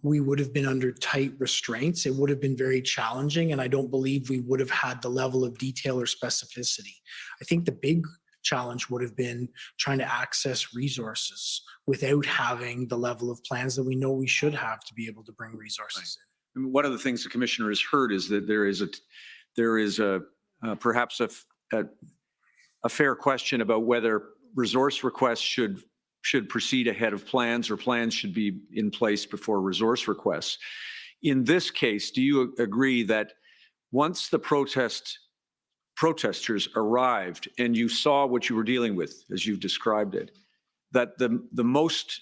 We would have been under tight restraints. It would have been very challenging, and I don't believe we would have had the level of detail or specificity. I think the big challenge would have been trying to access resources without having the level of plans that we know we should have to be able to bring resources in. I mean, one of the things the commissioner has heard is that there is perhaps a fair question about whether resource requests should proceed ahead of plans or plans should be in place before resource requests. In this case, do you agree that once the protesters arrived and you saw what you were dealing with, as you've described it, that the most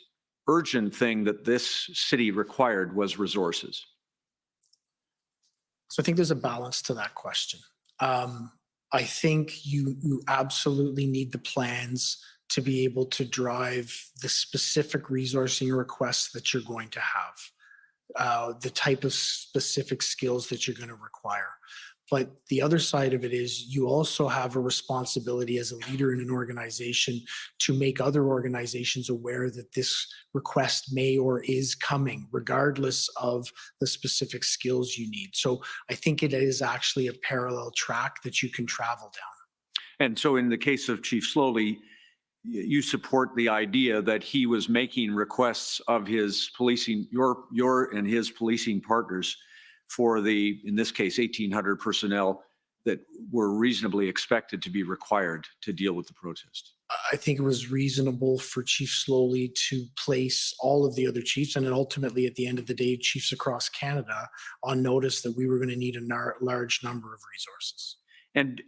urgent thing that this city required was resources? So I think there's a balance to that question. I think you absolutely need the plans to be able to drive the specific resourcing requests that you're going to have, the type of specific skills that you're going to require. But the other side of it is you also have a responsibility as a leader in an organization to make other organizations aware that this request may or is coming, regardless of the specific skills you need. So I think it is actually a parallel track that you can travel down. And so in the case of Chief Slowly, you support the idea that he was making requests of his policing, your and his policing partners for the, in this case, 1,800 personnel that were reasonably expected to be required to deal with the protest. I think it was reasonable for Chief Slowly to place all of the other chiefs, and then ultimately at the end of the day, chiefs across Canada, on notice that we were going to need a large number of resources. And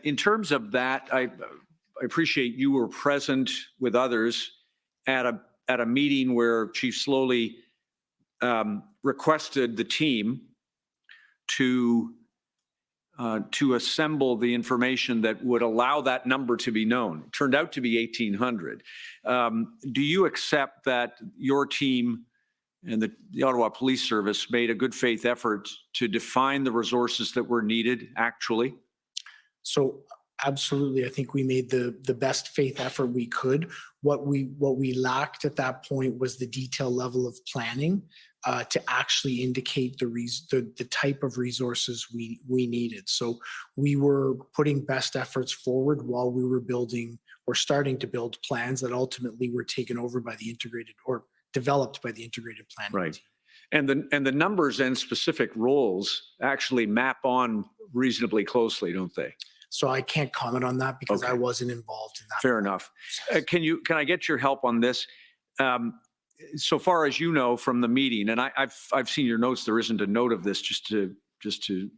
in terms of that, I appreciate you were present with others at a meeting where Chief Slowly requested the team to assemble the information that would allow that number to be known. It turned out to be 1,800. Do you accept that your team and the Ottawa Police Service made a good faith effort to define the resources that were needed actually? So absolutely, I think we made the best faith effort we could. What we lacked at that point was the detailed level of planning to actually indicate the type of resources we needed. So we were putting best efforts forward while we were building or starting to build plans that ultimately were taken over by the integrated or developed by the integrated planning Right. team. And the numbers and specific roles actually map on reasonably closely, don't they? So I can't comment on that because Okay. I wasn't involved in that. Fair enough. Can I get your help on this? So far as you know from the meeting, and I've seen your notes, there isn't a note of this, just to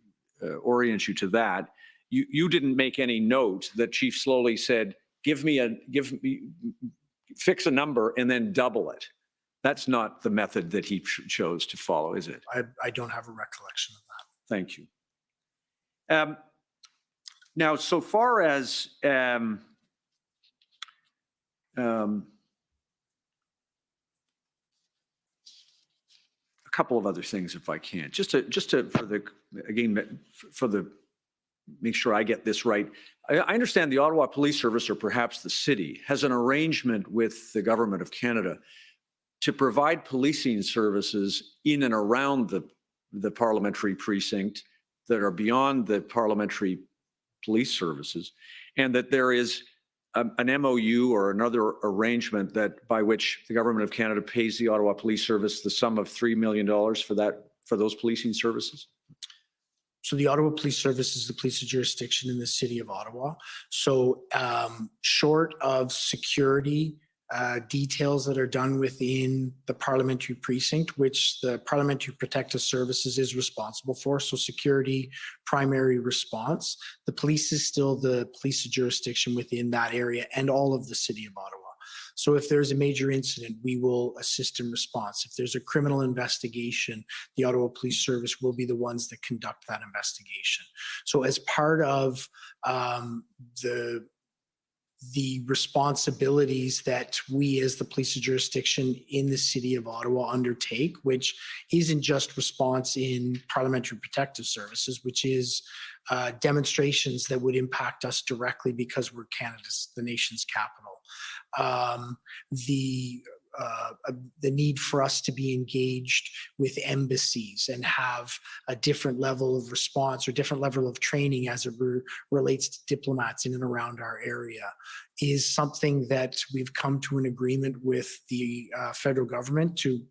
orient you to that. You didn't make any note that Chief Slowly said, fix a number and then double it. That's not the method that he chose to follow, is it? I don't have a recollection of that. Thank you. Now, so far as a couple of other things, if I can, make sure I get this right. I understand the Ottawa Police Service, or perhaps the city, has an arrangement with the Government of Canada to provide policing services in and around the parliamentary precinct that are beyond the parliamentary police services, and that there is an MOU or another arrangement that by which the Government of Canada pays the Ottawa Police Service the sum of $3 million for those policing services? So the Ottawa Police Service is the police of jurisdiction in the city of Ottawa. So short of security details that are done within the parliamentary precinct, which the Parliamentary Protective Services is responsible for. So security, primary response. The police is still the police of jurisdiction within that area and all of the city of Ottawa. So if there's a major incident, we will assist in response. If there's a criminal investigation, the Ottawa Police Service will be the ones that conduct that investigation. So as part of the responsibilities that we as the police of jurisdiction in the city of Ottawa undertake, which isn't just response in parliamentary protective services, which is demonstrations that would impact us directly because we're the nation's capital. The need for us to be engaged with embassies and have a different level of response or different level of training as it relates to diplomats in and around our area is something that we've come to an agreement with the federal government to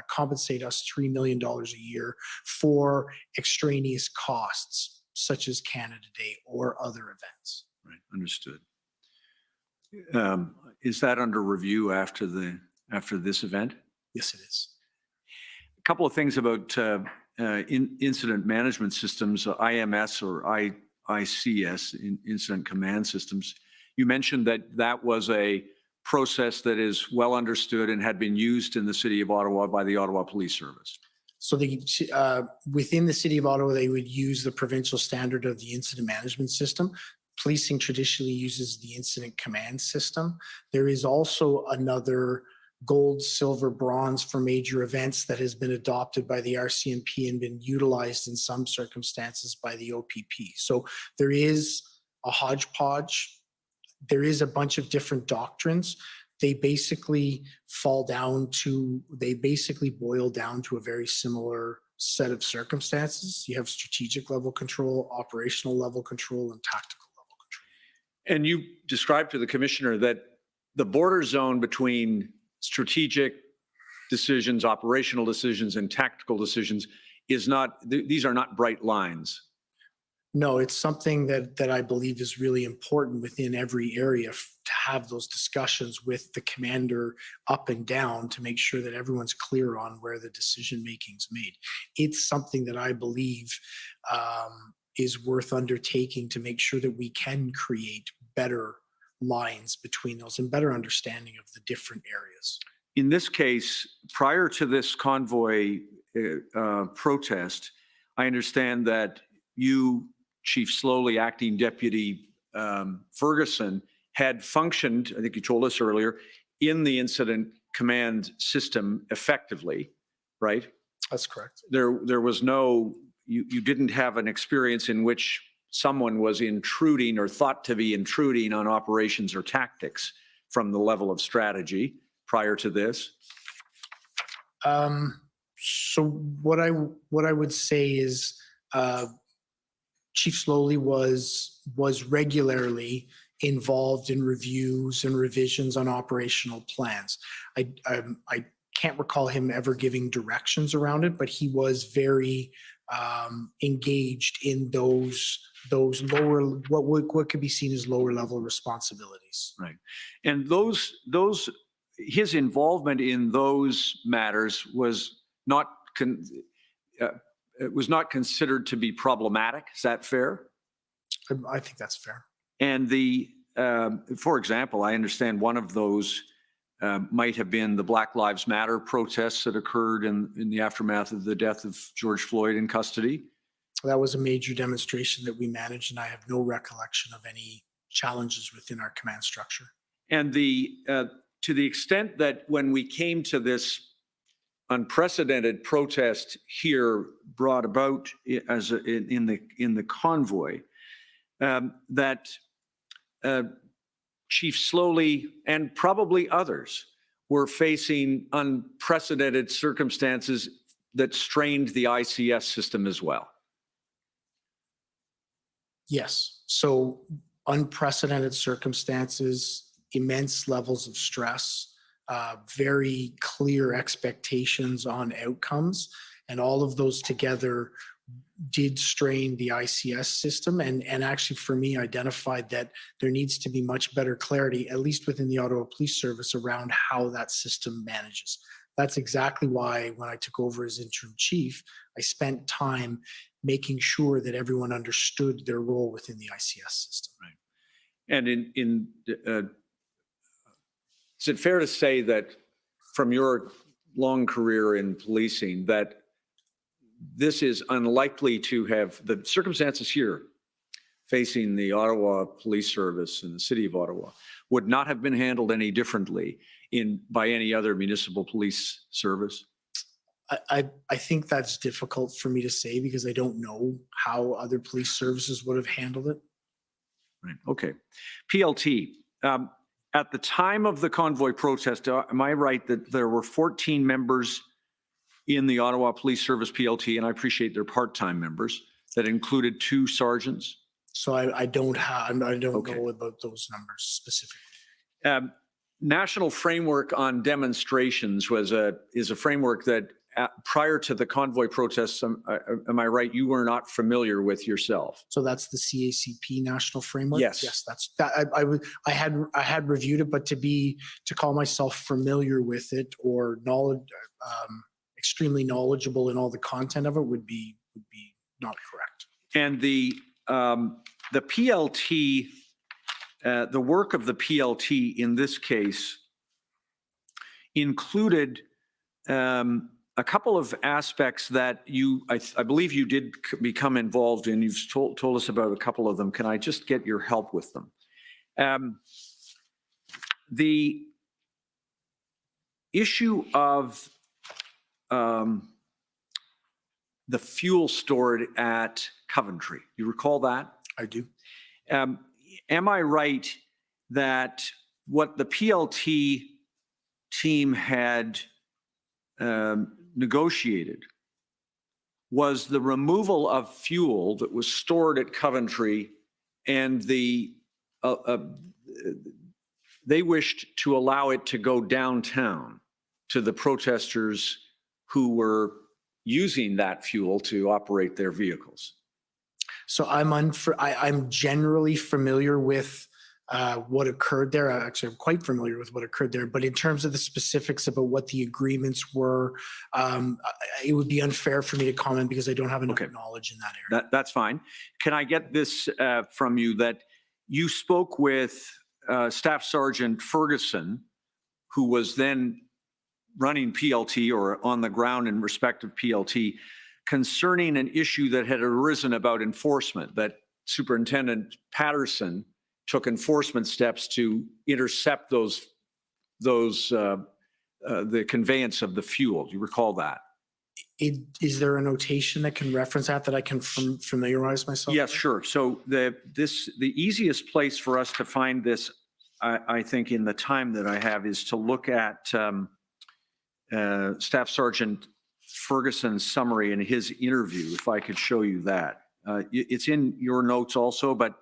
compensate us $3 million a year for extraneous costs such as Canada Day or other events. Right, understood. Is that under review after this event? Yes, it is. A couple of things about incident management systems, IMS or ICS, incident command systems. You mentioned that was a process that is well understood and had been used in the city of Ottawa by the Ottawa Police Service. So within the city of Ottawa, they would use the provincial standard of the incident management system. Policing traditionally uses the incident command system. There is also another gold, silver, bronze for major events that has been adopted by the RCMP and been utilized in some circumstances by the OPP. So there is a hodgepodge. There is a bunch of different doctrines. They basically boil down to a very similar set of circumstances. You have strategic level control, operational level control, and tactical level control. And you described to the commissioner that the border zone between strategic decisions, operational decisions, and tactical decisions is not, these are not bright lines. No, it's something that I believe is really important within every area to have those discussions with the commander up and down to make sure that everyone's clear on where the decision making is made. It's something that I believe is worth undertaking to make sure that we can create better lines between those and better understanding of the different areas. In this case, prior to this convoy protest, I understand that you, Chief Slowly, Acting Deputy Ferguson, had functioned, I think you told us earlier, in the incident command system effectively, right? That's correct. There was no, you didn't have an experience in which someone was intruding or thought to be intruding on operations or tactics from the level of strategy prior to this? So what I would say is Chief Slowly was regularly involved in reviews and revisions on operational plans. I can't recall him ever giving directions around it, but he was very engaged in those lower, what could be seen as lower level responsibilities. Right. And his involvement in those matters was not considered to be problematic. Is that fair? I think that's fair. And for example, I understand one of those might have been the Black Lives Matter protests that occurred in the aftermath of the death of George Floyd in custody. That was a major demonstration that we managed, and I have no recollection of any challenges within our command structure. And to the extent that when we came to this unprecedented protest here brought about as in the convoy, that Chief Slowly and probably others were facing unprecedented circumstances that strained the ICS system as well. Yes. So unprecedented circumstances, immense levels of stress, very clear expectations on outcomes, and all of those together did strain the ICS system, and actually for me identified that there needs to be much better clarity, at least within the Ottawa Police Service, around how that system manages. That's exactly why when I took over as interim chief, I spent time making sure that everyone understood their role within the ICS system. Right. And is it fair to say that from your long career in policing that this is unlikely to have the circumstances here facing the Ottawa Police Service and the City of Ottawa would not have been handled any differently by any other municipal police service? I think that's difficult for me to say because I don't know how other police services would have handled it. Right. Okay. PLT. At the time of the convoy protest, am I right that there were 14 members in the Ottawa Police Service PLT, and I appreciate they're part-time members, that included 2 sergeants? So I don't know about those numbers specifically. National Framework on Demonstrations is a framework that prior to the convoy protests, am I right, you were not familiar with yourself? So that's the CACP national framework? Yes. Yes, that's that. I had reviewed it, but to call myself familiar with it or extremely knowledgeable in all the content of it would be not correct. And the PLT, the work of the PLT in this case included a a couple of aspects that I believe you did become involved in. You've told us about a couple of them. Can I just get your help with them? The issue of the fuel stored at Coventry. You recall that? I do. Am I right that what the PLT team had negotiated was the removal of fuel that was stored at Coventry, and they wished to allow it to go downtown to the protesters who were using that fuel to operate their vehicles? So I'm generally familiar with what occurred there. Actually, I'm quite familiar with what occurred there. But in terms of the specifics about what the agreements were, it would be unfair for me to comment because I don't have enough knowledge in that area. That's fine. Can I get this from you, that you spoke with Staff Sergeant Ferguson, who was then running PLT or on the ground in respect of PLT, concerning an issue that had arisen about enforcement, that Superintendent Patterson took enforcement steps to intercept the conveyance of the fuel. Do you recall that? Is there a notation that can reference that I can familiarize myself? Yes, sure. So the easiest place for us to find this, I think, in the time that I have, is to look at Staff Sergeant Ferguson's summary in his interview, if I could show you that. It's in your notes also, but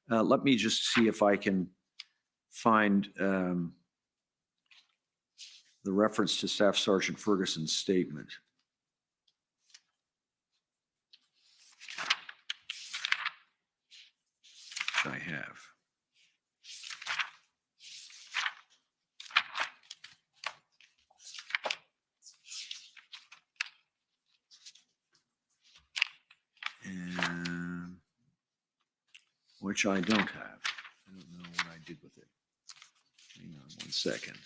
let me just see if I can find the reference to Staff Sergeant Ferguson's statement. Which I have. Which I don't have. I don't know what I did with it. Hang on 1 second.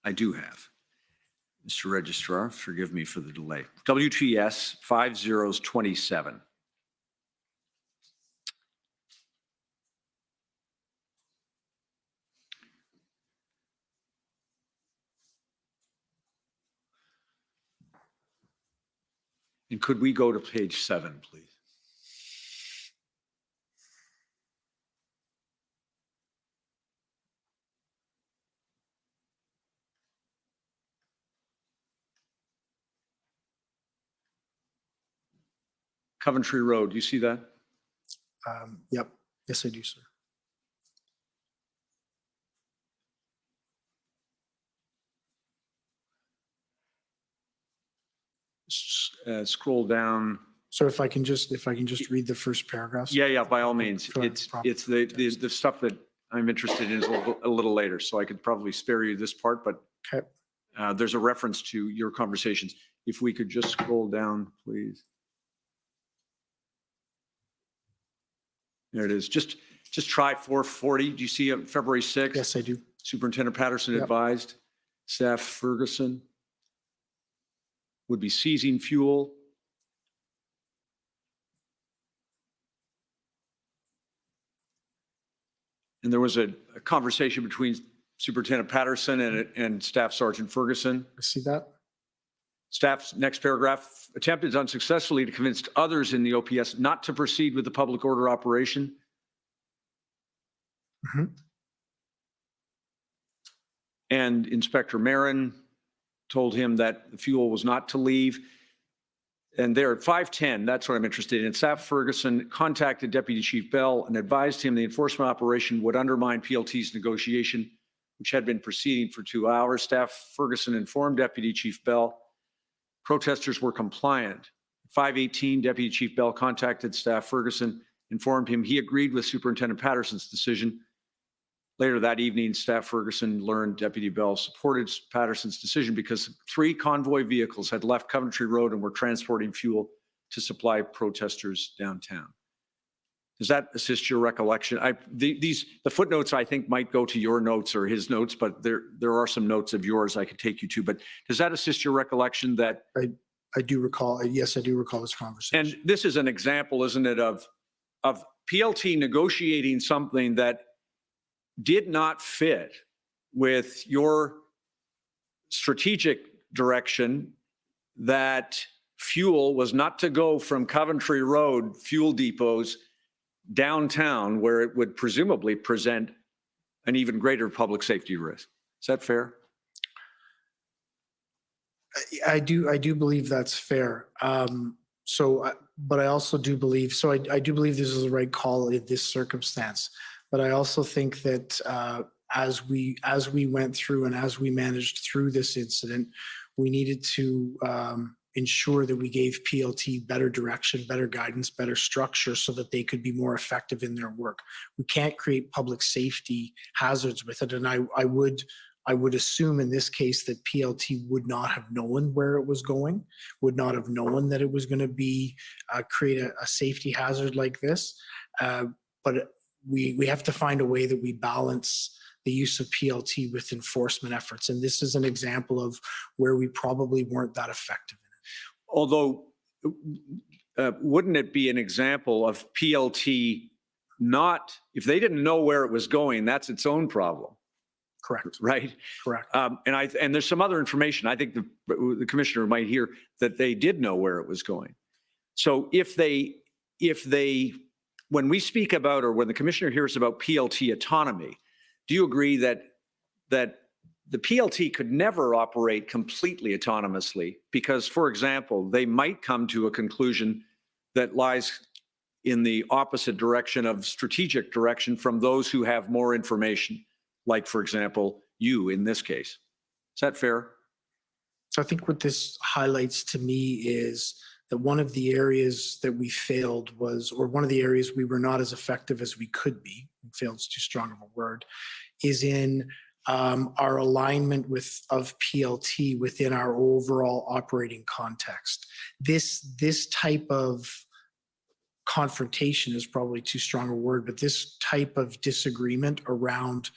I do have. Mr. Registrar, forgive me for the delay. WTS 5027. And could we go to page 7, please? Coventry Road, do you see that? Yep. Yes, I do, sir. Scroll down. So if I can just read the first paragraph. Yeah, by all means. It's the stuff that I'm interested in is a little later, so I could probably spare you this part, but okay. There's a reference to your conversations. If we could just scroll down, please. There it is. Just try 440. Do you see it, February 6th? Yes, I do. Superintendent Patterson advised Staff Ferguson would be seizing fuel. And there was a conversation between Superintendent Patterson and Staff Sergeant Ferguson. I see that. Staff's next paragraph, attempted unsuccessfully to convince others in the OPS not to proceed with the public order operation. Mm-hmm. And Inspector Marin told him that the fuel was not to leave. And there at 5:10, that's what I'm interested in. Staff Ferguson contacted Deputy Chief Bell and advised him the enforcement operation would undermine PLT's negotiation, which had been proceeding for 2 hours. Staff Ferguson informed Deputy Chief Bell protesters were compliant. 5:18, Deputy Chief Bell contacted Staff Ferguson, informed him he agreed with Superintendent Patterson's decision. Later that evening, Staff Ferguson learned Deputy Bell supported Patterson's decision because 3 convoy vehicles had left Coventry Road and were transporting fuel to supply protesters downtown. Does that assist your recollection? The footnotes, I think, might go to your notes or his notes, but there are some notes of yours I could take you to. But does that assist your recollection that? I do recall, yes, I do recall this conversation. And this is an example, isn't it, of PLT negotiating something that did not fit with your strategic direction, that fuel was not to go from Coventry Road fuel depots downtown, where it would presumably present an even greater public safety risk. Is that fair? I do believe that's fair. But I also do believe, I do believe this is the right call in this circumstance. But I also think that as we went through and as we managed through this incident, we needed to ensure that we gave PLT better direction, better guidance, better structure so that they could be more effective in their work. We can't create public safety hazards with it. And I would assume in this case that PLT would not have known where it was going, would not have known that it was going to be create a safety hazard like this. But we have to find a way that we balance the use of PLT with enforcement efforts. And this is an example of where we probably weren't that effective in it. Although, wouldn't it be an example of PLT not, if they didn't know where it was going, that's its own problem? Correct. Right? Correct. And there's some other information, I think the commissioner might hear, that they did know where it was going. So if they, when we speak about, or when the commissioner hears about PLT autonomy, do you agree that the PLT could never operate completely autonomously? Because, for example, they might come to a conclusion that lies in the opposite direction of strategic direction from those who have more information, like, for example, you in this case. Is that fair? So I think what this highlights to me is that one of the areas that we failed was, or one of the areas we were not as effective as we could be, failed is too strong of a word, is in our alignment of PLT within our overall operating context. This type of confrontation is probably too strong a word, but this type of disagreement around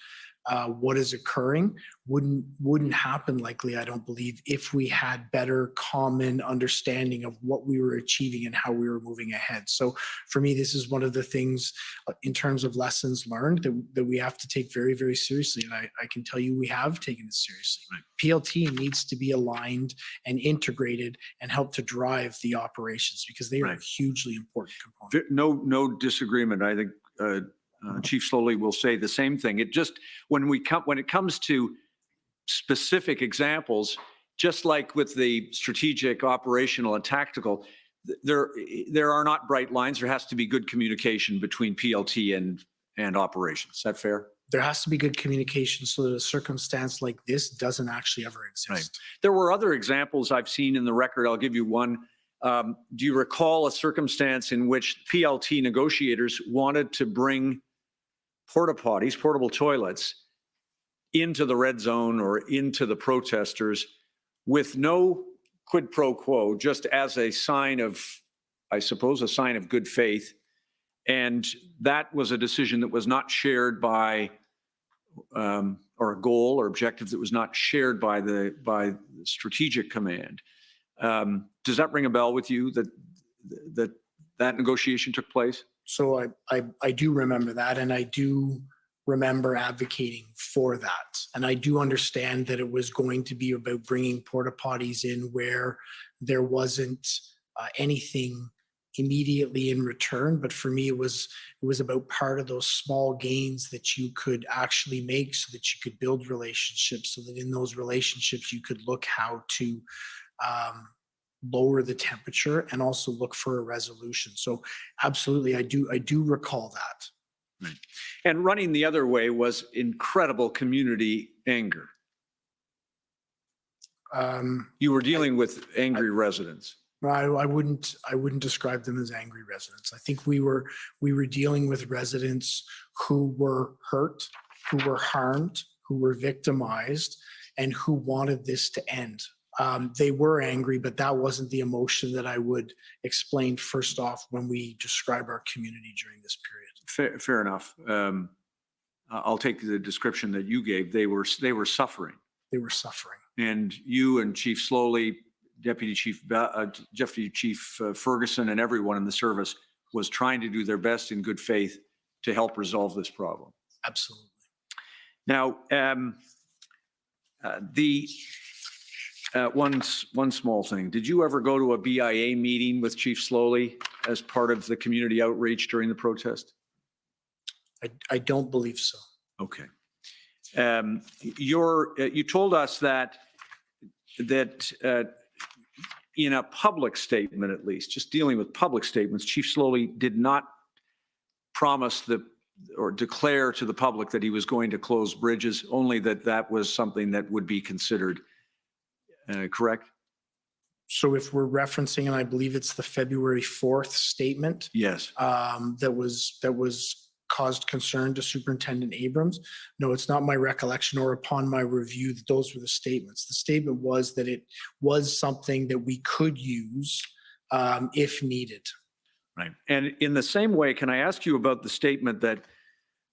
what is occurring wouldn't happen likely, I don't believe, if we had better common understanding of what we were achieving and how we were moving ahead. So for me, this is one of the things in terms of lessons learned that we have to take very, very seriously. And I can tell you we have taken it seriously. Right. PLT needs to be aligned and integrated and help to drive the operations because they are a hugely important component. No disagreement. I think Chief Slowly will say the same thing. It just, when it comes to specific examples, just like with the strategic, operational, and tactical, there are not bright lines. There has to be good communication between PLT and operations. Is that fair? There has to be good communication so that a circumstance like this doesn't actually ever exist. Right. There were other examples I've seen in the record. I'll give you one. Do you recall a circumstance in which PLT negotiators wanted to bring porta potties, portable toilets, into the red zone or into the protesters with no quid pro quo, just as a sign of, I suppose, a sign of good faith? And that was a decision that was not shared by, or a goal or objective that was not shared by the strategic command. Does that ring a bell with you, that negotiation took place? So I do remember that, and I do remember advocating for that. And I do understand that it was going to be about bringing porta potties in where there wasn't anything immediately in return. But for me, it was about part of those small gains that you could actually make so that you could build relationships, so that in those relationships you could look how to lower the temperature and also look for a resolution. So absolutely, I do recall that. Right. And running the other way was incredible community anger. You were dealing with angry residents. I wouldn't describe them as angry residents. I think we were dealing with residents who were hurt, who were harmed, who were victimized, and who wanted this to end. They were angry, but that wasn't the emotion that I would explain first off when we describe our community during this period. Fair enough. I'll take the description that you gave. They were suffering. They were suffering. And you and Chief Slowly, Deputy Chief Ferguson, and everyone in the service was trying to do their best in good faith to help resolve this problem. Absolutely. Now, one small thing. Did you ever go to a BIA meeting with Chief Slowly as part of the community outreach during the protest? I don't believe so. Okay. You told us that in a public statement, at least, just dealing with public statements, Chief Slowly did not promise or declare to the public that he was going to close bridges, only that was something that would be considered, correct? So if we're referencing, and I believe it's the February 4th statement. Yes. That was caused concern to Superintendent Abrams. No, it's not my recollection or upon my review that those were the statements. The statement was that it was something that we could use if needed. Right. And in the same way, can I ask you about the statement that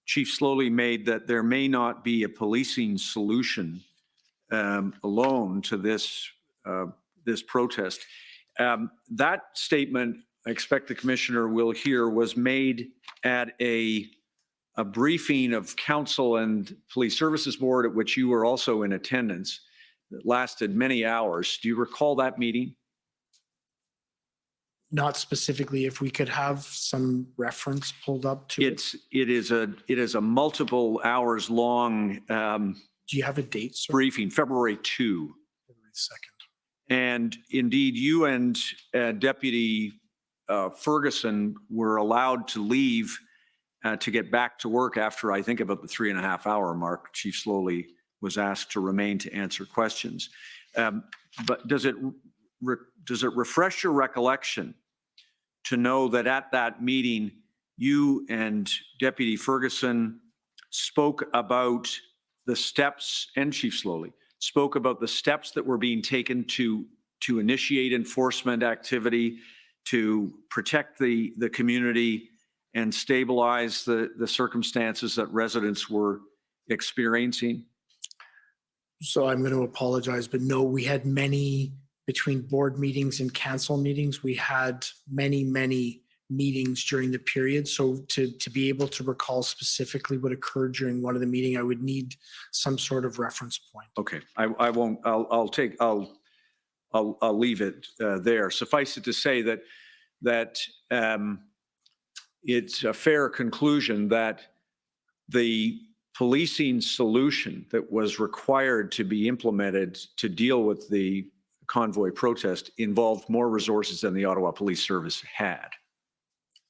Chief Slowly made that there may not be a policing solution alone to this protest? That statement, I expect the commissioner will hear, was made at a briefing of council and police services board at which you were also in attendance that lasted many hours. Do you recall that meeting? Not specifically. If we could have some reference pulled up to it. It is a multiple hours long Do you have a date, sir? briefing, February 2. February 2nd. And indeed, you and Deputy Ferguson were allowed to leave to get back to work after, I think, about the 3.5-hour mark. Chief Slowly was asked to remain to answer questions. But does it refresh your recollection to know that at that meeting, you and Deputy Ferguson spoke about the steps, and Chief Slowly spoke about the steps that were being taken to initiate enforcement activity, to protect the community and stabilize the circumstances that residents were experiencing? So I'm going to apologize, but no, we had many, between board meetings and council meetings, we had many meetings during the period. So to be able to recall specifically what occurred during one of the meeting, I would need some sort of reference point. Okay, I won't, I'll leave it there. Suffice it to say that it's a fair conclusion that the policing solution that was required to be implemented to deal with the convoy protest involved more resources than the Ottawa Police Service had.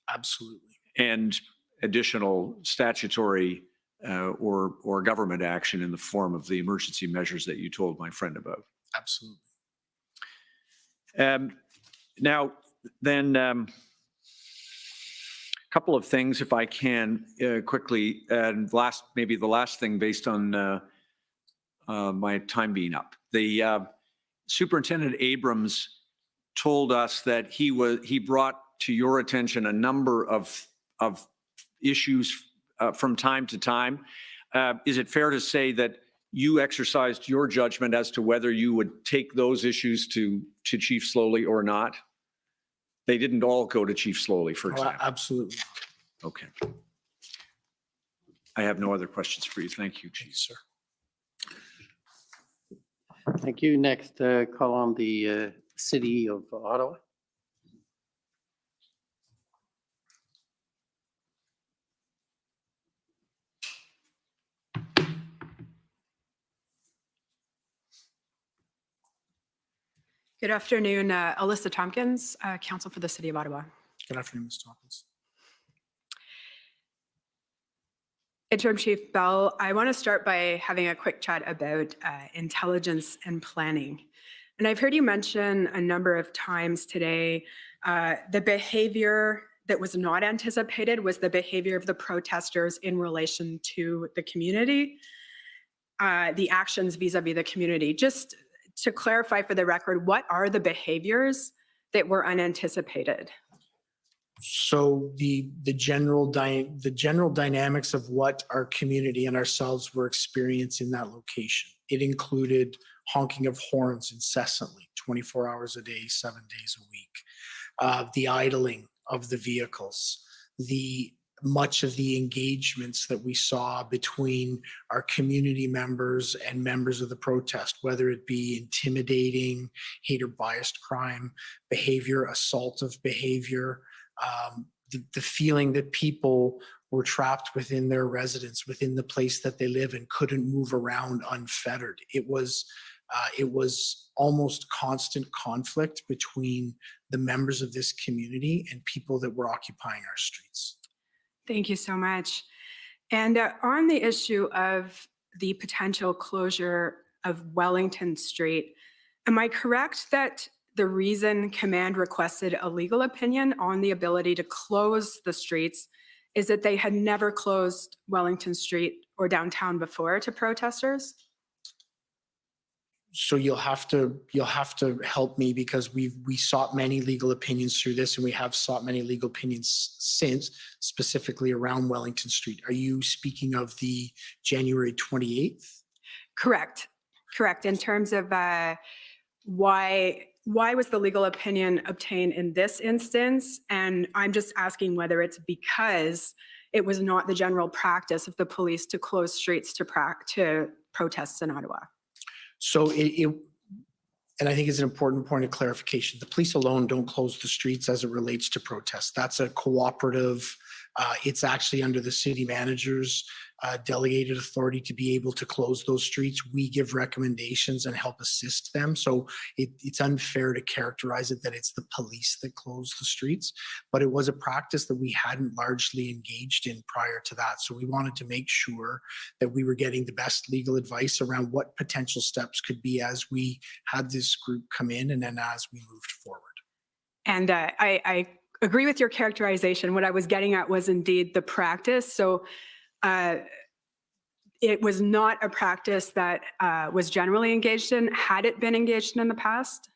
Absolutely. And additional statutory or government action in the form of the emergency measures that you told my friend about. Absolutely. Now, then, a couple of things, if I can, quickly, and maybe the last thing based on my time being up. The Superintendent Abrams told us that he brought to your attention a number of issues from time to time. Is it fair to say that you exercised your judgment as to whether you would take those issues to Chief Slowly or not? They didn't all go to Chief Slowly, for example. Absolutely. Okay. I have no other questions for you. Thank you, Chief. Sir. Thank you. Next, call on the City of Ottawa. Good afternoon, Alyssa Tompkins, Council for the City of Ottawa. Good afternoon, Ms. Tompkins. Interim Chief Bell, I want to start by having a quick chat about intelligence and planning. And I've heard you mention a number of times today the behavior that was not anticipated was the behavior of the protesters in relation to the community, the actions vis-a-vis the community. Just to clarify for the record, what are the behaviors that were unanticipated? So the general dynamics of what our community and ourselves were experiencing in that location. It included honking of horns incessantly, 24 hours a day, 7 days a week. The idling of the vehicles, much of the engagements that we saw between our community members and members of the protest, whether it be intimidating, hate or biased crime behavior, assaultive behavior, the feeling that people were trapped within their residence, within the place that they live and couldn't move around unfettered. It was almost constant conflict between the members of this community and people that were occupying our streets. Thank you so much. And on the issue of the potential closure of Wellington Street, am I correct that the reason command requested a legal opinion on the ability to close the streets is that they had never closed Wellington Street or downtown before to protesters? So you'll have to help me, because we sought many legal opinions through this, and we have sought many legal opinions since, specifically around Wellington Street. Are you speaking of the January 28th? Correct. In terms of why was the legal opinion obtained in this instance? And I'm just asking whether it's because it was not the general practice of the police to close streets to protests in Ottawa. So and I think it's an important point of clarification. The police alone don't close the streets as it relates to protests. That's a cooperative. It's actually under the city manager's delegated authority to be able to close those streets. We give recommendations and help assist them. So it's unfair to characterize it that it's the police that close the streets, but it was a practice that we hadn't largely engaged in prior to that. So we wanted to make sure that we were getting the best legal advice around what potential steps could be as we had this group come in and then as we moved forward. And I agree with your characterization. What I was getting at was indeed the practice. So it was not a practice that was generally engaged in. Had it been engaged in the past?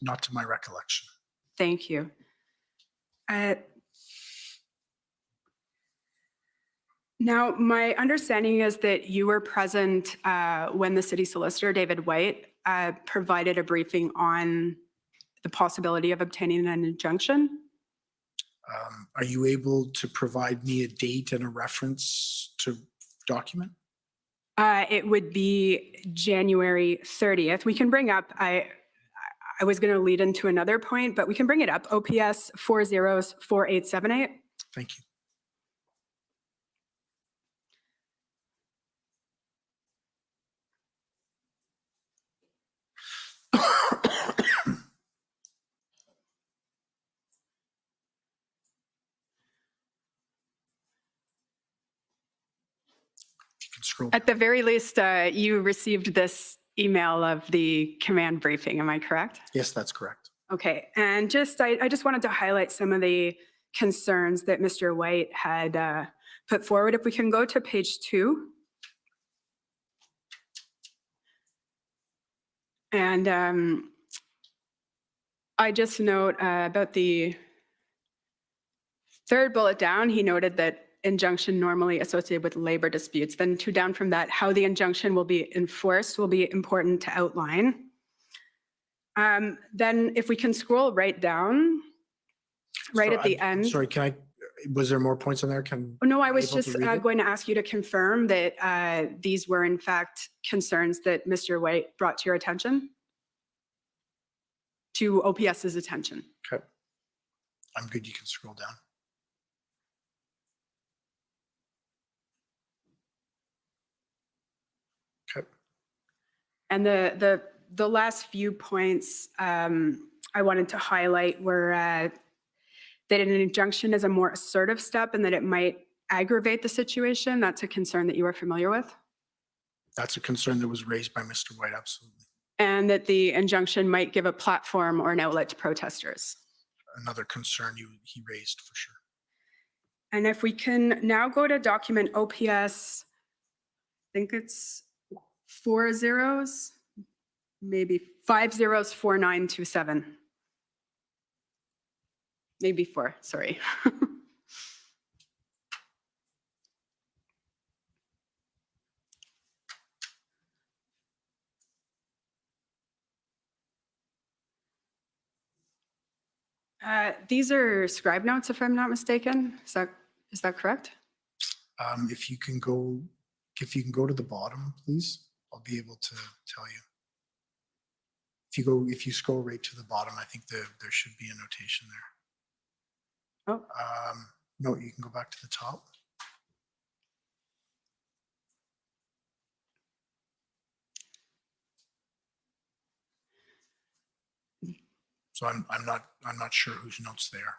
Not to my recollection. Thank you. Now, my understanding is that you were present when the city solicitor, David White, provided a briefing on the possibility of obtaining an injunction. Are you able to provide me a date and a reference to document? It would be January 30th. We can bring up, I was going to lead into another point, but we can bring it up. OPS 404878. Thank you. At the very least, you received this email of the command briefing, am I correct? Yes, that's correct. Okay, and I just wanted to highlight some of the concerns that Mr. White had put forward. If we can go to page 2. And I just note about the third bullet down, he noted that injunction normally associated with labor disputes. Then 2 down from that, how the injunction will be enforced will be important to outline. Then if we can scroll right down, right at the end. Sorry, was there more points on there? No, I was just going to ask you to confirm that these were in fact concerns that Mr. White brought to your attention, to OPS's attention. Okay. I'm good. You can scroll down. Okay. And the last few points I wanted to highlight were that an injunction is a more assertive step and that it might aggravate the situation. That's a concern that you are familiar with? That's a concern that was raised by Mr. White, absolutely. And that the injunction might give a platform or an outlet to protesters. Another concern he raised for sure. And if we can now go to document OPS, I think it's 4 zeros. maybe 504927. Maybe 4, sorry. These are scribe notes, if I'm not mistaken. Is that correct? If you can go to the bottom, please, I'll be able to tell you. If you scroll right to the bottom, I think there should be a notation there. Oh. No, you can go back to the top. So I'm not sure whose notes they are.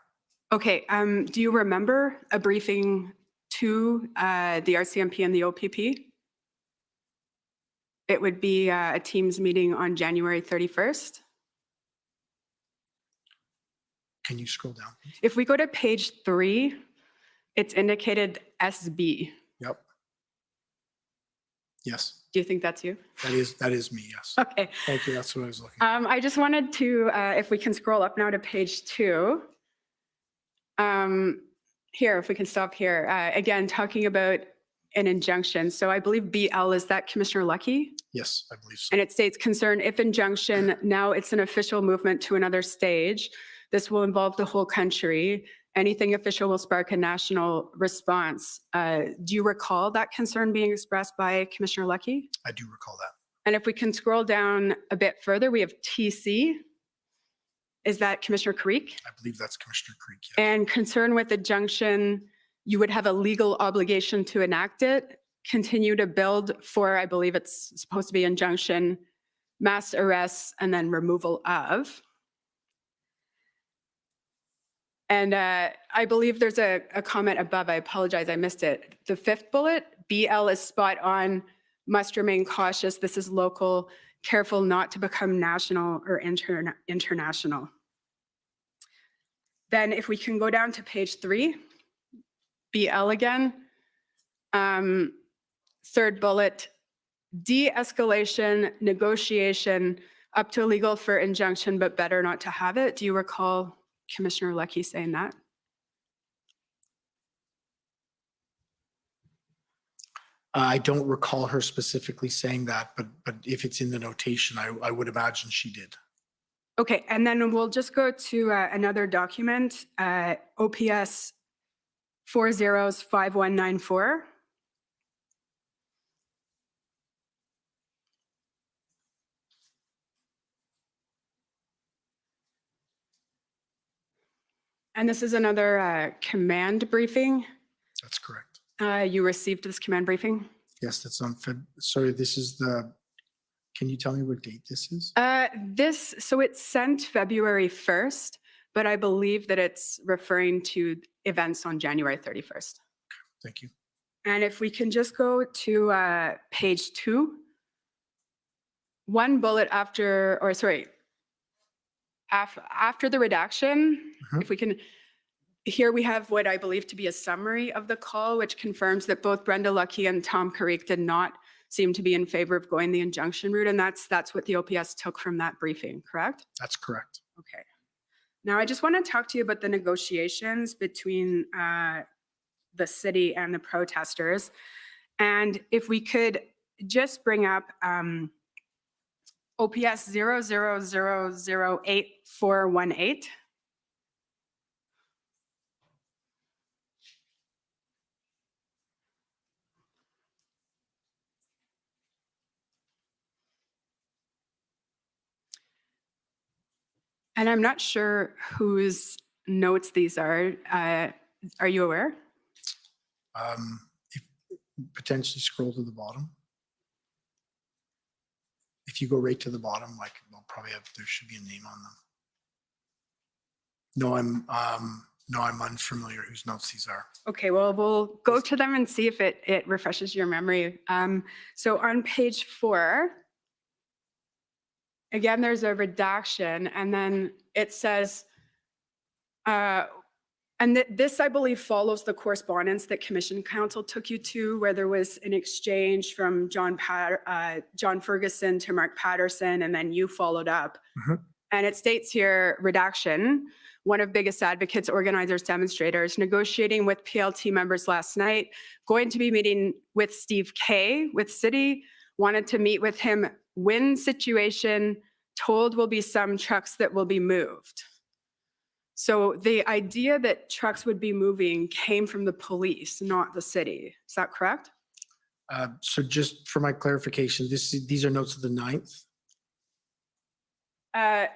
Okay, do you remember a briefing to the RCMP and the OPP? It would be a Teams meeting on January 31st. Can you scroll down, please? If we go to page 3, it's indicated SB. Yep. Yes, Do you think that's you? that is me, yes. Okay. Thank you, that's what I was looking. I just wanted to, if we can scroll up now to page 2. Here, if we can stop here. Again, talking about an injunction. So I believe BL, is that Commissioner Lucky? Yes, I believe so. And it states concern if injunction, now it's an official movement to another stage. This will involve the whole country. Anything official will spark a national response. Do you recall that concern being expressed by Commissioner Lucky? I do recall that. And if we can scroll down a bit further, we have TC. Is that Commissioner Creek? I believe that's Commissioner Creek, yes. And concern with injunction, you would have a legal obligation to enact it, continue to build for, I believe it's supposed to be injunction, mass arrests, and then removal of. And I believe there's a comment above. I apologize, I missed it. The 5th bullet, BL is spot on, must remain cautious. This is local, careful not to become national or international. Then if we can go down to page 3, BL again. 3rd bullet, de-escalation, negotiation, up to legal for injunction, but better not to have it. Do you recall Commissioner Lucky saying that? I don't recall her specifically saying that, but if it's in the notation, I would imagine she did. Okay, and then we'll just go to another document, OPS 405194. And this is another command briefing. That's correct. You received this command briefing? Yes, that's on sorry, this is the, can you tell me what date this is? So it's sent February 1st, but I believe that it's referring to events on January 31st. Thank you. And if we can just go to page 2, one bullet after, or sorry, after the redaction, if we can, here we have what I believe to be a summary of the call, which confirms that both Brenda Lucky and Tom Carrick did not seem to be in favor of going the injunction route. And that's what the OPS took from that briefing, correct? That's correct. Okay. Now I just want to talk to you about the negotiations between the city and the protesters. And if we could just bring up OPS 00008418. And I'm not sure whose notes these are. Are you aware? If potentially scroll to the bottom. If you go right to the bottom, like we'll probably have, there should be a name on them. No, I'm unfamiliar whose notes these are. Okay, well, we'll go to them and see if it refreshes your memory. So on page 4, again, there's a redaction, and then it says, And this, I believe, follows the correspondence that Commission Council took you to, where there was an exchange from John Ferguson to Mark Patterson, and then you followed up. Mhm. And it states here, redaction, one of biggest advocates, organizers, demonstrators, negotiating with PLT members last night, going to be meeting with Steve Kay with City, wanted to meet with him, win situation, told will be some trucks that will be moved. So the idea that trucks would be moving came from the police, not the city. Is that correct? So just for my clarification, these are notes of the 9th. I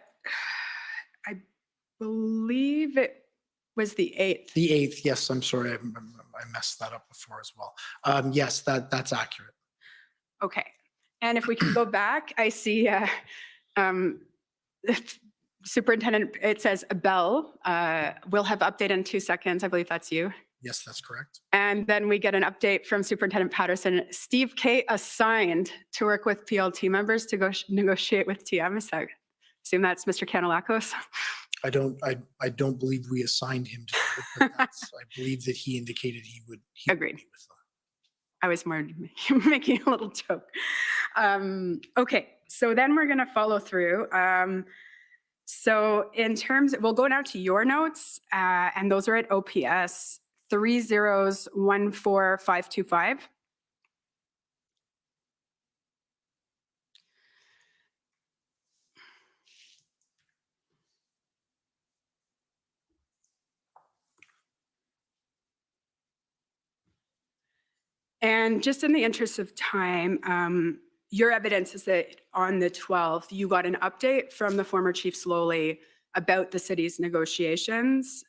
believe it was the 8th. The 8th, yes, I'm sorry, I messed that up before as well. Yes, that's accurate. Okay. And if we can go back, I see Superintendent, it says Bell, we'll have update in 2 seconds. I believe that's you. Yes, that's correct. And then we get an update from Superintendent Patterson. Steve K assigned to work with PLT members to go negotiate with TM. Is that, assume that's Mr. Canelakos? I don't believe we assigned him to do it, but I believe that he indicated he would Agreed. meet with them. I was more making a little joke. Okay, so then we're gonna follow through. So in terms, we'll go now to your notes, and those are at OPS 3014525. And just in the interest of time, your evidence is that on the 12th, you got an update from the former Chief Slowly about the city's negotiations,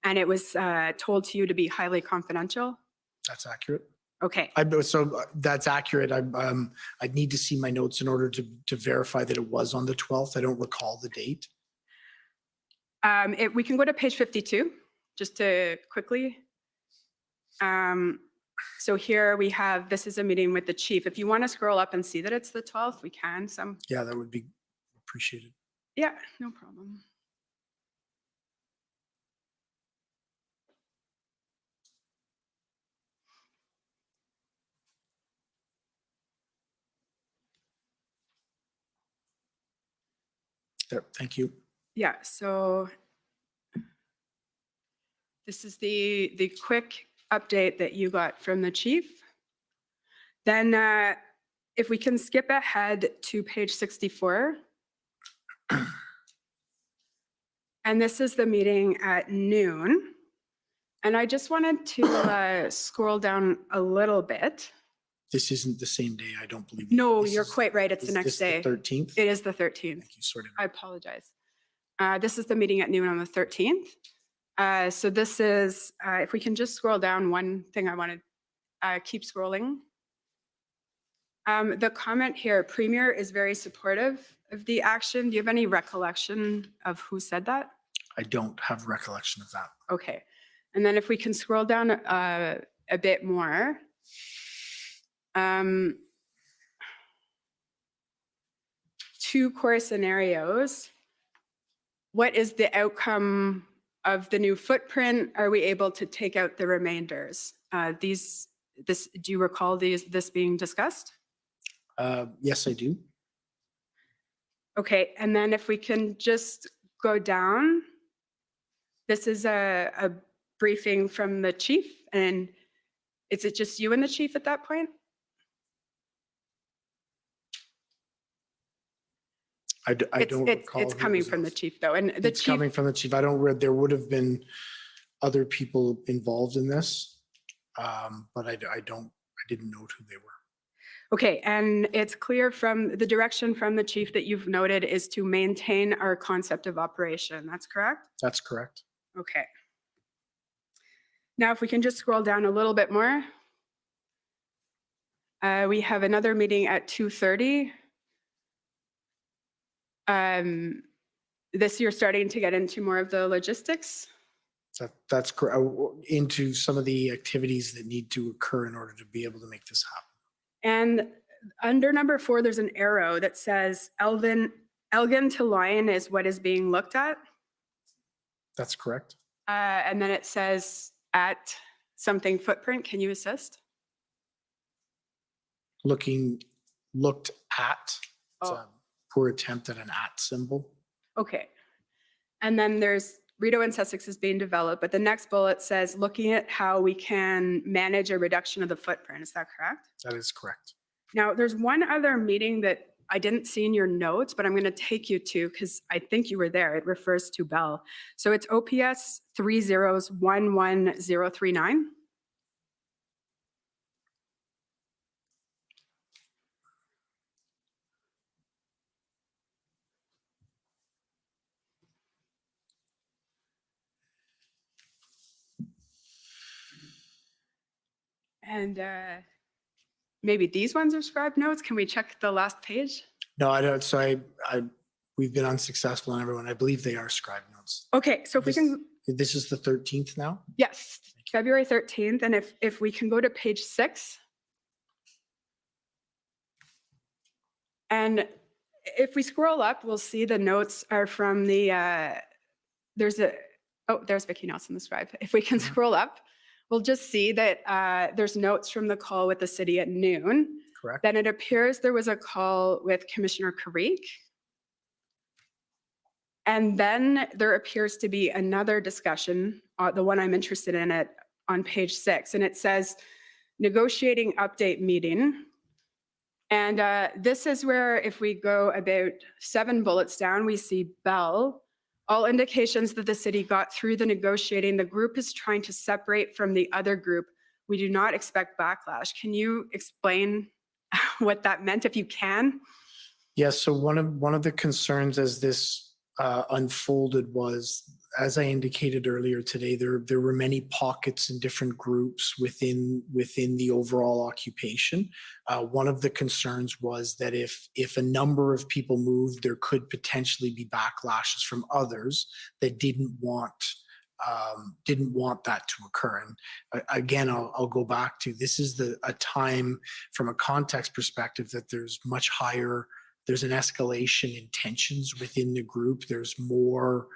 and it was told to you to be highly confidential? That's accurate. Okay. So that's accurate. I'd need to see my notes in order to verify that it was on the 12th. I don't recall the date. We can go to page 52, just to quickly. So here we have, this is a meeting with the chief. If you want to scroll up and see that it's the 12th, we can. Yeah, that would be appreciated. Yeah, no problem. There, thank you. Yeah, so this is the quick update that you got from the chief. Then if we can skip ahead to page 64. And this is the meeting at noon. And I just wanted to scroll down a little bit. This isn't the same day, I don't believe. No, This you're is- quite right. It's is the next this day. The 13th? It is the 13th. Thank you, sorry. I apologize. This is the meeting at noon on the 13th. So this is, if we can just scroll down, one thing I wanted, keep scrolling. The comment here, Premier is very supportive of the action. Do you have any recollection of who said that? I don't have recollection of that. Okay. And then if we can scroll down a bit more. Two core scenarios. What is the outcome of the new footprint? Are we able to take out the remainders? Do you recall this being discussed? Yes, I do. Okay, and then if we can just go down. This is a briefing from the chief, and is it just you and the chief at that point? I don't recall. It's who coming was from the else. chief, though, and the It's chief. coming from the chief. I don't read, there would have been other people involved in this, but I didn't note who they were. Okay, and it's clear from the direction from the chief that you've noted is to maintain our concept of operation. That's correct? That's correct. Okay. Now, if we can just scroll down a little bit more. We have another meeting at 2:30. This, you're starting to get into more of the logistics. That's correct. Into some of the activities that need to occur in order to be able to make this happen. And under number 4, there's an arrow that says Elgin to Lyon is what is being looked at. That's correct. And then it says at something footprint. Can you assist? Looked at. It's Oh. a poor attempt at an at symbol. Okay. And then there's Rideau and Sussex is being developed, but the next bullet says looking at how we can manage a reduction of the footprint. Is that correct? That is correct. Now, there's one other meeting that I didn't see in your notes, but I'm going to take you to because I think you were there. It refers to Bell. So it's OPS 3011039. And maybe these ones are scribed notes. Can we check the last page? No, I don't. So we've been unsuccessful on everyone. I believe they are scribe notes. Okay, so if we can, This is the 13th now? yes, February 13th. And if we can go to page 6. And if we scroll up, we'll see the notes are from the, there's Vicky Nelson, the scribe. If we can scroll up, we'll just see that there's notes from the call with the city at noon. Correct. Then it appears there was a call with Commissioner Karik. And then there appears to be another discussion, the one I'm interested in on page 6, and it says negotiating update meeting. And this is where if we go about 7 bullets down, we see Bell. All indications that the city got through the negotiating, the group is trying to separate from the other group. We do not expect backlash. Can you explain what that meant if you can? Yes. So one of the concerns as this unfolded was, as I indicated earlier today, there were many pockets and different groups within the overall occupation. One of the concerns was that if a number of people moved, there could potentially be backlashes from others that didn't want that to occur. And again, I'll go back to this is a time from a context perspective that there's much higher. There's an escalation in tensions within the group. There's more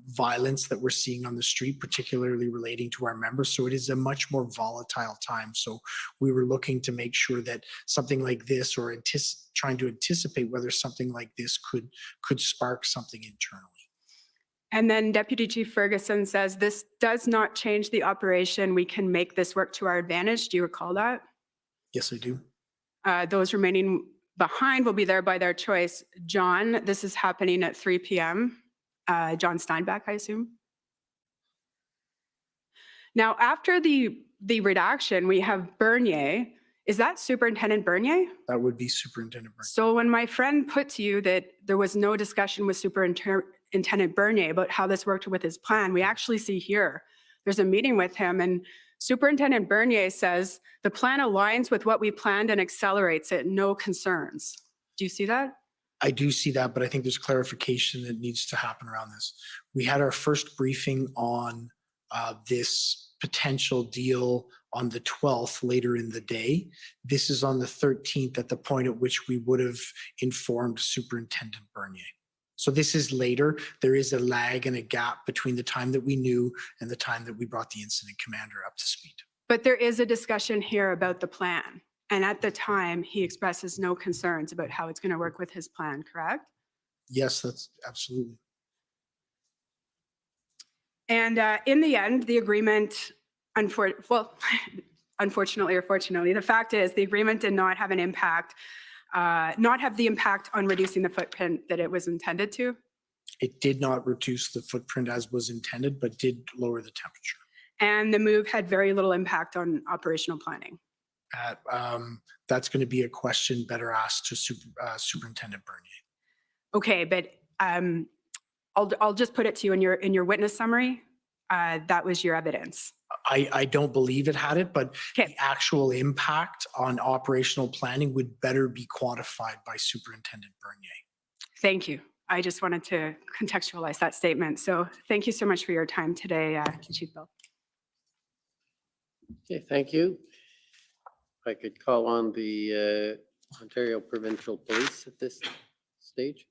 violence that we're seeing on the street, particularly relating to our members. So it is a much more volatile time. So we were looking to make sure that something like this, or trying to anticipate whether something like this could spark something internally. And then Deputy Chief Ferguson says, this does not change the operation. We can make this work to our advantage. Do you recall that? Yes, I do. Those remaining behind will be there by their choice. John, this is happening at 3 p.m. John Steinbach, I assume. Now, after the redaction, we have Bernier. Is that Superintendent Bernier? That would be Superintendent Bernier. So when my friend put to you that there was no discussion with Superintendent Bernier about how this worked with his plan, we actually see here, there's a meeting with him, and Superintendent Bernier says, the plan aligns with what we planned and accelerates it, no concerns. Do you see that? I do see that, but I think there's clarification that needs to happen around this. We had our first briefing on this potential deal on the 12th later in the day. This is on the 13th at the point at which we would have informed Superintendent Bernier. So this is later. There is a lag and a gap between the time that we knew and the time that we brought the incident commander up to speed. But there is a discussion here about the plan. And at the time, he expresses no concerns about how it's going to work with his plan, correct? Yes, that's absolutely. And in the end, the agreement, unfortunately or fortunately, the fact is the agreement did not have an impact, not have the impact on reducing the footprint that it was intended to. It did not reduce the footprint as was intended, but did lower the temperature. And the move had very little impact on operational planning. That's going to be a question better asked to Superintendent Bernier. Okay, but I'll just put it to you in your witness summary. That was your evidence. I don't believe it had it, but Okay. the actual impact on operational planning would better be quantified by Superintendent Bernier. Thank you. I just wanted to contextualize that statement. So thank you so much for your time today, Chief Bell. Okay, thank you. If I could call on the Ontario Provincial Police at this stage.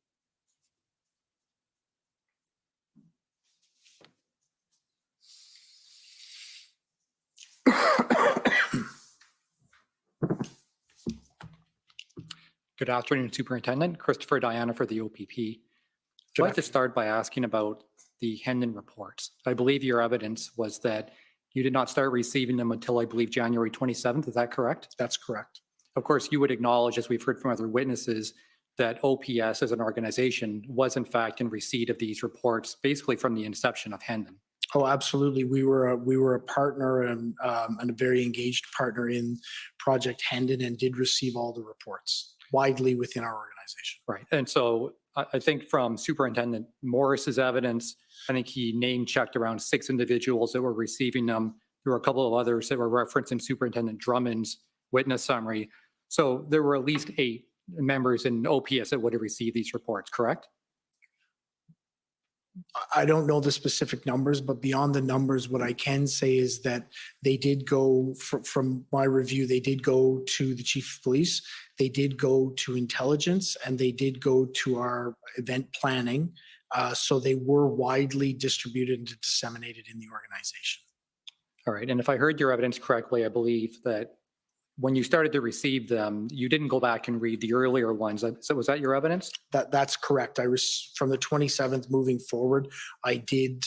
Good afternoon, Superintendent. Christopher Diana for the OPP. I'd like to start by asking about the Hendon reports. I believe your evidence was that you did not start receiving them until, I believe, January 27th. Is that correct? That's correct. Of course, you would acknowledge, as we've heard from other witnesses, that OPS as an organization was in fact in receipt of these reports basically from the inception of Hendon. Oh, absolutely. We were a partner and a very engaged partner in Project Hendon and did receive all the reports widely within our organization. Right. And so I think from Superintendent Morris's evidence, I think he name checked around 6 individuals that were receiving them. There were a couple of others that were referenced in Superintendent Drummond's witness summary. So there were at least 8 members in OPS that would have received these reports, correct? I don't know the specific numbers, but beyond the numbers, what I can say is that they did go, from my review, they did go to the chief of police, they did go to intelligence, and they did go to our event planning. So they were widely distributed and disseminated in the organization. All right. And if I heard your evidence correctly, I believe that when you started to receive them, you didn't go back and read the earlier ones. So was that your evidence? That's correct. From the 27th moving forward, I did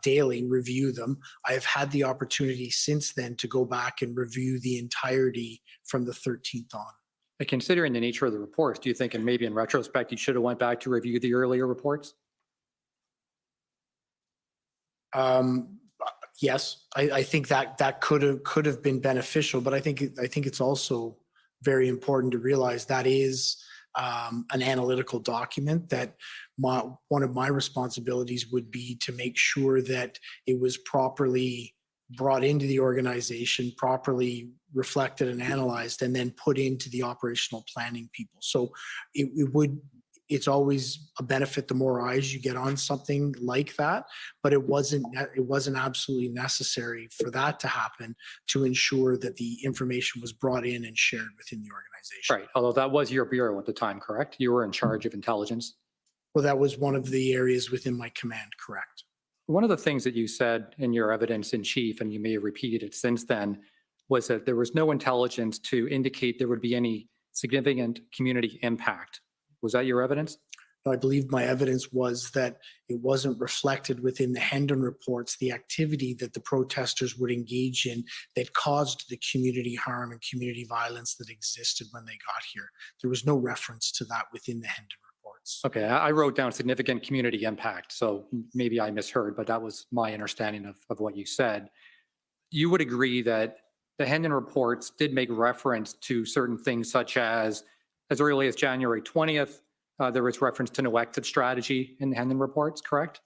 daily review them. I have had the opportunity since then to go back and review the entirety from the 13th on. And considering the nature of the reports, do you think, and maybe in retrospect, you should have went back to review the earlier reports? Yes, I think that could have been beneficial, but I think it's also very important to realize that is an analytical document that one of my responsibilities would be to make sure that it was properly brought into the organization, properly reflected and analyzed, and then put into the operational planning people. So it's always a benefit the more eyes you get on something like that, but it wasn't absolutely necessary for that to happen to ensure that the information was brought in and shared within the organization. Right. Although that was your bureau at the time, correct? You were in charge of intelligence. Well, that was one of the areas within my command, correct. One of the things that you said in your evidence in chief, and you may have repeated it since then, was that there was no intelligence to indicate there would be any significant community impact. Was that your evidence? I believe my evidence was that it wasn't reflected within the Hendon reports, the activity that the protesters would engage in that caused the community harm and community violence that existed when they got here. There was no reference to that within the Hendon reports. Okay, I wrote down significant community impact, so maybe I misheard, but that was my understanding of what you said. You would agree that the Hendon reports did make reference to certain things such as early as January 20th, there was reference to no exit strategy in the Hendon reports, correct?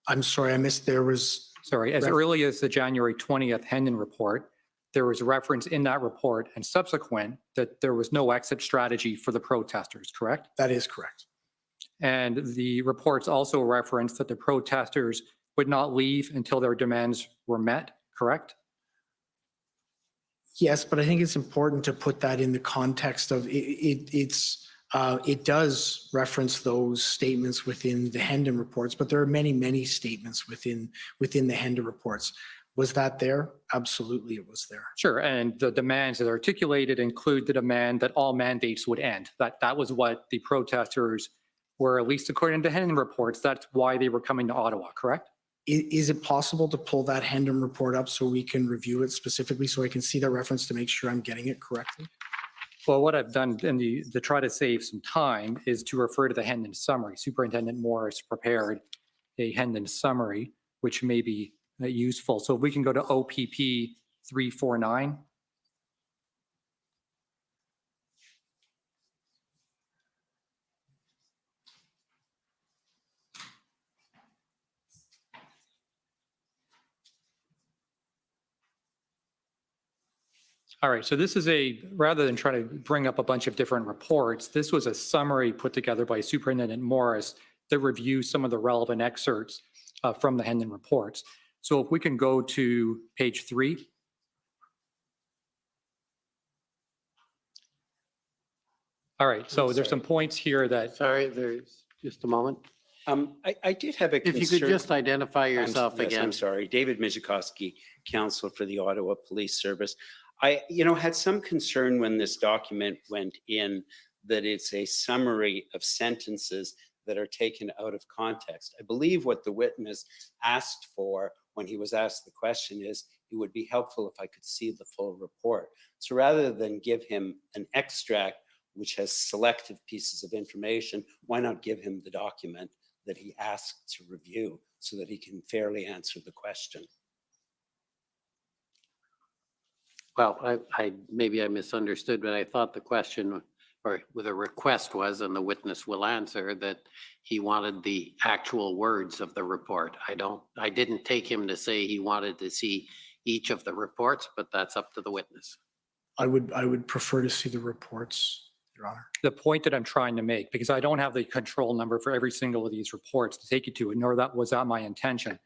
I'm sorry, I missed there was... Sorry, as early as the January 20th Hendon report, there was reference in that report and subsequent that there was no exit strategy for the protesters, correct? That is correct. And the reports also referenced that the protesters would not leave until their demands were met, correct? Yes, but I think it's important to put that in the context of it does reference those statements within the Hendon reports, but there are many, many statements within the Hendon reports. Was that there? Absolutely, it was there. Sure, and the demands that are articulated include the demand that all mandates would end. That was what the protesters were, at least according to Hendon reports, that's why they were coming to Ottawa, correct? Is it possible to pull that Hendon report up so we can review it specifically so I can see that reference to make sure I'm getting it correctly? Well, what I've done to try to save some time is to refer to the Hendon summary. Superintendent Morris prepared a Hendon summary, which may be useful. So if we can go to OPP 349. All right, so this is rather than try to bring up a bunch of different reports, this was a summary put together by Superintendent Morris that reviews some of the relevant excerpts from the Hendon reports. So if we can go to page 3. All right, so there's some points here that... Sorry, there's just a moment. I did have a concern. If you could just identify yourself Yes, again. I'm sorry. David Mijikowski, counsel for the Ottawa Police Service. I had some concern when this document went in that it's a summary of sentences that are taken out of context. I believe what the witness asked for when he was asked the question is, it would be helpful if I could see the full report. So rather than give him an extract which has selective pieces of information, why not give him the document that he asked to review so that he can fairly answer the question? Well, maybe I misunderstood, but I thought the question or the request was, and the witness will answer, that he wanted the actual words of the report. I didn't take him to say he wanted to see each of the reports, but that's up to the witness. I would prefer to see the reports, Your Honor. The point that I'm trying to make, because I don't have the control number for every single of these reports to take you to, nor was that my intention.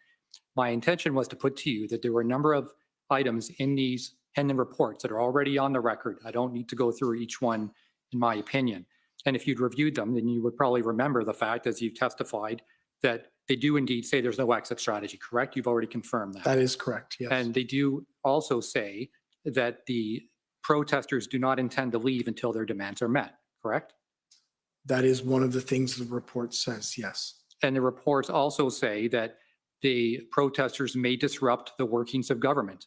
My intention was to put to you that there were a number of items in these Hendon reports that are already on the record. I don't need to go through each one, in my opinion. And if you'd reviewed them, then you would probably remember the fact, as you testified, that they do indeed say there's no exit strategy, correct? You've already confirmed that. That is correct, yes. And they do also say that the protesters do not intend to leave until their demands are met, correct? That is one of the things the report says, yes. And the reports also say that the protesters may disrupt the workings of government.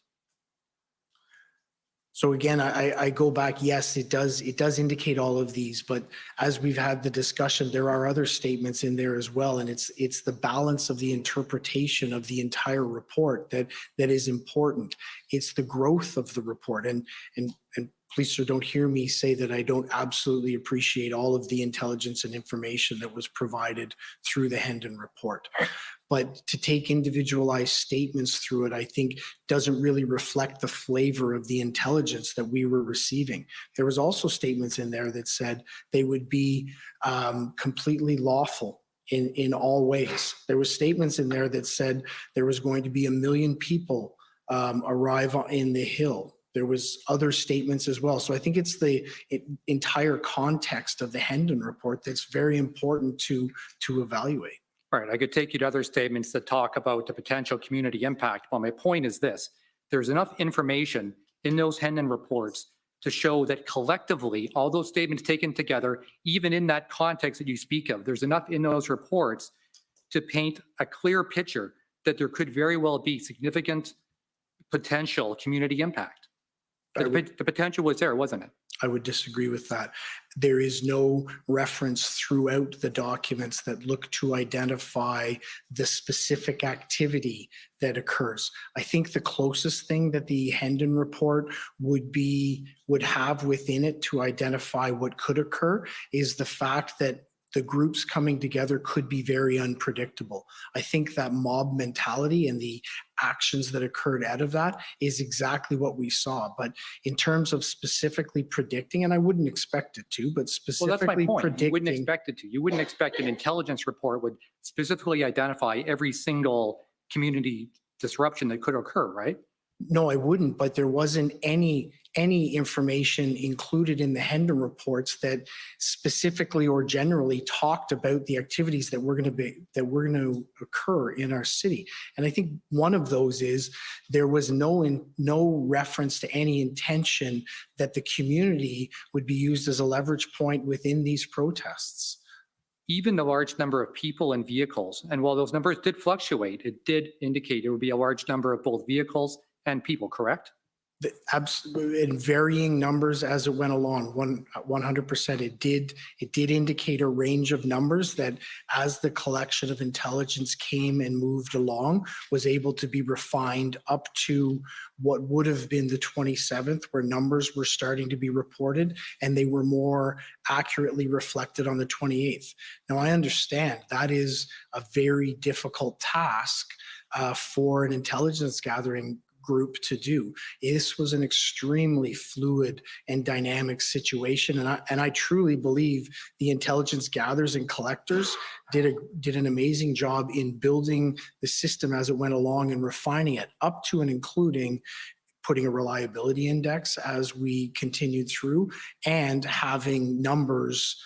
So again, I go back, yes, it does indicate all of these, but as we've had the discussion, there are other statements in there as well. And it's the balance of the interpretation of the entire report that is important. It's the growth of the report. And please, sir, don't hear me say that I don't absolutely appreciate all of the intelligence and information that was provided through the Hendon report. But to take individualized statements through it, I think doesn't really reflect the flavor of the intelligence that we were receiving. There was also statements in there that said they would be completely lawful in all ways. There was statements in there that said there was going to be 1 million people arrive in the Hill. There was other statements as well. So I think it's the entire context of the Hendon report that's very important to evaluate. Right, I could take you to other statements that talk about the potential community impact, but my point is this. There's enough information in those Hendon reports to show that collectively, all those statements taken together, even in that context that you speak of, there's enough in those reports to paint a clear picture that there could very well be significant potential community impact. The potential was there, wasn't it? I would disagree with that. There is no reference throughout the documents that look to identify the specific activity that occurs. I think the closest thing that the Hendon report would have within it to identify what could occur is the fact that the groups coming together could be very unpredictable. I think that mob mentality and the actions that occurred out of that is exactly what we saw. But in terms of specifically predicting, and I wouldn't expect it to, but specifically well, that's my point. predicting. You wouldn't expect it to. You wouldn't expect an intelligence report would specifically identify every single community disruption that could occur, right? No, I wouldn't, but there wasn't any information included in the Hendon reports that specifically or generally talked about the activities that were going to occur in our city. And I think one of those is there was no reference to any intention that the community would be used as a leverage point within these protests. Even the large number of people and vehicles, and while those numbers did fluctuate, it did indicate there would be a large number of both vehicles and people, correct? In varying numbers as it went along, 100%. It did indicate a range of numbers that as the collection of intelligence came and moved along, was able to be refined up to what would have been the 27th, where numbers were starting to be reported and they were more accurately reflected on the 28th. Now, I understand that is a very difficult task for an intelligence gathering group to do. This was an extremely fluid and dynamic situation, and I truly believe the intelligence gatherers and collectors did an amazing job in building the system as it went along and refining it up to and including putting a reliability index as we continued through and having numbers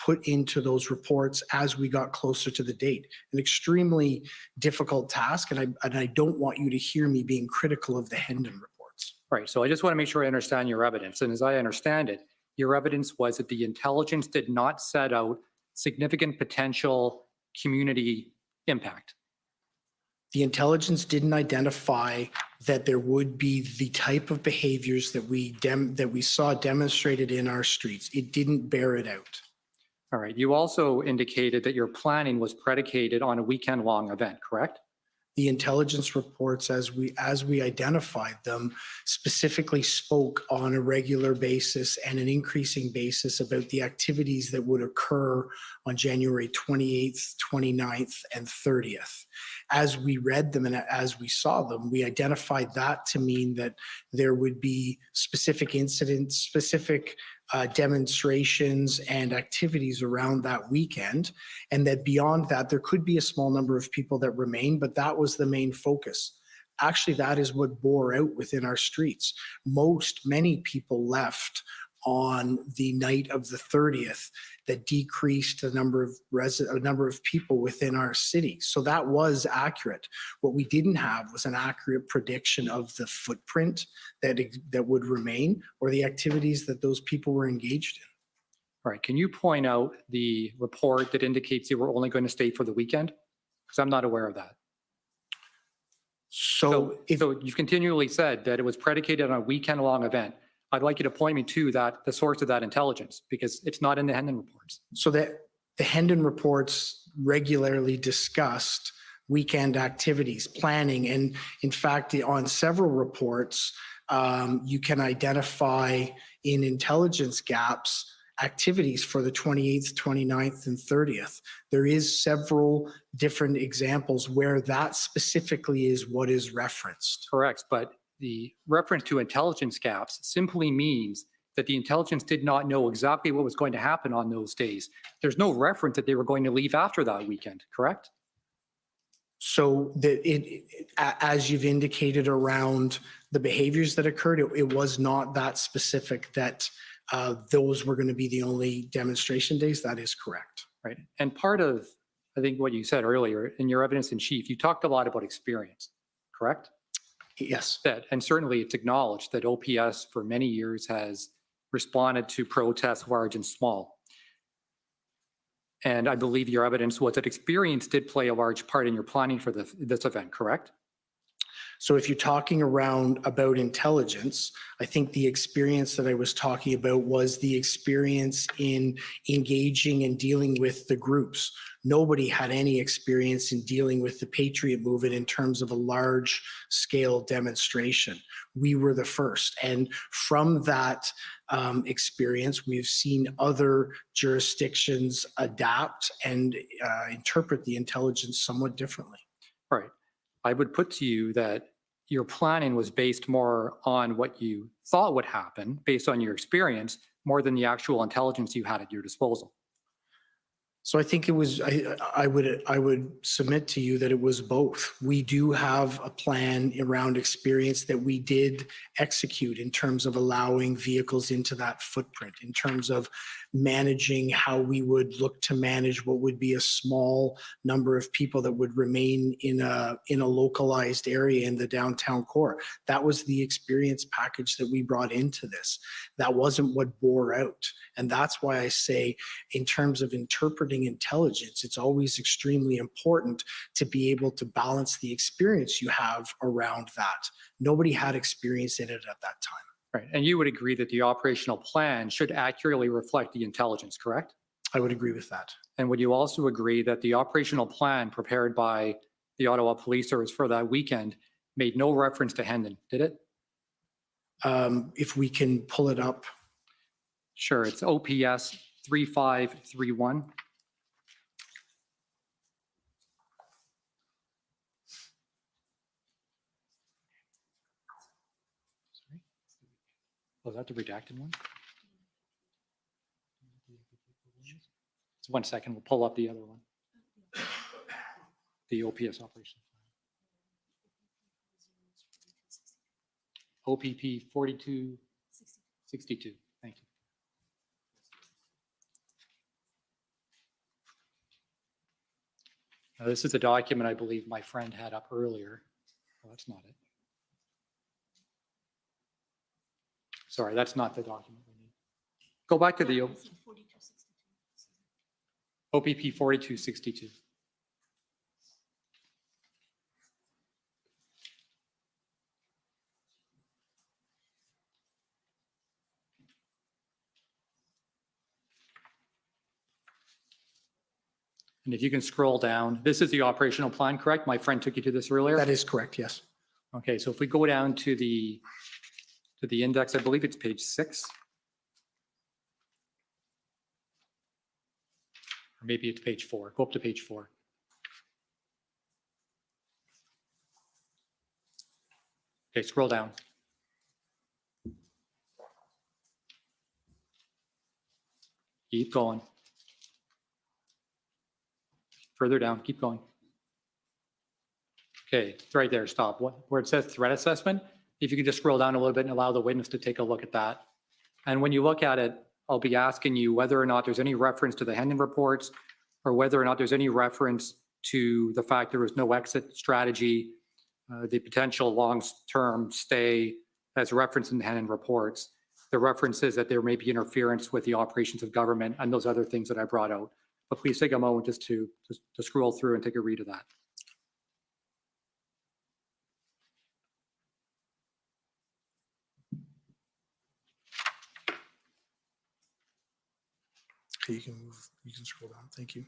put into those reports as we got closer to the date. An extremely difficult task, and I don't want you to hear me being critical of the Hendon reports. Right, so I just want to make sure I understand your evidence. And as I understand it, your evidence was that the intelligence did not set out significant potential community impact. The intelligence didn't identify that there would be the type of behaviors that we saw demonstrated in our streets. It didn't bear it out. All right. You also indicated that your planning was predicated on a weekend-long event, correct? The intelligence reports, as we identified them, specifically spoke on a regular basis and an increasing basis about the activities that would occur on January 28th, 29th, and 30th. As we read them and as we saw them, we identified that to mean that there would be specific incidents, specific demonstrations and activities around that weekend, and that beyond that, there could be a small number of people that remain, but that was the main focus. Actually, that is what bore out within our streets. Many people left on the night of the 30th that decreased the number of people within our city. So that was accurate. What we didn't have was an accurate prediction of the footprint that would remain or the activities that those people were engaged in. All right. Can you point out the report that indicates you were only going to stay for the weekend? Because I'm not aware of that. So you've continually said that it was predicated on a weekend-long event. I'd like you to point me to the source of that intelligence, because it's not in the Hendon reports. So that the Hendon reports regularly discussed weekend activities, planning, and in fact, on several reports, you can identify in intelligence gaps activities for the 28th, 29th, and 30th. There is several different examples where that specifically is what is referenced. Correct, but the reference to intelligence gaps simply means that the intelligence did not know exactly what was going to happen on those days. There's no reference that they were going to leave after that weekend, correct? So as you've indicated around the behaviors that occurred, it was not that specific that those were going to be the only demonstration days. That is correct. Right. And part of, I think, what you said earlier in your evidence in chief, you talked a lot about experience, correct? Yes. And certainly it's acknowledged that OPS for many years has responded to protests large and small. And I believe your evidence was that experience did play a large part in your planning for this event, correct? So if you're talking about intelligence, I think the experience that I was talking about was the experience in engaging and dealing with the groups. Nobody had any experience in dealing with the Patriot movement in terms of a large scale demonstration. We were the first. And from that experience, we've seen other jurisdictions adapt and interpret the intelligence somewhat differently. Right. I would put to you that your planning was based more on what you thought would happen based on your experience more than the actual intelligence you had at your disposal. So I think it was, I would submit to you that it was both. We do have a plan around experience that we did execute in terms of allowing vehicles into that footprint, in terms of managing how we would look to manage what would be a small number of people that would remain in a localized area in the downtown core. That was the experience package that we brought into this. That wasn't what bore out. And that's why I say, in terms of interpreting intelligence, it's always extremely important to be able to balance the experience you have around that. Nobody had experience in it at that time. Right. And you would agree that the operational plan should accurately reflect the intelligence, correct? I would agree with that. And would you also agree that the operational plan prepared by the Ottawa Police Service for that weekend made no reference to Hendon, did it? If we can pull it up. Sure, it's OPS 3531. Was that the redacted one? Just 1 second, we'll pull up the other one. The OPS operation. OPP 4262. Thank you. Now, this is a document I believe my friend had up earlier. Well, that's not it. Sorry, that's not the document we need. Go back to the OPP 4262. And if you can scroll down, this is the operational plan, correct? My friend took you to this earlier. That is correct, yes. Okay, so if we go down to the index, I believe it's page 6. Or maybe it's page 4. Go up to page 4. Okay, scroll down. Keep going. Further down, keep going. Okay, it's right there, stop. Where it says threat assessment, if you could just scroll down a little bit and allow the witness to take a look at that. And when you look at it, I'll be asking you whether or not there's any reference to the Hendon reports or whether or not there's any reference to the fact there was no exit strategy, the potential long-term stay as referenced in the Hendon reports. The reference is that there may be interference with the operations of government and those other things that I brought out. But please take a moment just to scroll through and take a read of that. Okay, you can move, you can scroll down. Thank you.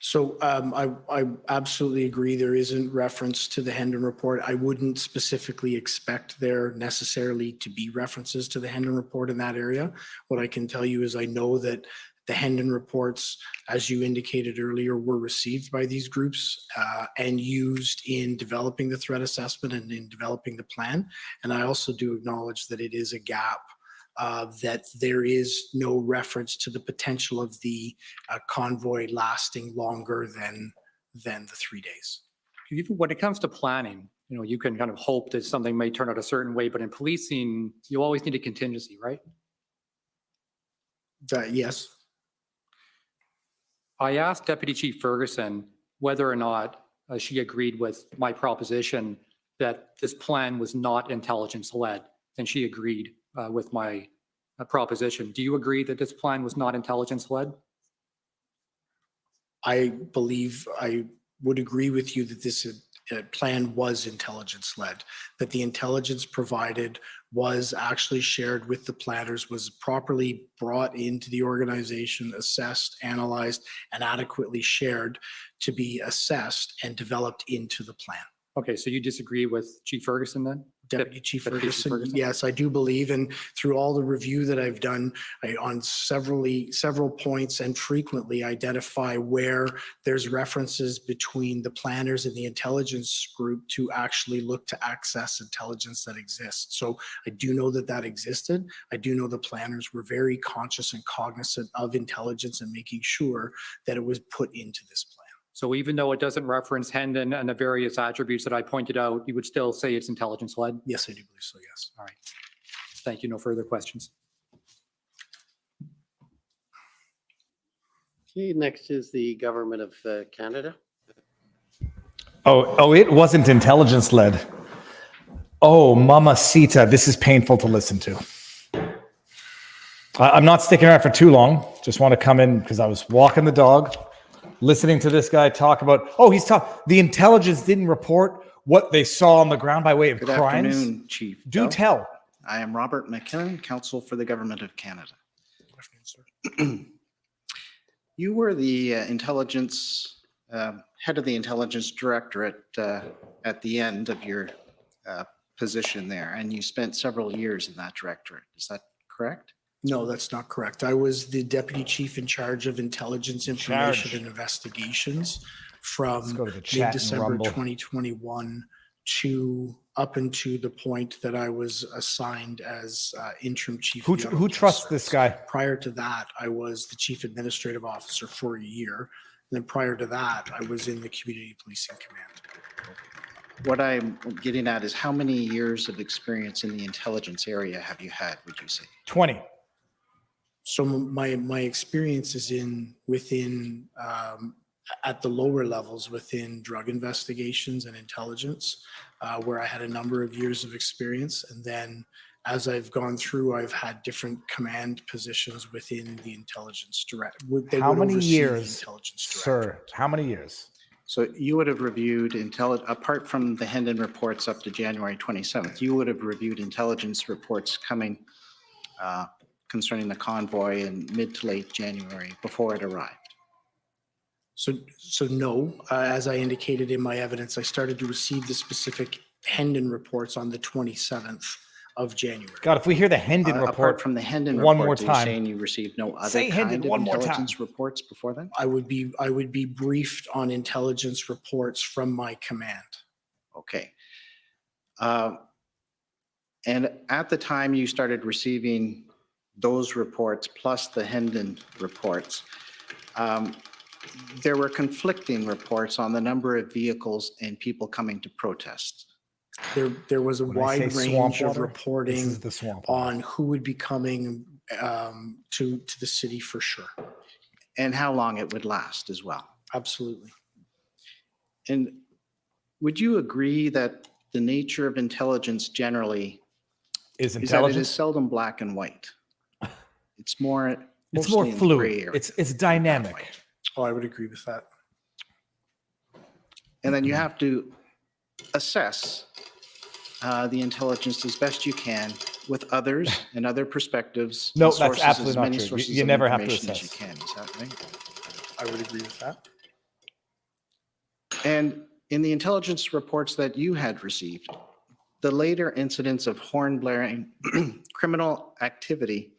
So I absolutely agree. There isn't reference to the Hendon report. I wouldn't specifically expect there necessarily to be references to the Hendon report in that area. What I can tell you is I know that the Hendon reports, as you indicated earlier, were received by these groups and used in developing the threat assessment and in developing the plan. And I also do acknowledge that it is a gap that there is no reference to the potential of the convoy lasting longer than the 3 days. Even when it comes to planning, you know, you can kind of hope that something may turn out a certain way, but in policing, you always need a contingency, right? Yes. I asked Deputy Chief Ferguson whether or not she agreed with my proposition that this plan was not intelligence-led, and she agreed with my proposition. Do you agree that this plan was not intelligence-led? I believe I would agree with you that this plan was intelligence-led, that the intelligence provided was actually shared with the planners, was properly brought into the organization, assessed, analyzed, and adequately shared to be assessed and developed into the plan. Okay, so you disagree with Chief Ferguson then? Deputy Chief Ferguson, yes, I do believe, and through all the review that I've done, I on several points and frequently identify where there's references between the planners and the intelligence group to actually look to access intelligence that exists. So I do know that that existed. I do know the planners were very conscious and cognizant of intelligence and making sure that it was put into this plan. So even though it doesn't reference Hendon and the various attributes that I pointed out, you would still say it's intelligence-led? Yes, I do believe so, yes. All right. Thank you. No further questions. Okay, next is the Government of Canada. Oh, it wasn't intelligence-led. Oh, mamacita, this is painful to listen to. I'm not sticking around for too long. Just want to come in because I was walking the dog, listening to this guy talk about, the intelligence didn't report what they saw on the ground by way of Good crimes. afternoon, Chief. Do tell. I am Robert McKinnon, Counsel for the Government of Canada. Good afternoon, sir. You were the intelligence, head of the intelligence directorate at the end of your position there, and you spent several years in that directorate. Is that correct? No, that's not correct. I was the deputy chief in charge of intelligence, information, and investigations from mid-December 2021 to up until the point that I was assigned as interim chief. Who trusts this guy? Prior to that, I was the chief administrative officer for a year. And then prior to that, I was in the community policing command. What I'm getting at is how many years of experience in the intelligence area have you had, would you say? 20. So my experience is within at the lower levels within drug investigations and intelligence, where I had a number of years of experience. And then as I've gone through, I've had different command positions within the intelligence direct. How many years, intelligence sir? directorate. How many years? So you would have reviewed apart from the Hendon reports up to January 27th, you would have reviewed intelligence reports coming concerning the convoy in mid to late January before it arrived. So no, as I indicated in my evidence, I started to receive the specific Hendon reports on the 27th of January. God, if we hear the Hendon report Apart from the Hendon one reports, more are you time. saying you received no other Say Hendon kind of one more time. intelligence reports before then? I would be briefed on intelligence reports from my command. Okay. And at the time you started receiving those reports plus the Hendon reports, there were conflicting reports on the number of vehicles and people coming to protest. There was a When I say wide swamp range of water, this reporting is the swamp water. on who would be coming to the city for sure. And how long it would last as well. Absolutely. And would you agree that the nature of intelligence generally Is is that it is intelligence? seldom black and white? It's more It's mostly more in the fluid. gray area. It's dynamic. Oh, I would agree with that. And then you have to assess the intelligence as best you can with others and other perspectives. No, and that's sources, absolutely as not many true. sources You of never have to information as assess. you can. Is that right? I would agree with that. And in the intelligence reports that you had received, the later incidents of horn blaring, criminal activity,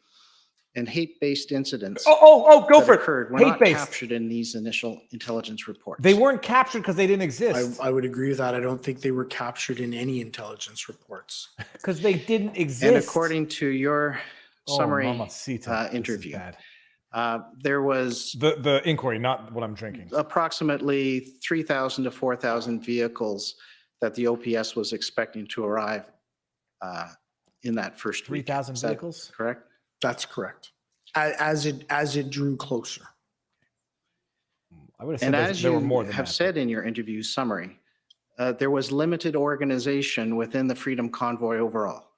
and hate-based incidents Go that for it. occurred were not Hate-based. captured in these initial intelligence reports. They weren't captured because they didn't exist. I would agree with that. I don't think they were captured in any intelligence reports. Because they didn't exist. And according to your summary Mamacita, this is interview, bad. there was The inquiry, not what I'm drinking. approximately 3,000 to 4,000 vehicles that the OPS was expecting to arrive in that first week. 3,000 Is that vehicles? correct? That's correct. As it drew closer. I would have said And there as there were you more than have that. said in your interview summary, there was limited organization within the Freedom Convoy overall.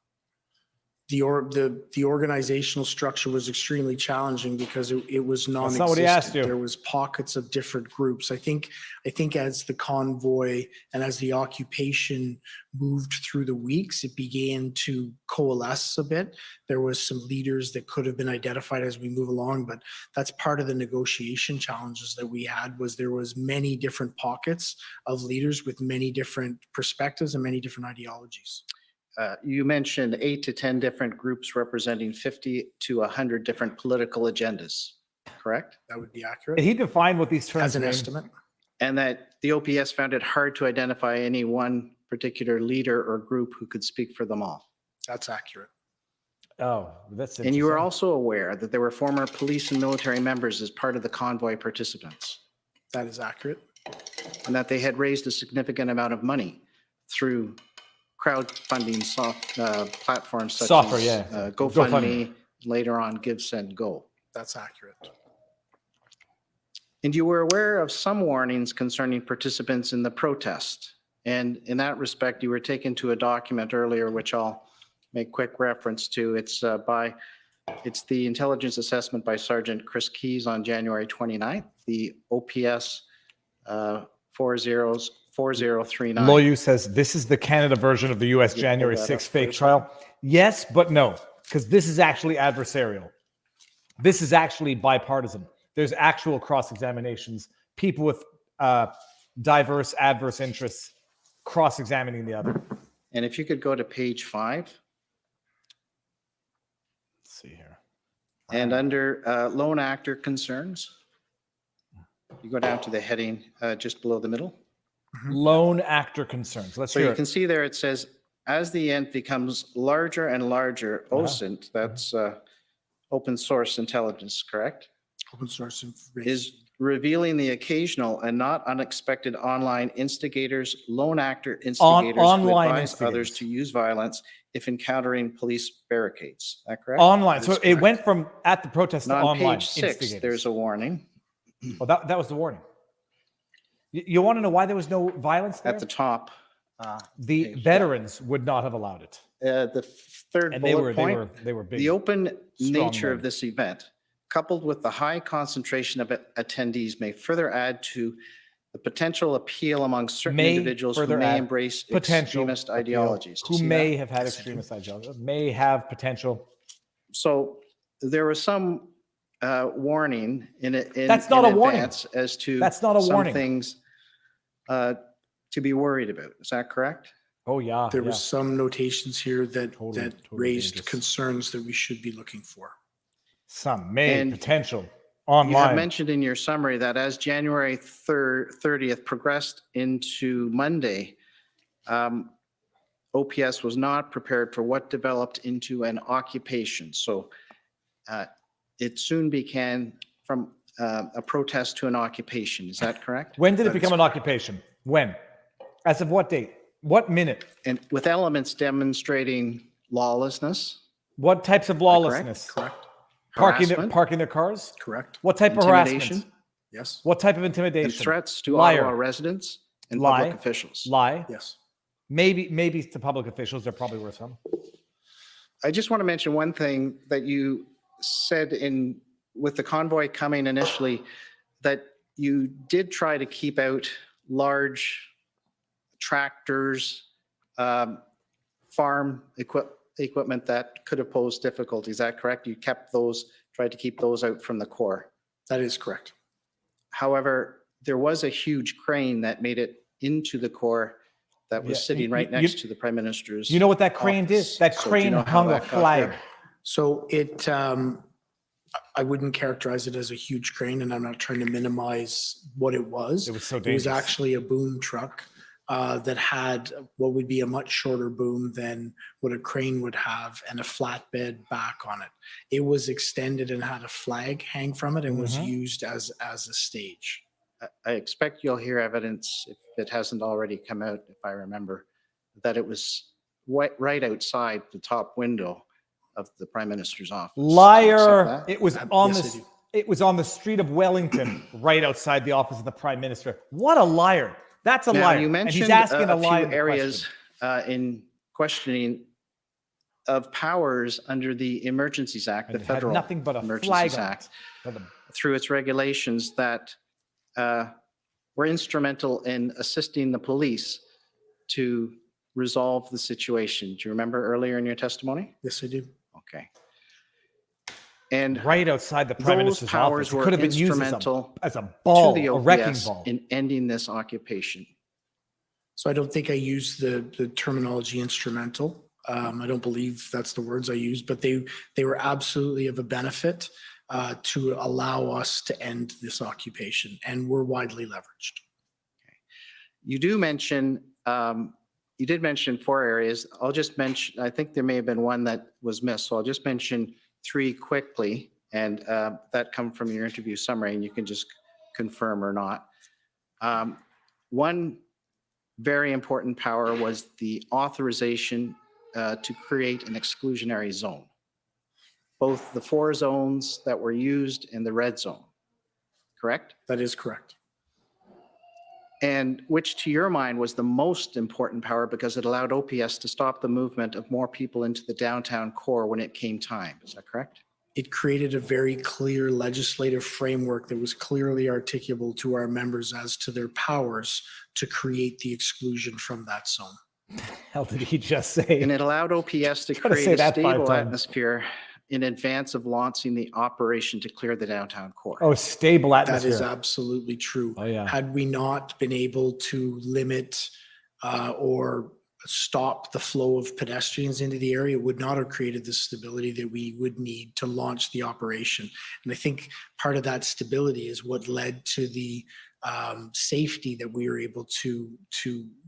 The organizational structure was extremely challenging because it was That's not what he asked non-existent. you. There was pockets of different groups. I think as the convoy and as the occupation moved through the weeks, it began to coalesce a bit. There was some leaders that could have been identified as we move along, but that's part of the negotiation challenges that we had. Was there was many different pockets of leaders with many different perspectives and many different ideologies. You mentioned 8 to 10 different groups representing 50 to 100 different political agendas, correct? That would be accurate. He defined what these terms As an mean. estimate. And that the OPS found it hard to identify any one particular leader or group who could speak for them all. That's accurate. Oh, that's And you were interesting. also aware that there were former police and military members as part of the convoy participants, That is accurate. and that they had raised a significant amount of money through crowdfunding platforms such Software, as yeah. GoFundMe, later on Give, Send, Go. That's accurate. And you were aware of some warnings concerning participants in the protest. And in that respect, you were taken to a document earlier, which I'll make quick reference to. It's the intelligence assessment by Sergeant Chris Keys on January 29th, the OPS 4039. Loyu says this is the Canada version of the US You January pulled that 6th up fake first. trial. Yes, but no, because this is actually adversarial. This is actually bipartisan. There's actual cross-examinations, people with diverse adverse interests cross-examining the other. And if you could go to page 5, Let's see here. and under lone actor concerns, you go down to the heading just below the middle. Lone actor concerns. Let's So hear you it. can see there it says, as the ent becomes larger and larger, OSINT, that's open source intelligence, correct? Open source information. Is revealing the occasional and not unexpected online instigators, lone actor instigators who online advise others instigators. to use violence if encountering police barricades. Is that correct? Online. That So is it correct. went from at the protest And to on online. page 6, instigators. there's a warning Oh, that was the warning. You want to know why there was no violence there? at the top. The page, yeah. veterans would not have allowed it. The third And they bullet were, point, they were big. the open strong nature of men. this event, coupled with the high concentration of attendees, may further add to the potential appeal among certain May individuals who further may add embrace potential extremist appeal, ideologies. Do who you see may that? have had Yes, I do. extremist ideology, may have potential. So there was some warning in That's not a warning. advance as to That's not a some warning. things to be worried about. Is that correct? Oh yeah, There yeah. was some notations here that Totally raised dangerous. concerns that we should be looking for. Some may And potential You online. have mentioned in your summary that as January 30th progressed into Monday, OPS was not prepared for what developed into an occupation. So it soon began from a protest to an occupation. Is that correct? When did it That is become an occupation? When? As of what date? What minute? And with elements demonstrating lawlessness, What types of lawlessness? Correct? harassment, Parking their cars? Correct? What type of intimidation, harassment? Yes? What type of and intimidation? threats to Liar. Ottawa residents and Lie. public officials. Lie. Yes. Maybe to public officials, there probably were some. I just want to mention one thing that you said with the convoy coming initially, that you did try to keep out large tractors, farm equipment that could have posed difficulties. Is that correct? You tried to keep those out from the core. That is correct. However, there was a huge crane that made it into the core that was Yeah, sitting right next to the Prime Minister's. You know what that crane office. did? That So do you crane know how hung a that got flag. there? So I wouldn't characterize it as a huge crane, and I'm not trying to minimize what it was. It was so It was dangerous. actually a boom truck that had what would be a much shorter boom than what a crane would have and a flatbed back on it. It was extended and had a flag hang from it and was Mhm. used as a stage. I expect you'll hear evidence, if it hasn't already come out, if I remember, that it was right outside the top window of the Prime Minister's office. Do you accept Liar. that? It was Yes, on I the do. it was on the street of Wellington, right outside the office of the Prime Minister. What a liar. That's a Now, liar. you and mentioned he's asking a a few lying areas question. in questioning of powers under the Emergencies Act, And the it had Federal nothing but a flag Emergencies on Act, it. But the- through its regulations that were instrumental in assisting the police to resolve the situation. Do you remember earlier in your testimony? Yes, I do. Okay. And right outside the Prime those Minister's powers office. It were could have been used instrumental as a to ball, the a wrecking OPS ball. in ending this occupation. So I don't think I used the terminology instrumental. I don't believe that's the words I used, but they were absolutely of a benefit to allow us to end this occupation, and were widely leveraged. You did mention 4 areas. I'll just mention, I think there may have been one that was missed, so I'll just mention 3 quickly, and that come from your interview summary, and you can just confirm or not. One very important power was the authorization to create an exclusionary zone, both the 4 zones that were used and the red zone, correct? That is correct. And which to your mind was the most important power because it allowed OPS to stop the movement of more people into the downtown core when it came time. Is that correct? It created a very clear legislative framework that was clearly articulable to our members as to their powers to create the exclusion from that zone. Hell did he just say? And it allowed OPS to Gotta say create a that 5 stable times. atmosphere in advance of launching the operation to clear the downtown core. Oh, stable That atmosphere. is absolutely true. Oh, yeah. Had we not been able to limit or stop the flow of pedestrians into the area, it would not have created the stability that we would need to launch the operation. And I think part of that stability is what led to the safety that we were able to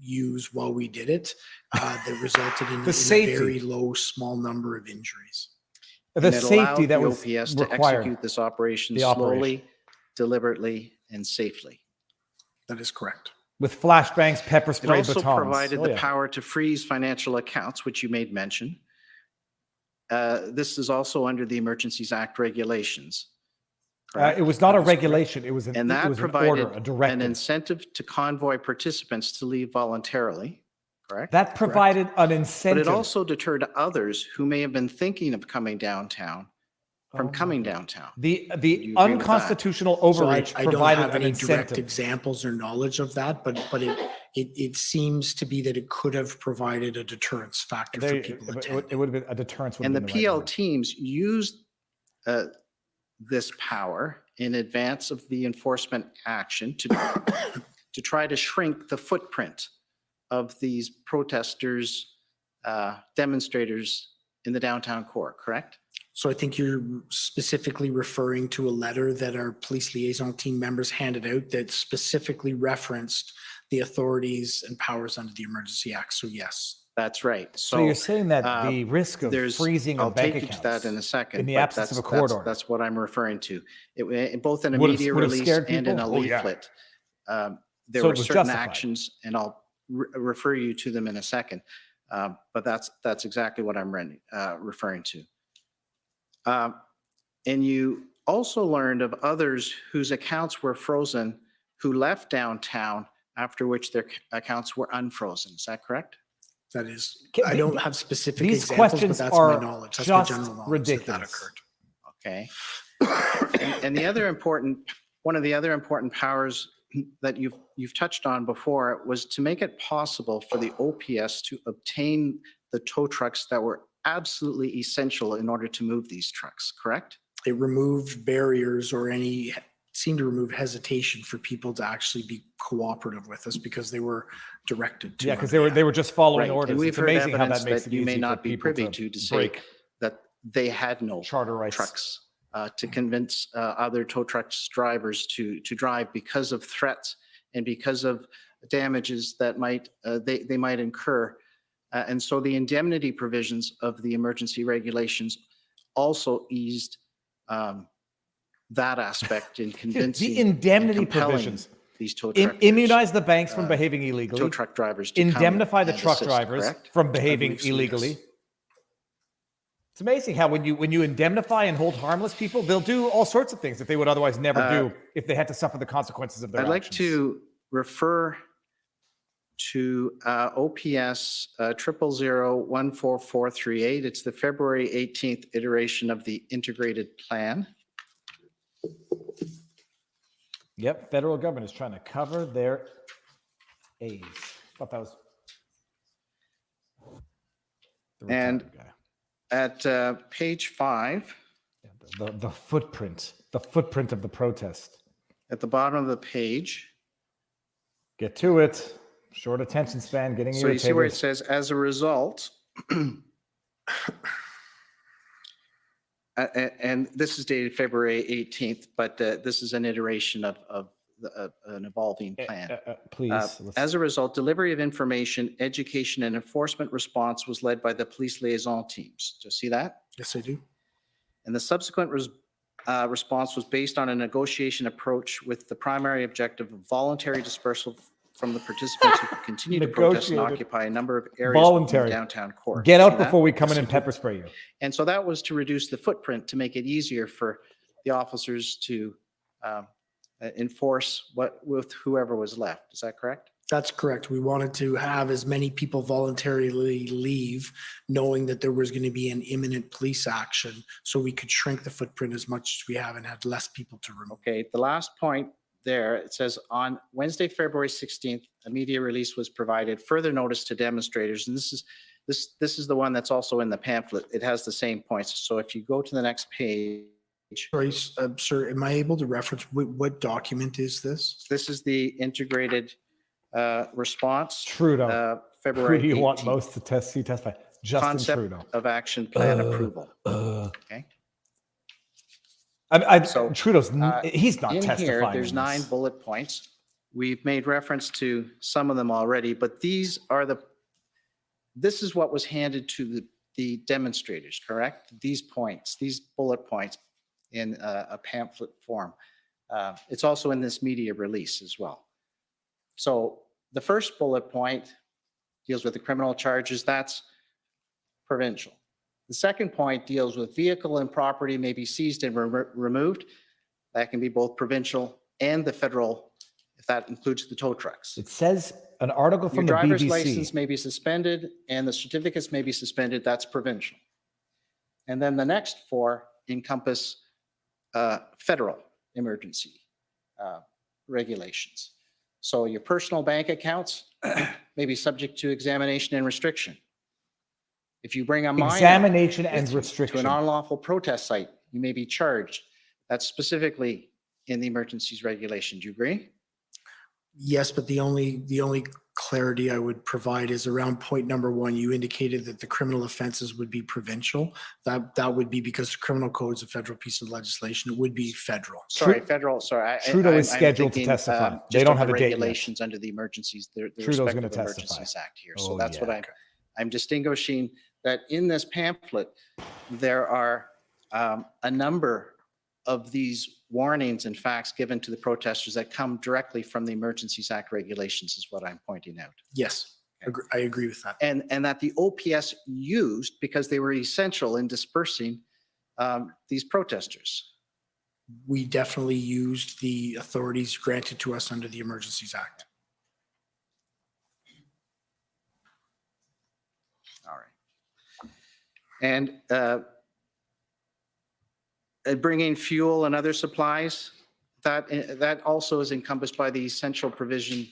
use while we did it, that resulted in, The a safety. very low, small number of injuries. The And it safety allowed that the was OPS to required. execute this operation The operation. slowly, deliberately, and safely. That is correct. With flashbangs, pepper It spray, also batons. provided Oh, the yeah. power to freeze financial accounts, which you made mention. This is also under the Emergencies Act regulations. It was not a That is correct. regulation. It was an, And it that was an provided order, a an directive. incentive to convoy participants to leave voluntarily, correct? That provided an But incentive. it also deterred others who may have been thinking of coming downtown from Oh my coming God. downtown. The you agree with that? unconstitutional So I overreach don't provided have an any direct incentive. examples or knowledge of that, but it seems to be that it could have provided a deterrence factor for They, people it attending. would have been a deterrence. Would And have the been the right PL word. teams used this power in advance of the enforcement action to try to shrink the footprint of these protesters, demonstrators in the downtown core, correct? So I think you're specifically referring to a letter that our police liaison team members handed out that specifically referenced the authorities and powers under the Emergency Act. So yes. That's right. So you're saying that the risk of there's- freezing I'll of bank take you to accounts that in a second. in the but absence of a that's- court that's- order. That's what I'm referring to. Both in a Would've- media would've release scared and in a people? Oh, yeah. leaflet. There So were it was certain justified. actions, and I'll refer you to them in a second. But that's exactly what I'm referring to. And you also learned of others whose accounts were frozen who left downtown, after which their accounts were unfrozen. Is that correct? That is, Okay, I don't have specific these examples, but questions that's my are knowledge. That's my just general knowledge ridiculous. Okay. And the other one of the other important powers that you've touched on before was to make it possible for the OPS to obtain the tow trucks that were absolutely essential in order to move these trucks, correct? It removed barriers or seemed to remove hesitation for people to actually be cooperative with us because they were directed to. Yeah, because under they were just following Right. orders. And we've It's heard amazing how that evidence makes that it you may easy for not be people privy to say break that they had no charter rights. trucks to convince other tow trucks drivers to drive because of threats and because of damages that they might incur. And so the indemnity provisions of the emergency regulations also eased that aspect in convincing The and indemnity compelling provisions these tow truck immunize the banks from behaving illegally. tow truck drivers to come Indemnify the and truck assist, drivers correct? from behaving believe so, illegally. yes. It's amazing how when you indemnify and hold harmless people, they'll do all sorts of things that they would otherwise never do if they had to suffer the consequences of their I'd like actions. to refer to OPS 000144438. It's the February 18th iteration of the integrated plan. Yep, federal government is trying to cover their A's. Thought that was the And- retarded guy. At page 5, The footprint of the protest. at the bottom of the page, Get to it. Short attention span, getting so you see where it irritated. says, as a result, and this is dated February 18th, but this is an iteration of an evolving plan. Please. As a result, delivery of information, education, and enforcement response was led by the police liaison teams. Do you see that? Yes, I do. And the subsequent response was based on a negotiation approach with the primary objective of voluntary dispersal from the participants who could continue to protest and Negotiated. occupy a number of areas within Voluntary. the downtown core. Get See out that? before we come in and pepper spray you. And so that was to reduce the footprint, to make it easier for the officers to enforce with whoever was left. Is that correct? That's correct. We wanted to have as many people voluntarily leave, knowing that there was going to be an imminent police action, so we could shrink the footprint as much as we have and had less people to remove. Okay, the last point there, it says on Wednesday, February 16th, a media release was provided, further notice to demonstrators. And this is the one that's also in the pamphlet. It has the same points. So if you go to the next page, Sorry, sir, am I able to reference what document is this? this is the integrated response. Trudeau. February Who do you want 18th. most to testify? Justin Concept Trudeau. of action plan approval. Okay. So, Trudeau's, he's not In testifying. here, there's in 9 this. bullet points. We've made reference to some of them already, but this is what was handed to the demonstrators, correct? These points, these bullet points in a pamphlet form. It's also in this media release as well. So the first bullet point deals with the criminal charges. That's provincial. The second point deals with vehicle and property may be seized and removed. That can be both provincial and the federal, if that includes the tow trucks. It says an article Your from the driver's BBC. license may be suspended and the certificates may be suspended. That's provincial. And then the next four encompass federal emergency regulations. So your personal bank accounts may be subject to examination and restriction. If you bring a minor Examination and with you restriction. to an unlawful protest site, you may be charged. That's specifically in the emergencies regulation. Do you agree? Yes, but the only clarity I would provide is around point number 1. You indicated that the criminal offenses would be provincial. That would be because the criminal code is a federal piece of legislation. It would be federal. Sorry, federal. Sorry, Trudeau is I'm scheduled to thinking, testify. They just don't of have the a date yet. regulations under the emergencies, the Trudeau's respective gonna testify. Emergencies Act here. Oh, So that's what yeah. I'm distinguishing, that in this pamphlet, there are a number of these warnings and facts given to the protesters that come directly from the Emergencies Act regulations is what I'm pointing out. Yes, I agree with that. And that the OPS used because they were essential in dispersing these protesters. We definitely used the authorities granted to us under the Emergencies Act. All right. And bringing fuel and other supplies, that also is encompassed by the essential provision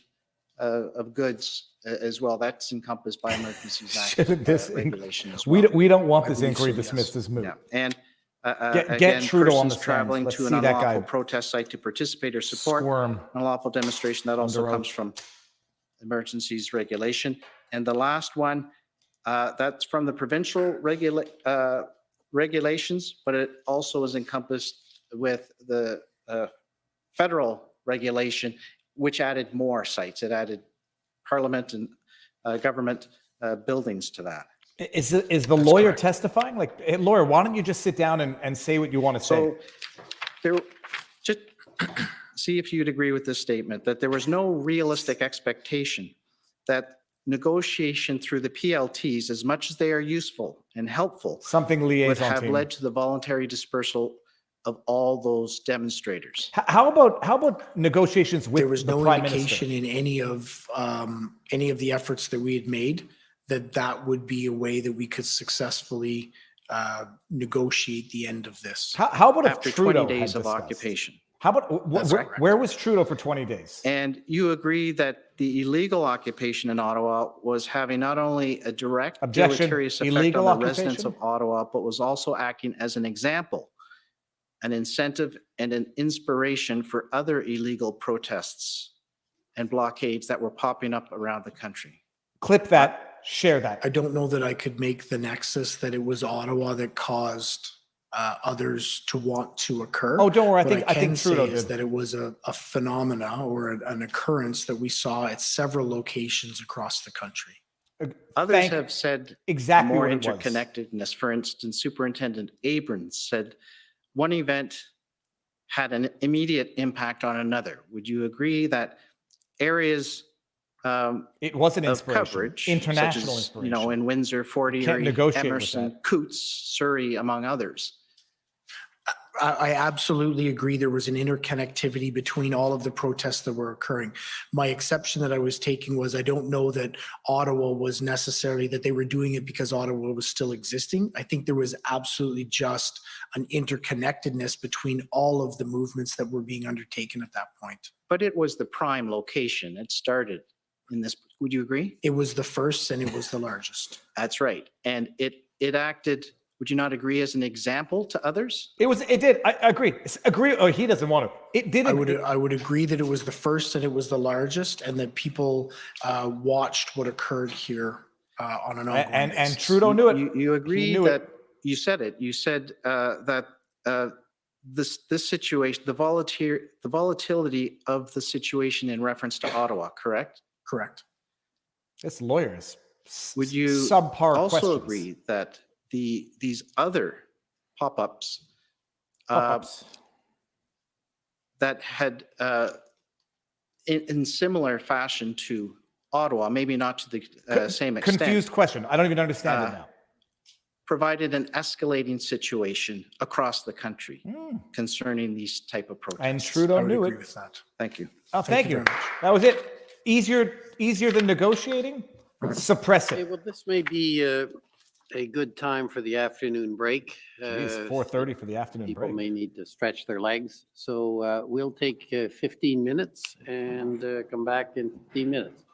of goods as well. That's encompassed by Emergencies Act Shouldn't this regulation as well. we don't want this believe inquiry so, yes. dismissed as moot. Yeah, and Get again, Trudeau on the persons stand. traveling Let's to an see that guy unlawful protest site to participate or support Squirm. an unlawful demonstration, that also Under comes oath. from emergencies regulation. And the last one, that's from the provincial regulations, but it also is encompassed with the federal regulation, which added more sites. It added parliament and government buildings to that. Is the lawyer testifying? Like, hey, lawyer, why don't you just sit down and say what you want to say? So there, just see if you'd agree with this statement, that there was no realistic expectation that negotiation through the PLTs, as much as they are useful and helpful, Something would liaison have team. led to the voluntary dispersal of all those demonstrators. How about negotiations with There was the no prime indication minister? in any of the efforts that we had made that would be a way that we could successfully negotiate the end of this. How about if After Trudeau 20 days had of discussed? occupation. How about That's correct. where was Trudeau for 20 days? And you agree that the illegal occupation in Ottawa was having not only a direct Objection. deleterious effect Illegal on the residents occupation? of Ottawa, but was also acting as an example, an incentive and an inspiration for other illegal protests and blockades that were popping up around the country. Clip that, share that. I don't know that I could make the nexus that it was Ottawa that caused others to want to occur. Oh, don't worry. What I think can Trudeau say is did. that it was a phenomena or an occurrence that we saw at several locations across the country. Others Thank- have said exactly more what it was. interconnectedness. For instance, Superintendent Abrams said one event had an immediate impact on another. Would you agree that areas It was an of inspiration. coverage, International such as, inspiration. in Windsor, Fort Can't Erie, negotiate with Emerson, that. Coots, Surrey, among others? I absolutely agree there was an interconnectivity between all of the protests that were occurring. My exception that I was taking was I don't know that Ottawa was necessarily that they were doing it because Ottawa was still existing. I think there was absolutely just an interconnectedness between all of the movements that were being undertaken at that point. But it was the prime location. It started in this. Would you agree? It was the first and it was the largest. That's right. And it acted, would you not agree, as an example to others? It did. I agree. Agree. Oh, he doesn't want to. It did. I would agree that it was the first and it was the largest and that people watched what occurred here on an ongoing and basis. Trudeau knew it. You agree knew that it. you said it. You said that this situation, the volatility of the situation in reference to Ottawa, correct? Correct. This lawyer is Would you subpar also questions. agree that these other pop-ups Pop-ups. that had, in similar fashion to Ottawa, maybe not to the same extent. Confused question. I don't even understand it now. Provided an escalating situation across the country concerning these type of protests. And Trudeau I would knew agree it. with that. Thank you. Oh, thank you. very much. That was it. Easier than negotiating? Suppress Okay, it. well, this may be a good time for the afternoon break. It's 4:30 for the afternoon People break. may need to stretch their legs. So we'll take 15 minutes and come back in 15 minutes.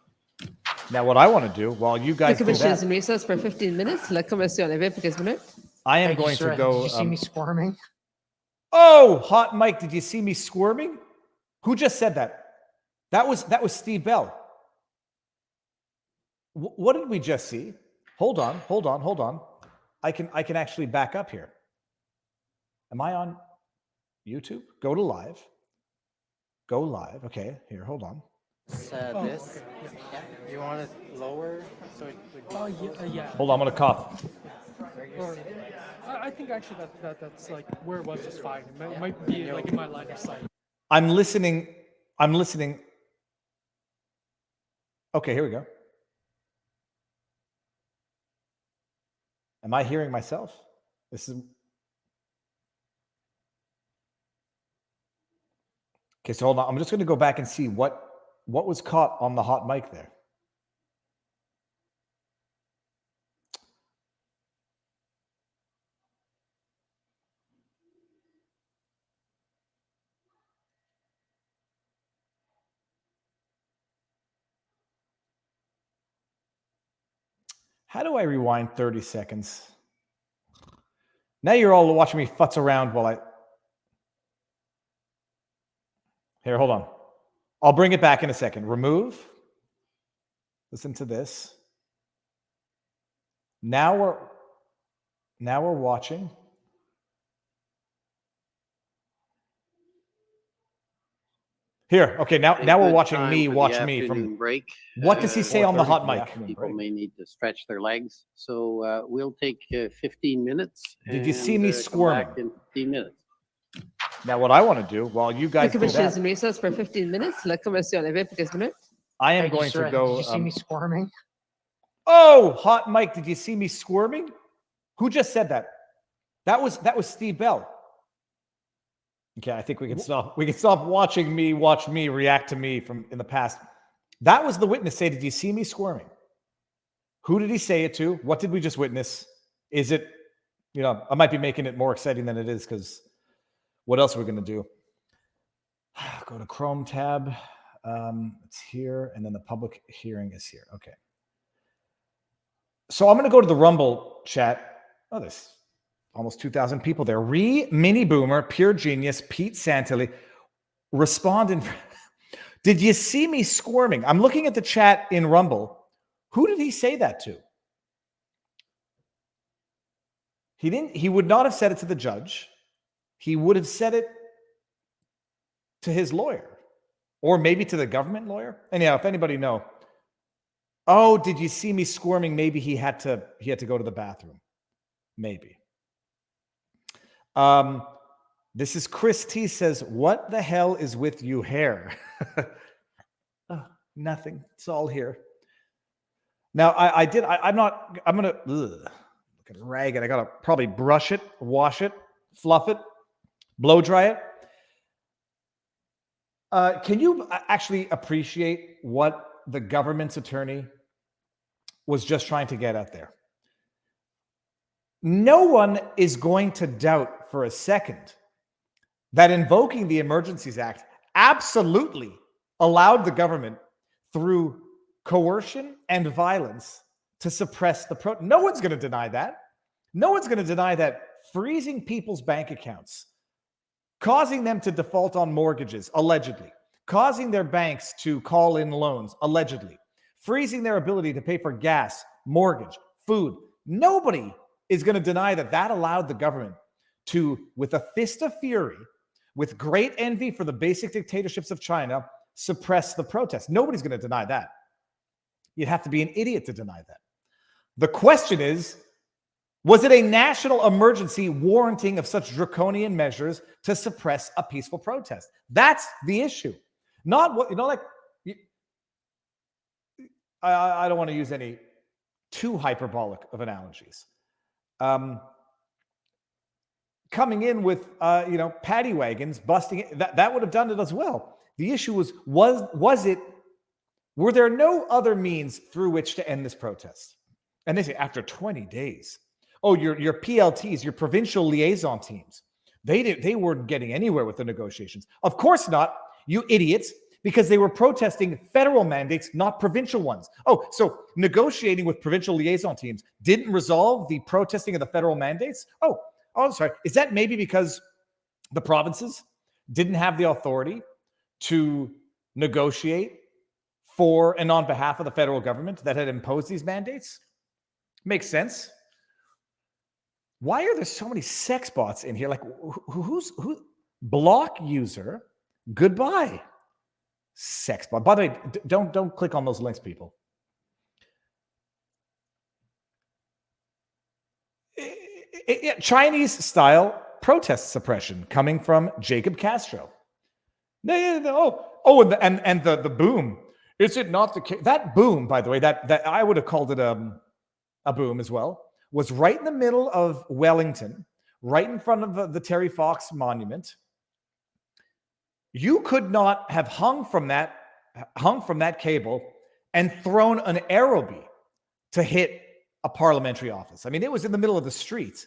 Now, what I want to do while you The guys do commission is in that, recess for 15 minutes. La commission est levée pour 15 minutes. I am going to go. Did you see me squirming? Oh, hot mic! Did you see me squirming? Who just said that? That was Steve Bell. What did we just see? Hold on. I can actually back up here. Am I on YouTube? Go to live. Go live. Okay, here, hold on. This. You want it lower so it would. Oh yeah. Hold on, I'm gonna cough. Or, I think actually that's like where it was is fine. It might be like in my line of sight. I'm listening. Okay, here we go. Am I hearing myself? This is okay. So hold on. I'm just going to go back and see what was caught on the hot mic there. How do I rewind 30 seconds? Now you're all watching me futz around while I... Here, hold on. I'll bring it back in a second. Remove. Listen to this. Now we're watching. Here, okay, now we're watching me watch me from... break. What does he say on the hot mic? People may need to stretch their legs. So we'll take 15 minutes. Did you see me come squirming? back in 15 minutes. Now, what I want to do while you The guys do commission is that, in recess for 15 minutes. La commission est levée pour 15 minutes. I am going to go... Did you see me squirming? Oh, hot mic! Did you see me squirming? Who just said that? That was Steve Bell. Okay, I think we can stop. We can stop watching me watch me react to me from in the past. That was the witness say, "Did you see me squirming?" Who did he say it to? What did we just witness? Is it, I might be making it more exciting than it is because what else are we going to do? Go to Chrome tab. It's here, and then the public hearing is here. Okay. So I'm going to go to the Rumble chat. Oh, there's almost 2,000 people there. Mini Boomer, Pure Genius, Pete Santilli, responding. Did you see me squirming? I'm looking at the chat in Rumble. Who did he say that to? He didn't. He would not have said it to the judge. He would have said it to his lawyer, or maybe to the government lawyer. Anyhow, if anybody know. Oh, did you see me squirming? Maybe he had to go to the bathroom. Maybe. This is Chris T says, what the hell is with you hair? Oh, nothing. It's all here. Now I'm going to look at ragged. I got to probably brush it, wash it, fluff it, blow dry it. Can you actually appreciate what the government's attorney was just trying to get at there? No one is going to doubt for a second that invoking the Emergencies Act absolutely allowed the government through coercion and violence to suppress the protest. No one's going to deny that. No one's going to deny that freezing people's bank accounts, causing them to default on mortgages, allegedly, causing their banks to call in loans, allegedly, freezing their ability to pay for gas, mortgage, food. Nobody is going to deny that that allowed the government to, with a fist of fury, with great envy for the basic dictatorships of China, suppress the protests. Nobody's going to deny that. You'd have to be an idiot to deny that. The question is, Was it a national emergency warranting of such draconian measures to suppress a peaceful protest? That's the issue. Not what, I don't want to use any too hyperbolic of analogies. Coming in with, paddy wagons, busting it, that would have done it as well. The issue were there no other means through which to end this protest? And they say, after 20 days, oh, your PLTs, your provincial liaison teams, they weren't getting anywhere with the negotiations. Of course not, you idiots, because they were protesting federal mandates, not provincial ones. Oh, so negotiating with provincial liaison teams didn't resolve the protesting of the federal mandates? Oh, sorry. Is that maybe because the provinces didn't have the authority to negotiate for and on behalf of the federal government that had imposed these mandates? Makes sense. Why are there so many sex bots in here? Like, who? Block user, goodbye. Sex bot. By the way, don't click on those links, people. Chinese style protest suppression coming from Jacob Castro. And the boom. Is it not the case? That boom, by the way, that I would have called it a boom as well, was right in the middle of Wellington, right in front of the Terry Fox monument. You could not have hung from that cable and thrown an Aerobee to hit a parliamentary office. I mean, it was in the middle of the street,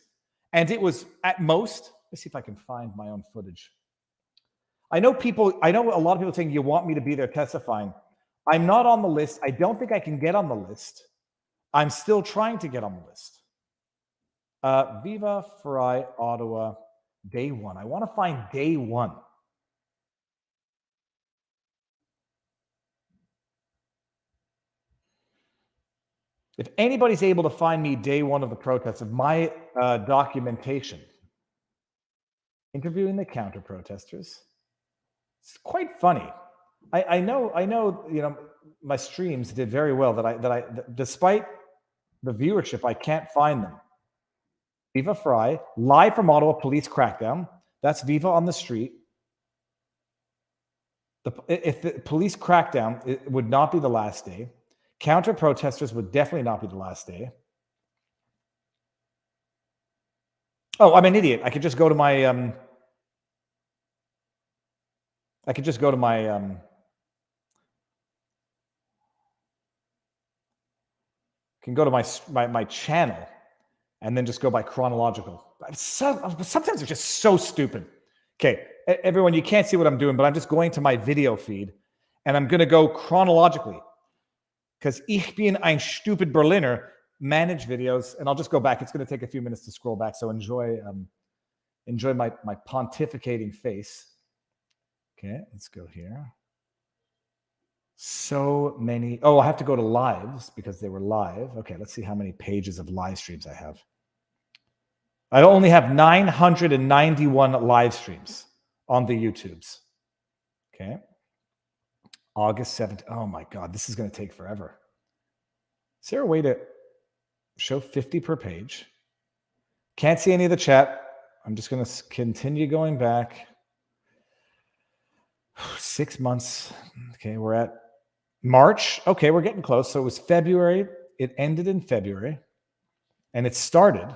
and it was at most. Let's see if I can find my own footage. I know a lot of people saying you want me to be there testifying. I'm not on the list. I don't think I can get on the list. I'm still trying to get on the list. Viva, Frei, Ottawa, day one. I want to find day one. If anybody's able to find me day one of the protests of my documentation, interviewing the counter protesters, it's quite funny. I know, my streams did very well. That despite the viewership, I can't find them. Viva Frei, live from Ottawa police crackdown. That's Viva on the street. If the police crackdown, it would not be the last day. Counter protesters would definitely not be the last day. Oh, I'm an idiot. I could just go to my can go to my channel and then just go by chronological. Sometimes it's just so stupid. Okay, everyone, you can't see what I'm doing, but I'm just going to my video feed and I'm going to go chronologically because ich bin ein stupid Berliner, manage videos, and I'll just go back. It's going to take a few minutes to scroll back, so enjoy my pontificating face. Okay, let's go here. So many. Oh, I have to go to lives because they were live. Okay, let's see how many pages of live streams I have. I only have 991 live streams on the YouTubes. Okay. August 7th. Oh my God, this is going to take forever. Is there a way to show 50 per page? Can't see any of the chat. I'm just going to continue going back. 6 months. Okay, we're at March. Okay, we're getting close. So it was February. It ended in February. And it started.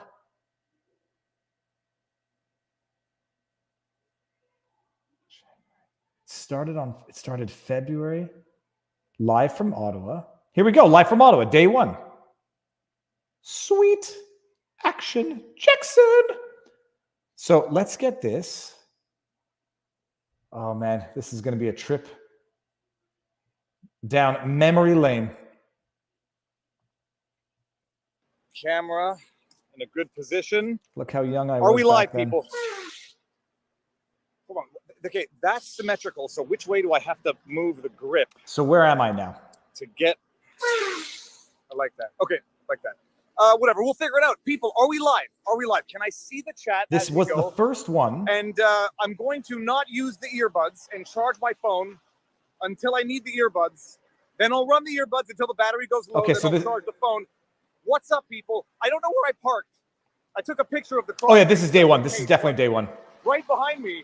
It started February. Live from Ottawa. Here we go. Live from Ottawa. Day one. Sweet action, Jackson. So let's get this. Oh man, this is going to be a trip down memory lane. Camera in a good position. Look how young I was. Are we live, back then. people? Hold on. Okay, that's symmetrical. So which way do I have to move the grip So where am I now? to get? I like that. Okay, like that. Whatever. We'll figure it out. People, are we live? Are we live? Can I see the chat? This as we was go? the first one. And I'm going to not use the earbuds and charge my phone until I need the earbuds. Then I'll run the earbuds until the battery goes low. Okay, then so I'll charge the phone. What's up, people? I don't know where I parked. I took a picture of the Oh yeah, this is day one. This is definitely day one. Right behind me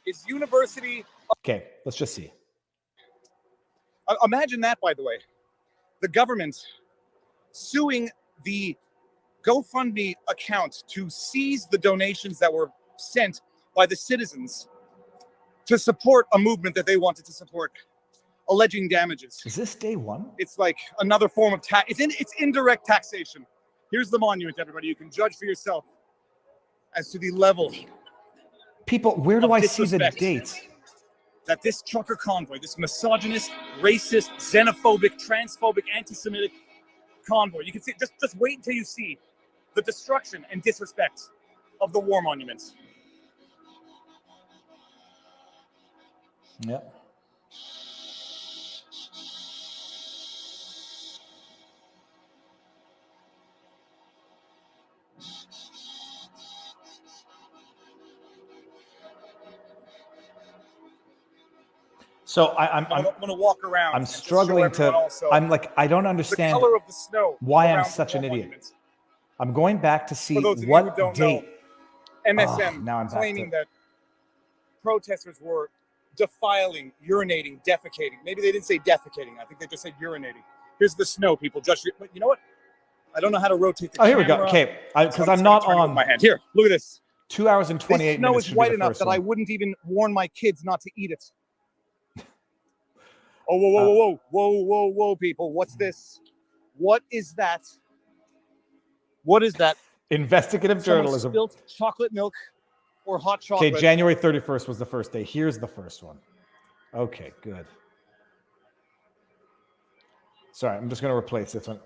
is University. Okay, let's just see. Imagine that, by the way. The government suing the GoFundMe account to seize the donations that were sent by the citizens to support a movement that they wanted to support, alleging damages. Is this day one? It's like another form of tax. It's indirect taxation. Here's the monument, everybody. You can judge for yourself as to the level. People, where do of I see the disrespect date? that this trucker convoy, this misogynist, racist, xenophobic, transphobic, anti-Semitic convoy, you can see, just wait until you see the destruction and disrespect of the war monuments. Yep. So I'm going to walk around. I'm and just show struggling to. everyone also I'm like, I don't the understand color of the snow why I'm around such the an war idiot. monuments. I'm going back to see For those of you what who don't date. know, MSM now I'm back claiming to- that protesters were defiling, urinating, defecating. Maybe they didn't say defecating. I think they just said urinating. Here's the snow, people. Just, but you know what? I don't know how to rotate the Oh, here we camera. go. Okay, because so I'm just not gonna turn it with on. my hand. Here, look at this. 2 hours and 28 This snow minutes is should be white the enough first that one. I wouldn't even warn my kids not to eat it. Oh, whoa, whoa, whoa, whoa, whoa, whoa, people. What's this? What is that? What is that? Investigative Someone journalism. spilt chocolate milk or hot chocolate. Okay, January 31st was the first day. Here's the first one. Okay, good. Sorry, I'm just going to replace this one.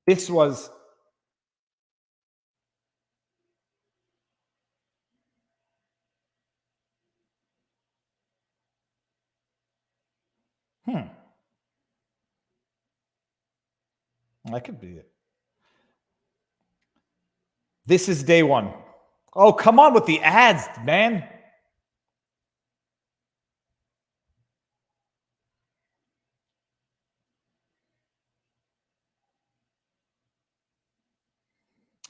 This was. That could be it. This is day one. Oh, come on with the ads, man.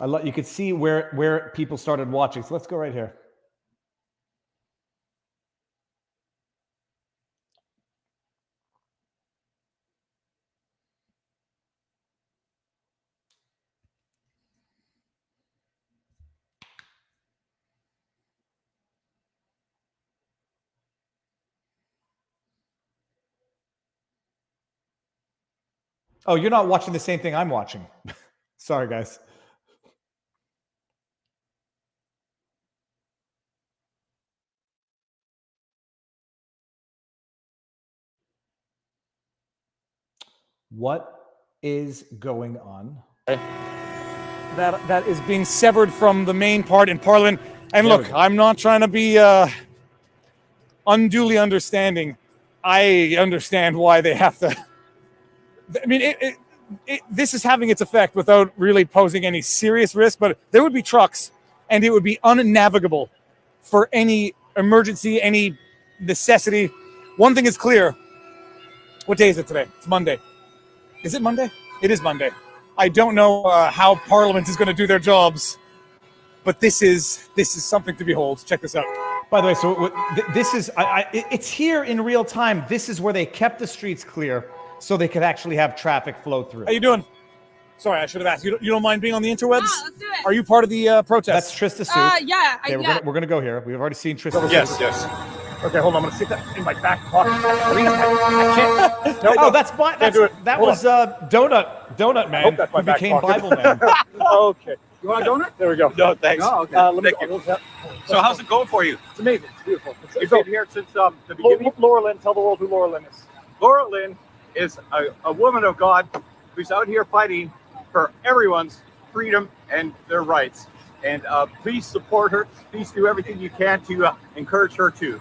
You could see where people started watching. So let's go right here. Oh, you're not watching the same thing I'm watching. Sorry, guys. What is going on? That is being severed from the main part in Parliament. And There look, we go. I'm not trying to be unduly understanding. I understand why they have to. I mean, this is having its effect without really posing any serious risk, but there would be trucks and it would be unnavigable for any emergency, any necessity. One thing is clear. What day is it today? It's Monday. Is it Monday? It is Monday. I don't know how Parliament is going to do their jobs, but this is something to behold. Check this out. By the way, so this is it's here in real time. This is where they kept the streets clear so they could actually have traffic flow through. How you doing? Sorry, I should have asked. You don't mind being on the interwebs? Yeah, let's do it. Are you part of the protest? That's Trista Sue. Yeah. Okay, we're gonna go here. We've already seen Trista. Yes. Okay, hold on. I'm gonna stick that in my back pocket. I can't. No, that's fine. Can't do it. That Hold was Donut Man hope that's my who back became pocket. Bible Man. Okay. You want a donut? There we go. No, thanks. Oh, okay. Thank you. So how's it going for you? It's amazing. It's beautiful. You've been here since the beginning? Laura Lynn, tell the world who Laura Lynn is. Laura Lynn is a woman of God who's out here fighting for everyone's freedom and their rights. And please support her. Please do everything you can to encourage her too.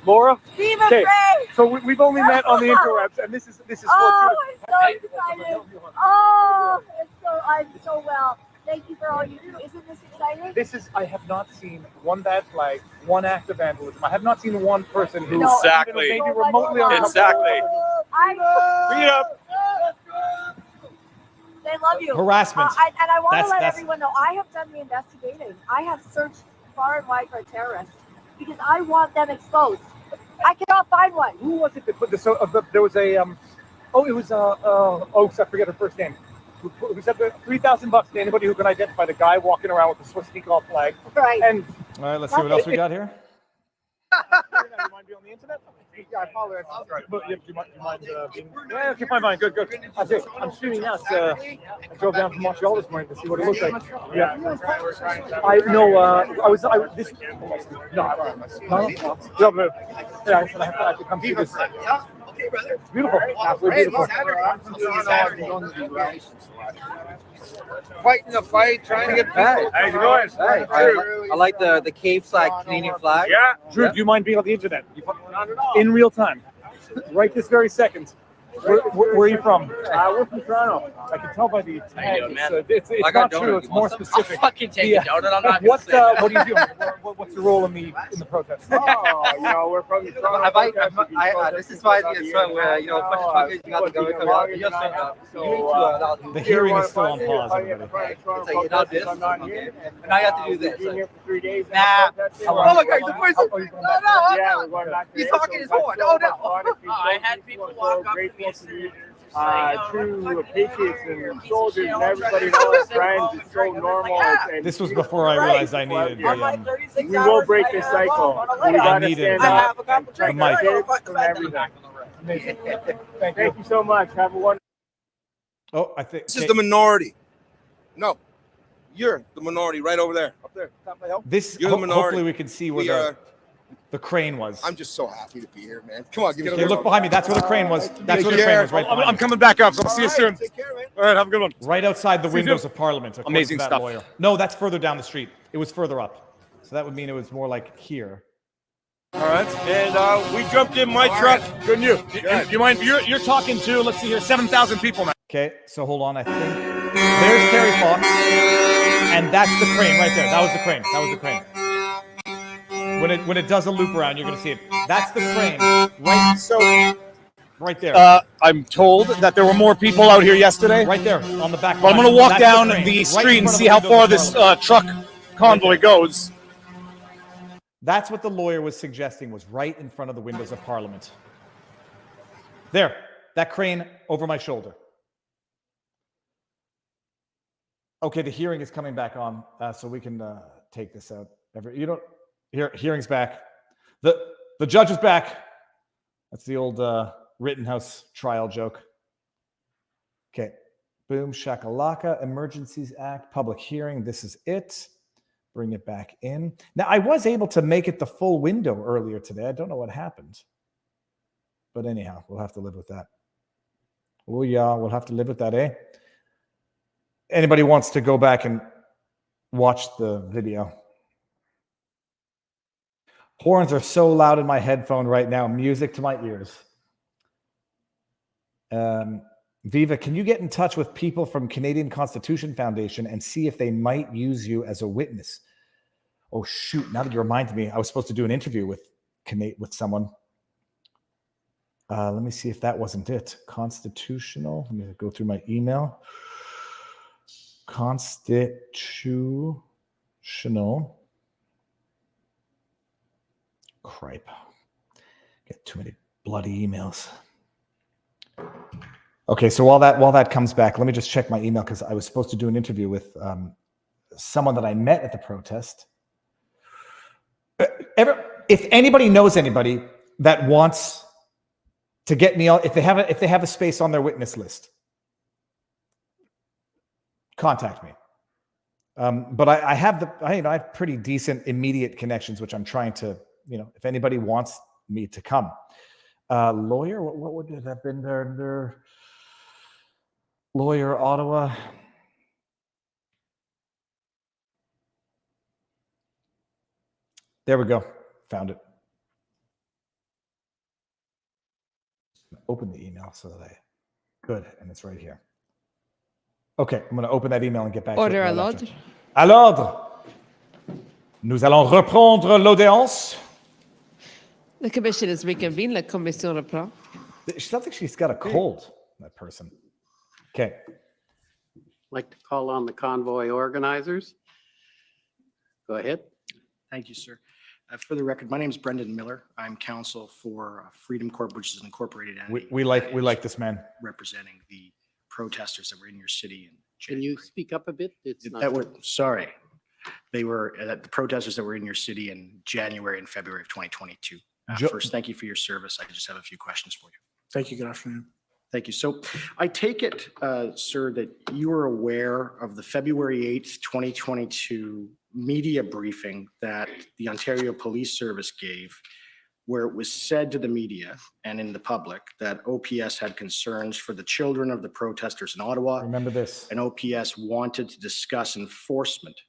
Laura? Viva Okay. Frei! So we've only met on the interwebs, and this is Oh, so I'm so excited. Oh, I'm so well. Thank you for all you do. Isn't this exciting? I have not seen one bad flag, one act of vandalism. I have not seen one person who No, Exactly. maybe remotely uncomfortable. Exactly. I Freedom. I love you. Harassment. And I want to That's- let that's- everyone know I have done the investigating. I have searched far and wide for terrorists because I want them exposed. I cannot find one. Who was it that put this? There was a I forget her first name. Who said $3,000 to anybody who can identify the guy walking around with the swastika flag? Right. And All right, let's see what else we got here. you mind being on the internet? Yeah, I follow it. But do you mind being? Yeah, okay, fine. Good. I'm streaming now. I drove down from Montreal this morning to see what it looks like. Yeah. I know. This. No. Yeah, I said I have to come see this. It's beautiful. Absolutely beautiful. Fighting the fight, trying to get people. How's it going? I like the cave flag, Canadian flag. Yeah. Drew, do you mind being on the internet? In real time. Right this very second. Where are you from? We're from Toronto. I can tell by the tag. It's not true. It's more specific. I'll fucking take it down and I'm not What are you doing? What's your role in the protest? Oh, we're from Toronto. This is why it's bunch of you got the government coming out. The hearing is still on pause, everybody. And I have to do this. Been here for 3 days. Nah. Oh my God, the person. Yeah, we're going back to He's talking his horn. Oh no. I had people walk up to me true patriots and soldiers and everybody knows friends. It's so normal. This was before I realized I needed the, we will break this cycle. We I gotta needed stand up the mic. from everything. Amazing. Thank you so much. Have a wonderful. Oh, I think This is the minority. No, you're the minority right over there. Up there. Top of the hill. This. You're the minority. Hopefully, we can see where the crane was. I'm just so happy to be here, man. Come on, give me Okay, look behind me. That's where the crane was. That's where the crane was. Right. I'm coming back up. So I'll see you soon. All right, have a good one. Right outside the windows of Parliament. according to Amazing that stuff. Lawyer. No, that's further down the street. It was further up. So that would mean it was more like here. All right, and we jumped in my truck. Good news. You mind? You're talking to. Let's see here, 7,000 people now. Okay, so hold on. I think there's Terry Fox, and that's the crane right there. That was the crane. That was the crane. When it does a loop around, you're gonna see it. That's the crane, right there. I'm told that there were more people out here yesterday. Right there on the back. Well, I'm going to walk That's down crane, the right street in and front of see the how windows far of this Parliament. truck convoy goes. That's what the lawyer was suggesting, was right in front of the windows of Parliament. There, that crane over my shoulder. Okay, the hearing is coming back on, so we can take this out. Hearing's back. The judge is back. That's the old Rittenhouse trial joke. Okay, boom, shakalaka, Emergencies Act, public hearing. This is it. Bring it back in. Now, I was able to make it the full window earlier today. I don't know what happened. But anyhow, we'll have to live with that. Oh, yeah, we'll have to live with that, eh? Anybody wants to go back and watch the video? Horns are so loud in my headphone right now. Music to my ears. Viva, can you get in touch with people from Canadian Constitution Foundation and see if they might use you as a witness? Oh, shoot. Now that you reminded me, I was supposed to do an interview with someone. Let me see if that wasn't it. Constitutional. Let me go through my email. Constitutional. Cripe. Get too many bloody emails. Okay, so while that comes back, let me just check my email because I was supposed to do an interview with someone that I met at the protest. If anybody knows anybody that wants to get me on, if they have a space on their witness list, contact me. But I have pretty decent immediate connections, which I'm trying to, if anybody wants me to come. Lawyer, what would it have been their lawyer, Ottawa? There we go. Found it. Open the email so that good, and it's right here. Okay, I'm going to open that email and get back Order to it. à l'ordre. À l'ordre. Nous allons reprendre l'audience. The commission is reconvened. La commission reprend. She sounds like she's got a cold, that person. Okay. like to call on the convoy organizers. Go ahead. Thank you, sir. For the record, my name is Brendan Miller. I'm counsel for Freedom Corp, which is an incorporated entity. We like this man. Representing the protesters that were in your city in Can you speak up a bit? It's not. that were, sorry. They were the protesters that were in your city in January and February of 2022. First, thank you for your service. I just have a few questions for you. Thank you. Good afternoon. Thank you. So I take it, sir, that you are aware of the February 8th, 2022 media briefing that the Ontario Police Service gave, where it was said to the media and in the public that OPS had concerns for the children of the protesters in Ottawa. Remember this. And OPS wanted to discuss enforcement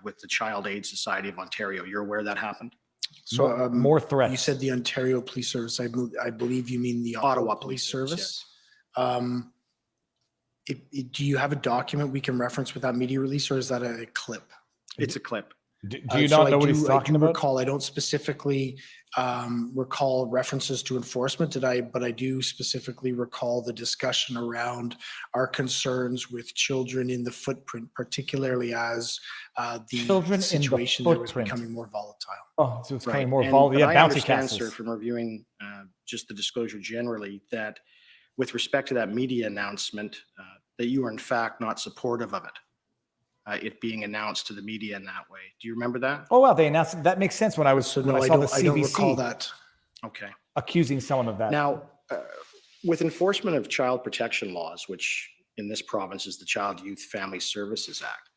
with the Child Aid Society of Ontario. You're aware that happened? So more threats. You said the Ontario Police Service. I believe you mean the Ottawa Police Service. Do you have a document we can reference with that media release, or is that a clip? It's a clip. Do you not know what he's talking about? Recall, I don't specifically recall references to enforcement, but I do specifically recall the discussion around our concerns with children in the footprint, particularly as the situation there was becoming more volatile. Oh, so it's Right. becoming more And- volatile. but Yeah, I bouncy understand, sir, castles. from reviewing just the disclosure generally, that with respect to that media announcement, that you are in fact not supportive of it. It being announced to the media in that way. Do you remember that? Oh, wow. They announced it. That makes sense when I was So when no, I saw the I don't recall CBC that. Okay. accusing someone of that. Now, with enforcement of child protection laws, which in this province is the Child Youth Family Services Act,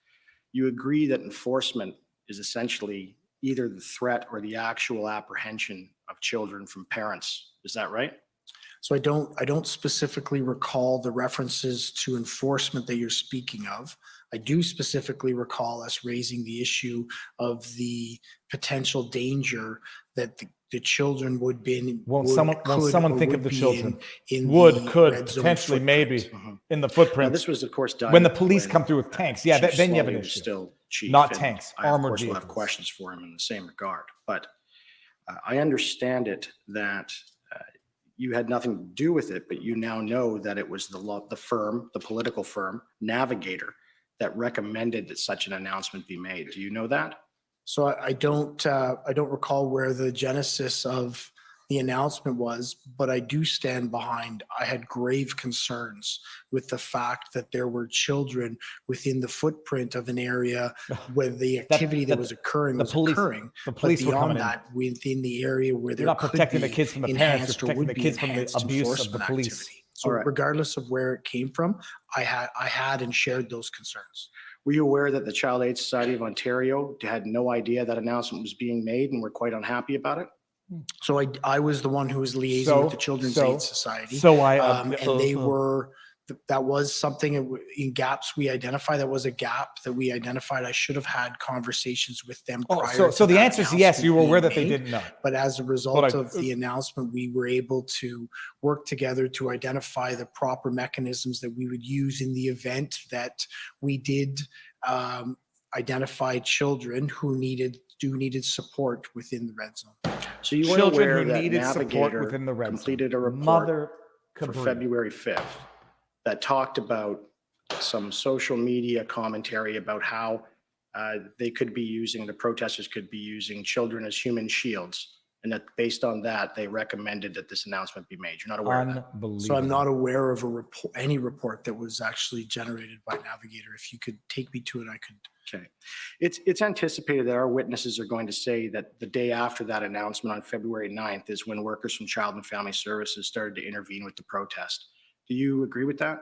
you agree that enforcement is essentially either the threat or the actual apprehension of children from parents. Is that right? So I don't specifically recall the references to enforcement that you're speaking of. I do specifically recall us raising the issue of the potential danger that the children would be in. Won't someone think of the children? In Would, the could, red zone potentially, footprint. maybe Mhm. in the Now, footprint. this was, of course, done When the police come through with tanks. Yeah, Chief then you have an Slaughter was issue. Still chief. Not and tanks, I, of armored course, will have vehicles. questions for him in the same regard. But I understand it that you had nothing to do with it, but you now know that it was the political firm, Navigator, that recommended that such an announcement be made. Do you know that? So I don't recall where the genesis of the announcement was, but I do stand behind. I had grave concerns with the fact that there were children within the footprint of an area where the activity that was occurring was occurring. The police but were coming beyond in. that, within the area where You're there not could protecting the be kids from the parents, enhanced you're or protecting would the be kids from the enhanced abuse of the enforcement police. activity. So All right. regardless of where it came from, I had and shared those concerns. Were you aware that the Child Aid Society of Ontario had no idea that announcement was being made and were quite unhappy about it? So I was the one who was liaising So- with the Children's so- Aid Society. so I, and they were, that was something in gaps we identified. That was a gap that we identified. I should have had conversations with them Oh, prior. so to the that answer is yes, you were announcement aware being that they made. didn't know. But as a result I- of the announcement, we were able to work together to identify the proper mechanisms that we would use in the event that we did identify children who needed support within the red zone. So you weren't Children aware who that needed support Navigator within the red zone. completed a report Mother for Cabri. February 5th that talked about some social media commentary about how they could be using, the protesters could be using children as human shields. And that based on that, they recommended that this announcement be made. You're not aware of that? Unbelievable. So I'm not aware of any report that was actually generated by Navigator. If you could take me to it, I could. Okay. It's anticipated that our witnesses are going to say that the day after that announcement on February 9th is when workers from Child and Family Services started to intervene with the protest. Do you agree with that?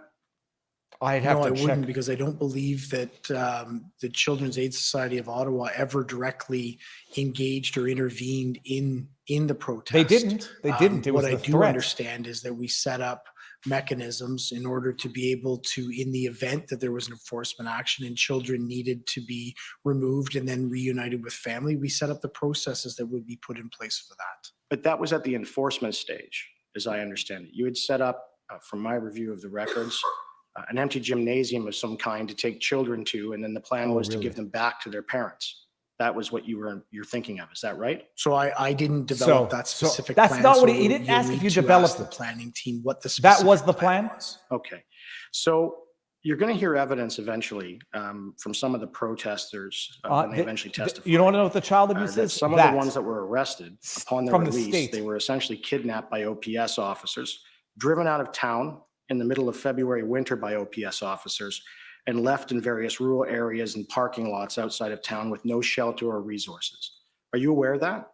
I'd have No, to I check. wouldn't, because I don't believe that the Children's Aid Society of Ottawa ever directly engaged or intervened in the protest. They didn't. They didn't. It was What I the do threat. understand is that we set up mechanisms in order to be able to, in the event that there was an enforcement action and children needed to be removed and then reunited with family, we set up the processes that would be put in place for that. But that was at the enforcement stage, as I understand it. You had set up, from my review of the records, an empty gymnasium of some kind to take children to, and then the plan was to give them back to their parents. That was what you're thinking of. Is that right? So I didn't develop So- that so specific that's plan. not what so he didn't you'll ask if need you to developed ask the it. planning team what the That specific was the plan? was. Okay. So You're going to hear evidence eventually from some of the protesters when they eventually testify. You don't want to know what the child abuse That is? some of the ones that were arrested upon their from the release, state. they were essentially kidnapped by OPS officers, driven out of town in the middle of February winter by OPS officers, and left in various rural areas and parking lots outside of town with no shelter or resources. Are you aware of that?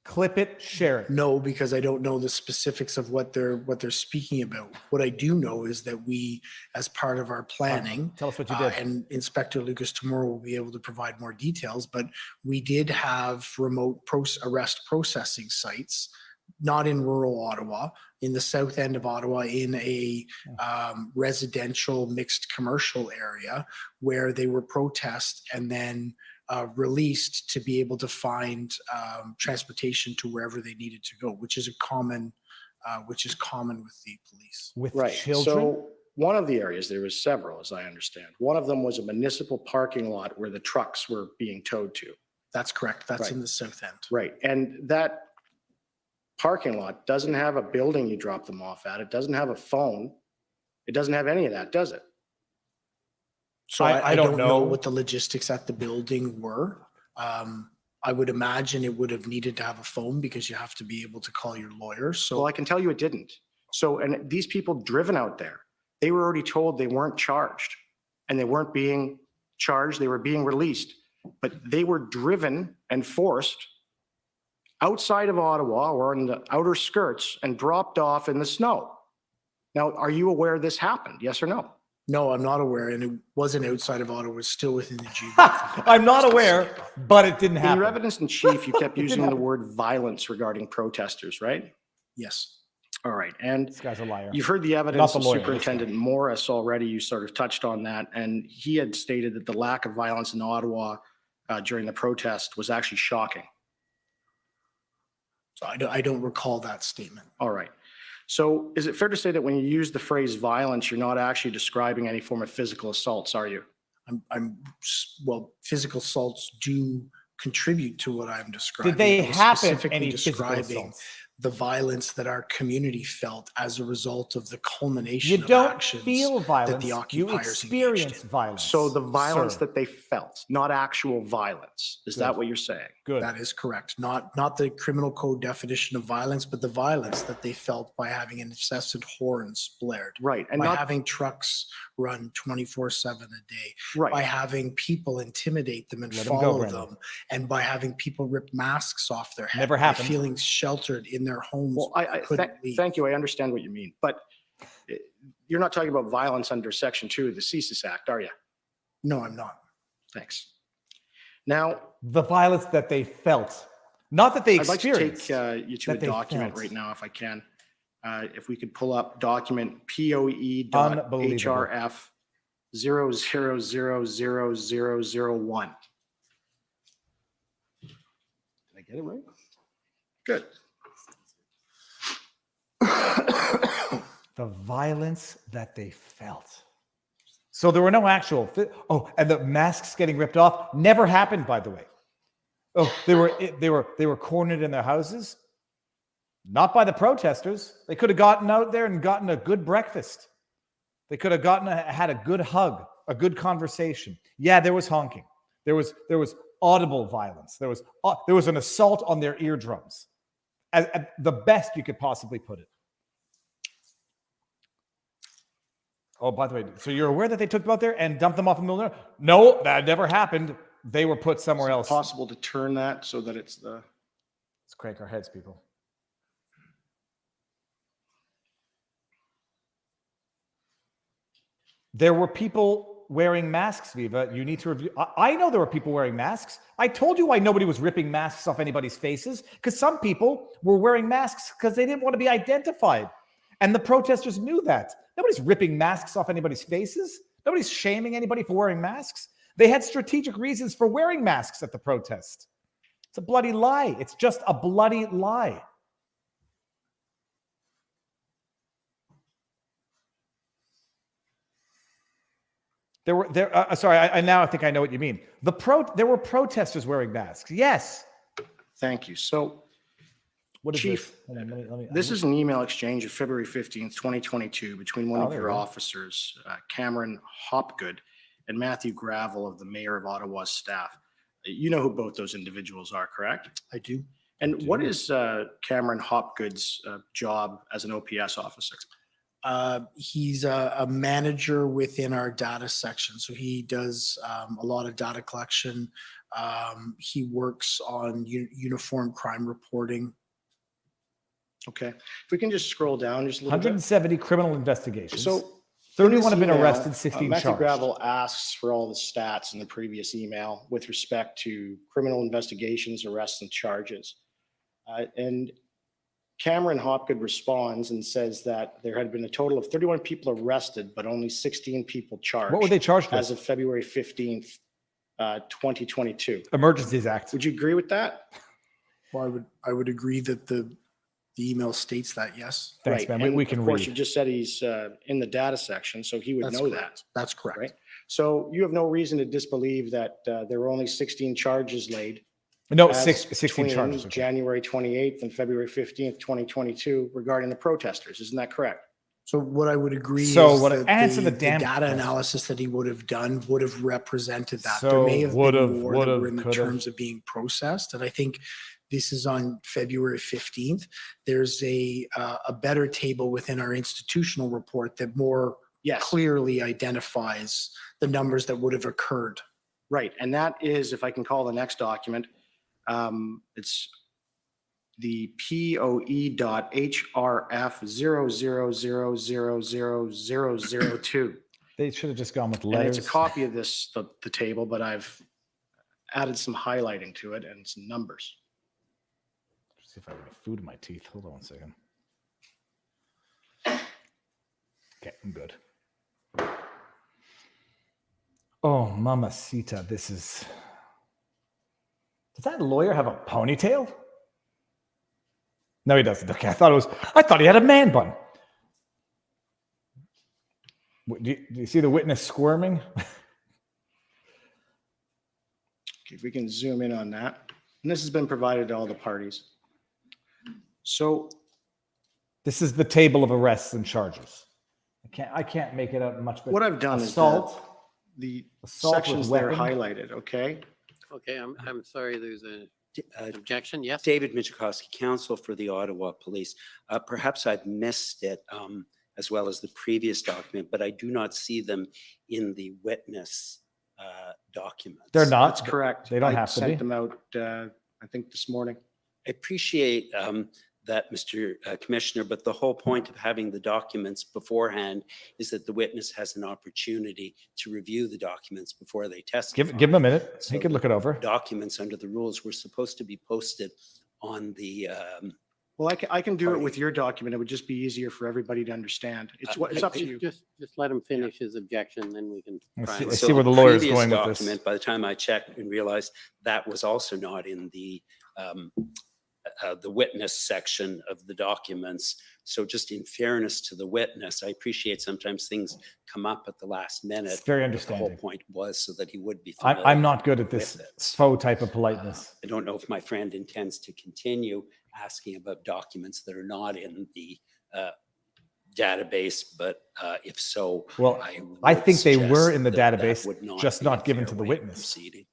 Clip it, share it. No, because I don't know the specifics of what they're speaking about. What I do know is that we, as part of our planning, Tell us what you did. and Inspector Lucas tomorrow will be able to provide more details, but we did have remote arrest processing sites, not in rural Ottawa, in the south end of Ottawa, in a residential mixed commercial area where they were protest and then released to be able to find transportation to wherever they needed to go, which is common with the police. With Right. children? So one of the areas, there was several, as I understand. One of them was a municipal parking lot where the trucks were being towed to. That's correct. That's Right. in the south end. Right. And that parking lot doesn't have a building you drop them off at. It doesn't have a phone. It doesn't have any of that, does it? So I I don't don't know. know what the logistics at the building were. I would imagine it would have needed to have a phone because you have to be able to call your lawyer. So Well, I can tell you it didn't. So, and these people driven out there, they were already told they weren't charged and they weren't being charged. They were being released, but they were driven and forced outside of Ottawa or in the outer skirts and dropped off in the snow. Now, are you aware this happened? Yes or no? no, I'm not aware, and it wasn't outside of Ottawa. It was still within the geographic. I'm not aware, but it didn't In happen. your evidence in chief, you kept It didn't using the happen. word violence regarding protesters, right? Yes. All right. And This guy's a liar. you've heard the evidence the of lawyer, this guy. Superintendent Morris already. You sort of touched on that. And he had stated that the lack of violence in Ottawa during the protest was actually shocking. So I don't recall that statement. All right. So is it fair to say that when you use the phrase violence, you're not actually describing any form of physical assaults, are you? Well, physical assaults do contribute to what I'm describing. Did they I was happen, specifically any physical describing assaults? the violence that our community felt as a result of the culmination You of don't actions feel that violence, the you occupiers engaged experience in. violence. So the violence sir. that they felt, not actual violence. Is that what you're saying? Good. That is correct. Not the criminal code definition of violence, but the violence that they felt by having incessant horns blared. Right. And by not having trucks run 24/7 a day, right. by having people intimidate them and Let 'em go, follow Brandon. them, and by having people rip masks off their head, Never by happened. feeling sheltered in their homes. Well, couldn't leave. thank you. I understand what you mean, but you're not talking about violence under Section 2 of the CSIS Act, are you? No, I'm not. Thanks. Now, The violence that they felt, not that they I'd like to experienced. take you to a that they document felt. right now, if I can. If we could pull up document Unbelievable. POE.HRF 0000001. Did I get it right? Good. The violence that they felt. So there were no actual. And the masks getting ripped off never happened, by the way. Oh, they were cornered in their houses, not by the protesters. They could have gotten out there and gotten a good breakfast. They could have had a good hug, a good conversation. Yeah, there was honking. There was audible violence. There was an assault on their eardrums, at the best you could possibly put it. Oh, by the way, so you're aware that they took them out there and dumped them off in the middle of nowhere? No, that never happened. They were put somewhere else. Possible to turn that so that it's the. Let's crank our heads, people. There were people wearing masks, Viva. You need to review. I know there were people wearing masks. I told you why nobody was ripping masks off anybody's faces, because some people were wearing masks because they didn't want to be identified. And the protesters knew that. Nobody's ripping masks off anybody's faces. Nobody's shaming anybody for wearing masks. They had strategic reasons for wearing masks at the protest. It's a bloody lie. It's just a bloody lie. Sorry, I now think I know what you mean. There were protesters wearing masks. Yes. Thank you. So What is Chief, this? Hold on, let me- This is an email exchange of February 15th, 2022 between one Oh, of there your we go. officers, Cameron Hopgood, and Matthew Gravel of the Mayor of Ottawa's staff. You know who both those individuals are, correct? I do. And what is Cameron Hopgood's job as an OPS officer? He's a manager within our data section. So he does a lot of data collection. He works on uniform crime reporting. Okay. If we can just scroll down just a little bit. 170 criminal investigations. So 31 have been in this email, arrested, 16 Matthew charged. Gravel asks for all the stats in the previous email with respect to criminal investigations, arrests, and charges. And Cameron Hopgood responds and says that there had been a total of 31 people arrested, but only 16 people charged. What were they charged with? As of February 15th, 2022. Emergencies Act. Would you agree with that? Well, I would agree that the email states that, yes. Thanks, man. And We can of course, read. you just said he's in the data section, so he would That's know correct. that. That's correct. Right? So you have no reason to disbelieve that there were only 16 charges laid. No, as 16 between charges. Okay. January 28th and February 15th, 2022 regarding the protesters. Isn't that correct? So what I would agree So is what- that answer the the damn data question. analysis that he would have done would have represented that. So There may have would've, been more that would've, were in the could've. terms of being processed. And I think this is on February 15th. There's a better table within our institutional report that more clearly identifies the numbers that would have occurred. Right. And that is, if I can call the next document, it's the POE.HRF 00000002. They should have just gone with And letters. it's a copy of this, the table, but I've added some highlighting to it and some numbers. See if I have any food in my teeth. Hold on 1 second. Okay, I'm good. Oh, mamacita, this is... Does that lawyer have a ponytail? No, he doesn't. Okay, I thought he had a man bun. Do you see the witness squirming? Okay, if we can zoom in on that. And this has been provided to all the parties. So This is the table of arrests and charges. I can't make it up much better. what I've done Assault, is that the assault with sections that are weapon. highlighted, okay? Okay, I'm sorry, there's a objection, yes? David Michikowski, counsel for the Ottawa Police. Perhaps I've missed it as well as the previous document, but I do not see them in the witness documents. They're not. That's correct. They don't I have to sent be. them out, I think this morning. I appreciate that, Mr. Commissioner, but the whole point of having the documents beforehand is that the witness has an opportunity to review the documents before they testify. Give him a minute. So He can look it over. Documents under the rules were supposed to be posted on the Well, I can do it with your document. It would just be easier for everybody to understand. It's up to you. Just let him finish his objection, then we can try. I and- see where the lawyer's previous going with this. document, by the time I checked and realized that was also not in the witness section of the documents. So just in fairness to the witness, I appreciate sometimes things come up at the last minute. It's very The understanding. whole point was so that he would be familiar. I'm not good at this with it. faux type of politeness. I don't know if my friend intends to continue asking about documents that are not in the database, but if so, Well, I I would think they were suggest in the that that database, would just be a not given fair to the way of witness. proceeding.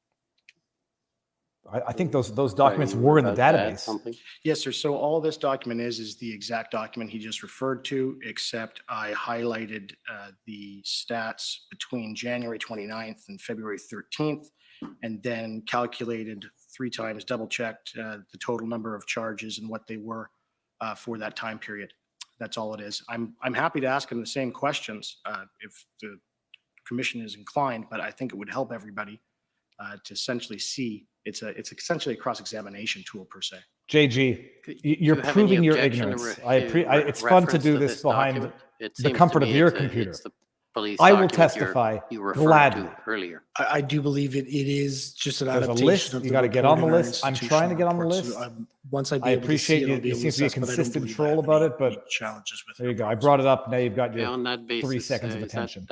I think those documents were in the database. Yes, sir. So all this document is the exact document he just referred to, except I highlighted the stats between January 29th and February 13th, and then calculated 3 times, double-checked the total number of charges and what they were for that time period. That's all it is. I'm happy to ask him the same questions if the commission is inclined, but I think it would help everybody to essentially see. It's essentially a cross-examination tool per se. JG, Do you're you have any proving your objection to ignorance. It's fun to reference do to this behind document? It the seems to comfort of me your it's computer. it's the police I will document testify you referred gladly. to earlier. I do believe it is just an There's a adaptation list. of You the got to get report on the in our list. I'm trying to get on the institutional list. report. So, once I be I able to see appreciate it, you. I'll be You able seem to be a assess, but I don't consistent believe I troll have about any it, but challenges with it. there you go. I brought it up. Now you've got Okay, your on that basis, 3 seconds of is attention.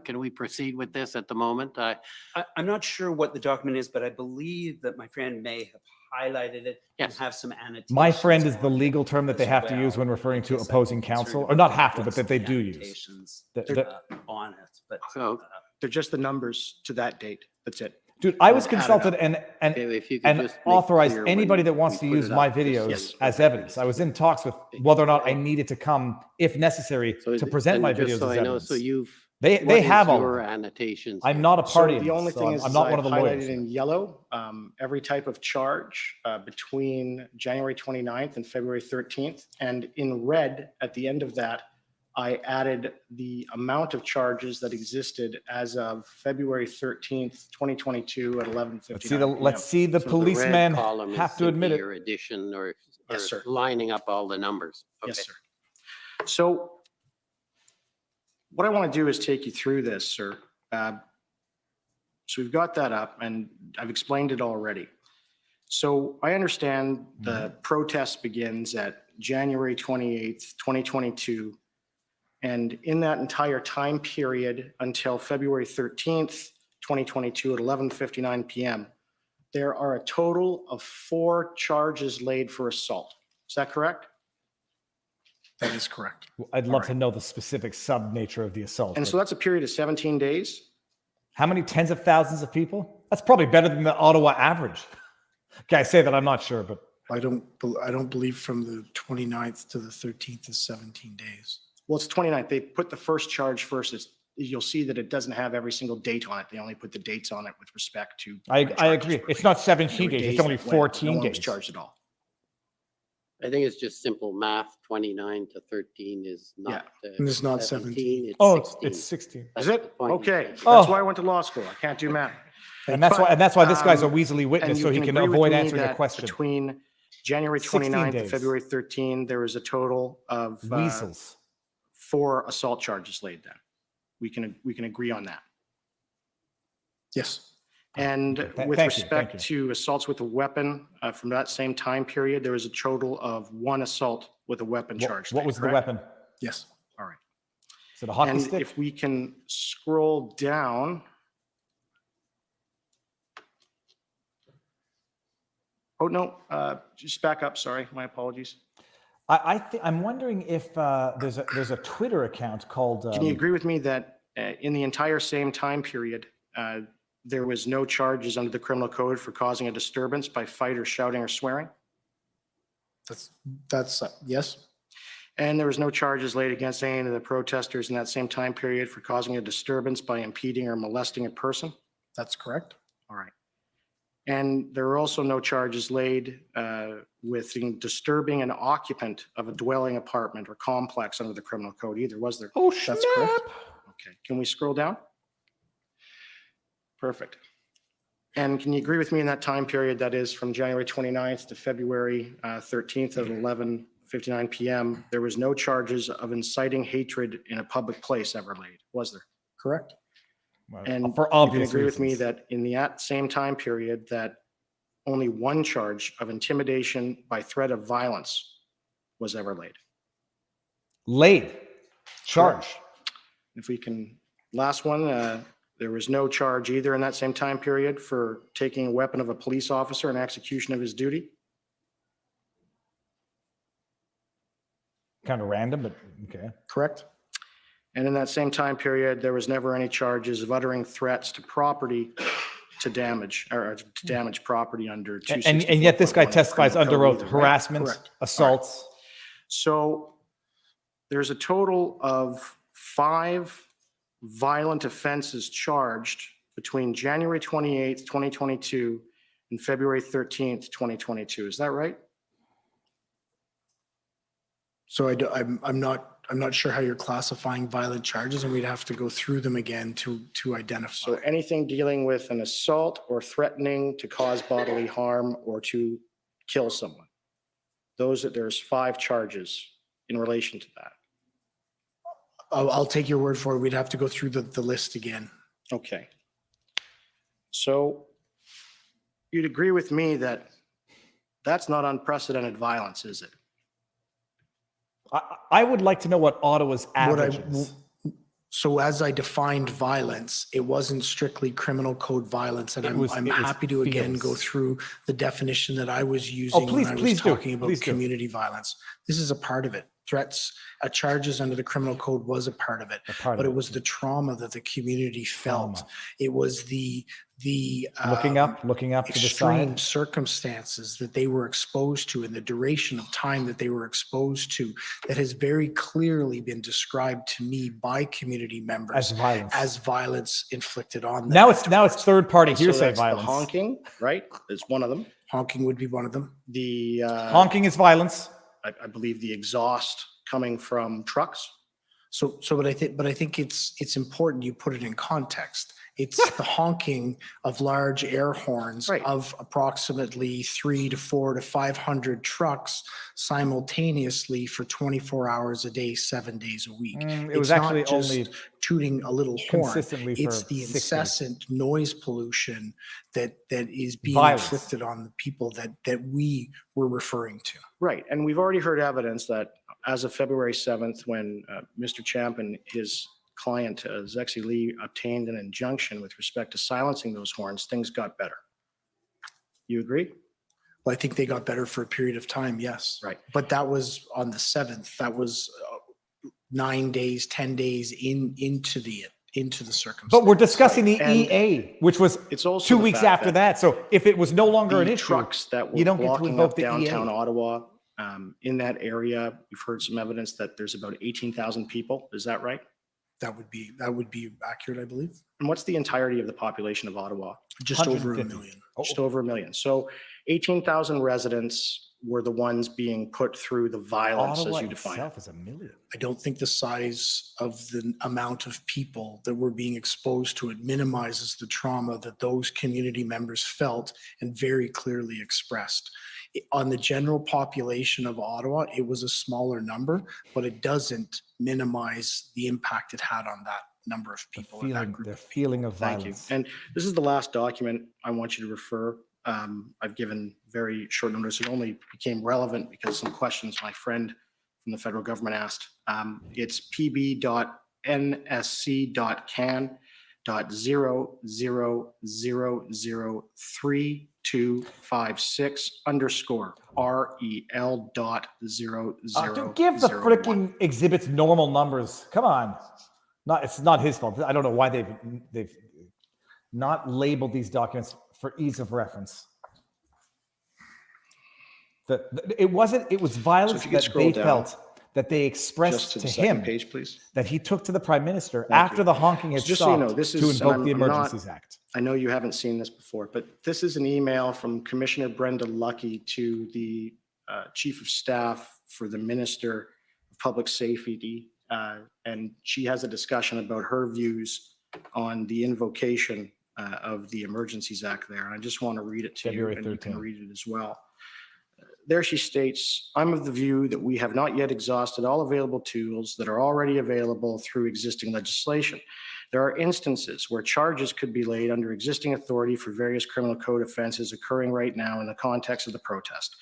can we proceed with this at the moment? I'm not sure what the document is, but I believe that my friend may have highlighted it and Yes. have some annotations. My friend is the on it legal term that they as have to use well, when referring to because I'm opposing concerned counsel, or about not have to, but what's that they the do use. annotations, The- on it, but. So, They're just the numbers to that date. That's it. Dude, I was Add it up. consulted and okay, if you could and just make authorized clear anybody when that wants we to put use it my up, just so videos it's as for evidence. I was in talks with whether or not I needed to come, if necessary, So to present and my just videos so as I know, evidence. so you've. They what is have all your of them. annotations. I'm here? not a party. So the only thing is, I'm not one of the I've lawyers. highlighted in yellow, every type of charge between January 29th and February 13th. And in red, at the end of that, I added the amount of charges that existed as of February 13th, 2022 at 11:59 Let's see the So policeman red column is have to admit simply it. your addition or Yes, sir. lining up all the numbers. Yes, Okay. sir. So what I want to do is take you through this, sir. So we've got that up and I've explained it already. So I understand the protest begins at January 28th, 2022. And in that entire time period until February 13th, 2022 at 11:59 PM, there are a total of 4 charges laid for assault. Is that correct? That is correct. I'd love to know the specific sub nature of the assault. And but so that's a period of 17 days. how many tens of thousands of people? That's probably better than the Ottawa average. Okay, I say that, I'm not sure, but I don't believe from the 29th to the 13th is 17 days. Well, it's 29th. They put the first charge first. You'll see that it doesn't have every single date on it. They only put the dates on it with respect to. I agree. It's not There 17 were days, it's only that went, no 14 one was days. charged at all. I think it's just simple math. 29 to 13 is not. And it's not 17. It's Oh, 16. it's 16. That's Is the it? point. Okay. That's Oh. why I went to law school. I can't do math. And that's why this guy's a weaselly and witness, you so he can agree with avoid me answering a that question. Between January 16 29th to days. February 13, there was a total of Weasels. 4 assault charges laid then. We can agree on that. Yes. And Okay, with thank you, respect to assaults with a weapon, from that same time period, there was a total of 1 assault with a weapon charge. What laid, was the correct? weapon? Yes. All right. Is it a hockey And stick? if we can scroll down. Oh, no, just back up. Sorry, my apologies. I'm wondering if there's a Twitter account called. Can you agree with me that in the entire same time period, there was no charges under the criminal code for causing a disturbance by fight or shouting or swearing? That's yes. And there was no charges laid against any of the protesters in that same time period for causing a disturbance by impeding or molesting a person? That's correct. All right. And there were also no charges laid with disturbing an occupant of a dwelling apartment or complex under the criminal code either, was there? Oh, That's correct. Okay, can we scroll down? Perfect. And can you agree with me in that time period, that is from January 29th to February 13th at 11:59 PM, there was no charges of inciting hatred in a public place ever laid, was there? Correct. And for you can obvious agree with me reasons. that in the same time period, that only 1 charge of intimidation by threat of violence was ever laid. Laid. Charge. If we can, last one, there was no charge either in that same time period for taking a weapon of a police officer in execution of his duty. Kind of random, but okay. Correct. And in that same time period, there was never any charges of uttering threats to property to damage property under 264.1. And yet this guy of the testifies criminal under code oath, either, right? harassment, Correct. assaults. So there's a total of 5 violent offenses charged between January 28th, 2022 and February 13th, 2022. Is that right? So I'm not sure how you're classifying violent charges, and we'd have to go through them again to identify. So anything dealing with an assault or threatening to cause bodily harm or to kill someone. There's 5 charges in relation to that. I'll take your word for it. We'd have to go through the list again. Okay. So you'd agree with me that that's not unprecedented violence, is it? I would like to know what Ottawa's What average is. So as I defined violence, it wasn't strictly criminal code violence. And I'm happy to again go through the definition that I was using when I was talking about community violence. This is a part of it. Threats, charges under the criminal code was a part of it, but it was the trauma that the community felt. It was the looking up to the extreme side. circumstances that they were exposed to and the duration of time that they were exposed to that has very clearly been described to me by community members as violence inflicted on them. Now it's third party So hearsay that's the violence. honking, right? Is one of them. Honking would be one of them. The honking is violence. I believe the exhaust coming from trucks. But I think it's important you put it in context. It's the honking of large air horns of approximately 300 to 400 to 500 trucks simultaneously for 24 hours a day, 7 days a week. It was actually only tooting a little horn. consistently It's for the 6 days. incessant noise pollution that is being Violence. inflicted on the people that we were referring to. Right. And we've already heard evidence that as of February 7th, when Mr. Champ and his client, Zexi Lee, obtained an injunction with respect to silencing those horns, things got better. You agree? Well, I think they got better for a period of time, yes. Right. But that was on the 7th. That was 9 days, 10 days into the circumstance. But we're discussing the And EA, which was it's also 2 the weeks fact after that. So if it was no longer an the issue, trucks that were you don't get to blocking invoke up the downtown EA. Ottawa, in that area, we've heard some evidence that there's about 18,000 people. Is that right? That would be accurate, I believe. And what's the entirety of the population of Ottawa? Just over a 150. million. Just over a million. So 18,000 residents were the ones being put through the violence Ottawa as you define it. itself is a million. I don't think the size of the amount of people that were being exposed to it minimizes the trauma that those community members felt and very clearly expressed. On the general population of Ottawa, it was a smaller number, but it doesn't minimize the impact it had on that number of people. or that group The of feeling of Thank you. violence. And this is the last document I want you to refer. I've given very short notice. It only became relevant because some questions my friend from the federal government asked. It's pb.nsc.can.0003256_ Give the freaking exhibits normal numbers. Come on. It's not his fault. I don't know why they've not labeled these documents for ease of reference. It was violence if you could that scroll they down felt, that they just expressed to to the second him, page, please. that he took to the prime minister Thank after you. the honking had So just so you stopped know, this to is, and invoke the I'm not- Emergencies Act. I know you haven't seen this before, but this is an email from Commissioner Brenda Lucky to the Chief of Staff for the Minister of Public Safety. And she has a discussion about her views on the invocation of the Emergencies Act there. And I just want to read it to February you, and you can 13th. read it as well. There she states, I'm of the view that we have not yet exhausted all available tools that are already available through existing legislation. There are instances where charges could be laid under existing authority for various criminal code offenses occurring right now in the context of the protest.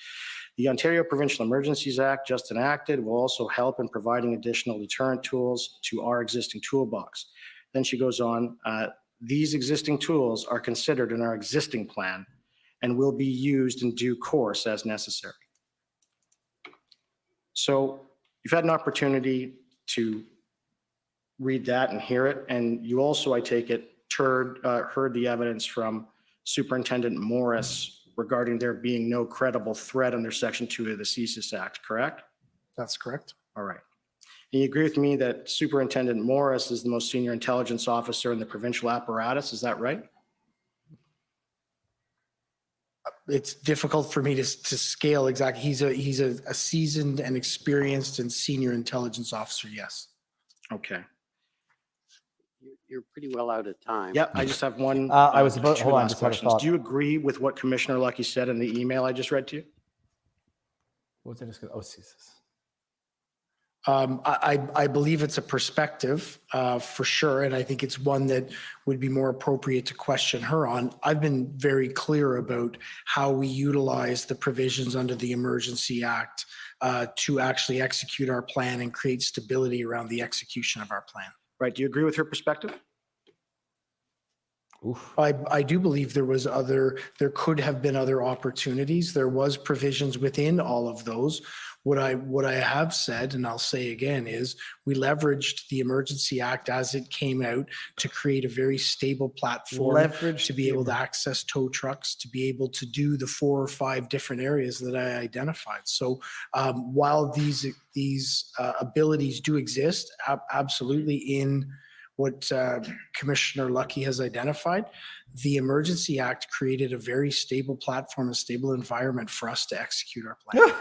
The Ontario Provincial Emergencies Act, just enacted, will also help in providing additional deterrent tools to our existing toolbox. Then she goes on, these existing tools are considered in our existing plan and will be used in due course as necessary. So you've had an opportunity to read that and hear it, and you also, I take it, heard the evidence from Superintendent Morris regarding there being no credible threat under Section 2 of the CSIS Act, correct? That's correct. All right. And you agree with me that Superintendent Morris is the most senior intelligence officer in the provincial apparatus, is that right? It's difficult for me to scale exactly. He's a seasoned and experienced and senior intelligence officer, yes. Okay. You're pretty well out of time. Yep, I just have one. I was about, two hold on, last just had a questions. thought. Do you agree with what Commissioner Lucky said in the email I just read to you? What was I just going to, oh, Jesus. I believe it's a perspective for sure, and I think it's one that would be more appropriate to question her on. I've been very clear about how we utilize the provisions under the Emergency Act to actually execute our plan and create stability around the execution of our plan. Right? Do you agree with her perspective? I do believe there could have been other opportunities. There was provisions within all of those. What I have said, and I'll say again, is we leveraged the Emergency Act as it came out to create a very stable platform to be able to access tow trucks, to be able to do the 4 or 5 different areas that I identified. So while these abilities do exist, absolutely in what Commissioner Lucky has identified, the Emergency Act created a very stable platform, a stable environment for us to execute our plan.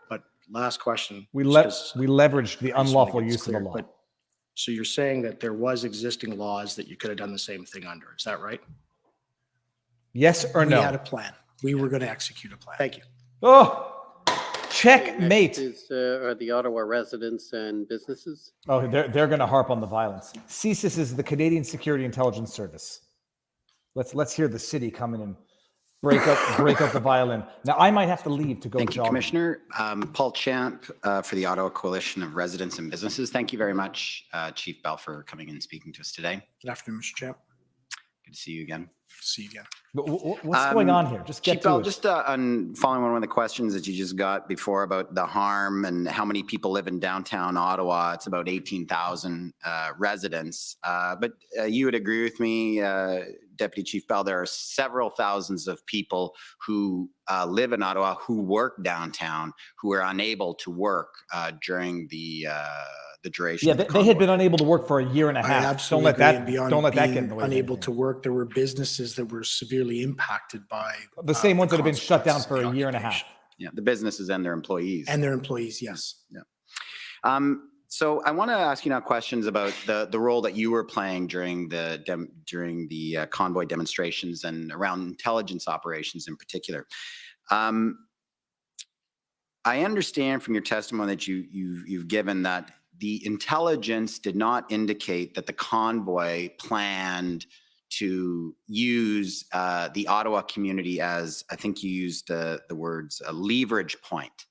But last question. We just 'cause leveraged the I just wanna unlawful get this use of the clear, law. but- So you're saying that there was existing laws that you could have done the same thing under. Is that right? Yes or no? We had a plan. We were going to execute a plan. Thank you. Oh, Okay, checkmate. next are the Ottawa residents and businesses. Oh, they're going to harp on the violence. CSIS is the Canadian Security Intelligence Service. Let's hear the city come in and break up the violin. Now I might have to leave to go. Thank you, jogging. Commissioner. Paul Champ for the Ottawa Coalition of Residents and Businesses. Thank you very much, Chief Bell, for coming and speaking to us today. Good afternoon, Mr. Champ. Good to see you again. See you again. What's going on here? Just get Chief to Bell, it. just on following one of the questions that you just got before about the harm and how many people live in downtown Ottawa. It's about 18,000 residents. But you would agree with me, Deputy Chief Bell, there are several thousands of people who live in Ottawa who work downtown who are unable to work during the duration. Yeah, of the they had convoy. been unable to work for a year and a I half. absolutely agree. And beyond Don't let that get being in the way. of unable anything. to work, there were businesses that were severely impacted by The same ones that have been shut down for a year and a half. Yeah, the businesses and their employees. And their employees, yes. Yeah. So I want to ask you now questions about the role that you were playing during the convoy demonstrations and around intelligence operations in particular. I understand from your testimony that you've given that the intelligence did not indicate that the convoy planned to use the Ottawa community as, I think you used the words, a leverage point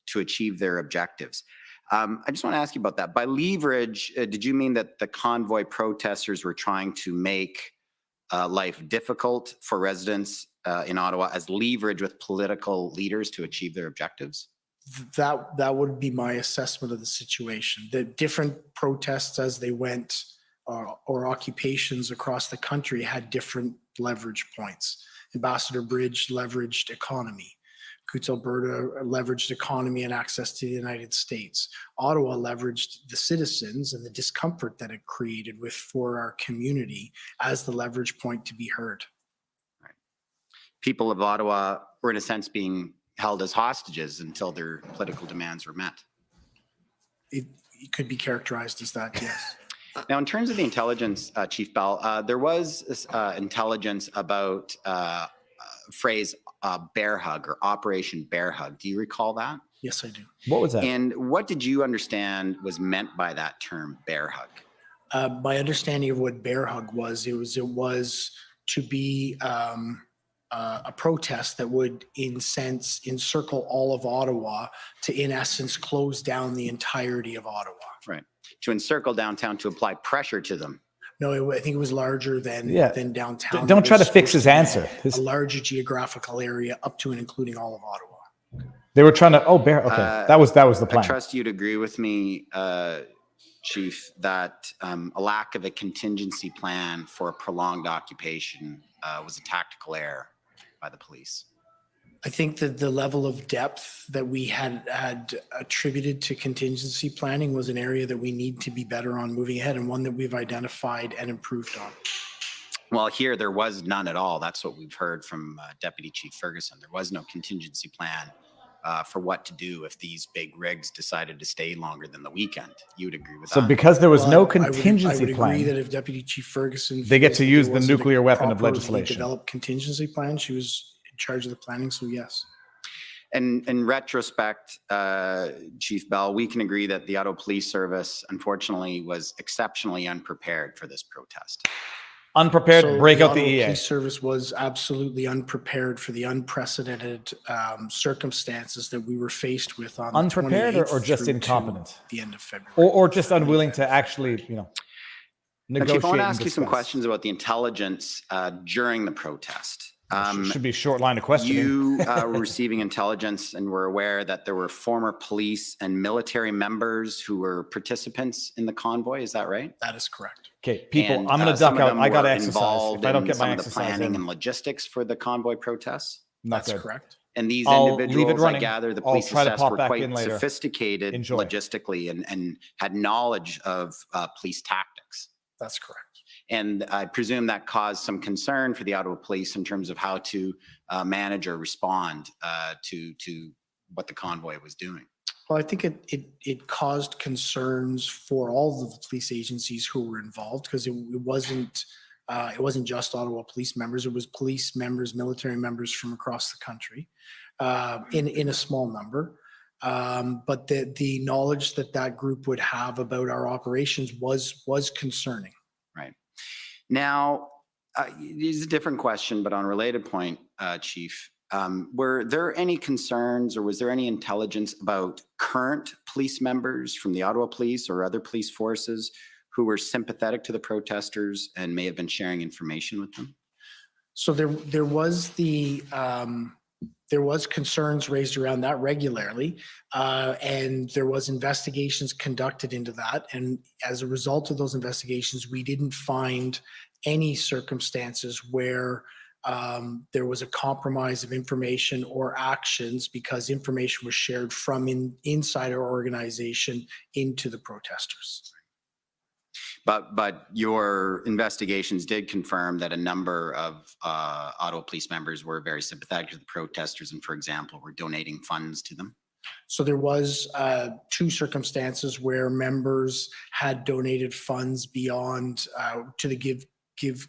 to achieve their objectives. I just want to ask you about that. By leverage, did you mean that the convoy protesters were trying to make life difficult for residents in Ottawa as leverage with political leaders to achieve their objectives? That would be my assessment of the situation. The different protests as they went or occupations across the country had different leverage points. Ambassador Bridge leveraged economy. Coutts, Alberta leveraged economy and access to the United States. Ottawa leveraged the citizens and the discomfort that it created for our community as the leverage point to be heard. Right. People of Ottawa were in a sense being held as hostages until their political demands were met. It could be characterized as that, yes. Now, in terms of the intelligence, Chief Bell, there was intelligence about Frei's bear hug or Operation Bear Hug. Do you recall that? Yes, I do. What was that? And what did you understand was meant by that term, bear hug? My understanding of what bear hug was, it was to be a protest that would, in sense, encircle all of Ottawa to, in essence, close down the entirety of Ottawa. Right. To encircle downtown to apply pressure to them. No, I think it was larger than downtown. Don't It try to was fix his supposed to be answer. A larger geographical area up to and including all of Ottawa. They were trying to. Oh, bear. Okay, that was the plan. I trust you'd agree with me, Chief, that a lack of a contingency plan for a prolonged occupation was a tactical error by the police. I think that the level of depth that we had attributed to contingency planning was an area that we need to be better on moving ahead, and one that we've identified and improved on. Well, here there was none at all. That's what we've heard from Deputy Chief Ferguson. There was no contingency plan for what to do if these big rigs decided to stay longer than the weekend. You would agree with that? So because there was Well, no I contingency would plan, agree that if Deputy Chief Ferguson they get feels to that use there the wasn't a nuclear weapon of properly legislation. developed contingency plan, she was in charge of the planning, so yes. And in retrospect, Chief Bell, we can agree that the Ottawa Police Service, unfortunately, was exceptionally unprepared for this protest. Unprepared, So break out the Ottawa EA. Police Service was absolutely unprepared for the unprecedented circumstances that we were faced with on Unprepared the or 28th just through to incompetent? the end of February. Or just unwilling to actually, Chief, I want negotiate to and ask you some discuss. questions about the intelligence during the protest. Should be a short line of questioning. You were receiving intelligence and were aware that there were former police and military members who were participants in the convoy. Is that right? That is correct. Okay, people, And, I'm going to some duck of out. them I got to were exercise. involved If I don't in get some my of the exercise planning in, and logistics for the convoy protests. That's good. correct. And these I'll leave it individuals, I running. gather, the I'll police try to assessed pop were back quite in later. sophisticated Enjoy. logistically and had knowledge of police tactics. That's correct. And I presume that caused some concern for the Ottawa Police in terms of how to manage or respond to what the convoy was doing. Well, I think it caused concerns for all of the police agencies who were involved, because it wasn't just Ottawa police members. It was police members, military members from across the country, in a small number. But the knowledge that group would have about our operations was concerning. Right. Now, this is a different question, but on a related point, Chief, were there any concerns or was there any intelligence about current police members from the Ottawa Police or other police forces who were sympathetic to the protesters and may have been sharing information with them? So there was concerns raised around that regularly, and there was investigations conducted into that. And as a result of those investigations, we didn't find any circumstances where there was a compromise of information or actions because information was shared from inside our organization into the protesters. But your investigations did confirm that a number of Ottawa Police members were very sympathetic to the protesters and, for example, were donating funds to them. So there was two circumstances where members had donated funds beyond to the Give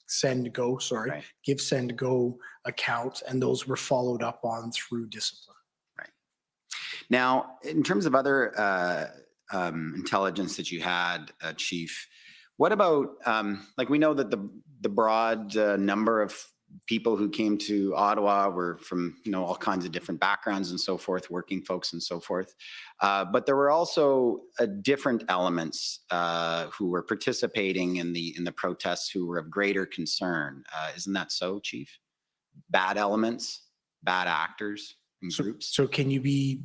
Send Go account, and those were followed up on through discipline. Right. Now, in terms of other intelligence that you had, Chief, what about, like we know that the broad number of people who came to Ottawa were from, all kinds of different backgrounds and so forth, working folks and so forth. But there were also different elements who were participating in the protests who were of greater concern. Isn't that so, Chief? Bad elements, bad actors and groups. So can you be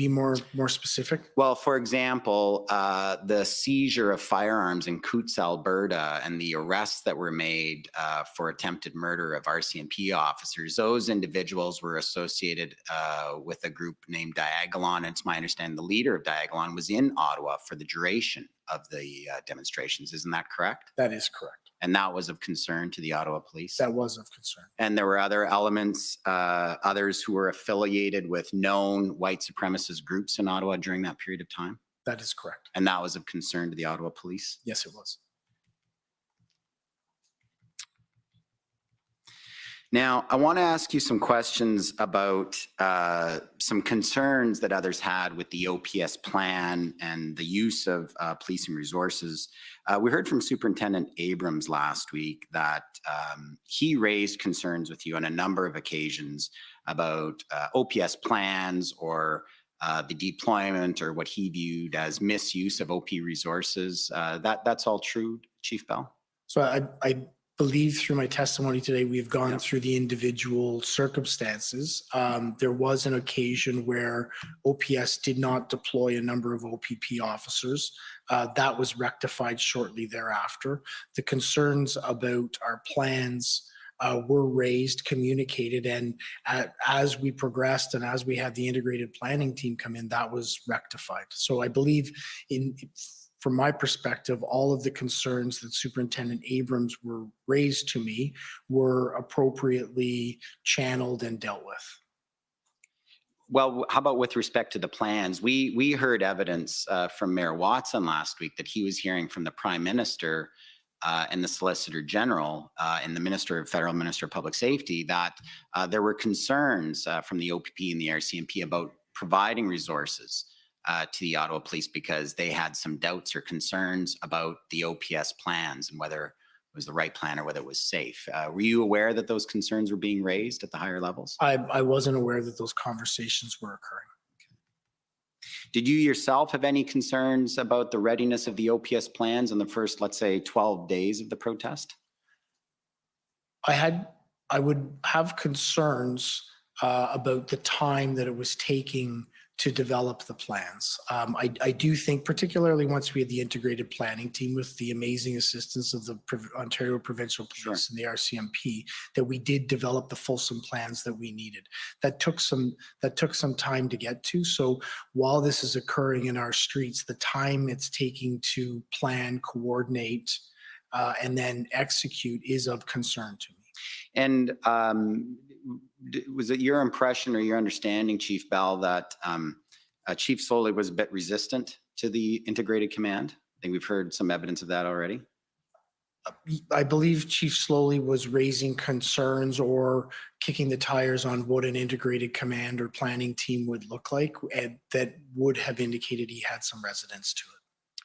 more specific? Well, for example, the seizure of firearms in Coutts, Alberta, and the arrests that were made for attempted murder of RCMP officers, those individuals were associated with a group named Diagolon. And it's my understanding the leader of Diagolon was in Ottawa for the duration of the demonstrations. Isn't that correct? That is correct. And that was of concern to the Ottawa Police? That was of concern. And there were other elements, others who were affiliated with known white supremacist groups in Ottawa during that period of time? That is correct. And that was of concern to the Ottawa Police? Yes, it was. Now, I want to ask you some questions about some concerns that others had with the OPS plan and the use of policing resources. We heard from Superintendent Abrams last week that he raised concerns with you on a number of occasions about OPS plans or the deployment or what he viewed as misuse of OP resources. That's all true, Chief Bell? So I believe through my testimony today, we've gone through the individual circumstances. There was an occasion where OPS did not deploy a number of OPP officers. That was rectified shortly thereafter. The concerns about our plans were raised, communicated, and as we progressed and as we had the integrated planning team come in, that was rectified. So I believe from my perspective, all of the concerns that Superintendent Abrams were raised to me were appropriately channeled and dealt with. Well, how about with respect to the plans? We heard evidence from Mayor Watson last week that he was hearing from the Prime Minister and the Solicitor General and the Federal Minister of Public Safety that there were concerns from the OPP and the RCMP about providing resources to the Ottawa Police because they had some doubts or concerns about the OPS plans and whether it was the right plan or whether it was safe. Were you aware that those concerns were being raised at the higher levels? I wasn't aware that those conversations were occurring. Did you yourself have any concerns about the readiness of the OPS plans in the first, let's say, 12 days of the protest? I would have concerns about the time that it was taking to develop the plans. I do think, particularly once we had the integrated planning team with the amazing assistance of the Ontario Provincial Police and the RCMP, that we did develop the fulsome plans that we needed. That took some time to get to. So while this is occurring in our streets, the time it's taking to plan, coordinate, and then execute is of concern to me. And was it your impression or your understanding, Chief Bell, that Chief Slowly was a bit resistant to the integrated command? I think we've heard some evidence of that already. I believe Chief Slowly was raising concerns or kicking the tires on what an integrated command or planning team would look like, and that would have indicated he had some resonance to it.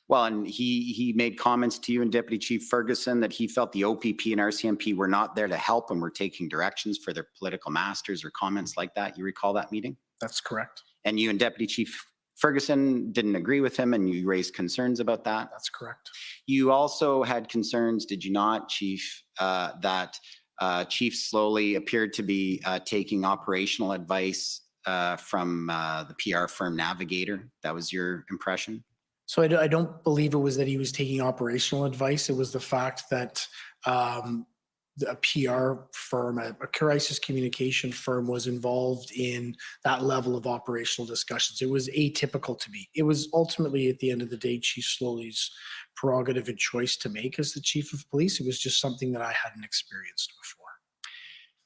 Well, and he made comments to you and Deputy Chief Ferguson that he felt the OPP and RCMP were not there to help and were taking directions for their political masters or comments like that. You recall that meeting? That's correct. And you and Deputy Chief Ferguson didn't agree with him and you raised concerns about that? That's correct. You also had concerns, did you not, Chief, that Chief Slowly appeared to be taking operational advice from the PR firm Navigator? That was your impression? So I don't believe it was that he was taking operational advice. It was the fact that a PR firm, a crisis communication firm, was involved in that level of operational discussions. It was atypical to me. It was ultimately, at the end of the day, Chief Slowly's prerogative and choice to make as the chief of police. It was just something that I hadn't experienced before.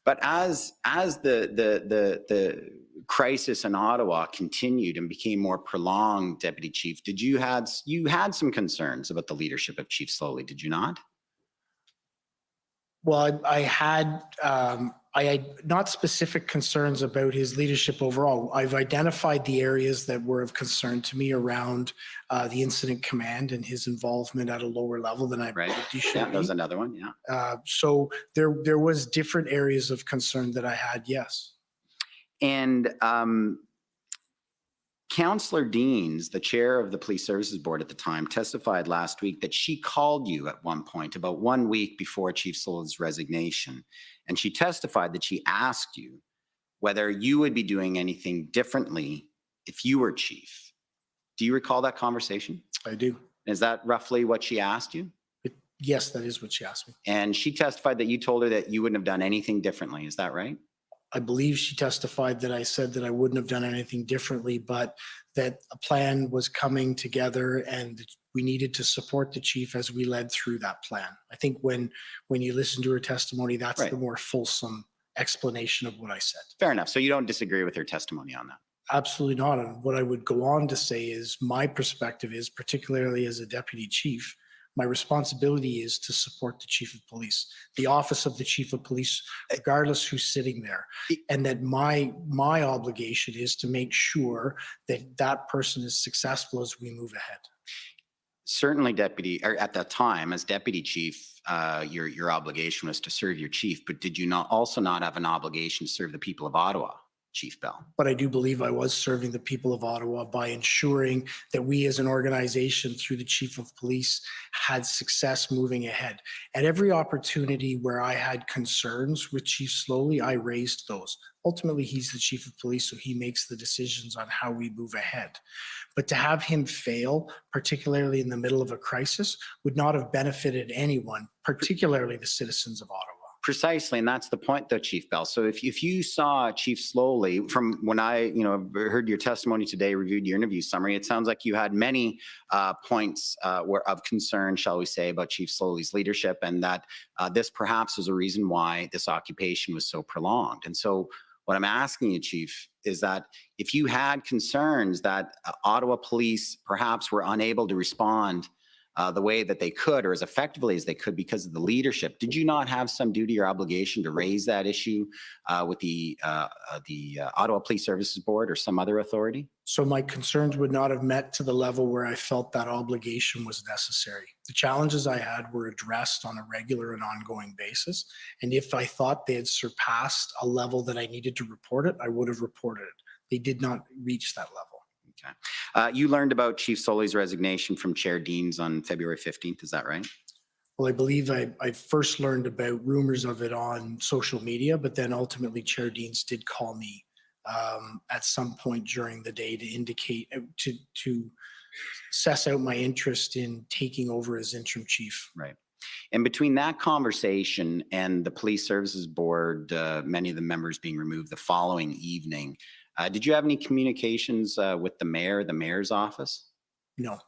But as the crisis in Ottawa continued and became more prolonged, Deputy Chief, you had some concerns about the leadership of Chief Slowly, did you not? Well, I had not specific concerns about his leadership overall. I've identified the areas that were of concern to me around the incident command and his involvement at a lower level than I believed he should Yeah, be. that was another one, yeah. So there was different areas of concern that I had, yes. And Councillor Deans, the chair of the Police Services Board at the time, testified last week that she called you at one point about 1 week before Chief Slowly's resignation. And she testified that she asked you whether you would be doing anything differently if you were chief. Do you recall that conversation? I do. Is that roughly what she asked you? Yes, that is what she asked me. And she testified that you told her that you wouldn't have done anything differently. Is that right? I believe she testified that I said that I wouldn't have done anything differently, but that a plan was coming together and we needed to support the chief as we led through that plan. I think when you listen to her testimony, that's the more fulsome explanation of what I said. Fair enough. So you don't disagree with her testimony on that? Absolutely not. And what I would go on to say is my perspective is, particularly as a deputy chief, my responsibility is to support the chief of police, the office of the chief of police, regardless who's sitting there. And that my obligation is to make sure that that person is successful as we move ahead. Certainly, Deputy, or at that time, as Deputy Chief, your obligation was to serve your chief, but did you not also not have an obligation to serve the people of Ottawa, Chief Bell? But I do believe I was serving the people of Ottawa by ensuring that we as an organization, through the chief of police, had success moving ahead. At every opportunity where I had concerns with Chief Slowly, I raised those. Ultimately, he's the chief of police, so he makes the decisions on how we move ahead. But to have him fail, particularly in the middle of a crisis, would not have benefited anyone, particularly the citizens of Ottawa. Precisely, and that's the point, though, Chief Bell. So if you saw Chief Slowly, from when I heard your testimony today, reviewed your interview summary, it sounds like you had many points were of concern, shall we say, about Chief Slowly's leadership, and that this perhaps was a reason why this occupation was so prolonged. And so what I'm asking you, Chief, is that if you had concerns that Ottawa police perhaps were unable to respond the way that they could, or as effectively as they could because of the leadership, did you not have some duty or obligation to raise that issue with the Ottawa Police Services Board or some other authority? So my concerns would not have met to the level where I felt that obligation was necessary. The challenges I had were addressed on a regular and ongoing basis. And if I thought they had surpassed a level that I needed to report it, I would have reported it. They did not reach that level. You learned about Chief Solly's resignation from Chair Deans on February 15th, is that right? Well, I believe I first learned about rumors of it on social media, but then ultimately Chair Deans did call me at some point during the day to indicate, to suss out my interest in taking over as interim chief. Right. And between that conversation and the Police Services Board, many of the members being removed the following evening, did you have any communications with the mayor, the mayor's office? No.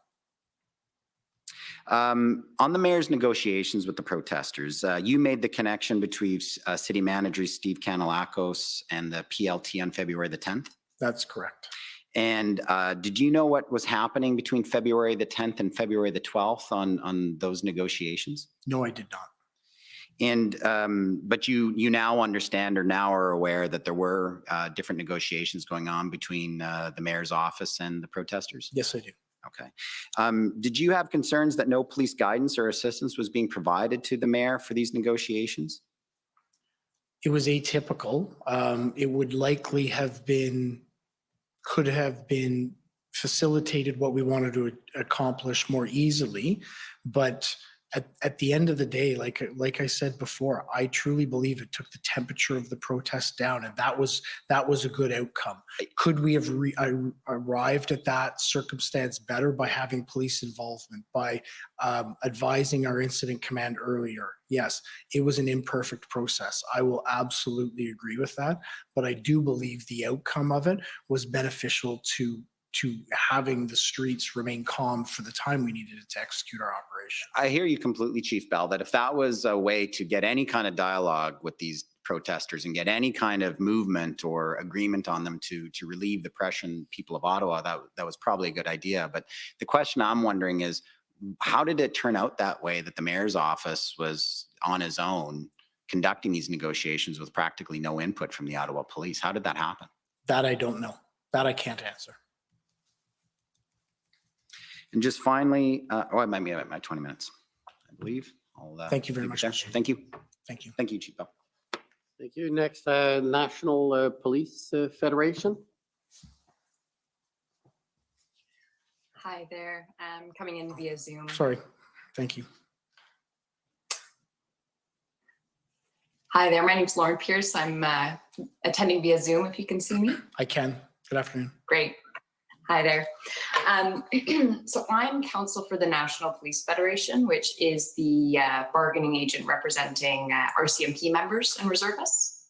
On the mayor's negotiations with the protesters, you made the connection between City Manager Steve Kanellakos and the PLT on February the 10th? That's correct. And did you know what was happening between February the 10th and February the 12th on those negotiations? No, I did not. And but you now understand or now are aware that there were different negotiations going on between the mayor's office and the protesters? Yes, I do. Okay. Did you have concerns that no police guidance or assistance was being provided to the mayor for these negotiations? It was atypical. It would likely have been, could have been facilitated what we wanted to accomplish more easily. But at the end of the day, like I said before, I truly believe it took the temperature of the protest down, and that was a good outcome. Could we have arrived at that circumstance better by having police involvement, by advising our incident command earlier? Yes, it was an imperfect process. I will absolutely agree with that, but I do believe the outcome of it was beneficial to having the streets remain calm for the time we needed it to execute our operation. I hear you completely, Chief Bell, that if that was a way to get any kind of dialogue with these protesters and get any kind of movement or agreement on them to relieve the pressure on people of Ottawa, that was probably a good idea. But the question I'm wondering is, how did it turn out that way, that the mayor's office was on his own conducting these negotiations with practically no input from the Ottawa police? How did that happen? That I don't know. That I can't answer. And just finally, I might be at my 20 minutes, I believe. Thank you very much. Thank you. Thank you. Thank you, Chief Bell. Thank you. Next, National Police Federation. Hi there. I'm coming in via Zoom. Sorry. Thank you. Hi there. My name's Lauren Pierce. I'm attending via Zoom, if you can see me. I can. Good afternoon. Great. Hi there. So I'm counsel for the National Police Federation, which is the bargaining agent representing RCMP members and reservists.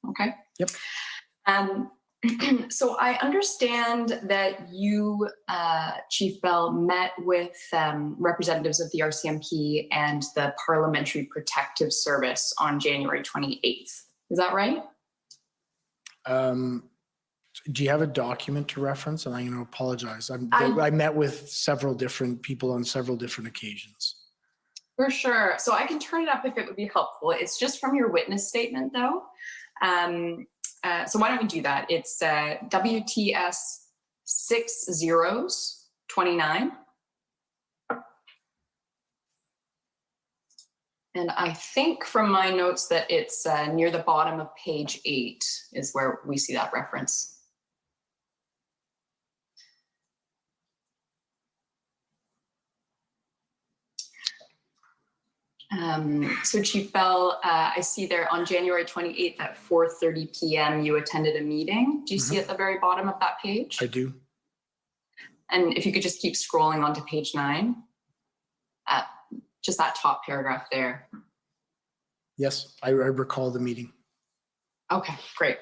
Okay. Yep. So I understand that you, Chief Bell, met with representatives of the RCMP and the Parliamentary Protective Service on January 28th. Is that right? Do you have a document to reference? And I'm going to apologize. I met with several different people on several different occasions. For sure. So I can turn it up if it would be helpful. It's just from your witness statement, though. So why don't we do that? It's WTS 6029. And I think from my notes that it's near the bottom of page 8 is where we see that reference. So Chief Bell, I see there on January 28th at 4:30 p.m. you attended a meeting. Do you see at the very bottom of that page? I do. And if you could just keep scrolling onto page 9, just that top paragraph there. Yes, I recall the meeting. Okay, great.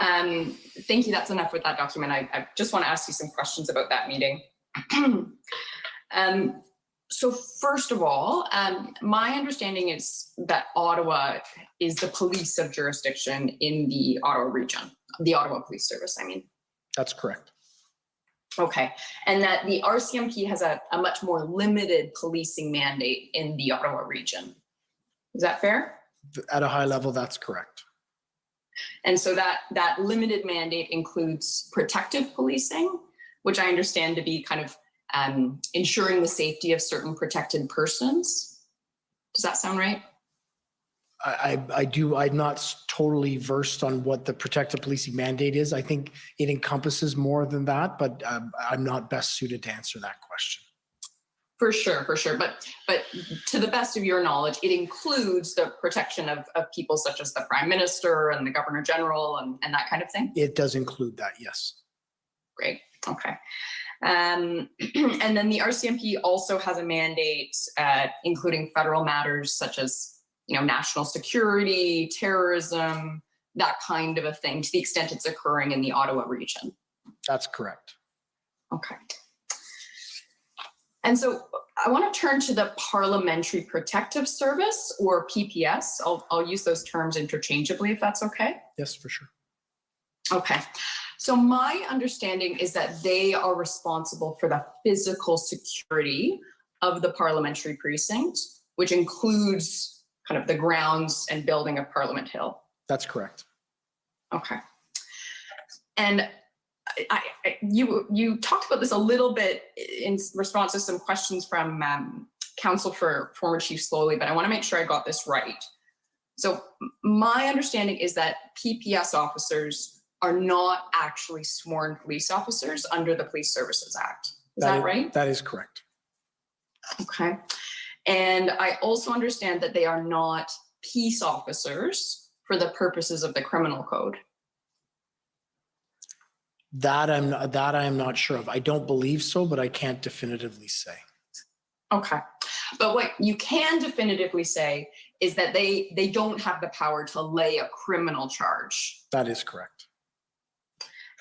Thank you. That's enough with that document. I just want to ask you some questions about that meeting. So first of all, my understanding is that Ottawa is the police of jurisdiction in the Ottawa region, the Ottawa Police Service, I mean. That's correct. Okay, and that the RCMP has a much more limited policing mandate in the Ottawa region. Is that fair? At a high level, that's correct. And so that limited mandate includes protective policing, which I understand to be kind of ensuring the safety of certain protected persons. Does that sound right? I'm not totally versed on what the protective policing mandate is. I think it encompasses more than that, but I'm not best suited to answer that question. For sure. But to the best of your knowledge, it includes the protection of people such as the Prime Minister and the Governor General and that kind of thing? It does include that, yes. Great. Okay. And then the RCMP also has a mandate, including federal matters such as, national security, terrorism, that kind of a thing, to the extent it's occurring in the Ottawa region. That's correct. Okay. And so I want to turn to the Parliamentary Protective Service, or PPS. I'll use those terms interchangeably if that's okay. Yes, for sure. Okay. So my understanding is that they are responsible for the physical security of the parliamentary precinct, which includes kind of the grounds and building of Parliament Hill. That's correct. Okay. And you talked about this a little bit in response to some questions from Council for former Chief Slowly, but I want to make sure I got this right. So my understanding is that PPS officers are not actually sworn police officers under the Police Services Act. Is that right? That is correct. Okay. And I also understand that they are not peace officers for the purposes of the criminal code. That I'm not sure of. I don't believe so, but I can't definitively say. Okay. But what you can definitively say is that they don't have the power to lay a criminal charge. That is correct.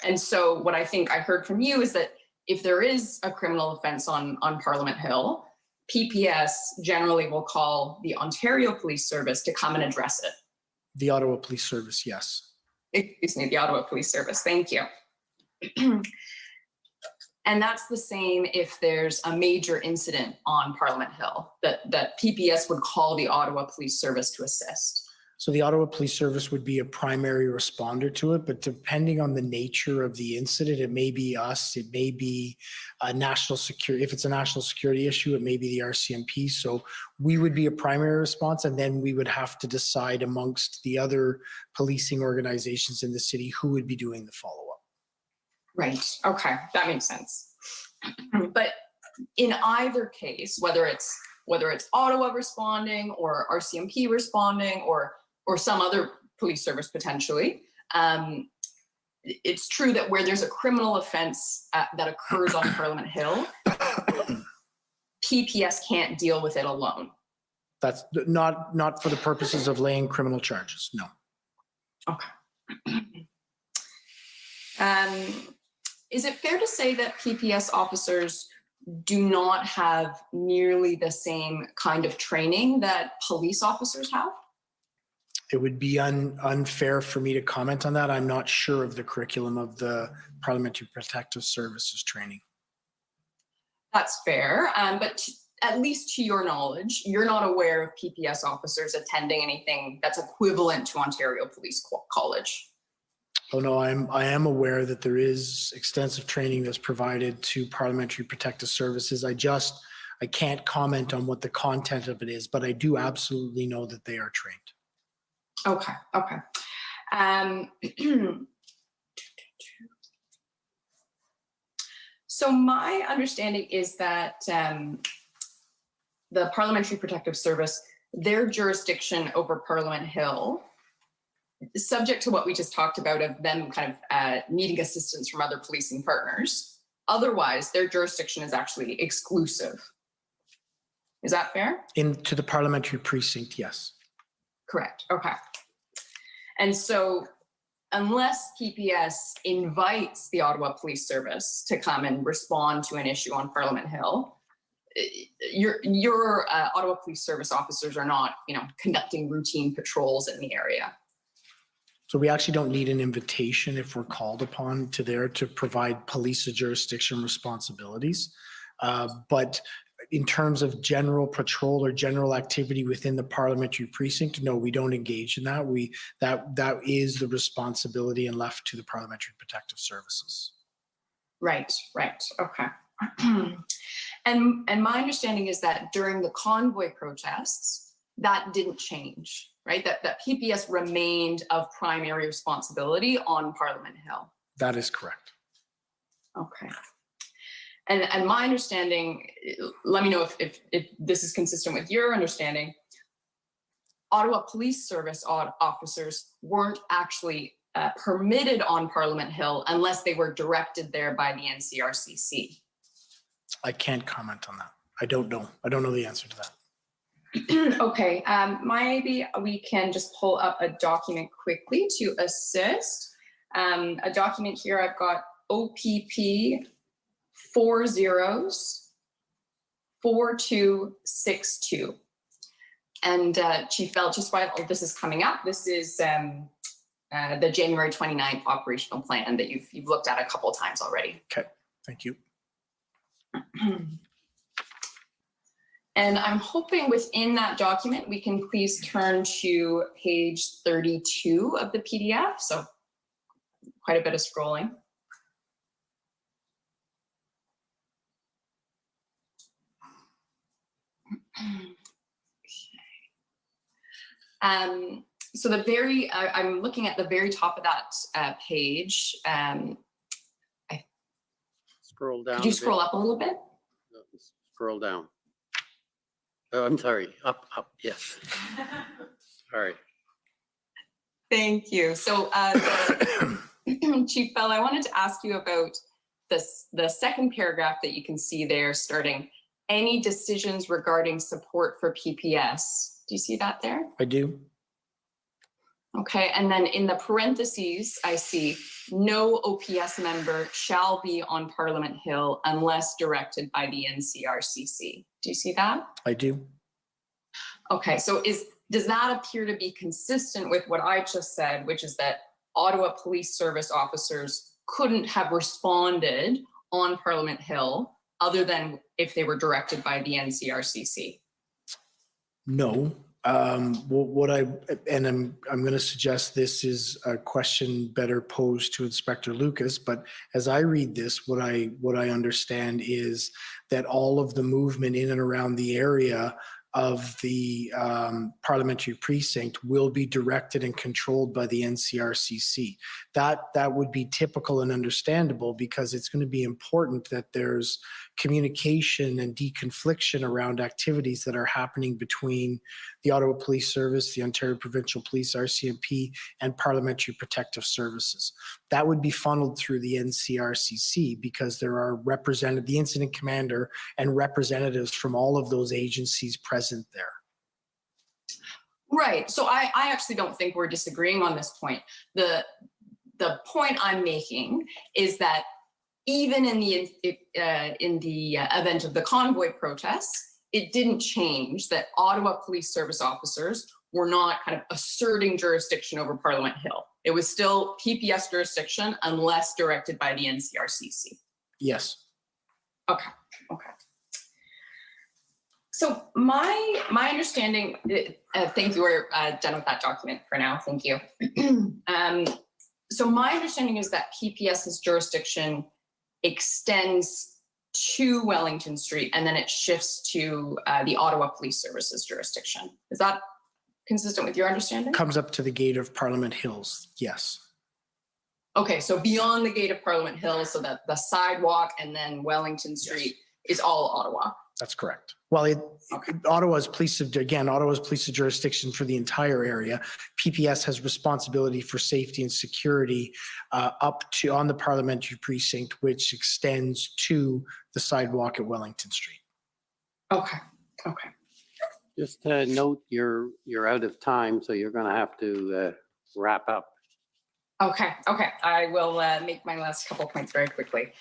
And so what I think I heard from you is that if there is a criminal offense on Parliament Hill, PPS generally will call the Ontario Police Service to come and address it. The Ottawa Police Service, yes. Excuse me, the Ottawa Police Service. Thank you. And that's the same if there's a major incident on Parliament Hill, that PPS would call the Ottawa Police Service to assist. So the Ottawa Police Service would be a primary responder to it, but depending on the nature of the incident, it may be us, it may be a national security. If it's a national security issue, it may be the RCMP. So we would be a primary response, and then we would have to decide amongst the other policing organizations in the city who would be doing the follow-up. Right. Okay. That makes sense. But in either case, whether it's Ottawa responding or RCMP responding or some other police service potentially, it's true that where there's a criminal offense that occurs on Parliament Hill, PPS can't deal with it alone. That's not for the purposes of laying criminal charges, no. Okay. Is it fair to say that PPS officers do not have nearly the same kind of training that police officers have? It would be unfair for me to comment on that. I'm not sure of the curriculum of the Parliamentary Protective Services training. That's fair, but at least to your knowledge, you're not aware of PPS officers attending anything that's equivalent to Ontario Police College. Oh no, I am aware that there is extensive training that's provided to Parliamentary Protective Services. I can't comment on what the content of it is, but I do absolutely know that they are trained. Okay. So my understanding is that the Parliamentary Protective Service, their jurisdiction over Parliament Hill, subject to what we just talked about of them kind of needing assistance from other policing partners. Otherwise, their jurisdiction is actually exclusive. Is that fair? Into the parliamentary precinct, yes. Correct. Okay. And so unless PPS invites the Ottawa Police Service to come and respond to an issue on Parliament Hill, your Ottawa Police Service officers are not, conducting routine patrols in the area. So we actually don't need an invitation if we're called upon to provide police jurisdiction responsibilities. But in terms of general patrol or general activity within the parliamentary precinct, no, we don't engage in that. That is the responsibility and left to the Parliamentary Protective Services. Right. Okay. And my understanding is that during the convoy protests, that didn't change. right? That PPS remained of primary responsibility on Parliament Hill. That is correct. Okay. And my understanding, let me know if this is consistent with your understanding, Ottawa Police Service officers weren't actually permitted on Parliament Hill unless they were directed there by the NCRCC. I can't comment on that. I don't know. I don't know the answer to that. Okay, maybe we can just pull up a document quickly to assist. A document here, I've got OPP 404262. And Chief Bell, just while this is coming up, this is the January 29th operational plan that you've looked at a couple of times already. Okay, thank you. And I'm hoping within that document, we can please turn to page 32 of the PDF. So quite a bit of scrolling. So I'm looking at the very top of that page. Scroll down. Could you scroll up a little bit? No, scroll down. Oh, I'm sorry. Up, yes. Sorry. Thank you. So Chief Bell, I wanted to ask you about the second paragraph that you can see there starting, any decisions regarding support for PPS. Do you see that there? I do. Okay, and then in the parentheses, I see no OPS member shall be on Parliament Hill unless directed by the NCRCC. Do you see that? I do. Okay, so does that appear to be consistent with what I just said, which is that Ottawa Police Service officers couldn't have responded on Parliament Hill other than if they were directed by the NCRCC? No. I'm going to suggest this is a question better posed to Inspector Lucas, but as I read this, what I understand is that all of the movement in and around the area of the parliamentary precinct will be directed and controlled by the NCRCC. That would be typical and understandable because it's going to be important that there's communication and deconfliction around activities that are happening between the Ottawa Police Service, the Ontario Provincial Police, RCMP, and Parliamentary Protective Services. That would be funneled through the NCRCC because there are the incident commander and representatives from all of those agencies present there. Right. So I actually don't think we're disagreeing on this point. The point I'm making is that even in the event of the convoy protests, it didn't change that Ottawa Police Service officers were not kind of asserting jurisdiction over Parliament Hill. It was still PPS jurisdiction unless directed by the NCRCC. Yes. Okay. So my understanding, thank you, we're done with that document for now, thank you. So my understanding is that PPS's jurisdiction extends to Wellington Street and then it shifts to the Ottawa Police Services jurisdiction. Is that consistent with your understanding? Comes up to the gate of Parliament Hills, yes. Okay, so beyond the gate of Parliament Hill, so that the sidewalk and then Wellington Street is all Ottawa. That's correct. Well, Ottawa's police jurisdiction for the entire area. PPS has responsibility for safety and security up to on the parliamentary precinct, which extends to the sidewalk at Wellington Street. Okay. Just note you're out of time, so you're going to have to wrap up. Okay. I will make my last couple points very quickly.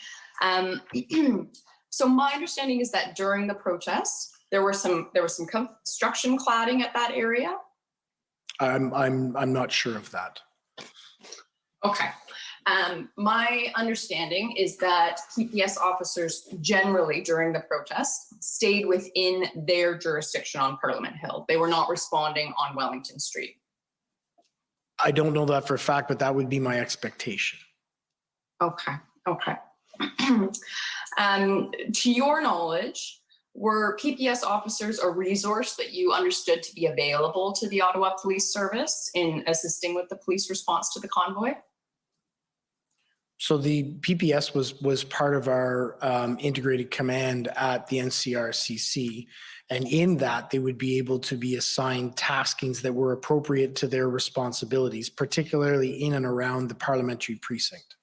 So my understanding is that during the protests, there was some construction cladding at that area. I'm not sure of that. Okay. My understanding is that PPS officers generally during the protests stayed within their jurisdiction on Parliament Hill. They were not responding on Wellington Street. I don't know that for a fact, but that would be my expectation. Okay. To your knowledge, Were PPS officers a resource that you understood to be available to the Ottawa Police Service in assisting with the police response to the convoy? So the PPS was part of our integrated command at the NCRCC. And in that, they would be able to be assigned taskings that were appropriate to their responsibilities, particularly in and around the parliamentary precinct.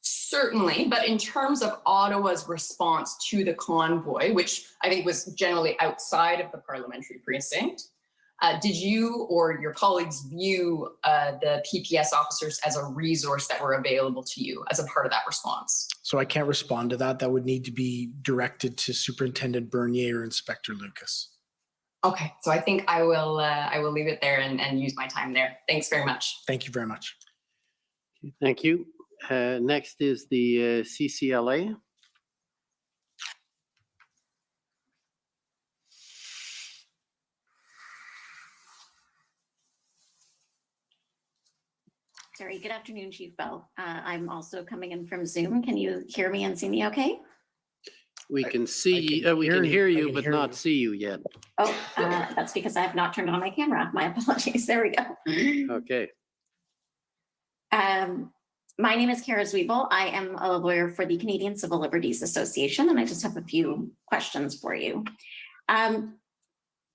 Certainly, but in terms of Ottawa's response to the convoy, which I think was generally outside of the parliamentary precinct, did you or your colleagues view the PPS officers as a resource that were available to you as a part of that response? So I can't respond to that. That would need to be directed to Superintendent Bernier or Inspector Lucas. Okay, so I think I will leave it there and use my time there. Thanks very much. Thank you very much. Thank you. Next is the CCLA. Sorry, good afternoon, Chief Bell. I'm also coming in from Zoom. Can you hear me and see me okay? We can see, we can hear you, but not see you yet. Oh, that's because I have not turned on my camera. My apologies. There we go. Okay. My name is Kara Zwiebel. I am a lawyer for the Canadian Civil Liberties Association, and I just have a few questions for you.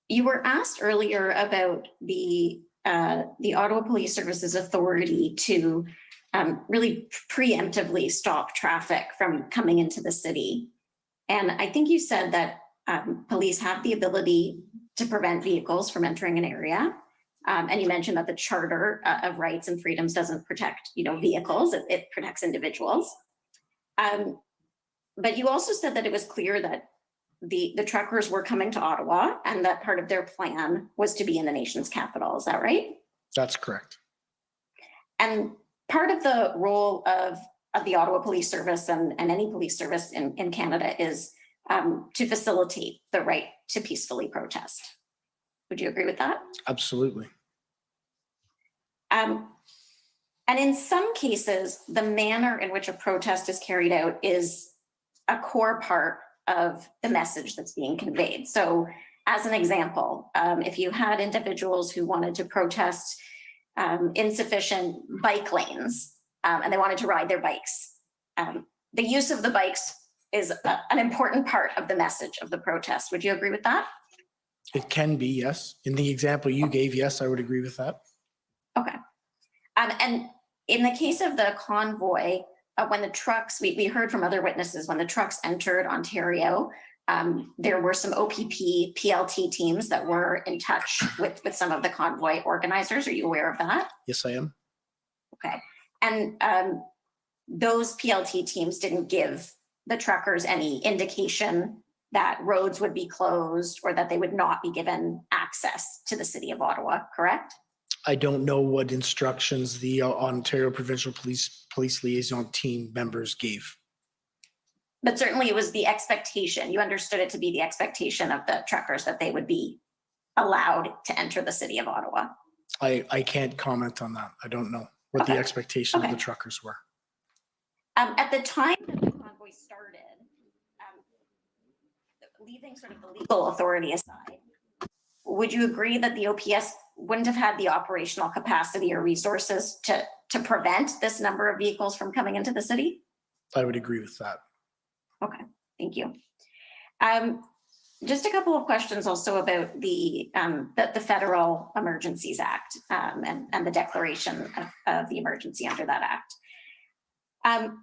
You were asked earlier about the Ottawa Police Service's authority to really preemptively stop traffic from coming into the city. And I think you said that police have the ability to prevent vehicles from entering an area. And you mentioned that the Charter of Rights and Freedoms doesn't protect, vehicles, it protects individuals. But you also said that it was clear that the truckers were coming to Ottawa and that part of their plan was to be in the nation's capital. Is that right? That's correct. And part of the role of the Ottawa Police Service and any police service in Canada is to facilitate the right to peacefully protest. Would you agree with that? Absolutely. And in some cases, the manner in which a protest is carried out is a core part of the message that's being conveyed. So as an example, if you had individuals who wanted to protest insufficient bike lanes and they wanted to ride their bikes, the use of the bikes is an important part of the message of the protest. Would you agree with that? It can be, yes. In the example you gave, yes, I would agree with that. Okay. And in the case of the convoy, when the trucks, we heard from other witnesses, when the trucks entered Ontario, there were some OPP PLT teams that were in touch with some of the convoy organizers. Are you aware of that? Yes, I am. Okay. And those PLT teams didn't give the truckers any indication that roads would be closed or that they would not be given access to the city of Ottawa, correct? I don't know what instructions the Ontario Provincial Police Liaison team members gave. But certainly it was the expectation. You understood it to be the expectation of the truckers that they would be allowed to enter the city of Ottawa. I can't comment on that. I don't know what the expectation of the truckers were. At the time that the convoy started, leaving sort of the legal authority aside, would you agree that the OPS wouldn't have had the operational capacity or resources to prevent this number of vehicles from coming into the city? I would agree with that. Okay, thank you. Just a couple of questions also about the Federal Emergencies Act and the declaration of the emergency under that act.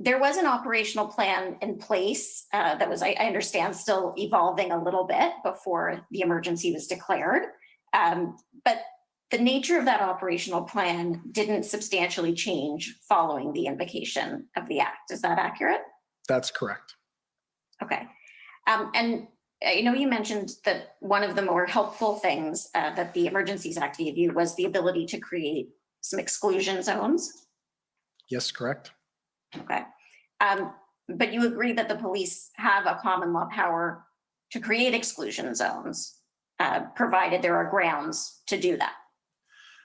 There was an operational plan in place that was, I understand, still evolving a little bit before the emergency was declared. But the nature of that operational plan didn't substantially change following the invocation of the act. Is that accurate? That's correct. Okay. And I know you mentioned that one of the more helpful things that the Emergencies Act gave you was the ability to create some exclusion zones. Yes, correct. Okay. But you agree that the police have a common law power to create exclusion zones, provided there are grounds to do that.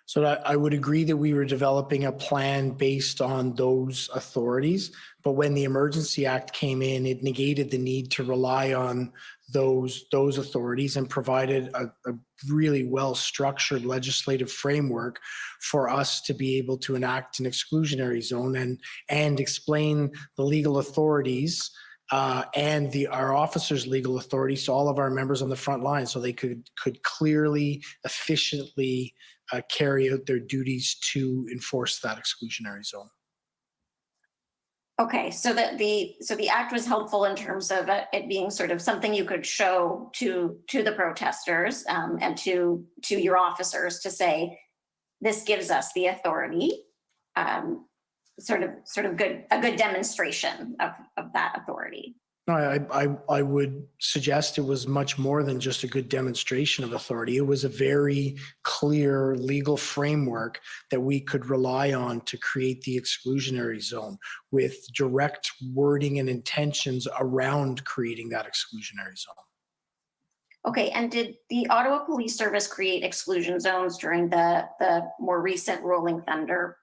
So I would agree that we were developing a plan based on those authorities, but when the Emergency Act came in, it negated the need to rely on those authorities and provided a really well-structured legislative framework for us to be able to enact an exclusionary zone and explain the legal authorities and our officers' legal authorities to all of our members on the front line, so they could clearly, efficiently carry out their duties to enforce that exclusionary zone. Okay, so the act was helpful in terms of it being sort of something you could show to the protesters and to your officers to say, this gives us the authority. Sort of a good demonstration of that authority. No, I would suggest it was much more than just a good demonstration of authority. It was a very clear legal framework that we could rely on to create the exclusionary zone with direct wording and intentions around creating that exclusionary zone. Okay, and did the Ottawa Police Service create exclusion zones during the more recent Rolling Thunder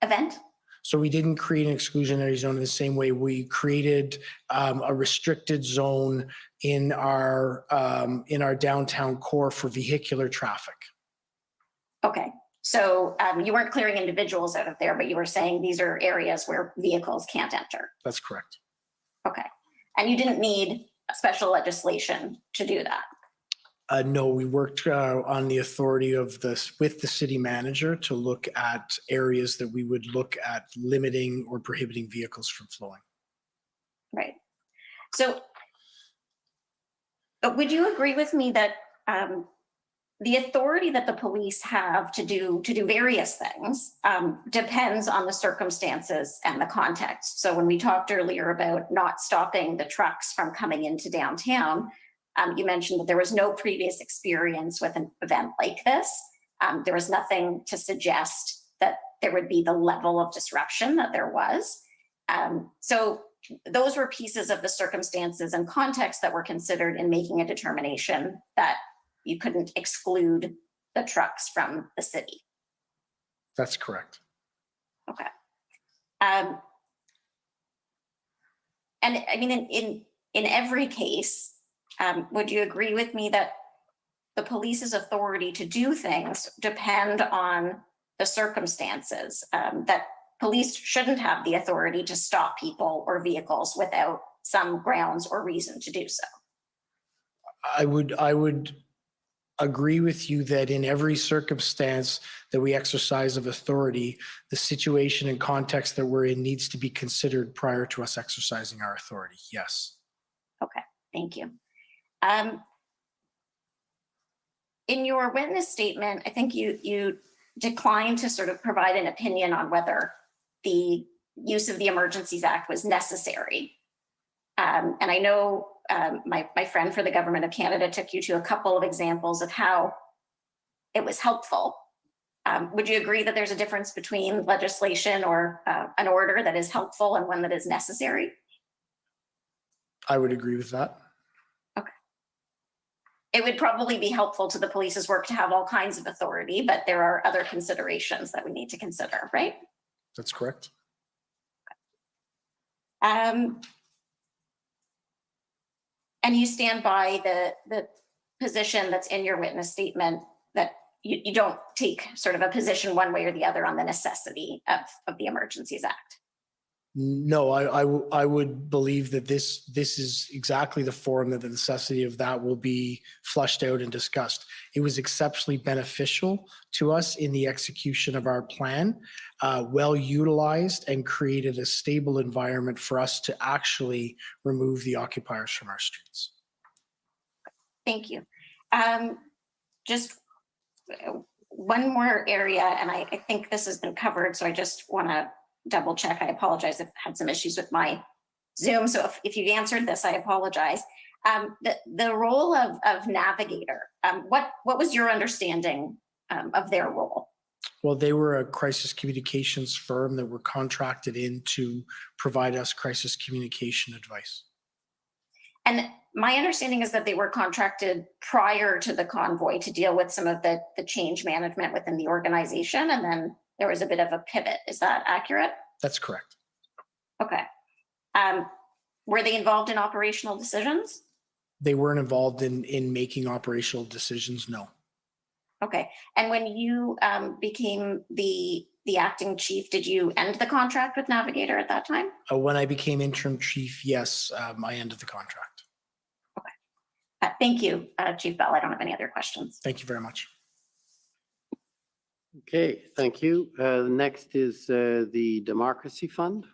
event? So we didn't create an exclusionary zone in the same way we created a restricted zone in our downtown core for vehicular traffic. Okay, so you weren't clearing individuals out of there, but you were saying these are areas where vehicles can't enter. That's correct. Okay, and you didn't need special legislation to do that? No, we worked on the authority of with the city manager to look at areas that we would look at limiting or prohibiting vehicles from flowing. Right. So would you agree with me that the authority that the police have to do various things depends on the circumstances and the context? So when we talked earlier about not stopping the trucks from coming into downtown, you mentioned that there was no previous experience with an event like this. There was nothing to suggest that there would be the level of disruption that there was. So those were pieces of the circumstances and context that were considered in making a determination that you couldn't exclude the trucks from the city. That's correct. Okay. And I mean, in every case, would you agree with me that the police's authority to do things depend on the circumstances, that police shouldn't have the authority to stop people or vehicles without some grounds or reason to do so? I would agree with you that in every circumstance that we exercise of authority, the situation and context that we're in needs to be considered prior to us exercising our authority. Yes. Okay, thank you. In your witness statement, I think you declined to sort of provide an opinion on whether the use of the Emergencies Act was necessary. And I know my friend for the Government of Canada took you to a couple of examples of how it was helpful. Would you agree that there's a difference between legislation or an order that is helpful and one that is necessary? I would agree with that. It would probably be helpful to the police's work to have all kinds of authority, but there are other considerations that we need to consider, right? That's correct. And you stand by the position that's in your witness statement that you don't take sort of a position one way or the other on the necessity of the Emergencies Act. No, I would believe that this is exactly the forum that the necessity of that will be flushed out and discussed. It was exceptionally beneficial to us in the execution of our plan, well utilized, and created a stable environment for us to actually remove the occupiers from our streets. Thank you. Just one more area, and I think this has been covered, so I just want to double check. I apologize. I've had some issues with my Zoom. So if you've answered this, I apologize. The role of navigator, what was your understanding of their role? Well, they were a crisis communications firm that were contracted in to provide us crisis communication advice. And My understanding is that they were contracted prior to the convoy to deal with some of the change management within the organization, and then there was a bit of a pivot. Is that accurate? That's correct. Okay. Were they involved in operational decisions? They weren't involved in making operational decisions, no. Okay. And when you became the acting chief, did you end the contract with Navigator at that time? When I became interim chief, yes, I ended the contract. Thank you, Chief Bell. I don't have any other questions. Thank you very much. Okay, thank you. Next is the Democracy Fund.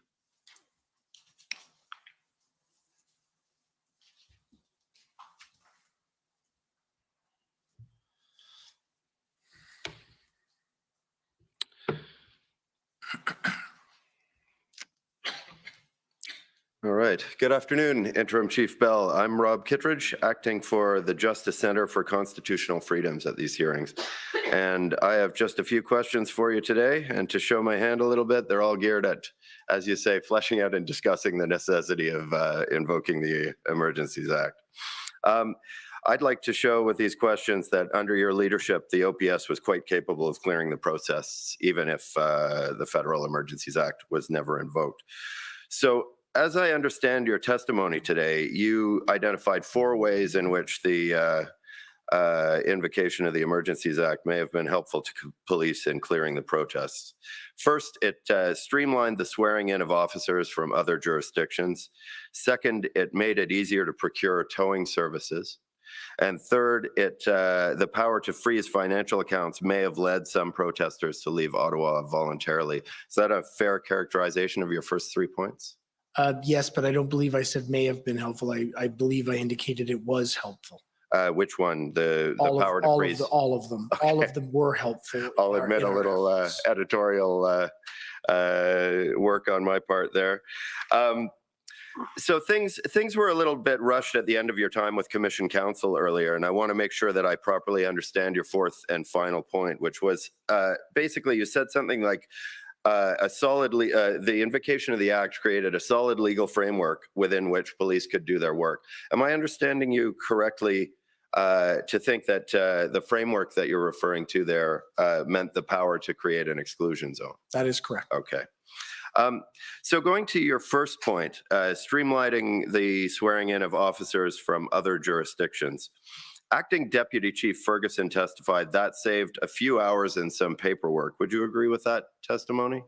All right. Good afternoon, Interim Chief Bell. I'm Rob Kittredge, acting for the Justice Center for Constitutional Freedoms at these hearings. And I have just a few questions for you today. And to show my hand a little bit, they're all geared at, as you say, fleshing out and discussing the necessity of invoking the Emergencies Act. I'd like to show with these questions that under your leadership, the OPS was quite capable of clearing the process, even if the Federal Emergencies Act was never invoked. So, as I understand your testimony today, you identified 4 ways in which the invocation of the Emergencies Act may have been helpful to police in clearing the protests. First, it streamlined the swearing in of officers from other jurisdictions. Second, it made it easier to procure towing services. And third, the power to freeze financial accounts may have led some protesters to leave Ottawa voluntarily. Is that a fair characterization of your first 3 points? Yes, but I don't believe I said may have been helpful. I believe I indicated it was helpful. Which one? The power to freeze? All of them. Okay. All of them were helpful. I'll admit a little editorial work on my part there. So things were a little bit rushed at the end of your time with Commission Council earlier, and I want to make sure that I properly understand your fourth and final point, which was basically you said something like the invocation of the Act created a solid legal framework within which police could do their work. Am I understanding you correctly to think that the framework that you're referring to there meant the power to create an exclusion zone? That is correct. Okay. So going to your first point, streamlining the swearing in of officers from other jurisdictions, Acting Deputy Chief Ferguson testified that saved a few hours and some paperwork. Would you agree with that testimony?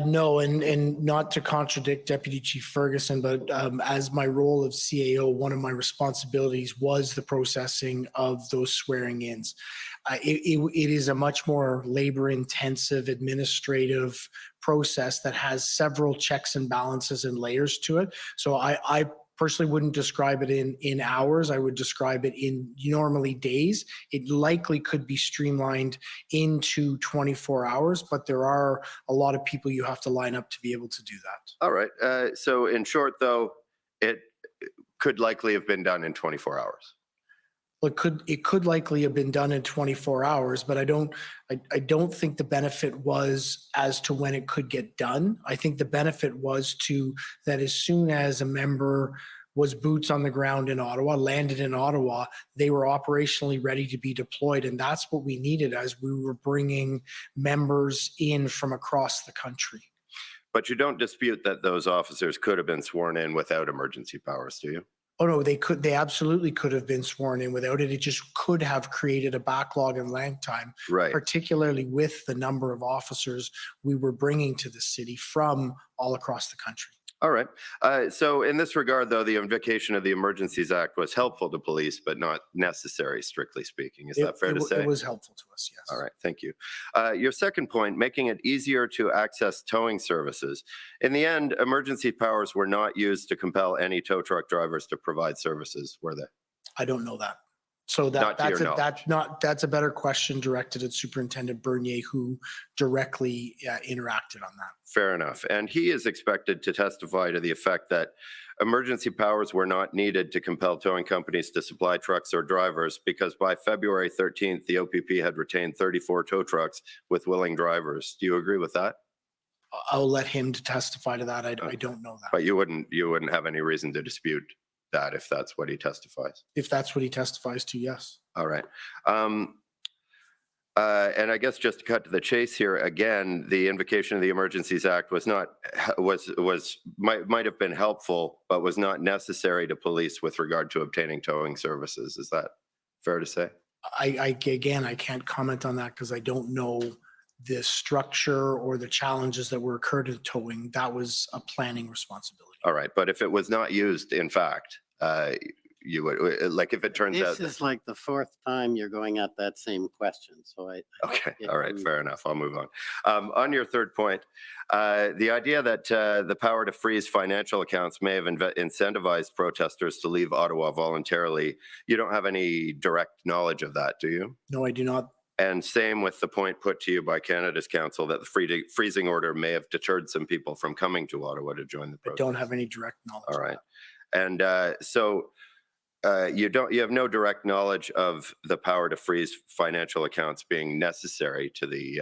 No, and not to contradict Deputy Chief Ferguson, but as my role of CAO, one of my responsibilities was the processing of those swearing-ins. It is a much more labor-intensive administrative process that has several checks and balances and layers to it. So I personally wouldn't describe it in hours. I would describe it in normally days. It likely could be streamlined into 24 hours, but there are a lot of people you have to line up to be able to do that. All right. So in short, though, it could likely have been done in 24 hours. Well, it could likely have been done in 24 hours, but I don't think the benefit was as to when it could get done. I think the benefit was to that as soon as a member was boots on the ground in Ottawa, landed in Ottawa, they were operationally ready to be deployed. And that's what we needed as we were bringing members in from across the country. But you don't dispute that those officers could have been sworn in without emergency powers, do you? Oh, no, they absolutely could have been sworn in without it. It just could have created a backlog in lag time, right? Particularly with the number of officers we were bringing to the city from all across the country. All right. So in this regard, though, the invocation of the Emergencies Act was helpful to police, but not necessary, strictly speaking. Is that fair to say? It was helpful to us, yes. All right. Thank you. Your second point, making it easier to access towing services. In the end, emergency powers were not used to compel any tow truck drivers to provide services, were they? I don't know that. So that's a better question directed at Superintendent Bernier, who directly interacted on that. Fair enough. And he is expected to testify to the effect that emergency powers were not needed to compel towing companies to supply trucks or drivers because by February 13th, the OPP had retained 34 tow trucks with willing drivers. Do you agree with that? I'll let him to testify to that. I don't know that. But you wouldn't have any reason to dispute that if that's what he testifies. If that's what he testifies to, yes. All right. And I guess just to cut to the chase here, again, the invocation of the Emergencies Act might have been helpful, but was not necessary to police with regard to obtaining towing services. Is that fair to say? Again, I can't comment on that because I don't know the structure or the challenges that were occurred in towing. That was a planning responsibility. All right, but if it was not used, in fact, you would, like if it turns out. This is like the fourth time you're going at that same question, so Okay, all right, fair enough. I'll move on. On your third point, the idea that the power to freeze financial accounts may have incentivized protesters to leave Ottawa voluntarily. You don't have any direct knowledge of that, do you? No, I do not. And same with the point put to you by Canada's Council that the freezing order may have deterred some people from coming to Ottawa to join the protest. I don't have any direct knowledge. All right. And you have no direct knowledge of the power to freeze financial accounts being necessary to the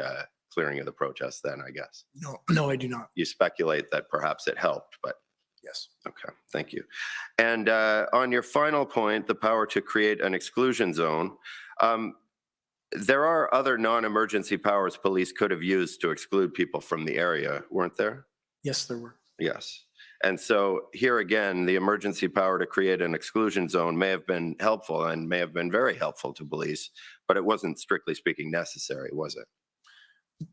clearing of the protest then, I guess. No, I do not. You speculate that perhaps it helped, but. Yes. Okay, thank you. And on your final point, the power to create an exclusion zone, there are other non-emergency powers police could have used to exclude people from the area, weren't there? Yes, there were. Yes. And so here again, the emergency power to create an exclusion zone may have been helpful and may have been very helpful to police, but it wasn't strictly speaking necessary, was it?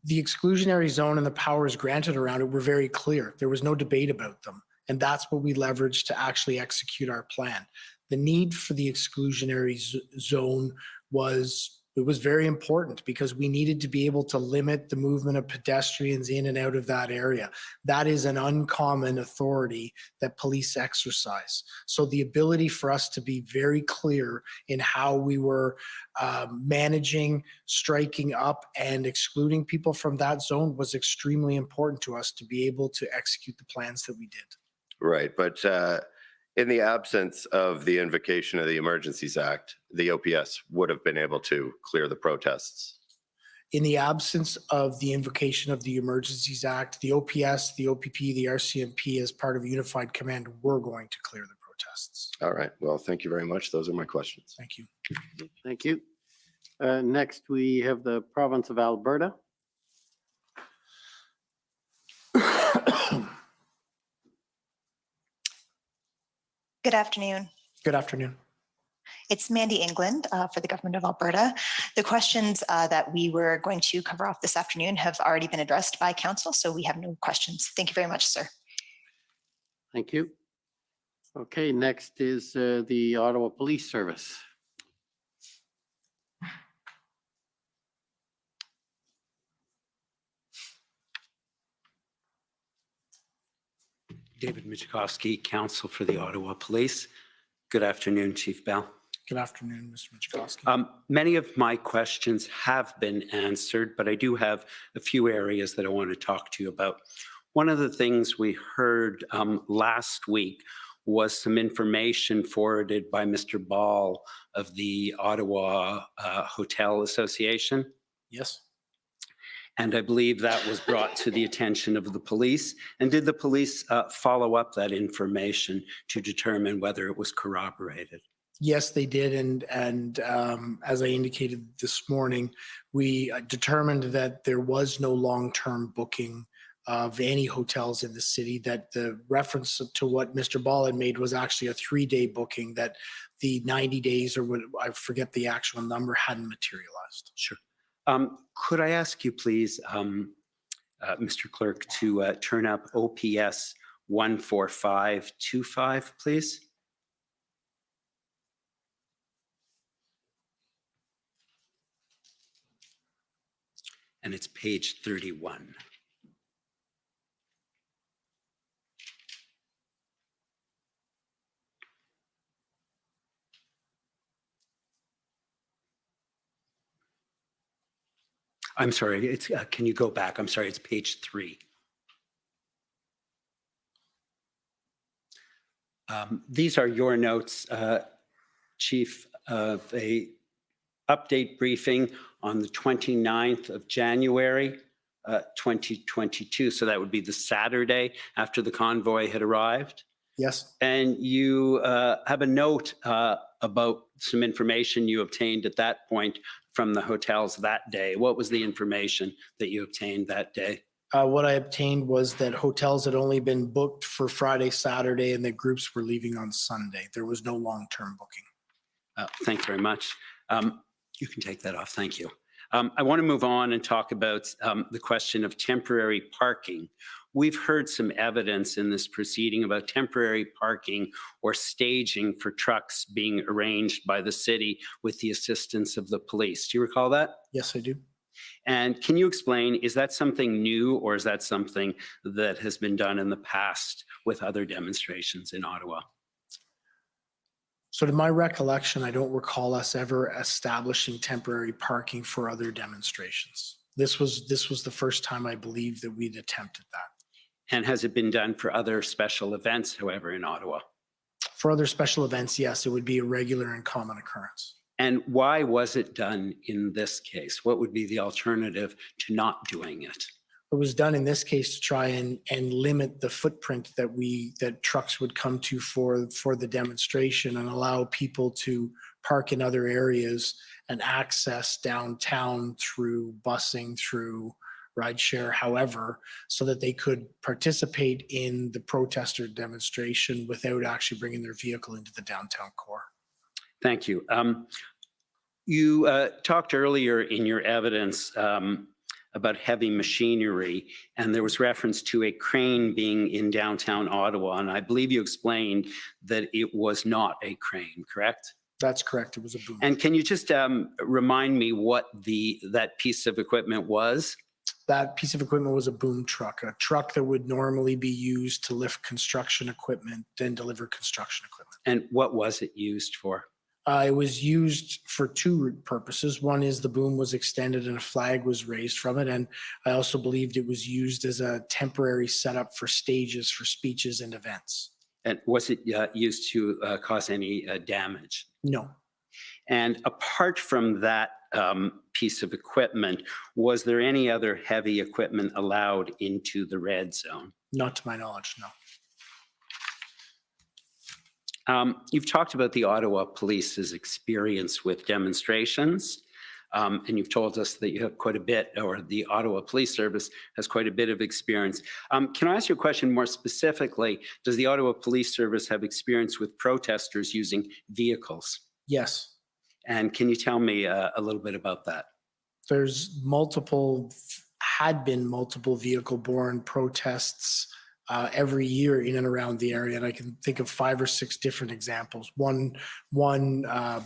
The exclusionary zone and the powers granted around it were very clear. There was no debate about them. And that's what we leveraged to actually execute our plan. The need for the exclusionary zone was very important because we needed to be able to limit the movement of pedestrians in and out of that area. That is an uncommon authority that police exercise. So the ability for us to be very clear in how we were managing, striking up, and excluding people from that zone was extremely important to us to be able to execute the plans that we did. Right, but in the absence of the invocation of the Emergencies Act, the OPS would have been able to clear the protests. In the absence of the invocation of the Emergencies Act, the OPS, the OPP, the RCMP, as part of Unified Command, were going to clear the protests. All right, well, thank you very much. Those are my questions. Thank you. Thank you. Next, we have the province of Alberta. Good afternoon. Good afternoon. It's Mandy England for the Government of Alberta. The questions that we were going to cover off this afternoon have already been addressed by Council, so we have no questions. Thank you very much, sir. Thank you. Okay, next is the Ottawa Police Service. David Michikowski, Counsel for the Ottawa Police. Good afternoon, Chief Bell. Good afternoon, Mr. Michikowski. Many of my questions have been answered, but I do have a few areas that I want to talk to you about. One of the things we heard last week was some information forwarded by Mr. Ball of the Ottawa Hotel Association. Yes. And I believe that was brought to the attention of the police. And did the police follow up that information to determine whether it was corroborated? Yes, they did. And as I indicated this morning, we determined that there was no long-term booking of any hotels in the city, that the reference to what Mr. Ball had made was actually a 3-day booking, that the 90 days or what, I forget the actual number, hadn't materialized. Sure. Could I ask you, please, Mr. Clerk, to turn up OPS 14525, please? And it's page 31. I'm sorry, it's, can you go back? I'm sorry, it's page 3. These are your notes, Chief, of a update briefing on the 29th of January, 2022. So that would be the Saturday after the convoy had arrived. Yes. And you have a note about some information you obtained at that point from the hotels that day. What was the information that you obtained that day? What I obtained was that hotels had only been booked for Friday, Saturday, and that groups were leaving on Sunday. There was no long-term booking. Thanks very much. You can take that off. Thank you. I want to move on and talk about the question of temporary parking. We've heard some evidence in this proceeding about temporary parking or staging for trucks being arranged by the city with the assistance of the police. Do you recall that? Yes, I do. And can you explain, is that something new or is that something that has been done in the past with other demonstrations in Ottawa? So to my recollection, I don't recall us ever establishing temporary parking for other demonstrations. This was the first time I believe that we'd attempted that. And has it been done for other special events, however, in Ottawa? For other special events, yes, it would be a regular and common occurrence. And why was it done in this case? What would be the alternative to not doing it? It was done in this case to try and limit the footprint that trucks would come to for the demonstration and allow people to park in other areas and access downtown through busing, through rideshare, however, so that they could participate in the protester demonstration without actually bringing their vehicle into the downtown core. Thank you. You talked earlier in your evidence about heavy machinery, and there was reference to a crane being in downtown Ottawa, and I believe you explained that it was not a crane, correct? That's correct. It was a boom. And can you just remind me what that piece of equipment was? That piece of equipment was a boom truck, a truck that would normally be used to lift construction equipment and deliver construction equipment. And what was it used for? It was used for two purposes. One is the boom was extended and a flag was raised from it. And I also believed it was used as a temporary setup for stages for speeches and events. And was it used to cause any damage? No. And apart from that piece of equipment, was there any other heavy equipment allowed into the red zone? Not to my knowledge, no. You've talked about the Ottawa Police's experience with demonstrations, and you've told us that you have quite a bit, or the Ottawa Police Service has quite a bit of experience. Can I ask you a question more specifically? Does the Ottawa Police Service have experience with protesters using vehicles? Yes. And can you tell me a little bit about that? There's had been multiple vehicle-borne protests every year in and around the area, and I can think of 5 or 6 different examples. One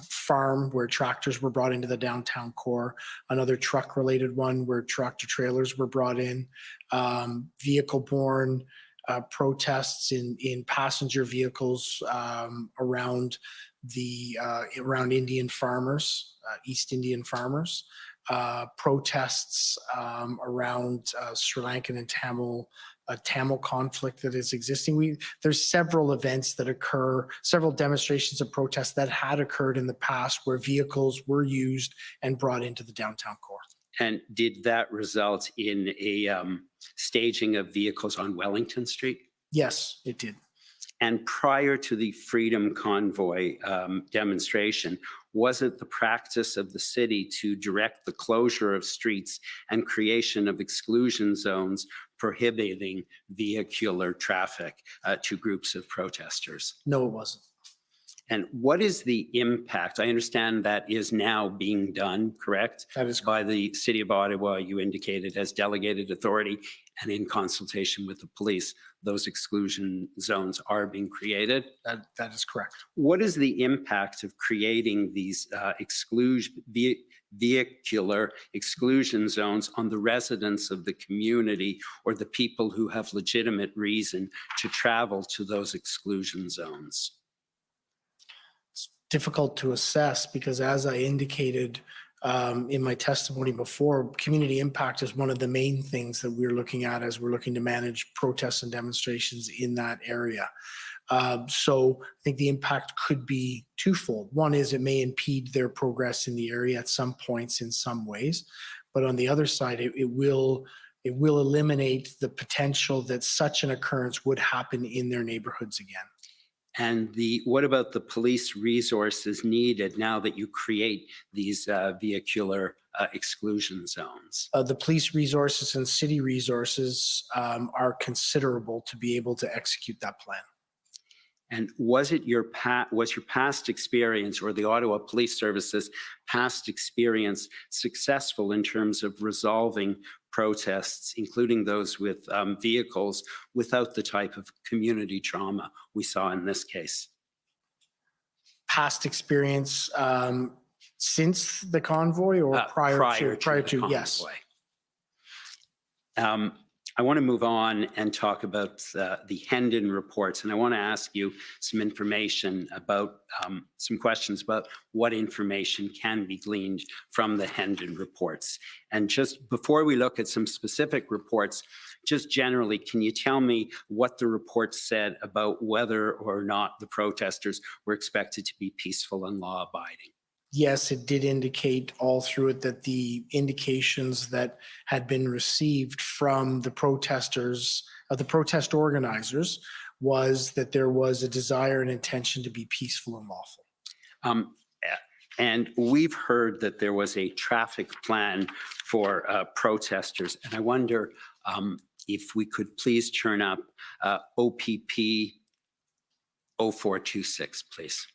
farm where tractors were brought into the downtown core, another truck-related one where tractor trailers were brought in, vehicle-borne protests in passenger vehicles around Indian farmers, East Indian farmers, protests around Sri Lankan and Tamil conflict that is existing. There's several events that occur, several demonstrations of protests that had occurred in the past where vehicles were used and brought into the downtown core. And did that result in a staging of vehicles on Wellington Street? Yes, it did. And prior to the Freedom Convoy demonstration, was it the practice of the city to direct the closure of streets and creation of exclusion zones prohibiting vehicular traffic to groups of protesters? No, it wasn't. And what is the impact? I understand that is now being done, correct? That is by the City of Ottawa, you indicated, as delegated authority and in consultation with the police, those exclusion zones are being created. That is correct. What is the impact of creating these vehicular exclusion zones on the residents of the community or the people who have legitimate reason to travel to those exclusion zones? Difficult to assess because, as I indicated in my testimony before, community impact is one of the main things that we're looking at as we're looking to manage protests and demonstrations in that area. So I think the impact could be twofold. One is it may impede their progress in the area at some points in some ways, but on the other side, it will eliminate the potential that such an occurrence would happen in their neighborhoods again. And what about the police resources needed now that you create these vehicular exclusion zones? The police resources and city resources are considerable to be able to execute that plan. And was your past experience or the Ottawa Police Service's past experience successful in terms of resolving protests, including those with vehicles, without the type of community trauma we saw in this case? Past experience since the convoy or prior to yes. I want to move on and talk about the Hendon reports, and I want to ask you some information about some questions about what information can be gleaned from the Hendon reports. And just before we look at some specific reports, just generally, can you tell me what the report said about whether or not the protesters were expected to be peaceful and law-abiding? Yes, it did indicate all through it that the indications that had been received from the protesters, the protest organizers, was that there was a desire and intention to be peaceful and lawful. And we've heard that there was a traffic plan for protesters. And I wonder if we could please turn up OPP 0426, please.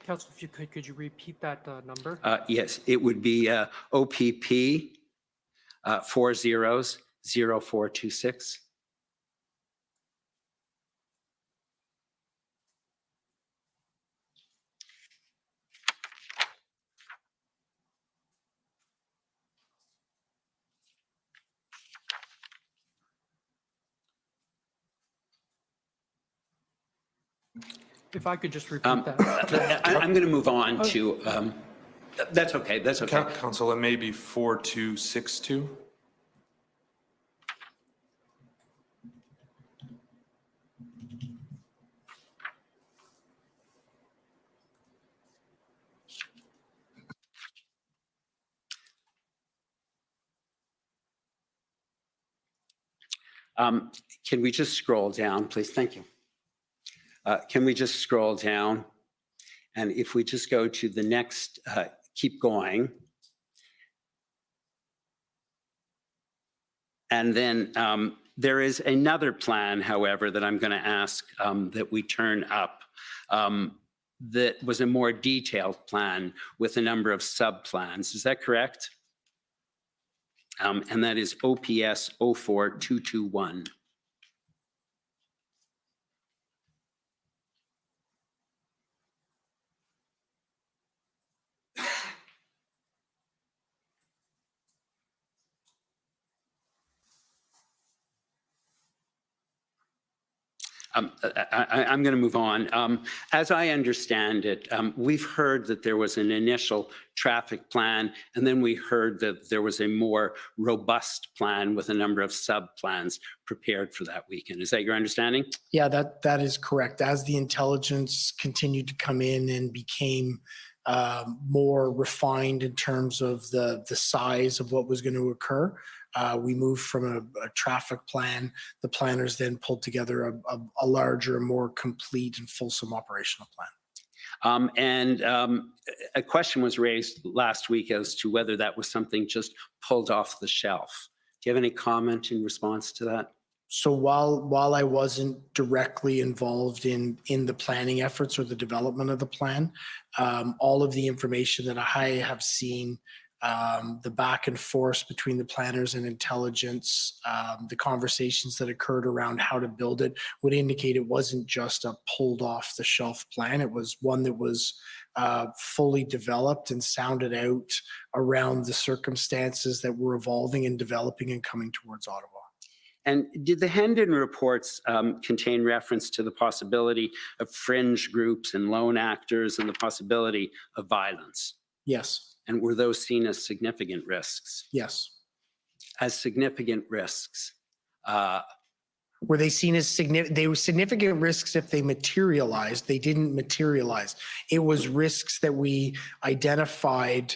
Council, if you could you repeat that number? Yes, it would be OPP 400426. If I could just repeat that. I'm going to move on to, that's okay, that's okay. Council, it may be 4262. Can we just scroll down, please? Thank you. Can we just scroll down? And if we just go to the next, keep going. And then there is another plan, however, that I'm going to ask that we turn up that was a more detailed plan with a number of sub-plans. Is that correct? And that is OPS 04221. I'm going to move on. As I understand it, we've heard that there was an initial traffic plan, and then we heard that there was a more robust plan with a number of sub-plans prepared for that weekend. Is that your understanding? Yeah, that is correct. As the intelligence continued to come in and became more refined in terms of the size of what was going to occur, we moved from a traffic plan. The planners then pulled together a larger, more complete and fulsome operational plan. A question was raised last week as to whether that was something just pulled off the shelf. Do you have any comment in response to that? So while I wasn't directly involved in the planning efforts or the development of the plan, all of the information that I have seen the back and forth between the planners and intelligence, the conversations that occurred around how to build it would indicate it wasn't just a pulled off the shelf plan. It was one that was fully developed and sounded out around the circumstances that were evolving and developing and coming towards Ottawa. And did the Hendon reports contain reference to the possibility of fringe groups and lone actors and the possibility of violence? Yes. And were those seen as significant risks? Yes. As significant risks? Were they seen as significant? They were significant risks if they materialized. They didn't materialize. It was risks that we identified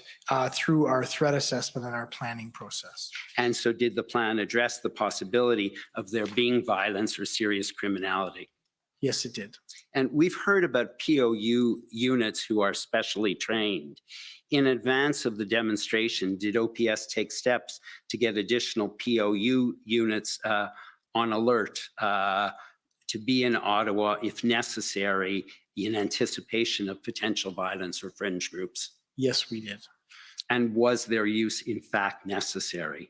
through our threat assessment and our planning process. And so did the plan address the possibility of there being violence or serious criminality? Yes, it did. And we've heard about POU units who are specially trained. In advance of the demonstration, did OPS take steps to get additional POU units on alert to be in Ottawa if necessary in anticipation of potential violence or fringe groups? Yes, we did. And was their use in fact necessary?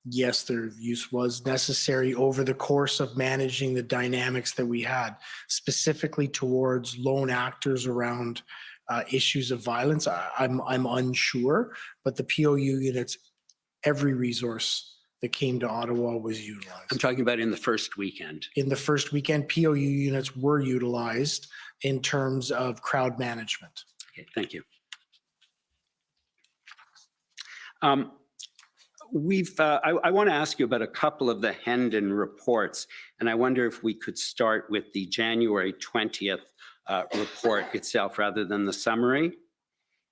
Yes, their use was necessary over the course of managing the dynamics that we had, specifically towards lone actors around issues of violence. I'm unsure, but the POU units, every resource that came to Ottawa was utilized. I'm talking about in the first weekend. In the first weekend, POU units were utilized in terms of crowd management. Okay, thank you. I want to ask you about a couple of the Hendon reports, and I wonder if we could start with the January 20th report itself rather than the summary.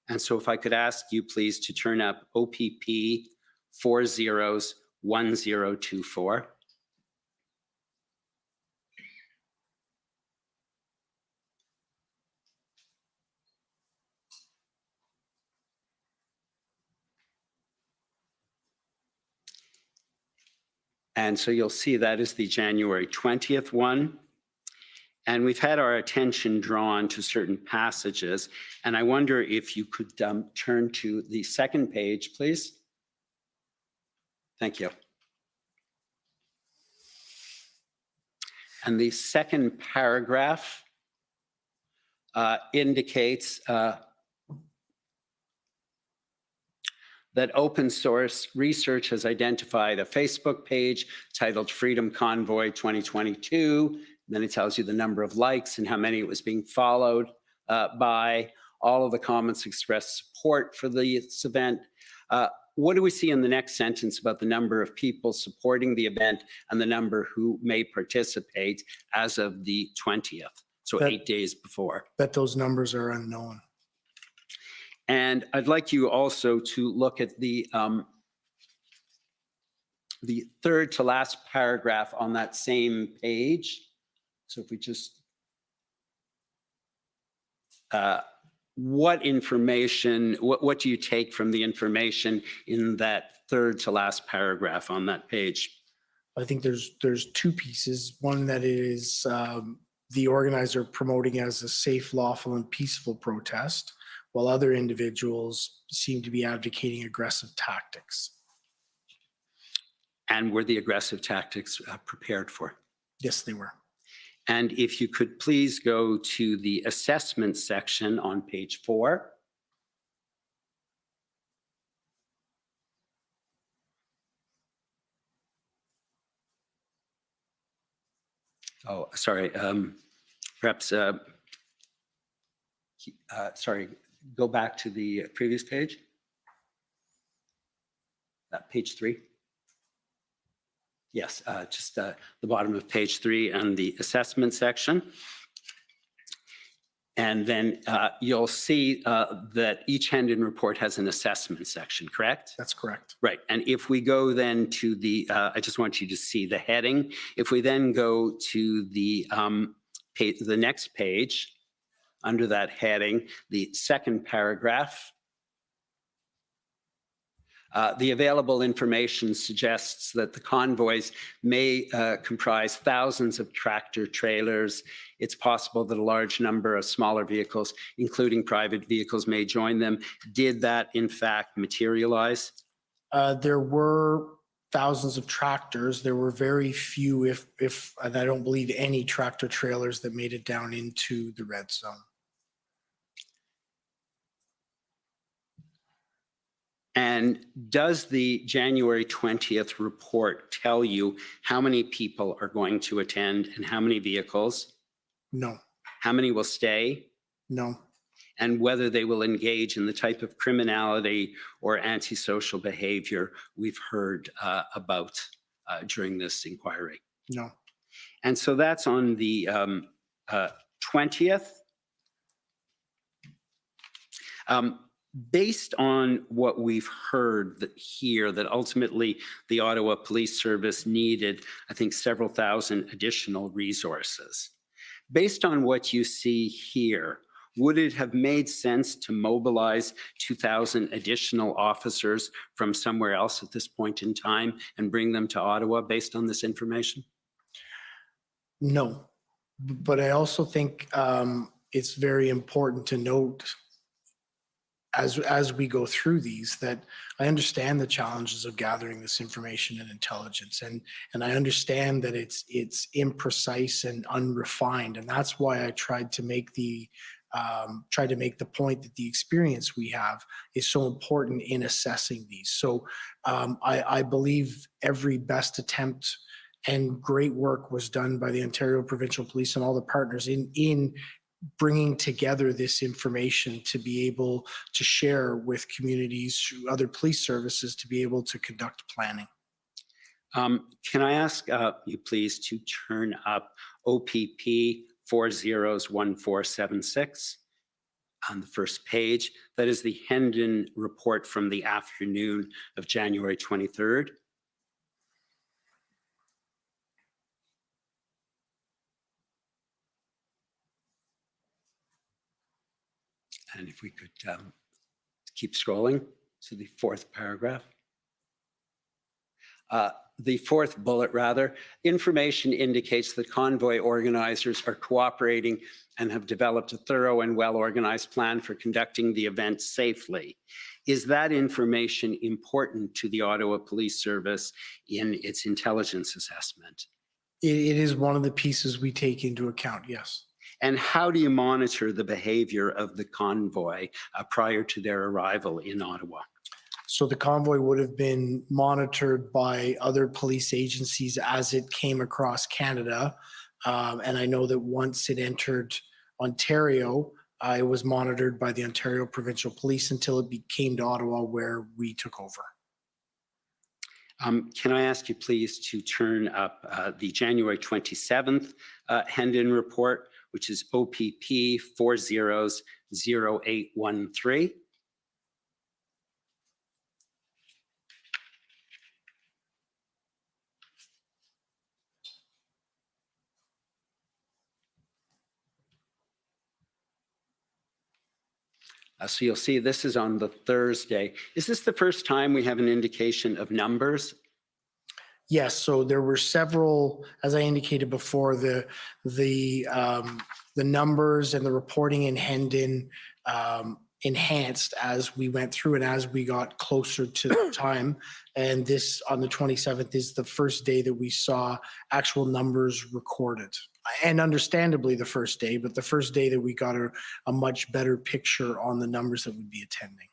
And so if I could ask you please to turn up OPP 401024. And so you'll see that is the January 20th one. And we've had our attention drawn to certain passages. And I wonder if you could turn to the second page, please. Thank you. And the second paragraph indicates that open source research has identified a Facebook page titled Freedom Convoy 2022. Then it tells you the number of likes and how many it was being followed by. All of the comments express support for this event. What do we see in the next sentence about the number of people supporting the event and the number who may participate as of the 20th? So 8 days before. That those numbers are unknown. And I'd like you also to look at the third to last paragraph on that same page. So if we just, what information, what do you take from the information in that third to last paragraph on that page? I think there's two pieces. One that is the organizer promoting as a safe, lawful, and peaceful protest, while other individuals seem to be advocating aggressive tactics. And were the aggressive tactics prepared for? Yes, they were. And if you could please go to the assessment section on page 4. Oh, sorry. Perhaps, sorry, go back to the previous page. Page 3. Yes, just the bottom of page 3 and the assessment section. And then you'll see that each Hendon report has an assessment section, correct? That's correct. Right. And if we go then to the, I just want you to see the heading. If we then go to the next page, under that heading, the second paragraph, The available information suggests that the convoys may comprise thousands of tractor trailers. It's possible that a large number of smaller vehicles, including private vehicles, may join them. Did that in fact materialize? There were thousands of tractors. There were very few, if and I don't believe any tractor trailers that made it down into the red zone. And does the January 20th report tell you how many people are going to attend and how many vehicles? No. How many will stay? No. And whether they will engage in the type of criminality or antisocial behavior we've heard about during this inquiry? No. And so that's on the 20th. Based on what we've heard here, that ultimately the Ottawa Police Service needed, I think, several thousand additional resources. Based on what you see here, would it have made sense to mobilize 2,000 additional officers from somewhere else at this point in time and bring them to Ottawa based on this information? No. But I also think it's very important to note as we go through these, that I understand the challenges of gathering this information and intelligence, and I understand that it's imprecise and unrefined, and that's why I tried to make the point that the experience we have is so important in assessing these. So I believe every best attempt and great work was done by the Ontario Provincial Police and all the partners in bringing together this information to be able to share with communities, other police services, to be able to conduct planning. Can I ask you please to turn up OPP 401476 on the first page? That is the Hendon report from the afternoon of January 23rd. And if we could keep scrolling to the fourth paragraph. The fourth bullet, rather, information indicates that convoy organizers are cooperating and have developed a thorough and well-organized plan for conducting the event safely. Is that information important to the Ottawa Police Service in its intelligence assessment? It is one of the pieces we take into account, yes. And how do you monitor the behavior of the convoy prior to their arrival in Ottawa? So the convoy would have been monitored by other police agencies as it came across Canada. And I know that once it entered Ontario, it was monitored by the Ontario Provincial Police until it came to Ottawa, where we took over. Can I ask you please to turn up the January 27th Hendon report, which is OPP 400813. So you'll see this is on the Thursday. Is this the first time we have an indication of numbers? Yes, so there were several, as I indicated before, the numbers and the reporting in Hendon enhanced as we went through and as we got closer to the time. And this, on the 27th, is the first day that we saw actual numbers recorded. And understandably the first day, but the first day that we got a much better picture on the numbers that would be attending.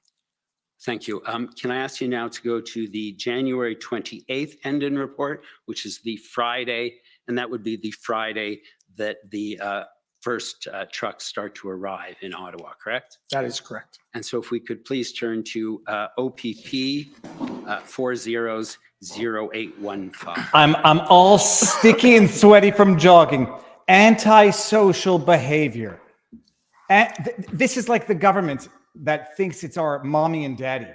Thank you. Can I ask you now to go to the January 28th Hendon report, which is the Friday, and that would be the Friday that the first trucks start to arrive in Ottawa, correct? That is correct. And so if we could please turn to OPP 400815. I'm all sticky and sweaty from jogging. Antisocial behavior. This is like the government that thinks it's our mommy and daddy.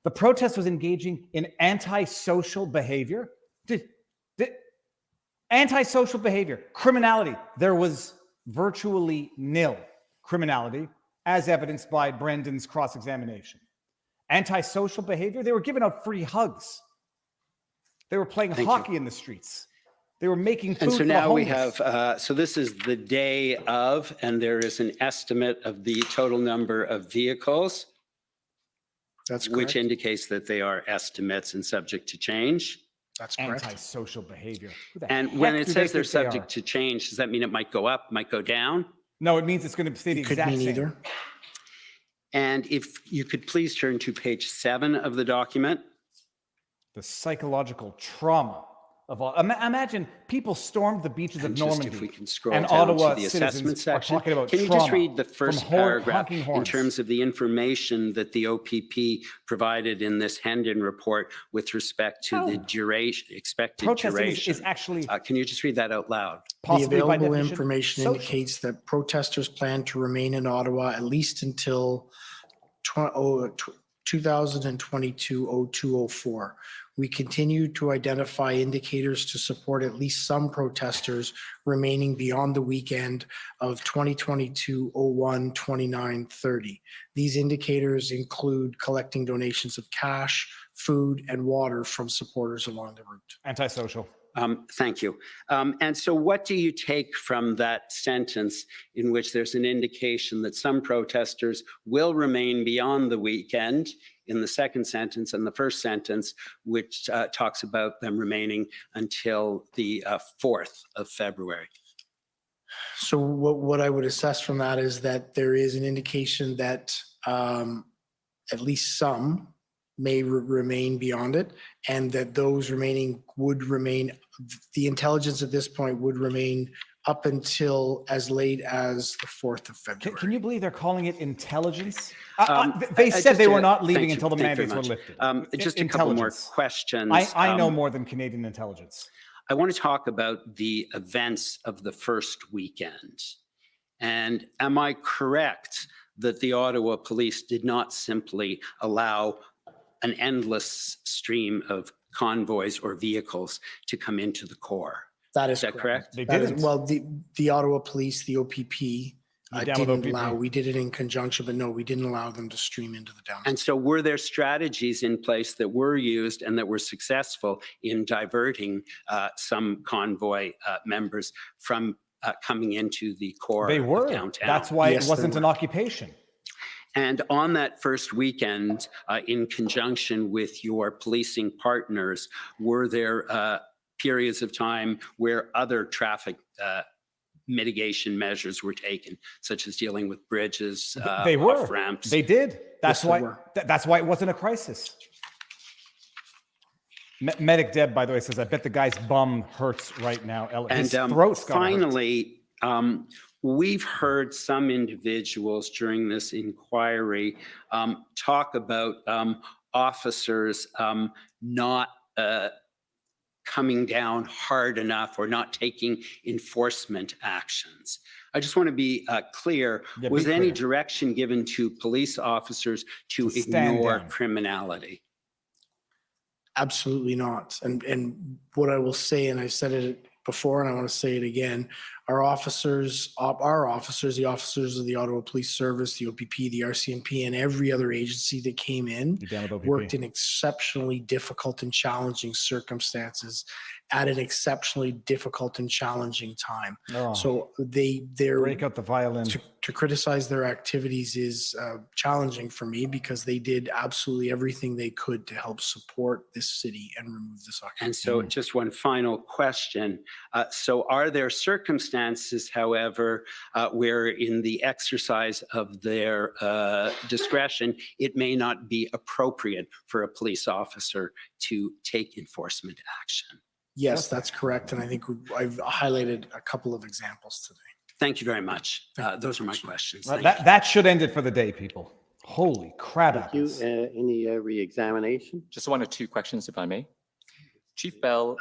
The protest was engaging in antisocial behavior. Antisocial behavior, criminality. There was virtually nil criminality, as evidenced by Brendan's cross-examination. Antisocial behavior. They were giving out free hugs. They were playing Thank you. hockey in the streets. They were making food And so for the now we homeless. have, so this is the day of, and there is an estimate of the total number of vehicles, That's which correct. indicates that they are estimates and subject to change. That's correct. Antisocial behavior. Who the And when heck it do they says they're think they are? subject to change, does that mean it might go up, might go down? No, it means it's going to stay the It could exact mean same. either. And if you could please turn to page 7 of the document. The psychological trauma of all. Imagine people stormed the beaches of And just Normandy. if we can scroll and down Ottawa to the assessment citizens are section. talking about Can you just trauma read the from first honking paragraph in horns. terms of the information that the OPP provided in this Hendon report with respect to the duration, expected Protesting duration? is actually Can you just read that out loud? The possibly by available definition information social. indicates that protesters plan to remain in Ottawa at least until 2022-02-04. We continue to identify indicators to support at least some protesters remaining beyond the weekend of 2022-01-29-30. These indicators include collecting donations of cash, food, and water from supporters along the route. Antisocial. Thank you. And so what do you take from that sentence in which there's an indication that some protesters will remain beyond the weekend in the second sentence, and the first sentence, which talks about them remaining until the 4th of February? So what I would assess from that is that there is an indication that at least some may remain beyond it, and that those remaining would remain, the intelligence at this point would remain up until as late as the 4th of February. Can you believe they're calling it intelligence? I They said they just, were not leaving thank you, until the thank you very mandates were much. lifted. Just a couple more Intelligence. questions. I know more than Canadian intelligence. I want to talk about the events of the first weekend. And am I correct that the Ottawa police did not simply allow an endless stream of convoys or vehicles to come into the core? That is correct? They That is- didn't. well, the Ottawa Police, the OPP, You down with didn't OPP? allow, we did it in conjunction, but no, we didn't allow them to stream into the downtown. And so were there strategies in place that were used and that were successful in diverting some convoy members from coming into the core They of were. downtown? That's why Yes, it they wasn't an were. occupation. And on that first weekend, in conjunction with your policing partners, were there periods of time where other traffic mitigation measures were taken, such as dealing with bridges, They were. off ramps? They did. That's Yes, they why. were. That's why it wasn't a crisis. Medic Deb, by the way, says, "I bet the guy's bum hurts right now." His And throat's gotta hurt. finally, we've heard some individuals during this inquiry talk about officers not coming down hard enough or not taking enforcement actions. I just want to be clear, Yeah, was be any clear. direction given to police officers to To stand ignore down. criminality? Absolutely not. And what I will say, and I said it before and I want to say it again, our officers, the officers of the Ottawa Police Service, the OPP, the RCMP, and every other agency that came in You down with OPP? worked in exceptionally difficult and challenging circumstances at an exceptionally difficult and challenging time. Oh, So they're break out the violin. to criticize their activities is challenging for me because they did absolutely everything they could to help support this city and remove this occupation. And so just one final question. So are there circumstances, however, where in the exercise of their discretion, it may not be appropriate for a police officer to take enforcement action? Yes, that's correct. And I think I've highlighted a couple of examples today. Thank you very much. Those are my questions. Thank you. That should end it for the day, people. Holy crap Thank you. apples. Any re-examination? Just one or two questions, if I may. Chief Bell,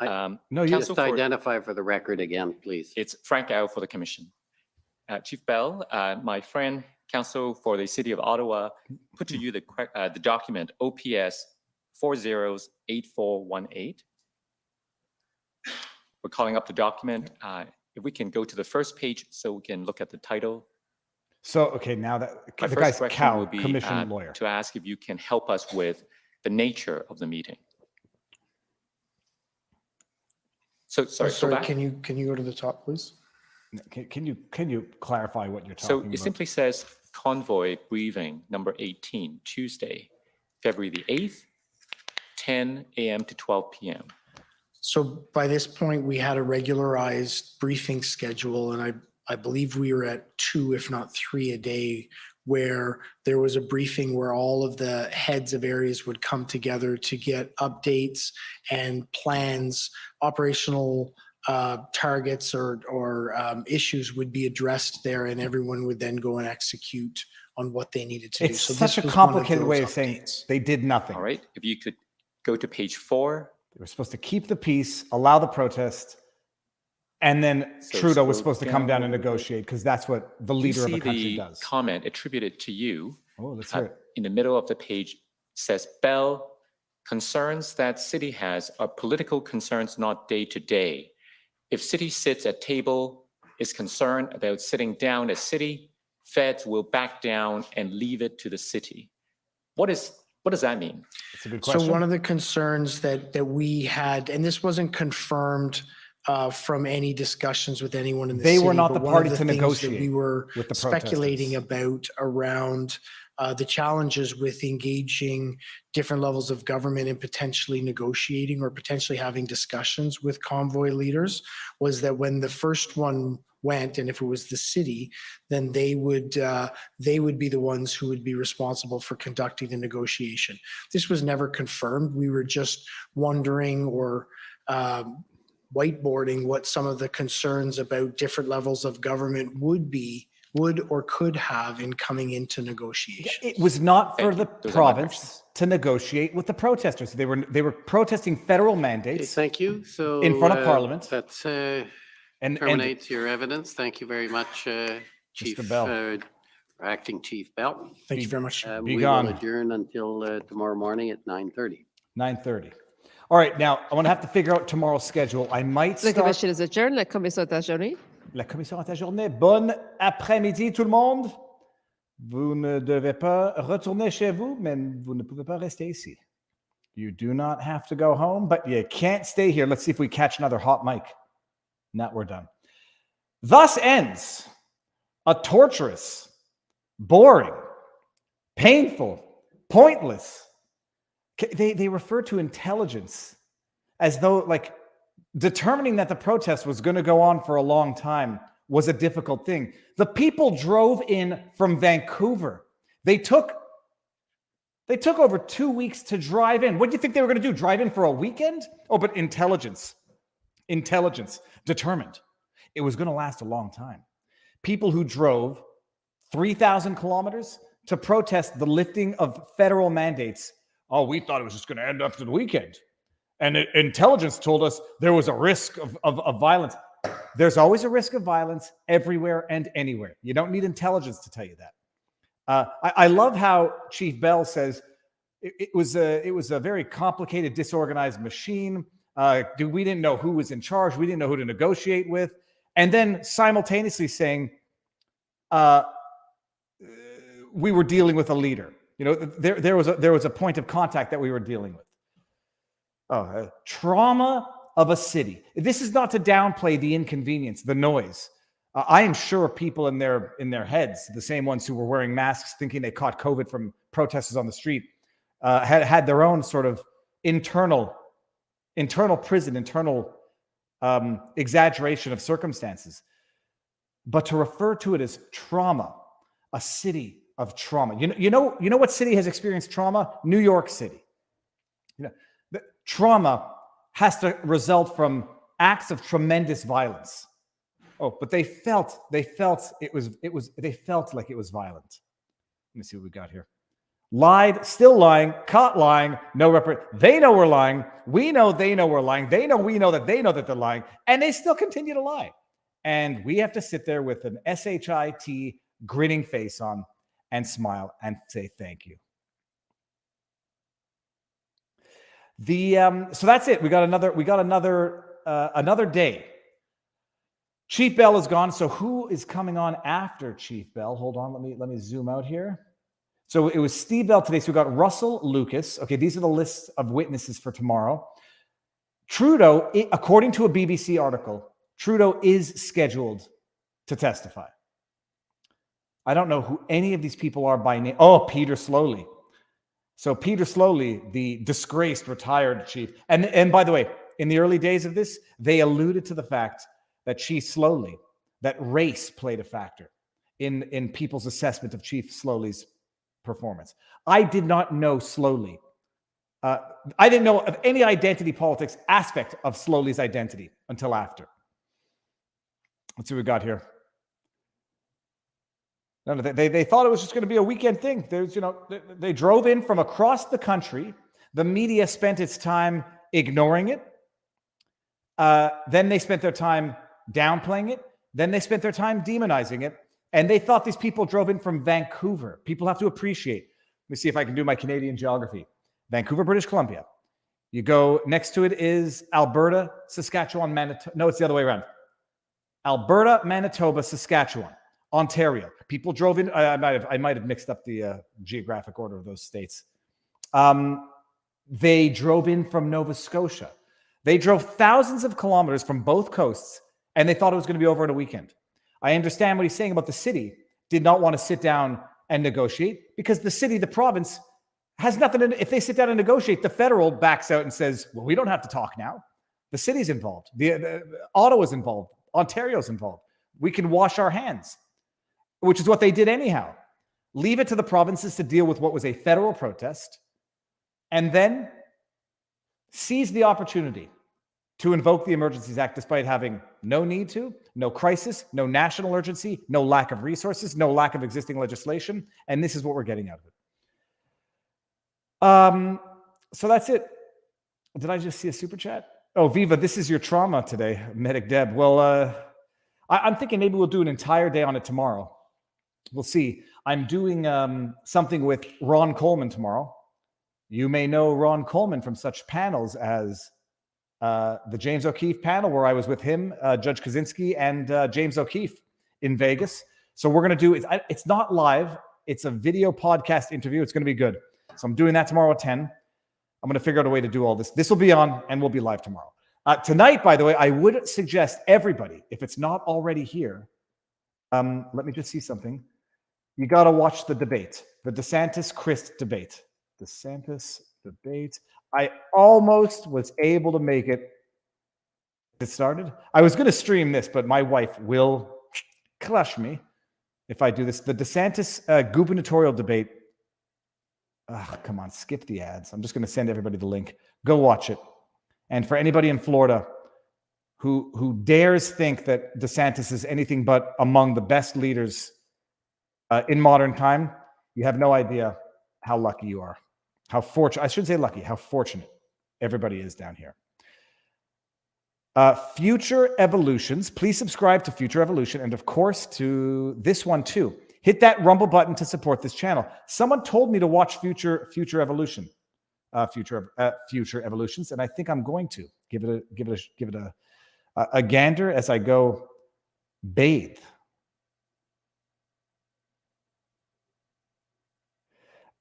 No, you Just identify for the record again, please. it's Frank Au for the Commission. Chief Bell, my friend, counsel for the City of Ottawa, put to you the document OPS 408418. We're calling up the document. If we can go to the first page so we can look at the title. So, okay, now that My the first guy's question Cow, will be commission lawyer. to ask if you can help us with the nature of the meeting. So, sorry, go back. Can you go to the top, please? Can you clarify what you're So talking it about? simply says convoy briefing number 18, Tuesday, February the 8th, 10 a.m. to 12 p.m. So by this point, we had a regularized briefing schedule, and I believe we were at 2, if not 3 a day, where there was a briefing where all of the heads of areas would come together to get updates and plans, operational targets or issues would be addressed there, and everyone would then go and execute on what they needed to do. It's So such a this was complicated one way of of saying updates. they did nothing. All right, if you could go to page 4. They were supposed to keep the peace, allow the protest, and then So Trudeau was scroll supposed to come down and down a little bit. negotiate because that's what the You leader of see a country the does. comment attributed to you Oh, let's hear it. in the middle of the page says, Bell, concerns that city has are political concerns, not day to day. If city sits at table, is concerned about sitting down as city, feds will back down and leave it to the city. What does that mean? That's a good So question. one of the concerns that we had, and this wasn't confirmed from any discussions with anyone in the They city, were not but the one party of the to things that negotiate we were with the speculating protesters. about around the challenges with engaging different levels of government and potentially negotiating or potentially having discussions with convoy leaders was that when the first one went, and if it was the city, then they would be the ones who would be responsible for conducting the negotiation. This was never confirmed. We were just wondering or whiteboarding what some of the concerns about different levels of government would or could have in coming into negotiation. It was not for the Those are my province to negotiate with the protesters. They were protesting federal Okay, mandates thank you. So in front of Parliament. That's And terminates your evidence. Thank you very much, Chief Bell. Acting Chief Bell. Thank you very much. Be We gone. will adjourn until tomorrow morning at 9:30. 9:30. All right, now I'm going to have to figure out tomorrow's schedule. I might The start. commission is adjourned. La commission est adjournée. La commission est adjournée. Bon après-midi, tout le monde. Vous ne devez pas retourner chez vous, mais vous ne pouvez pas rester ici. You do not have to go home, but you can't stay here. Let's see if we catch another hot mic. Now we're done. Thus ends a torturous, boring, painful, pointless. They refer to intelligence as though, like, determining that the protest was going to go on for a long time was a difficult thing. The people drove in from Vancouver. They took over 2 weeks to drive in. What do you think they were going to do? Drive in for a weekend? Oh, but intelligence, determined. It was going to last a long time. People who drove 3,000 kilometers to protest the lifting of federal mandates. Oh, we thought it was just going to end after the weekend. And intelligence told us there was a risk of violence. There's always a risk of violence everywhere and anywhere. You don't need intelligence to tell you that. I love how Chief Bell says it was a very complicated, disorganized machine. We didn't know who was in charge. We didn't know who to negotiate with. And then simultaneously saying we were dealing with a leader. You know, there was a point of contact that we were dealing with. Trauma of a city. This is not to downplay the inconvenience, the noise. I am sure people in their heads, the same ones who were wearing masks thinking they caught COVID from protesters on the street, had their own sort of internal prison, internal exaggeration of circumstances. But to refer to it as trauma, a city of trauma. You know what city has experienced trauma? New York City. The trauma has to result from acts of tremendous violence. Oh, but they felt like it was violent. Let me see what we got here. Lied, still lying, caught lying, no They know we're lying. We know they know we're lying. They know we know that they know that they're lying, and they still continue to lie. And we have to sit there with an SHIT grinning face on and smile and say thank you. So that's it. We got another day Chief Bell is gone. So who is coming on after Chief Bell? Hold on. Let me zoom out here. So it was Steve Bell today. So we got Russell Lucas. Okay, these are the lists of witnesses for tomorrow. Trudeau, according to a BBC article, Trudeau is scheduled to testify. I don't know who any of these people are by name. Oh, Peter Slowly. So Peter Slowly, the disgraced retired chief. And by the way, in the early days of this, they alluded to the fact that Chief Slowly, that race played a factor in people's assessment of Chief Slowly's performance. I did not know Slowly. I didn't know of any identity politics aspect of Slowly's identity until after. Let's see what we got here. No, they thought it was just going to be a weekend thing. There's, they drove in from across the country. The media spent its time ignoring it. Then they spent their time downplaying it. Then they spent their time demonizing it. And they thought these people drove in from Vancouver. People have to appreciate. Let me see if I can do my Canadian geography. Vancouver, British Columbia. You go, next to it is Alberta, Saskatchewan, Manitoba. No, it's the other way around. Alberta, Manitoba, Saskatchewan, Ontario. People drove in. I might have mixed up the geographic order of those states. They drove in from Nova Scotia. They drove thousands of kilometers from both coasts, and they thought it was going to be over in a weekend. I understand what he's saying about the city did not want to sit down and negotiate because the city, the province, has nothing. If they sit down and negotiate, the federal backs out and says, well, we don't have to talk now. The city's involved. The Ottawa's involved. Ontario's involved. We can wash our hands, which is what they did anyhow. Leave it to the provinces to deal with what was a federal protest and then seize the opportunity to invoke the Emergencies Act despite having no need to, no crisis, no national urgency, no lack of resources, no lack of existing legislation. And this is what we're getting out of it. So that's it. Did I just see a super chat? Oh, Viva, this is your trauma today, Medic Deb. Well, I'm thinking maybe we'll do an entire day on it tomorrow. We'll see. I'm doing something with Ron Coleman tomorrow. You may know Ron Coleman from such panels as the James O'Keefe panel, where I was with him, Judge Kaczynski, and James O'Keefe in Vegas. So we're going to do it's not live. It's a video podcast interview. It's going to be good. So I'm doing that tomorrow at 10. I'm going to figure out a way to do all this. This will be on and we'll be live tomorrow. Tonight, by the way, I would suggest everybody, if it's not already here, let me just see something. You got to watch the debate, the DeSantis-Christ debate. DeSantis debate. I almost was able to make it. It started. I was going to stream this, but my wife will crush me if I do this. The DeSantis gubernatorial debate. Come on, skip the ads. I'm just going to send everybody the link. Go watch it. And for anybody in Florida who dares think that DeSantis is anything but among the best leaders in modern time, you have no idea how lucky you are. How fortunate, I shouldn't say lucky, how fortunate everybody is down here. Future Evolutions. Please subscribe to Future Evolution and, of course, to this one too. Hit that Rumble button to support this channel. Someone told me to watch Future Evolution, Future Evolutions, and I think I'm going to give it a gander as I go bathe.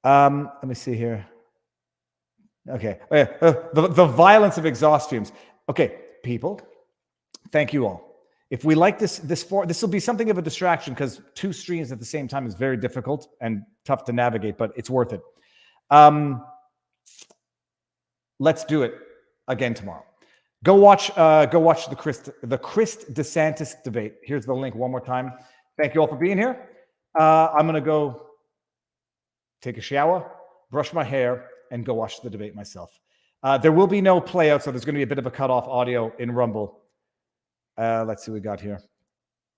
Let me see here. Okay. The violence of exhaust fumes. Okay, people, thank you all. If we like this will be something of a distraction because 2 streams at the same time is very difficult and tough to navigate, but it's worth it. Let's do it again tomorrow. Go watch the Christ DeSantis debate. Here's the link one more time. Thank you all for being here. I'm going to go take a shower, brush my hair, and go watch the debate myself. There will be no play out, so there's going to be a bit of a cutoff audio in Rumble. Let's see what we got here.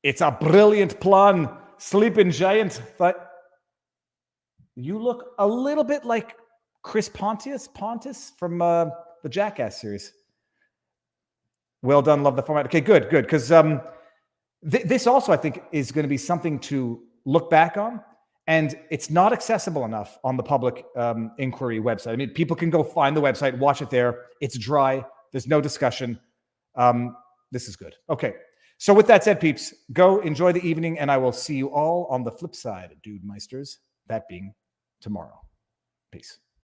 It's a brilliant plan, sleeping giant. But you look a little bit like Chris Pontius from the Jackass series. Well done, love the format. Okay, good, because this also, I think, is going to be something to look back on. And it's not accessible enough on the public inquiry website. I mean, people can go find the website, watch it there. It's dry. There's no discussion. This is good. Okay. So with that said, peeps, go enjoy the evening, and I will see you all on the flip side, dude meisters, that being tomorrow. Peace.